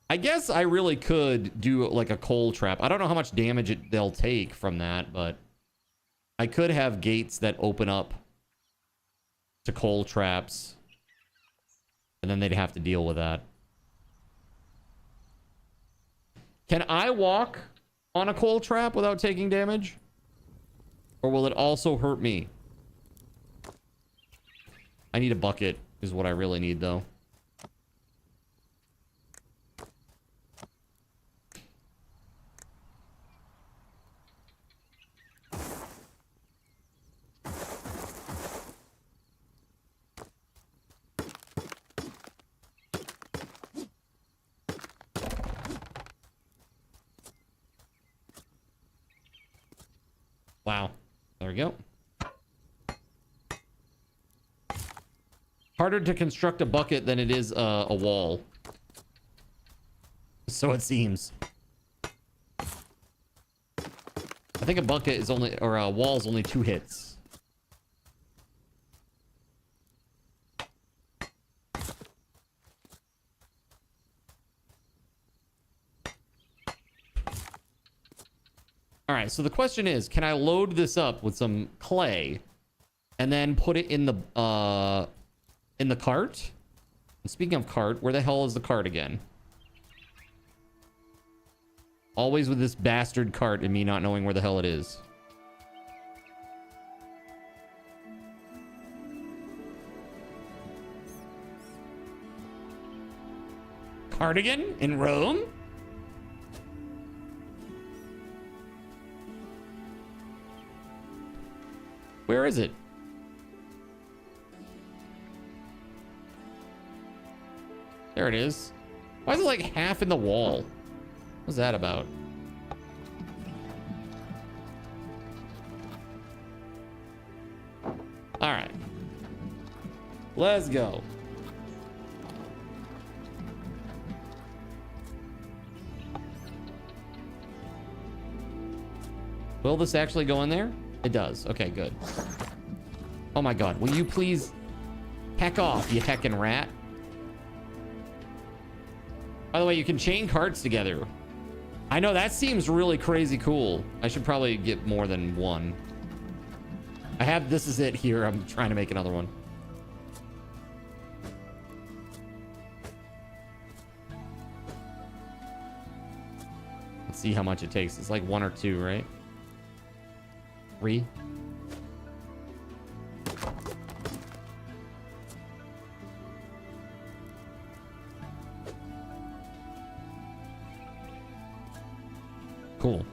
I guess I really could do like a coal trap. I don't know how much damage they'll take from that, but I could have gates that open up to coal traps. And then they'd have to deal with that. Can I walk on a coal trap without taking damage? Or will it also hurt me? I need a bucket is what I really need though. Wow. There we go. Harder to construct a bucket than it is a wall. So it seems. I think a bucket is only, or a wall is only 2 hits. All right, so the question is, can I load this up with some clay and then put it in the cart And speaking of cart, where the hell is the cart again? Always with this bastard cart and me not knowing where the hell it is. Cardigan in Rome? Where is it? There it is. Why is it like half in the wall? What's that about? All right. Let's go. Will this actually go in there? It does. Okay, good. Oh my God. Will you please heck off, you heckin' rat? By the way, you can chain carts together. I know, that seems really crazy cool. I should probably get more than one. I have This Is It here. I'm trying to make another one. Let's see how much it takes. It's like 1 or 2, right? 3. Cool.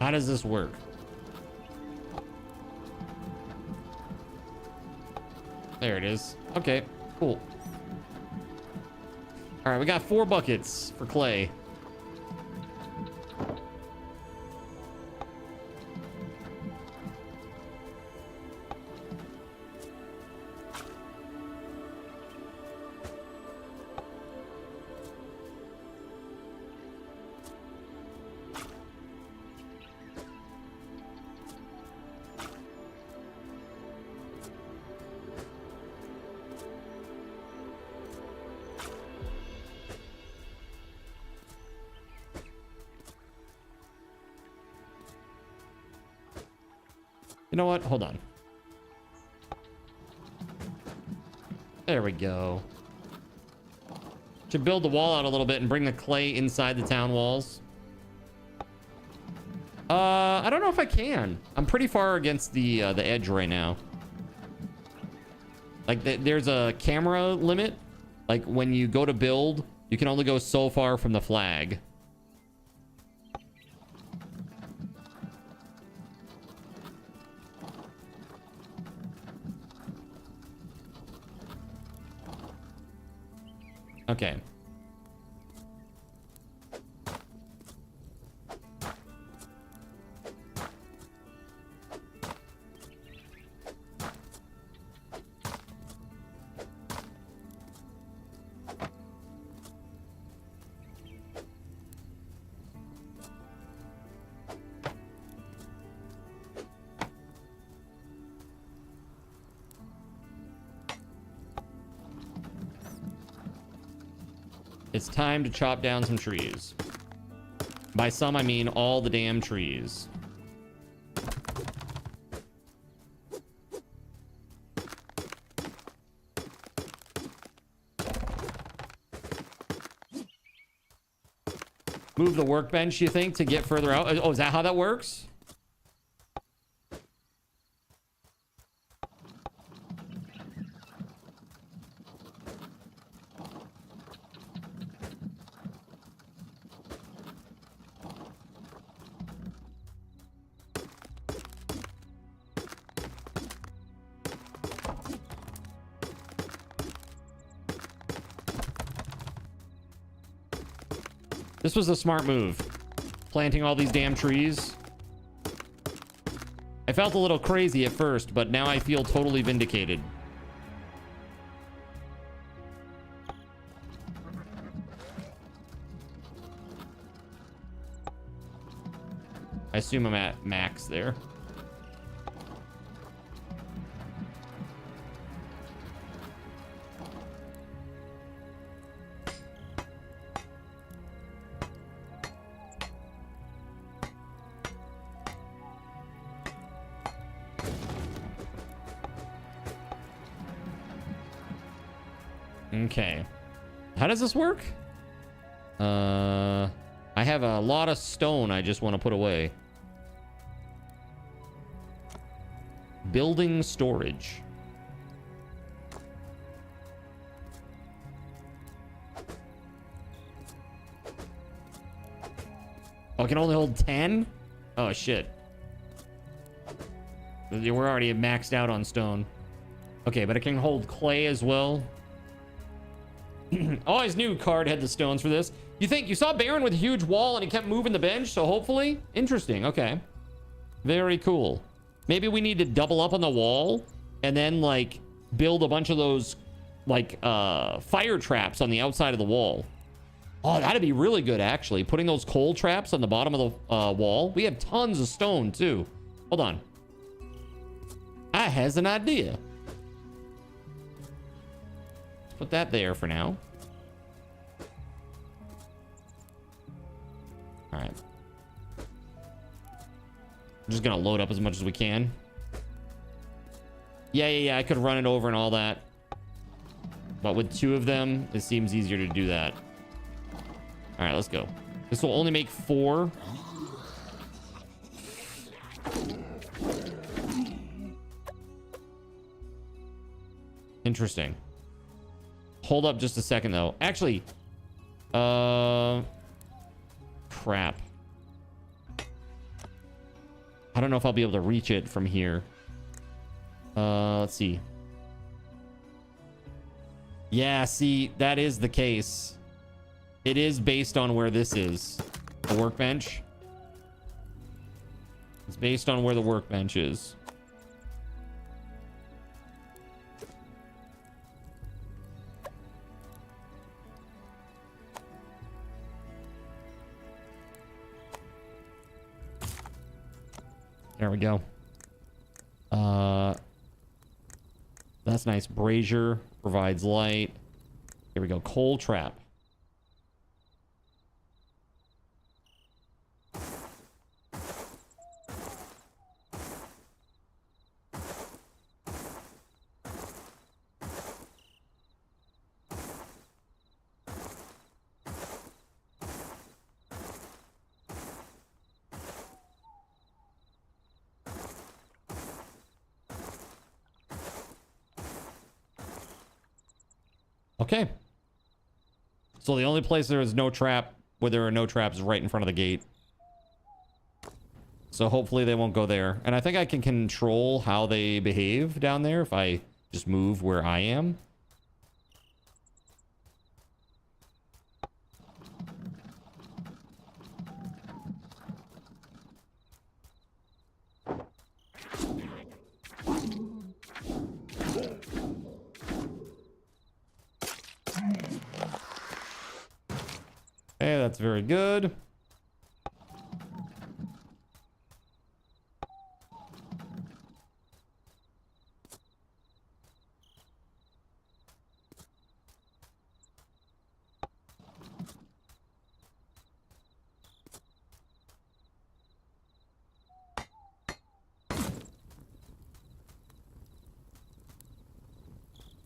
How does this work? There it is. Okay, cool. All right, we got 4 buckets for clay. You know what? Hold on. There we go. Should build the wall out a little bit and bring the clay inside the town walls. I don't know if I can. I'm pretty far against the edge right now. Like there's a camera limit. Like when you go to build, you can only go so far from the flag. Okay. It's time to chop down some trees. By some, I mean all the damn trees. Move the workbench, you think, to get further out? Oh, is that how that works? This was a smart move. Planting all these damn trees. I felt a little crazy at first, but now I feel totally vindicated. I assume I'm at max there. Okay. How does this work? I have a lot of stone I just want to put away. Building storage. Oh, it can only hold 10? Oh, shit. We're already maxed out on stone. Okay, but it can hold clay as well. Always knew Card had the stones for this. You saw Baron with a huge wall and he kept moving the bench, so hopefully? Interesting, okay. Very cool. Maybe we need to double up on the wall and then, like, build a bunch of those, like, fire traps on the outside of the wall. Oh, that'd be really good, actually. Putting those coal traps on the bottom of the wall. We have tons of stone, too. Hold on. I has an idea. Put that there for now. All right. I'm just gonna load up as much as we can. Yeah. I could run it over and all that. But with 2 of them, it seems easier to do that. All right, let's go. This will only make 4. Interesting. Hold up just a second, though. Actually, crap. I don't know if I'll be able to reach it from here. Let's see. Yeah, see, that is the case. It is based on where this is. The workbench. It's based on where the workbench is. There we go. That's nice. Brazier provides light. Here we go. Coal trap. Okay. So the only place there is no trap, where there are no traps, is right in front of the gate. So hopefully they won't go there. And I think I can control how they behave down there if I just move where I am. Hey, that's very good.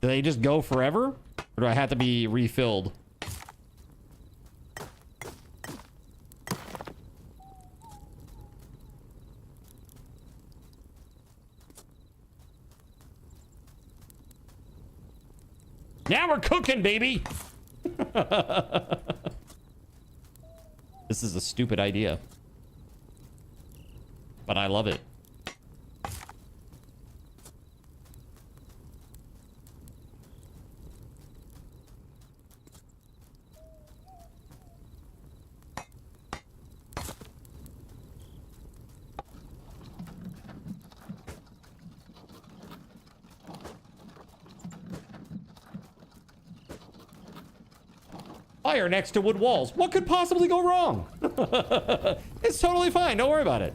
Do they just go forever? Or do I have to be refilled? Now we're cooking, baby! This is a stupid idea. But I love it. Fire next to wood walls. What could possibly go wrong? It's totally fine. Don't worry about it.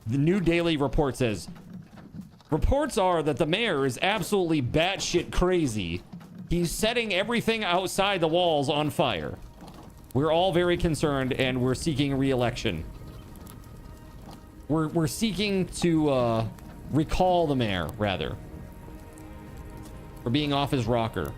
The new daily report says Reports are that the mayor is absolutely batshit crazy. He's setting everything outside the walls on fire. We're all very concerned, and we're seeking re-election. We're seeking to recall the mayor, rather, for being off his rocker.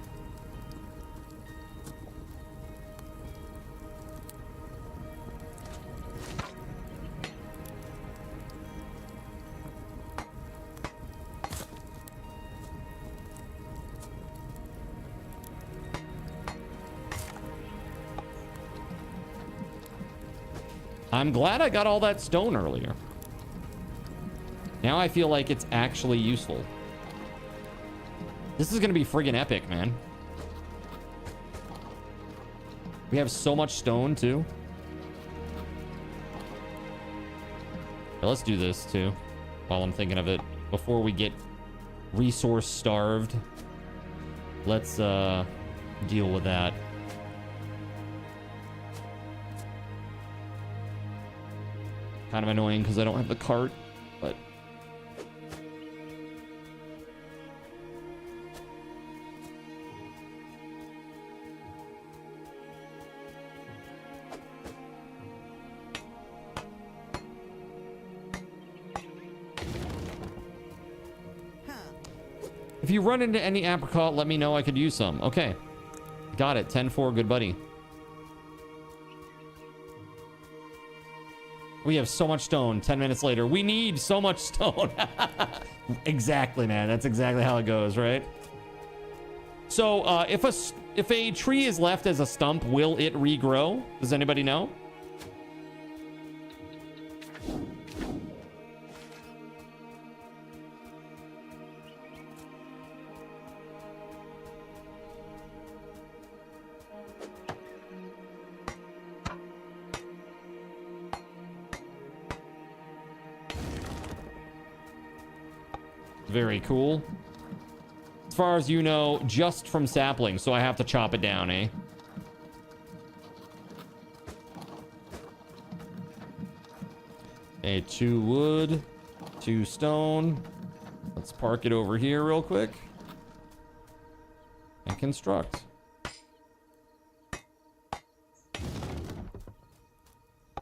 I'm glad I got all that stone earlier. Now I feel like it's actually useful. This is gonna be friggin' epic, man. We have so much stone, too. Yeah, let's do this, too, while I'm thinking of it. Before we get resource starved. Let's, deal with that. Kind of annoying because I don't have the cart, but... If you run into any apricot, let me know. I could use some. Okay. Got it. 10-4. Good buddy. We have so much stone. 10 minutes later. We need so much stone. Exactly, man. That's exactly how it goes, right? So, if a tree is left as a stump, will it regrow? Does anybody know? Very cool. As far as you know, just from sapling, so I have to chop it down, eh? Okay, 2 wood, 2 stone. Let's park it over here real quick. And construct.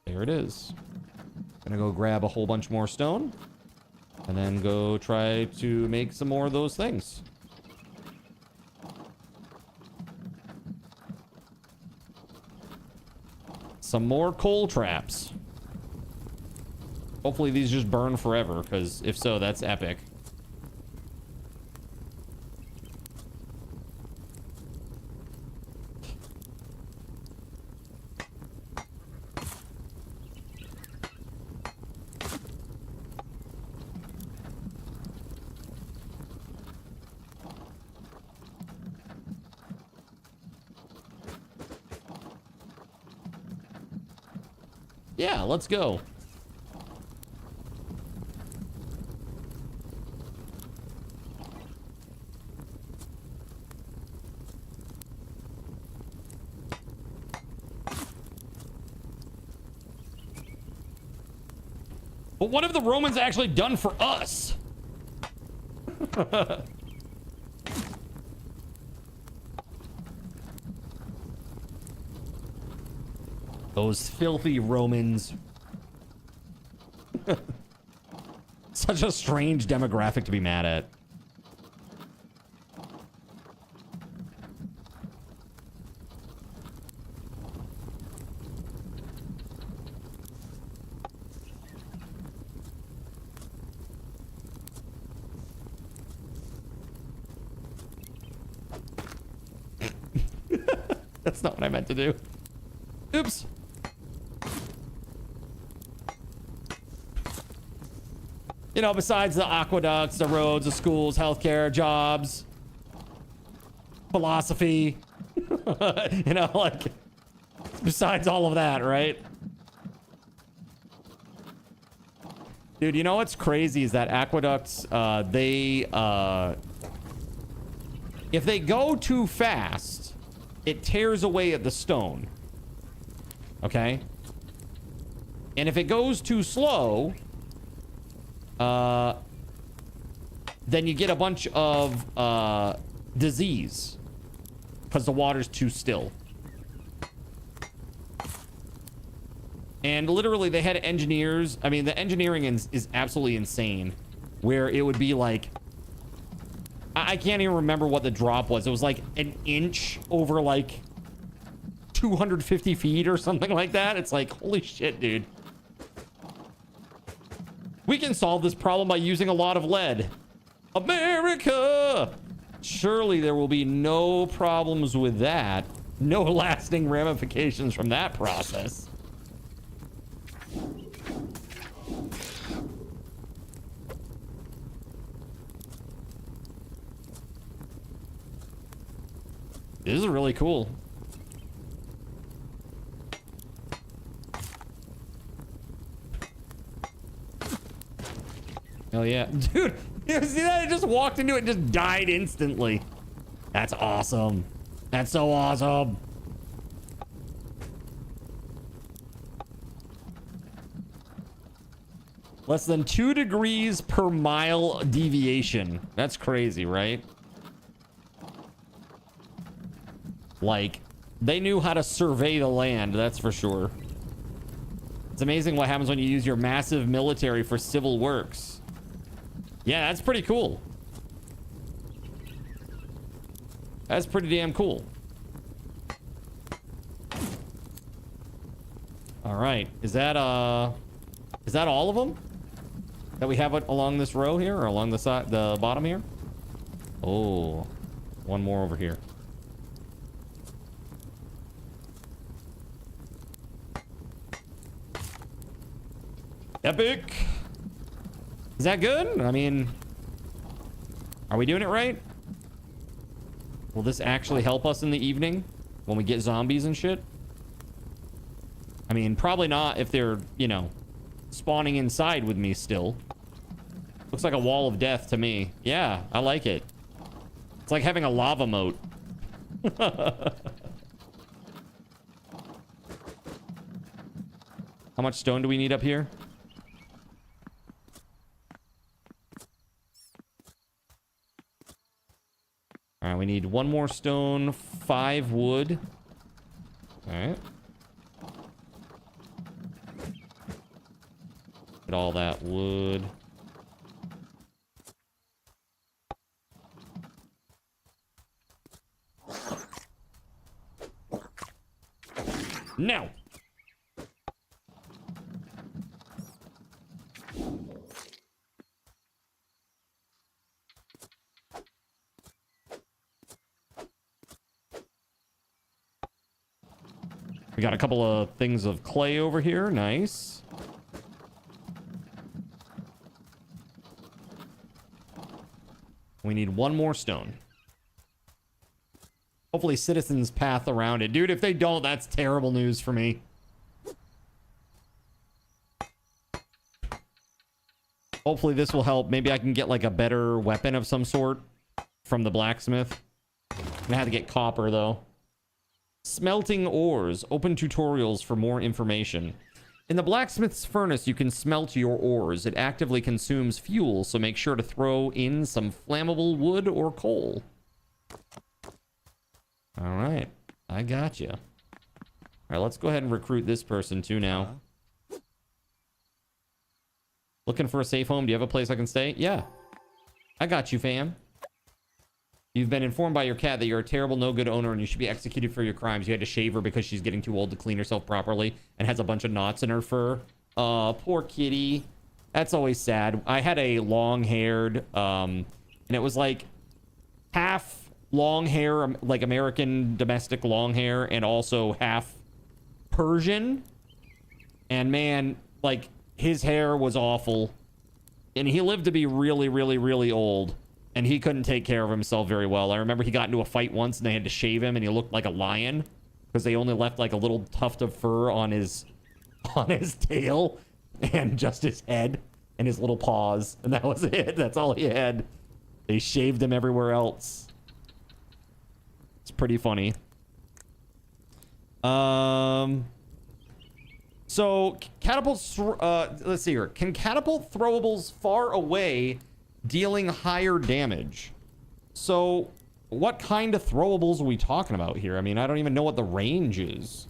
There it is. Gonna go grab a whole bunch more stone. And then go try to make some more of those things. Some more coal traps. Hopefully these just burn forever, because if so, that's epic. Yeah, let's go. But what have the Romans actually done for us? Those filthy Romans. Such a strange demographic to be mad at. That's not what I meant to do. Oops. You know, besides the aqueducts, the roads, the schools, healthcare, jobs, philosophy, you know, like, besides all of that, right? Dude, you know what's crazy is that aqueducts, if they go too fast, it tears away at the stone. Okay? And if it goes too slow, then you get a bunch of disease because the water's too still. And literally they had engineers. I mean, the engineering is absolutely insane, where it would be like, I can't even remember what the drop was. It was like an inch over like 250 feet or something like that. It's like, holy shit, dude. We can solve this problem by using a lot of lead. America! Surely there will be no problems with that. No lasting ramifications from that process. This is really cool. Hell yeah. Dude, you see that? It just walked into it and just died instantly. That's awesome. That's so awesome. Less than 2 degrees per mile deviation. That's crazy, right? Like, they knew how to survey the land, that's for sure. It's amazing what happens when you use your massive military for civil works. Yeah, that's pretty cool. That's pretty damn cool. All right, is that all of them that we have along this row here, or along the side, the bottom here? Oh, one more over here. Epic. Is that good? I mean, are we doing it right? Will this actually help us in the evening when we get zombies and shit? I mean, probably not if they're, you know, spawning inside with me still. Looks like a wall of death to me. Yeah, I like it. It's like having a lava moat. How much stone do we need up here? All right, we need 1 more stone, 5 wood. All right. Get all that wood. Now. We got a couple of things of clay over here. Nice. We need 1 more stone. Hopefully citizens path around it. Dude, if they don't, that's terrible news for me. Hopefully this will help. Maybe I can get like a better weapon of some sort from the blacksmith. I'm gonna have to get copper though. Smelting ores. Open tutorials for more information. In the blacksmith's furnace, you can smelt your ores. It actively consumes fuel, so make sure to throw in some flammable wood or coal. All right, I got you. All right, let's go ahead and recruit this person too now. Looking for a safe home? Do you have a place I can stay? Yeah, I got you, fam. You've been informed by your cat that you're a terrible, no-good owner and you should be executed for your crimes. You had to shave her because she's getting too old to clean herself properly and has a bunch of knots in her fur. Poor kitty. That's always sad. I had a long-haired, and it was like half long hair, like American domestic long hair, and also half Persian. And man, like, his hair was awful. And he lived to be really, really, really old. And he couldn't take care of himself very well. I remember he got into a fight once and they had to shave him and he looked like a lion because they only left like a little tuft of fur on his tail and just his head and his little paws. And that was it. That's all he had. They shaved him everywhere else. It's pretty funny. So catapults, let's see here. Can catapult throwables far away dealing higher damage. So what kind of throwables are we talking about here? I mean, I don't even know what the range is.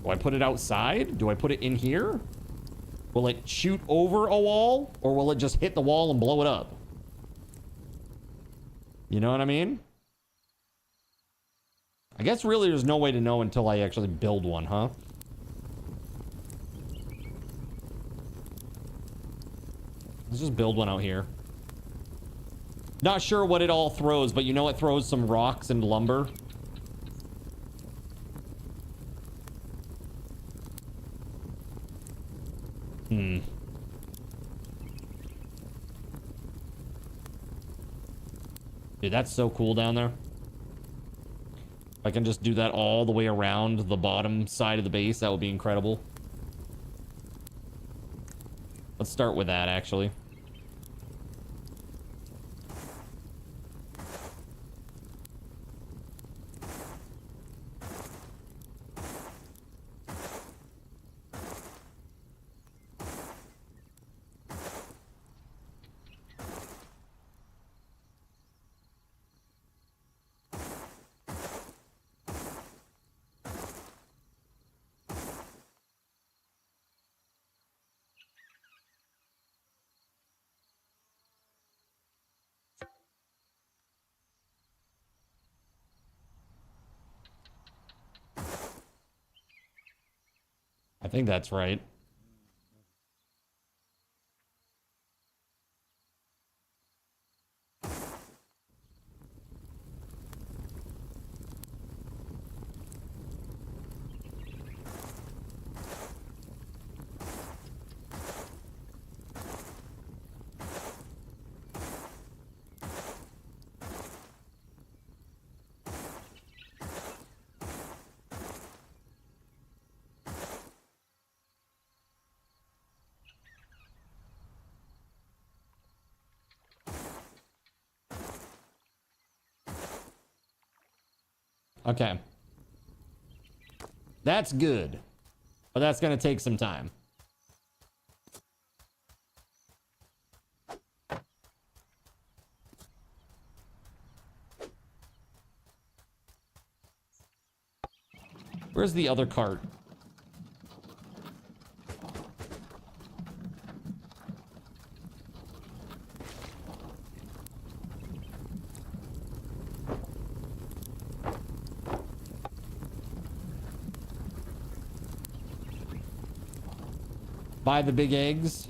Do I put it outside? Do I put it in here? Will it shoot over a wall? Or will it just hit the wall and blow it up? You know what I mean? I guess really there's no way to know until I actually build one, huh? Let's just build one out here. Not sure what it all throws, but you know it throws some rocks and lumber. Dude, that's so cool down there. If I can just do that all the way around the bottom side of the base, that would be incredible. Let's start with that, actually. I think that's right. Okay. That's good. But that's going to take some time. Where's the other cart? Buy the big eggs.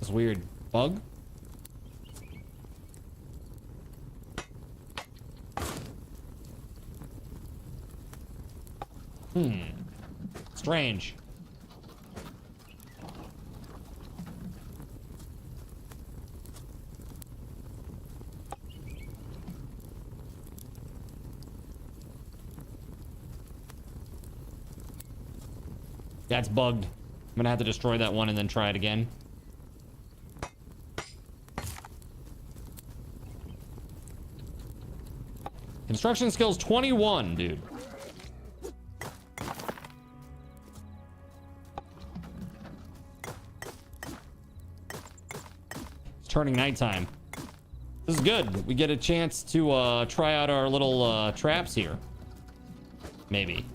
That's weird. Bug? Strange. That's bugged. I'm gonna have to destroy that one and then try it again. Construction skills 21, dude. It's turning nighttime. This is good. We get a chance to try out our little traps here. Maybe.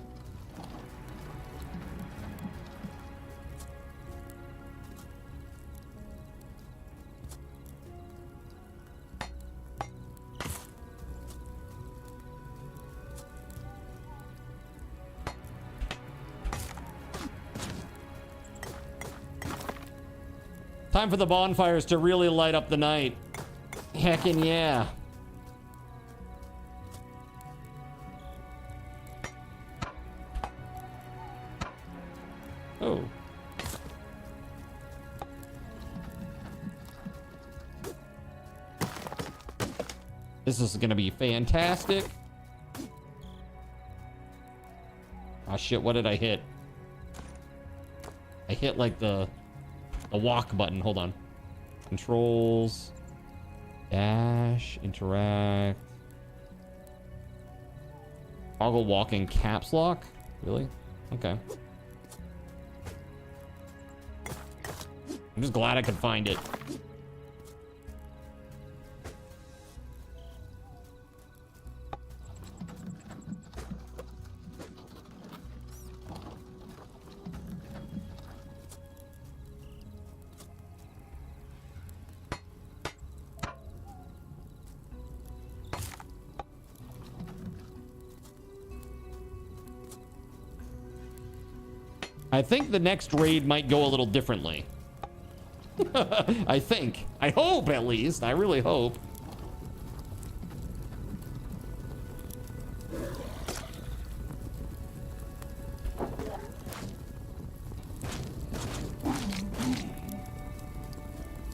Time for the bonfires to really light up the night. Heckin' yeah. Oh. This is gonna be fantastic. Oh shit, what did I hit? I hit like the walk button. Hold on. Controls. Dash. Interact. Toggle walking caps lock? Really? Okay. I'm just glad I could find it. I think the next raid might go a little differently. I think. I hope, at least. I really hope.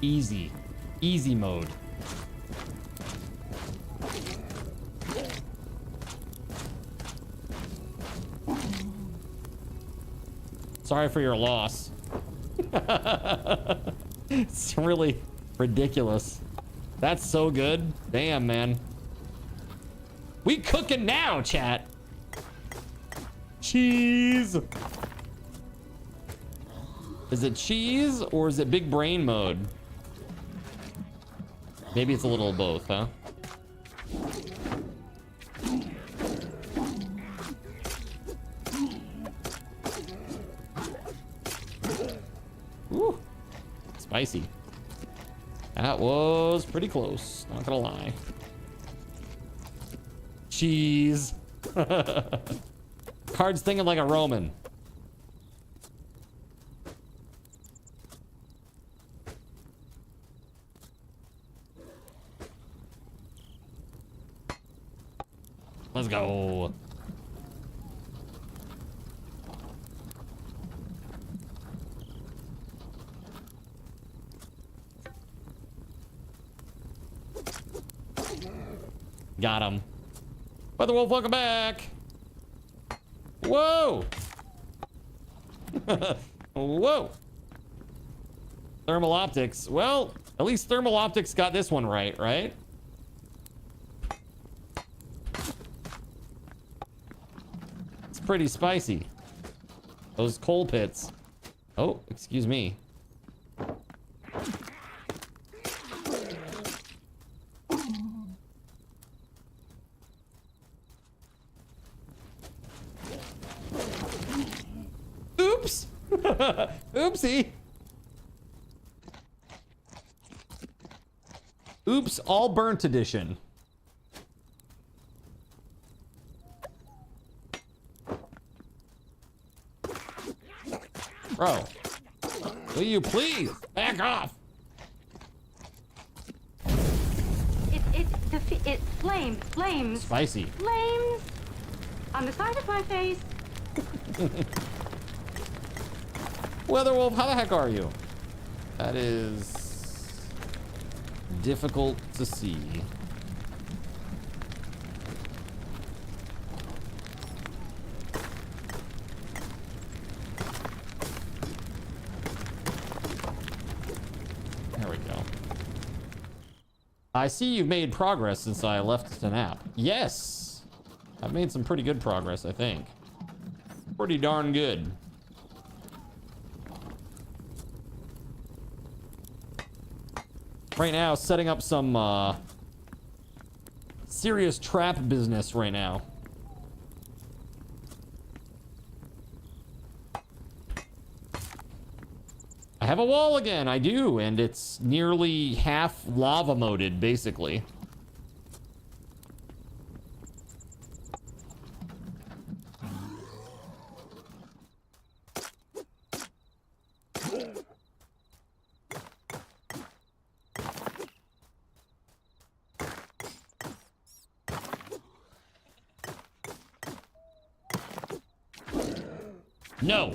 Easy. Easy mode. Sorry for your loss. It's really ridiculous. That's so good. Damn, man. We cooking now, chat. Cheese. Is it cheese or is it big brain mode? Maybe it's a little of both, huh? Ooh, spicy. That was pretty close, not gonna lie. Cheese. Card's thinking like a Roman. Let's go. Got him. WeatherWolf, welcome back. Whoa. Whoa. Thermal optics. Well, at least thermal optics got this one right, right? It's pretty spicy. Those coal pits. Oh, excuse me. Oops. Oopsie. Oops, all burnt edition. Bro, will you please back off? It's flames. Spicy. Flames on the side of my face. WeatherWolf, how the heck are you? That is difficult to see. There we go. I see you've made progress since I left the nap. Yes! I've made some pretty good progress, I think. Pretty darn good. Right now, setting up some serious trap business right now. I have a wall again, I do, and it's nearly half lava moded, basically. No.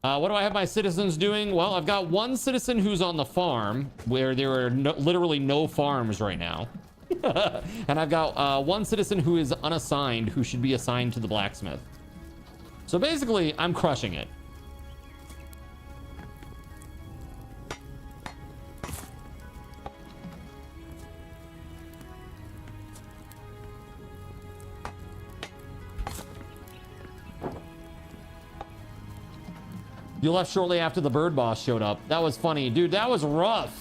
What do I have my citizens doing? Well, I've got one citizen who's on the farm where there are literally no farms right now. And I've got one citizen who is unassigned who should be assigned to the blacksmith. So basically, I'm crushing it. You left shortly after the bird boss showed up. That was funny. Dude, that was rough.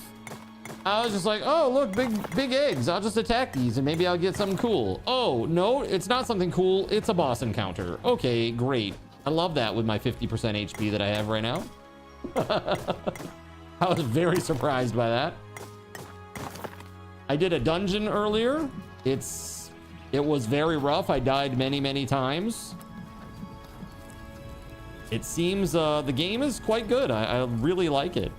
I was just like, oh, look, big eggs. I'll just attack these and maybe I'll get something cool. Oh, no, it's not something cool. It's a boss encounter. Okay, great. I love that with my 50% HP that I have right now. I was very surprised by that. I did a dungeon earlier. It was very rough. I died many times. It seems the game is quite good. I really like it.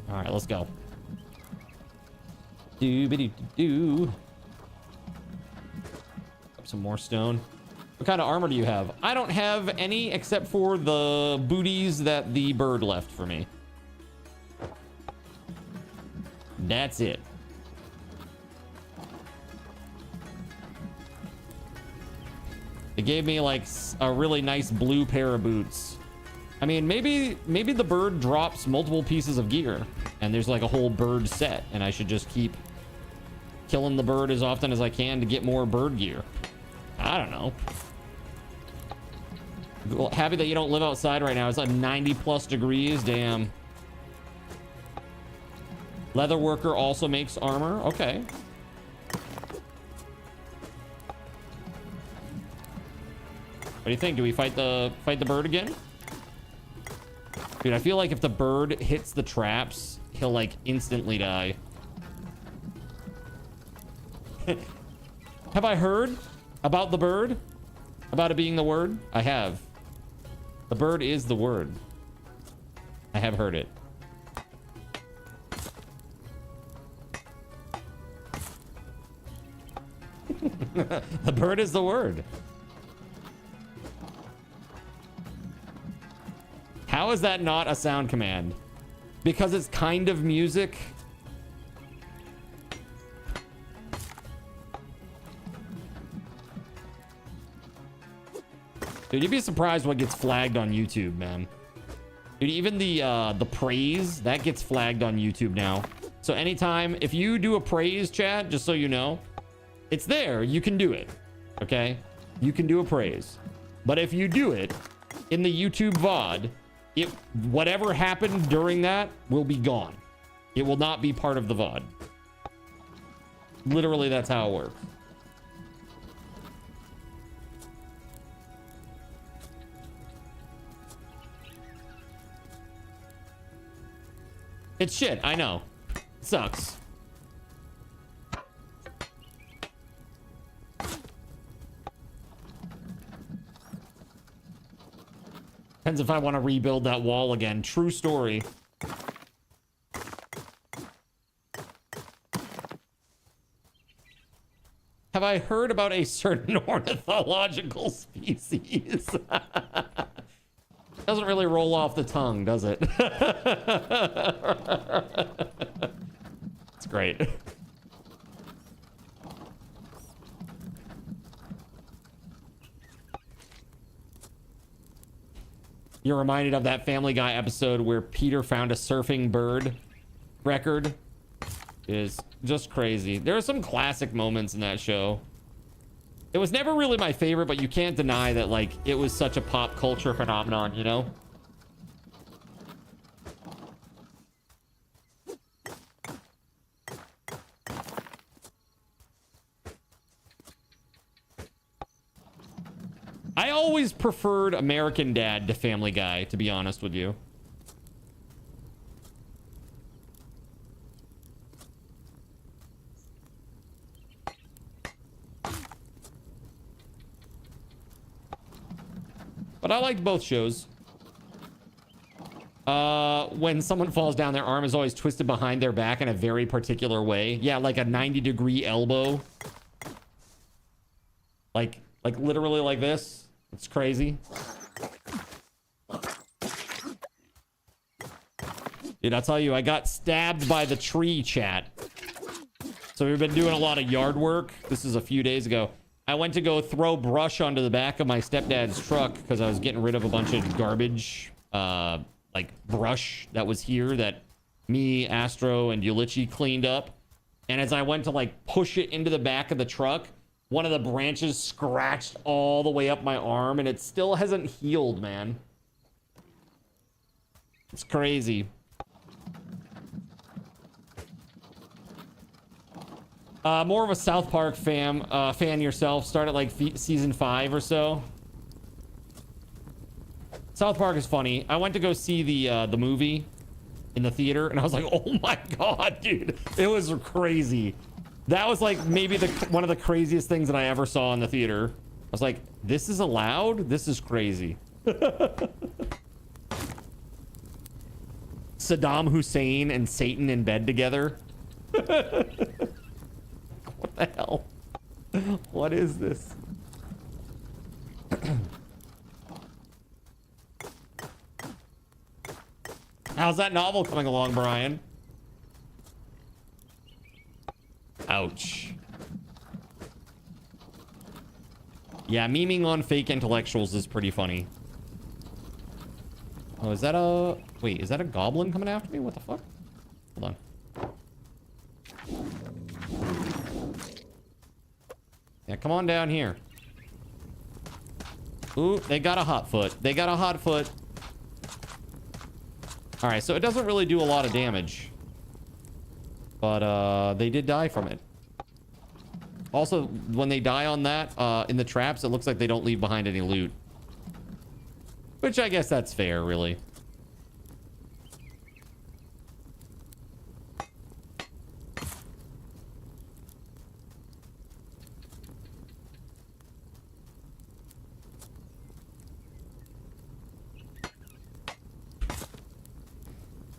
All right, let's go. Doobity-doo. Up some more stone. What kind of armor do you have? I don't have any except for the booties that the bird left for me. That's it. It gave me like a really nice blue pair of boots. I mean, maybe the bird drops multiple pieces of gear and there's like a whole bird set and I should just keep killing the bird as often as I can to get more bird gear. I don't know. Well, happy that you don't live outside right now. It's like 90+ degrees. Damn. Leather worker also makes armor. Okay. What do you think? Do we fight the bird again? Dude, I feel like if the bird hits the traps, he'll like instantly die. Have I heard about the bird? About it being the word? I have. The bird is the word. I have heard it. The bird is the word. How is that not a sound command? Because it's kind of music. Dude, you'd be surprised what gets flagged on YouTube, man. Dude, even the praise, that gets flagged on YouTube now. So anytime, if you do a praise chat, just so you know, it's there. You can do it. Okay? You can do a praise. But if you do it in the YouTube VOD, whatever happened during that will be gone. It will not be part of the VOD. Literally, that's how it works. It's shit. I know. It sucks. Depends if I want to rebuild that wall again. True story. Have I heard about a certain ornithological species? Doesn't really roll off the tongue, does it? It's great. You're reminded of that Family Guy episode where Peter found a surfing bird record. It is just crazy. There are some classic moments in that show. It was never really my favorite, but you can't deny that, like, it was such a pop culture phenomenon, you know? I always preferred American Dad to Family Guy, to be honest with you. But I liked both shows. When someone falls down, their arm is always twisted behind their back in a very particular way. Yeah, like a 90-degree elbow. Like literally like this. It's crazy. Dude, I'll tell you, I got stabbed by the tree, chat. So we've been doing a lot of yard work. This is a few days ago. I went to go throw brush onto the back of my stepdad's truck because I was getting rid of a bunch of garbage, like brush that was here that me, Astro, and Ulichi cleaned up. And as I went to like push it into the back of the truck, one of the branches scratched all the way up my arm, and it still hasn't healed, man. It's crazy. More of a South Park fan yourself. Started like season 5 or so. South Park is funny. I went to go see the movie in the theater, and I was like, oh my god, dude, it was crazy. That was like maybe one of the craziest things that I ever saw in the theater. I was like, this is allowed? This is crazy. Saddam Hussein and Satan in bed together. What the hell? What is this? How's that novel coming along, Brian? Ouch. Yeah, memeing on fake intellectuals is pretty funny. Oh, is that a... Wait, is that a goblin coming after me? What the fuck? Hold on. Yeah, come on down here. Ooh, they got a hot foot. They got a hot foot. All right, so it doesn't really do a lot of damage. But they did die from it. Also, when they die on that, in the traps, it looks like they don't leave behind any loot. Which I guess that's fair, really.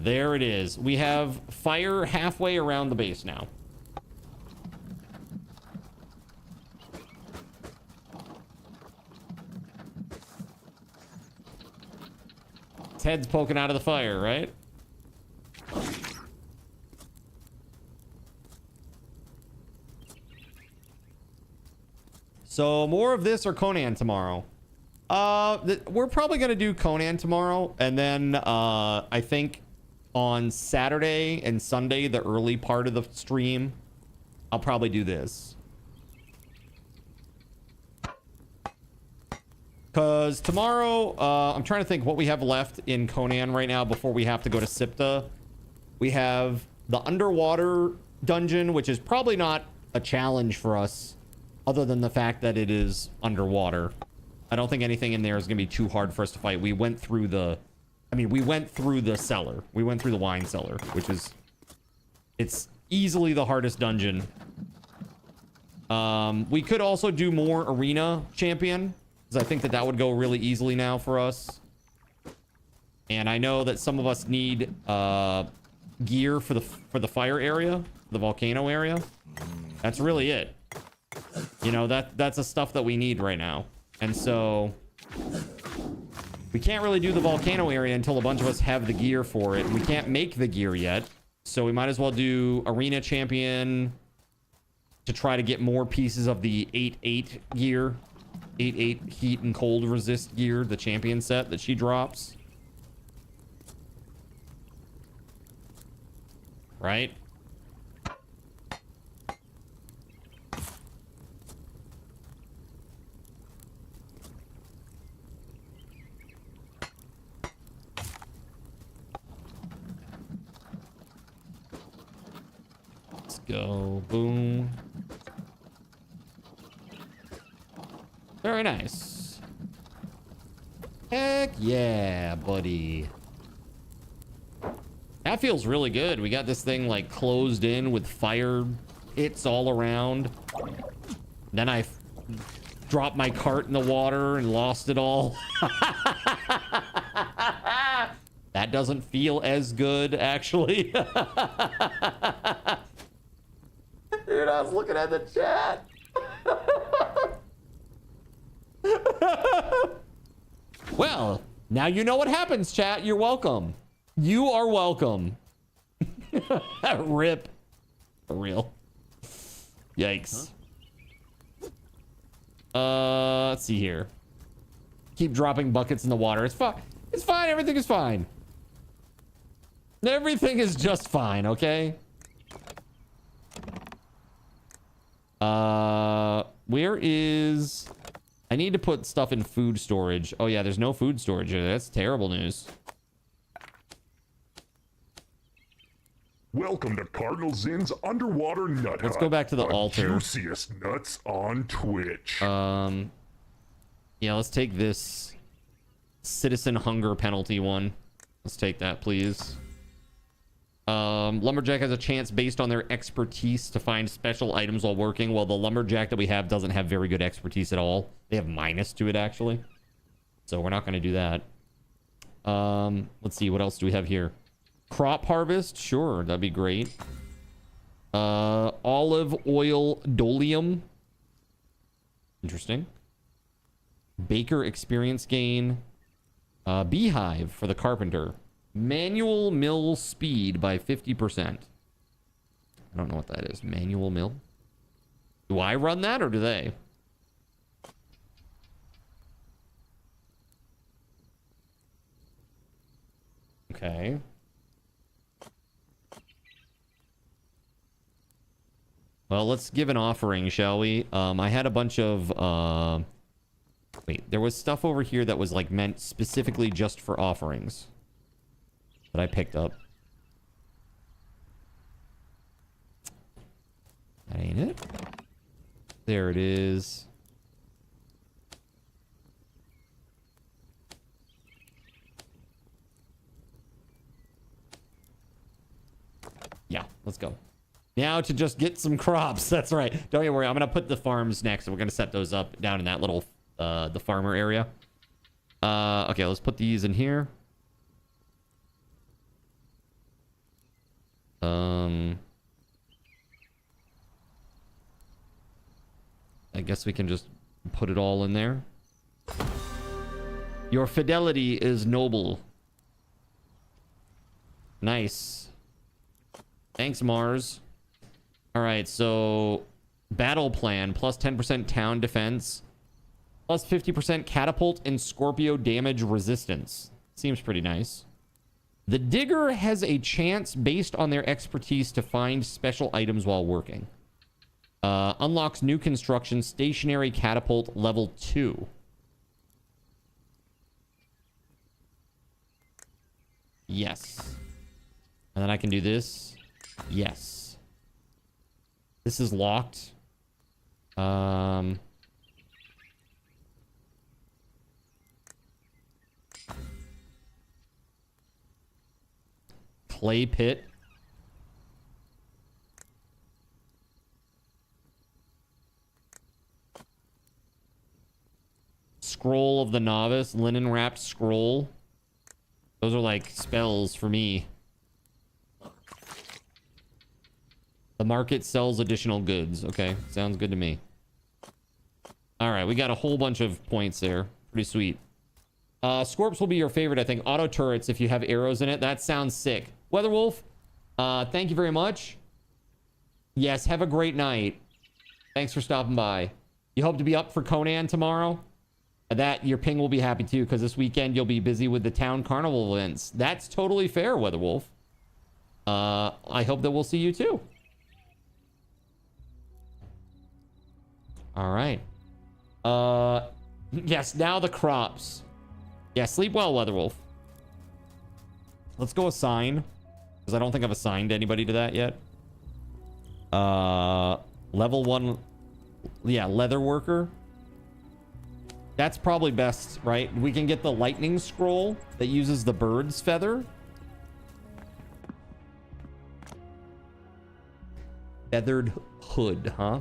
There it is. We have fire halfway around the base now. Its head's poking out of the fire, right? So more of this or Conan tomorrow? We're probably gonna do Conan tomorrow, and then I think on Saturday and Sunday, the early part of the stream, I'll probably do this. Because tomorrow, I'm trying to think what we have left in Conan right now before we have to go to Sipta. We have the underwater dungeon, which is probably not a challenge for us, other than the fact that it is underwater. I don't think anything in there is going to be too hard for us to fight. We went through the... I mean, we went through the cellar. We went through the wine cellar, which is... It's easily the hardest dungeon. We could also do more arena champion, because I think that would go really easily now for us. And I know that some of us need gear for the fire area, the volcano area. That's really it. You know, that's the stuff that we need right now. And so... we can't really do the volcano area until a bunch of us have the gear for it. We can't make the gear yet. So we might as well do Arena Champion to try to get more pieces of the 8-8 gear. 8-8 heat and cold resist gear, the champion set that she drops. Right? Go boom. Very nice. Heck yeah, buddy. That feels really good. We got this thing like closed in with fire hits all around. Then I dropped my cart in the water and lost it all. That that doesn't feel as good, actually. Dude, I was looking at the chat. Well, now you know what happens, chat. You're welcome. You are welcome. Rip. For real. Yikes. Let's see here. Keep dropping buckets in the water. It's fine. It's fine. Everything is fine. Everything is just fine, okay? Where is... I need to put stuff in food storage. Oh, yeah, there's no food storage here. That's terrible news. Welcome to Cardinal Zin's Underwater Nut Let's Hut, go back to the altar. Juiciest nuts on Twitch. Yeah, let's take this citizen hunger penalty one. Let's take that, please. Lumberjack has a chance based on their expertise to find special items while working. Well, the lumberjack that we have doesn't have very good expertise at all. They have minus to it, actually. So we're not going to do that. Let's see. What else do we have here? Crop harvest? Sure, that'd be great. Olive oil dolium. Interesting. Baker experience gain. Beehive for the carpenter. Manual mill speed by 50%. I don't know what that is. Manual mill. Do I run that or do they? Okay. Well, let's give an offering, shall we? I had a bunch of... Wait, there was stuff over here that was like meant specifically just for offerings that I picked up. That ain't it. There it is. Yeah, let's go. Now to just get some crops. That's right. Don't you worry. I'm going to put the farms next. And we're going to set those up down in that little, the farmer area. Okay, let's put these in here. I guess we can just put it all in there. Your fidelity is noble. Nice. Thanks, Mars. All right, so battle plan, plus 10% town defense, plus 50% catapult and Scorpio damage resistance. Seems pretty nice. The digger has a chance based on their expertise to find special items while working. Unlocks new construction, stationary catapult level 2. Yes. And then I can do this. Yes. This is locked. Clay pit. Scroll of the novice, linen wrapped scroll. Those are like spells for me. The market sells additional goods. Okay, sounds good to me. All right, we got a whole bunch of points there. Pretty sweet. Scorps will be your favorite, I think. Auto turrets, if you have arrows in it. That sounds sick. Weatherwolf, thank you very much. Yes, have a great night. Thanks for stopping by. You hope to be up for Conan tomorrow? That your ping will be happy too, because this weekend you'll be busy with the town carnival events. That's totally fair, Weatherwolf. I hope that we'll see you too. All right. Yes, now the crops. Yeah, sleep well, Weatherwolf. Let's go assign, because I don't think I've assigned anybody to that yet. Level 1. Yeah, leather worker. That's probably best, right? We can get the lightning scroll that uses the bird's feather. Feathered hood, huh?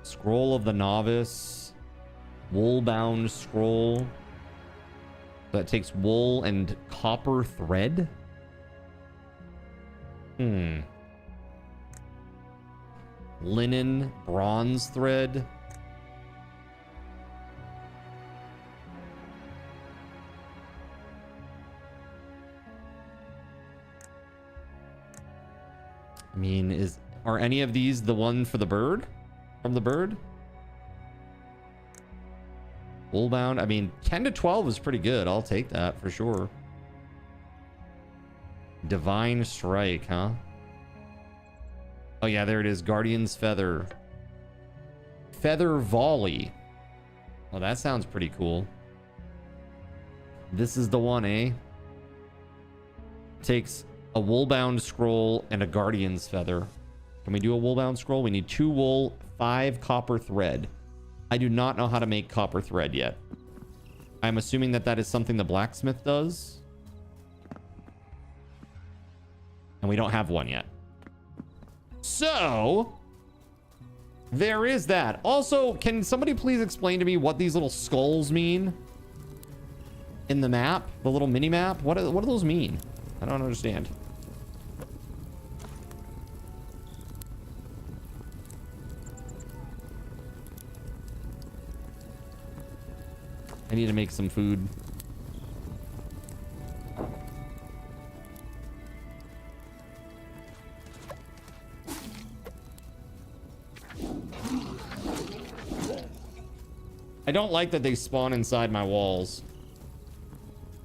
Scroll of the novice. Wool-bound scroll. That takes wool and copper thread. Linen, bronze thread. I mean, are any of these the one for the bird? From the bird? Woolbound. I mean, 10 to 12 is pretty good. I'll take that for sure. Divine Strike, huh? Oh yeah, there it is. Guardian's Feather. Feather Volley. Oh, that sounds pretty cool. This is the one, eh? Takes a woolbound scroll and a guardian's feather. Can we do a woolbound scroll? We need 2 wool, 5 copper thread. I do not know how to make copper thread yet. I'm assuming that that is something the blacksmith does. And we don't have one yet. So there is that. Also, can somebody please explain to me what these little skulls mean in the map? The little mini map? What do those mean? I don't understand. I need to make some food. I don't like that they spawn inside my walls.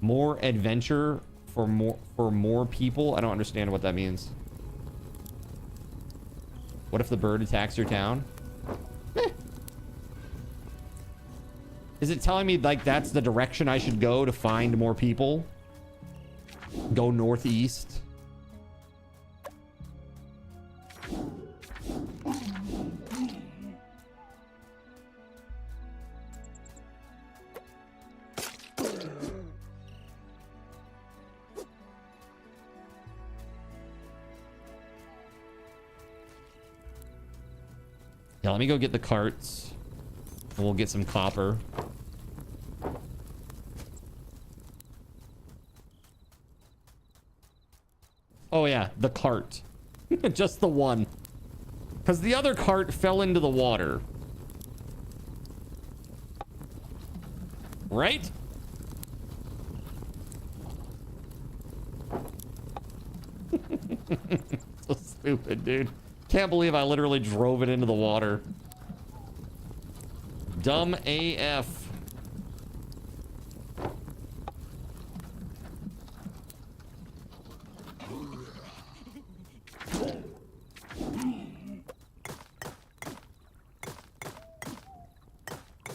More adventure for more people? I don't understand what that means. What if the bird attacks your town? Is it telling me like that's the direction I should go to find more people? Go northeast. Yeah, let me go get the carts. And we'll get some copper. Oh yeah, the cart. Just the one. Because the other cart fell into the water. Right? So stupid, dude. Can't believe I literally drove it into the water. Dumb AF.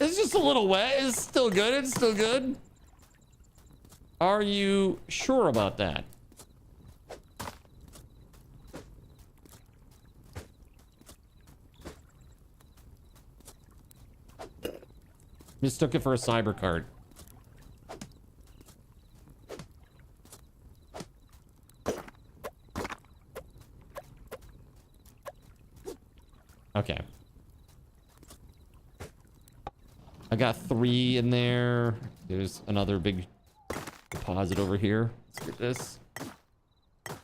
It's just a little wet. It's still good. It's still good. Are you sure about that? Mistook it for a cyber card. Okay. I got 3 in there. There's another big deposit over here. Let's get this. I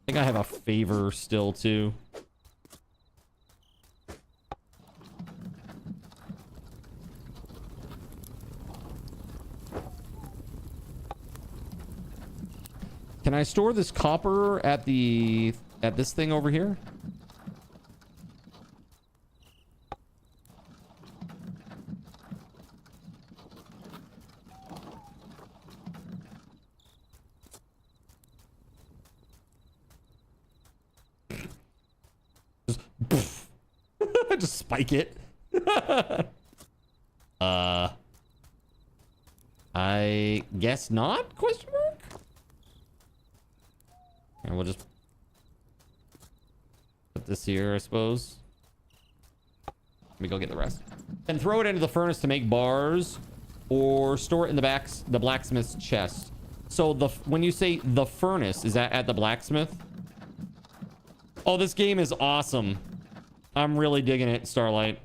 think I have a favor still too. Can I store this copper at this thing over here? Just spike it. I guess not? Question mark? And we'll just put this here, I suppose. Let me go get the rest. And throw it into the furnace to make bars, or store it in the blacksmith's chest. So when you say the furnace, is that at the blacksmith? Oh, this game is awesome. I'm really digging it, Starlight.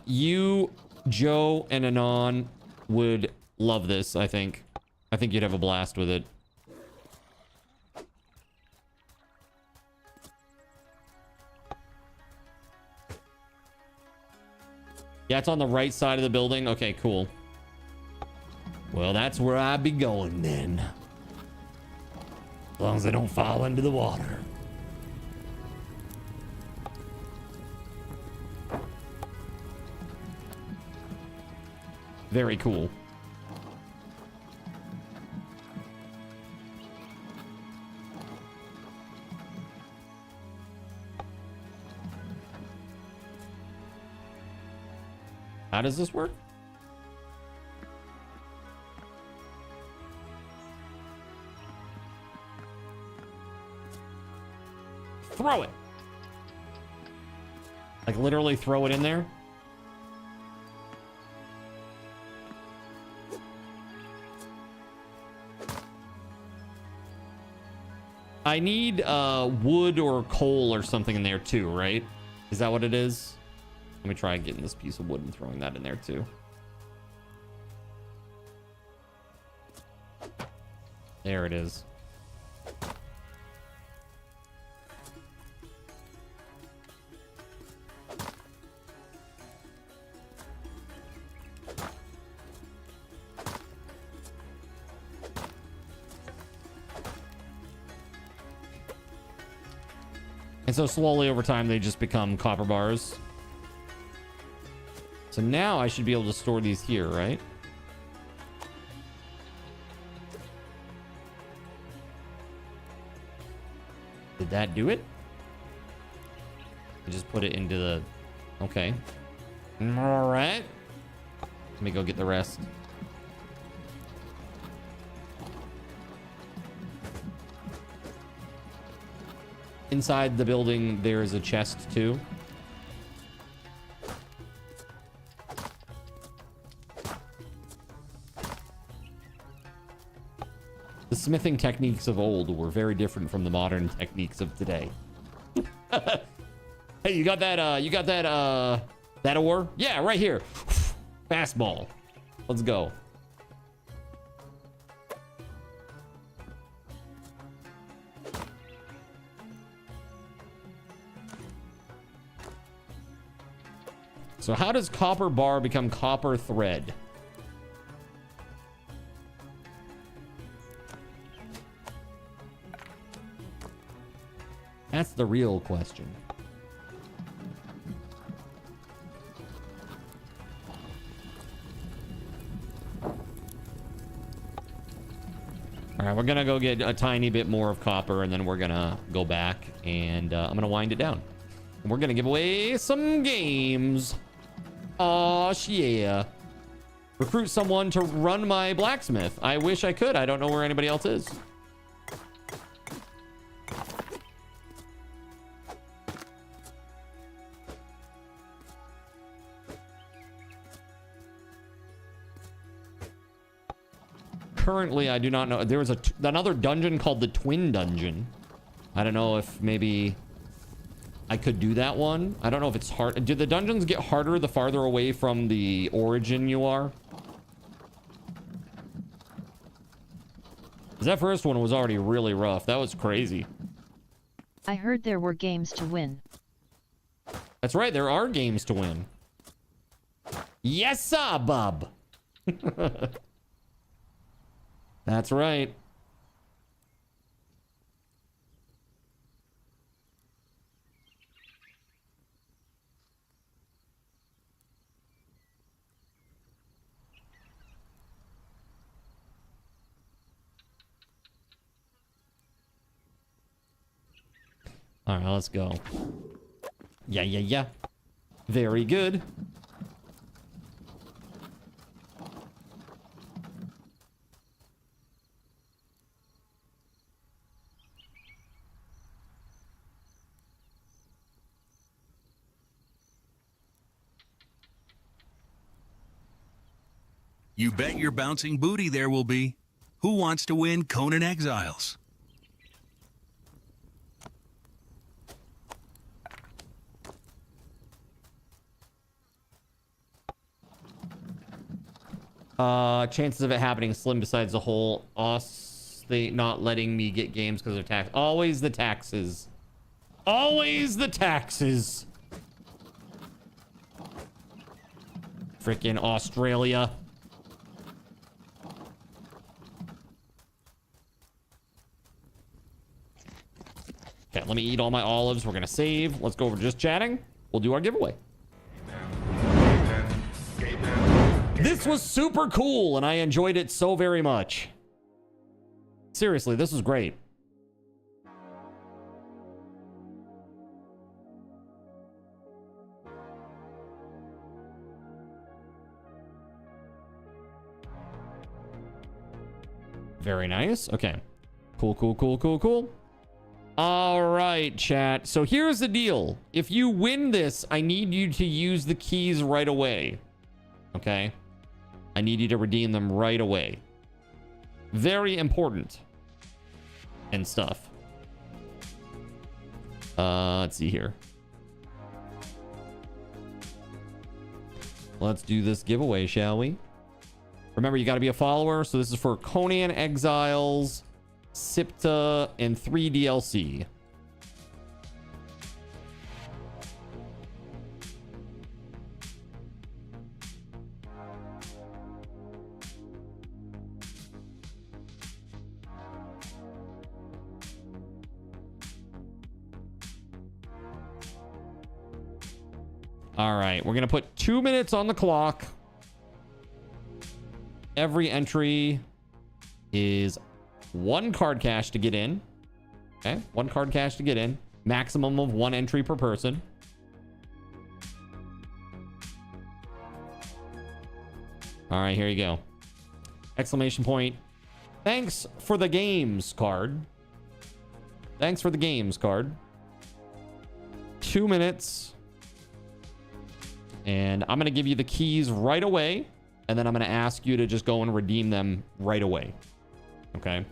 You, Joe, and Anon would love this, I think. I think you'd have a blast with it. Yeah, it's on the right side of the building. Okay, cool. Well, that's where I'd be going then. As long as I don't fall into the water. Very cool. How does this work? Throw it. Like literally throw it in there. I need wood or coal or something in there too, right? Is that what it is? Let me try getting this piece of wood and throwing that in there too. There it is. And so slowly over time, they just become copper bars. So now I should be able to store these here, right? Did that do it? I just put it into the... Okay. All right. Let me go get the rest. Inside the building, there's a chest too. The smithing techniques of old were very different from the modern techniques of today. Hey, you got that, that ore? Yeah, right here. Fastball. Let's go. So how does copper bar become copper thread? That's the real question. All right, we're gonna go get a tiny bit more of copper, and then we're gonna go back, and I'm gonna wind it down. And we're gonna give away some games. Oh yeah. Recruit someone to run my blacksmith. I wish I could. I don't know where anybody else is. Currently, I do not know. There was another dungeon called the Twin Dungeon. I don't know if maybe I could do that one. I don't know if it's hard. Do the dungeons get harder the farther away from the origin you are? That first one was already really rough. That was crazy. I heard there were games to win. That's right. There are games to win. Yes, sir, bub. That's right. All right, let's go. Yeah. Very good. You bet your bouncing booty there will be. Who wants to win Conan Exiles? Chances of it happening slim besides the whole they not letting me get games because of tax. Always the taxes. Always the taxes. Freaking Australia. Okay, let me eat all my olives. We're gonna save. Let's go over to just chatting. We'll do our giveaway. This was super cool, and I enjoyed it so very much. Seriously, this was great. Very nice. Okay. Cool, cool, cool, cool, cool. All right, chat. So here's the deal. If you win this, I need you to use the keys right away. Okay? I need you to redeem them right away. Very important. And stuff. Let's see here. Let's do this giveaway, shall we? Remember, you got to be a follower. So this is for Conan Exiles, Sipta, and 3 DLC. All right, we're going to put 2 minutes on the clock. Every entry is 1 card cash to get in. Okay, 1 card cash to get in. Maximum of 1 entry per person. All right, here you go. Exclamation point. Thanks for the games card. Thanks for the games card. 2 minutes. And I'm going to give you the keys right away. And then I'm going to ask you to just go and redeem them right away. Okay.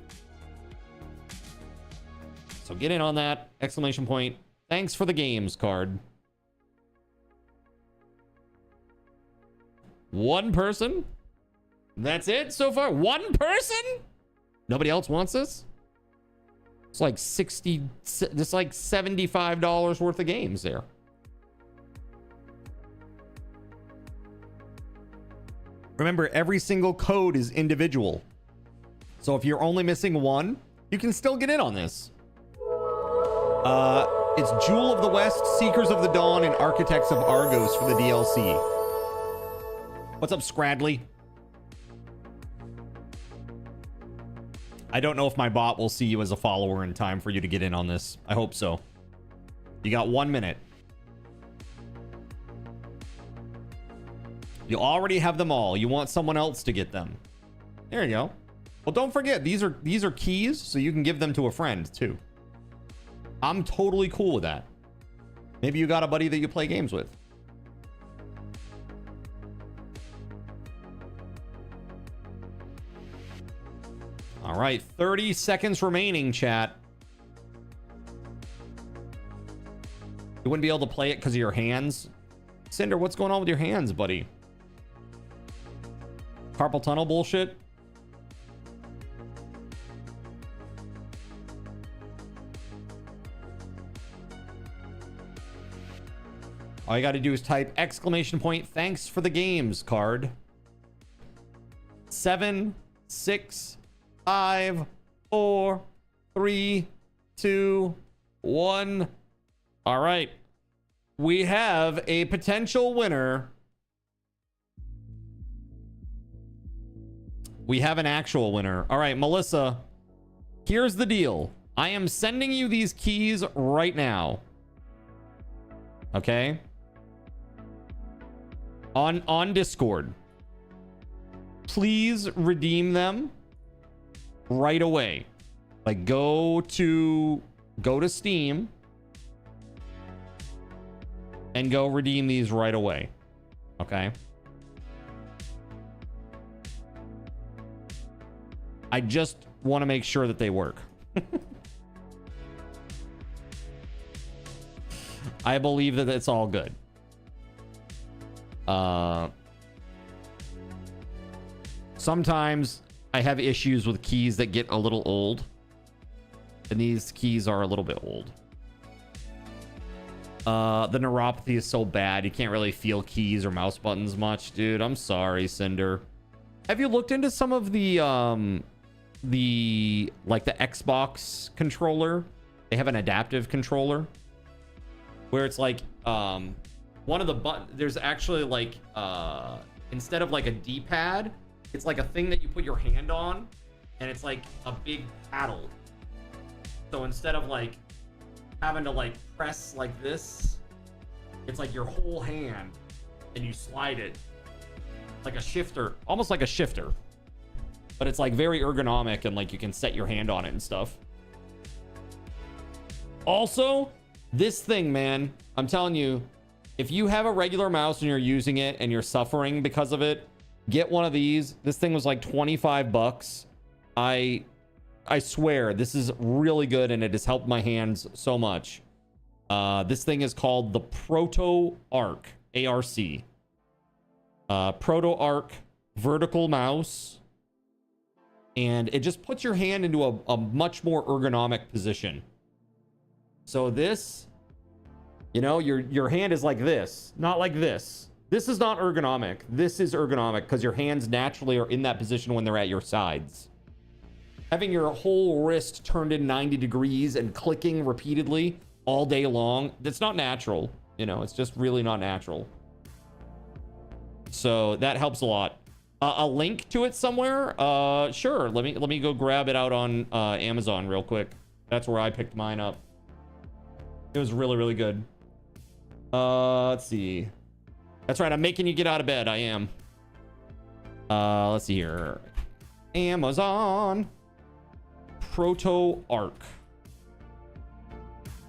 So get in on that. Exclamation point. Thanks for the games card. 1 person? That's it so far? 1 person? Nobody else wants this? It's like it's like $75 worth of games there. Remember, every single code is individual. So if you're only missing 1, you can still get in on this. It's Jewel of the West, Seekers of the Dawn, and Architects of Argos for the DLC. What's up, Scradley? I don't know if my bot will see you as a follower in time for you to get in on this. I hope so. You got 1 minute. You already have them all. You want someone else to get them. There you go. Well, don't forget, these are keys, so you can give them to a friend, too. I'm totally cool with that. Maybe you got a buddy that you play games with. All right, 30 seconds remaining, chat. You wouldn't be able to play it because of your hands? Cinder, what's going on with your hands, buddy? Carpal tunnel bullshit? All you got to do is type exclamation point, thanks for the games card. 7, 6, 5, 4, 3, 2, 1. All right. We have a potential winner. We have an actual winner. All right, Melissa, here's the deal. I am sending you these keys right now. Okay? On Discord. Please redeem them right away. Like go to Steam and go redeem these right away. Okay? I just want to make sure that they work. I believe that it's all good. sometimes I have issues with keys that get a little old. And these keys are a little bit old. The neuropathy is so bad. You can't really feel keys or mouse buttons much. Dude, I'm sorry, Cinder. Have you looked into some of the Xbox controller? They have an adaptive controller where it's like one of the buttons, there's actually like instead of like a D-pad, it's like a thing that you put your hand on, and it's like a big paddle. So instead of like having to like press like this, it's like your whole hand and you slide it like a shifter, almost like a shifter, but it's like very ergonomic and like you can set your hand on it and stuff. Also, this thing, man, I'm telling you, if you have a regular mouse and you're using it and you're suffering because of it, get one of these. This thing was like 25 bucks. I swear this is really good and it has helped my hands so much. This thing is called the Proto Arc, ARC. Proto Arc vertical mouse. And it just puts your hand into a much more ergonomic position. So this, you know, your hand is like this, not like this. This is not ergonomic. This is ergonomic because your hands naturally are in that position when they're at your sides. Having your whole wrist turned in 90 degrees and clicking repeatedly all day long, that's not natural. You know, it's just really not natural. So that helps a lot. A link to it somewhere? Sure. Let me go grab it out on Amazon real quick. That's where I picked mine up. It was really, really good. Let's see. That's right. I'm making you get out of bed. I am. Let's see here. Amazon. Proto Arc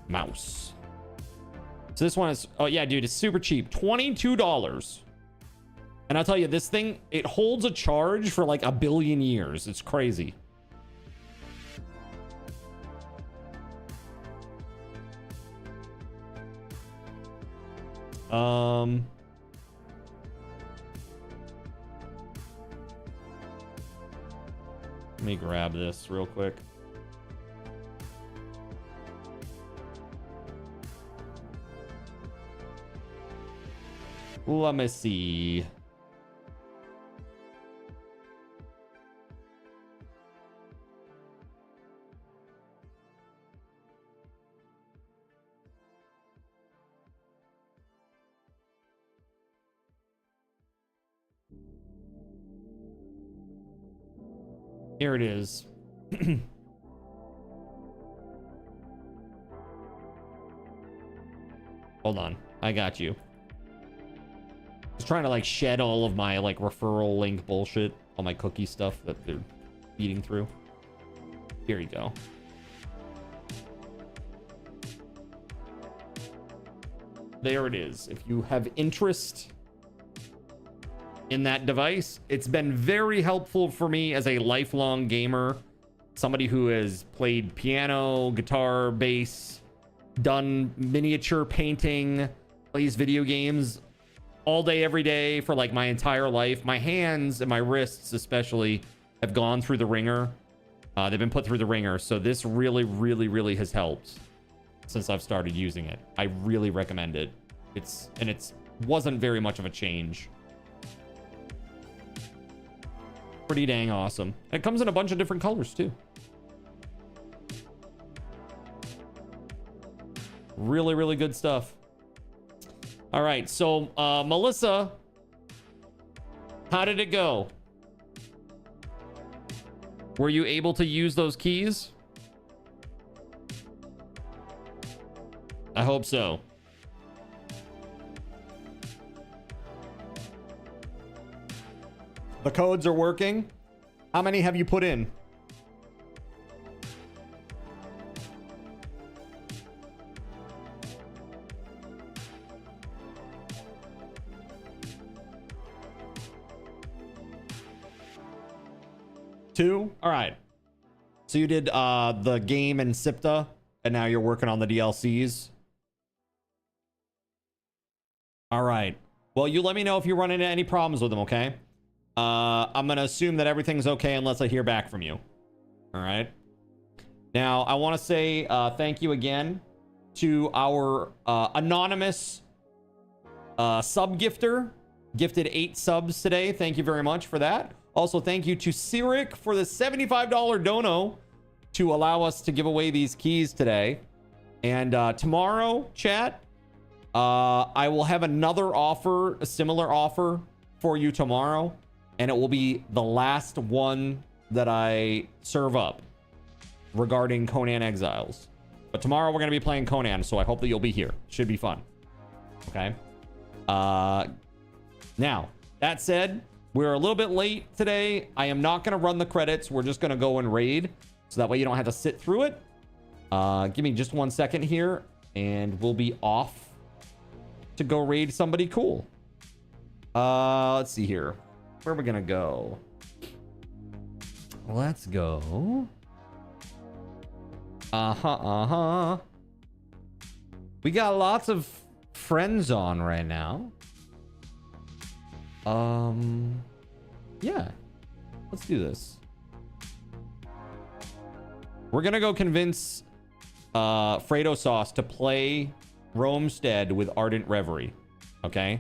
mouse. So this one is, oh yeah, dude, it's super cheap. $22. And I'll tell you, this thing, it holds a charge for like 1 billion years. It's crazy. Let me grab this real quick. Let me see. Here it is. Hold on. I got you. Just trying to like shed all of my like referral link bullshit, all my cookie stuff that they're feeding through. Here you go. There it is. If you have interest in that device, it's been very helpful for me as a lifelong gamer, somebody who has played piano, guitar, bass, done miniature painting, plays video games all day, every day for like my entire life. My hands and my wrists especially have gone through the ringer. They've been put through the ringer. So this really, really, really has helped since I've started using it. I really recommend it. It wasn't very much of a change. Pretty dang awesome. It comes in a bunch of different colors too. Really, really good stuff. All right, so Melissa, how did it go? Were you able to use those keys? I hope so. The codes are working. How many have you put in? Two? All right. So you did the game and SIPTA, and now you're working on the DLCs. All right. Well, you let me know if you run into any problems with them, okay? I'm going to assume that everything's okay unless I hear back from you. All right. Now, I want to say thank you again to our anonymous sub-gifter. Gifted 8 subs today. Thank you very much for that. Also, thank you to Cyric for the $75 dono to allow us to give away these keys today. And tomorrow, chat, I will have another offer, a similar offer for you tomorrow. And it will be the last one that I serve up regarding Conan Exiles. But tomorrow we're going to be playing Conan, so I hope that you'll be here. Should be fun. Okay. Now, that said, we're a little bit late today. I am not going to run the credits. We're just going to go and raid. So that way you don't have to sit through it. Give me just 1 second here. And we'll be off to go raid somebody cool. Let's see here. Where are we going to go? Let's go. We got lots of friends on right now. Yeah. Let's do this. We're gonna go convince Fredo Sauce to play Roamstead with Ardent Reverie. Okay?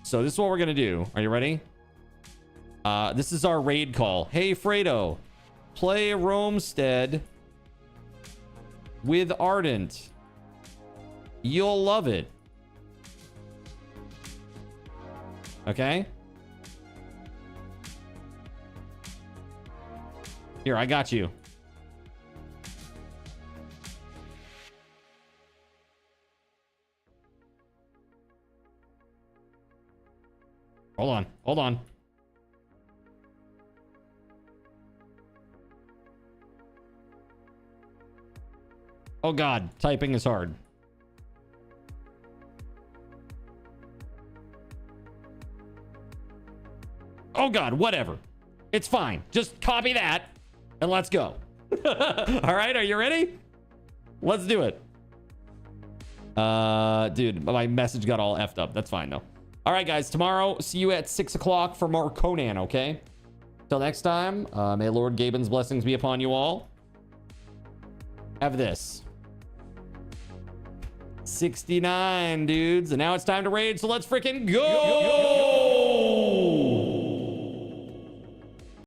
So this is what we're gonna do. Are you ready? This is our raid call. Hey Fredo, play Roamstead with Ardent. You'll love it. Okay? Here, I got you. Hold on. Hold on. Oh God, typing is hard. Oh God, whatever. It's fine. Just copy that and let's go. All right, are you ready? Let's do it. Dude, my message got all effed up. That's fine though. All right, guys, tomorrow, see you at 6 o'clock for more Conan, okay? Till next time, may Lord Gaben's blessings be upon you all. Have this. 69, dudes. And now it's time to raid, so let's freaking go!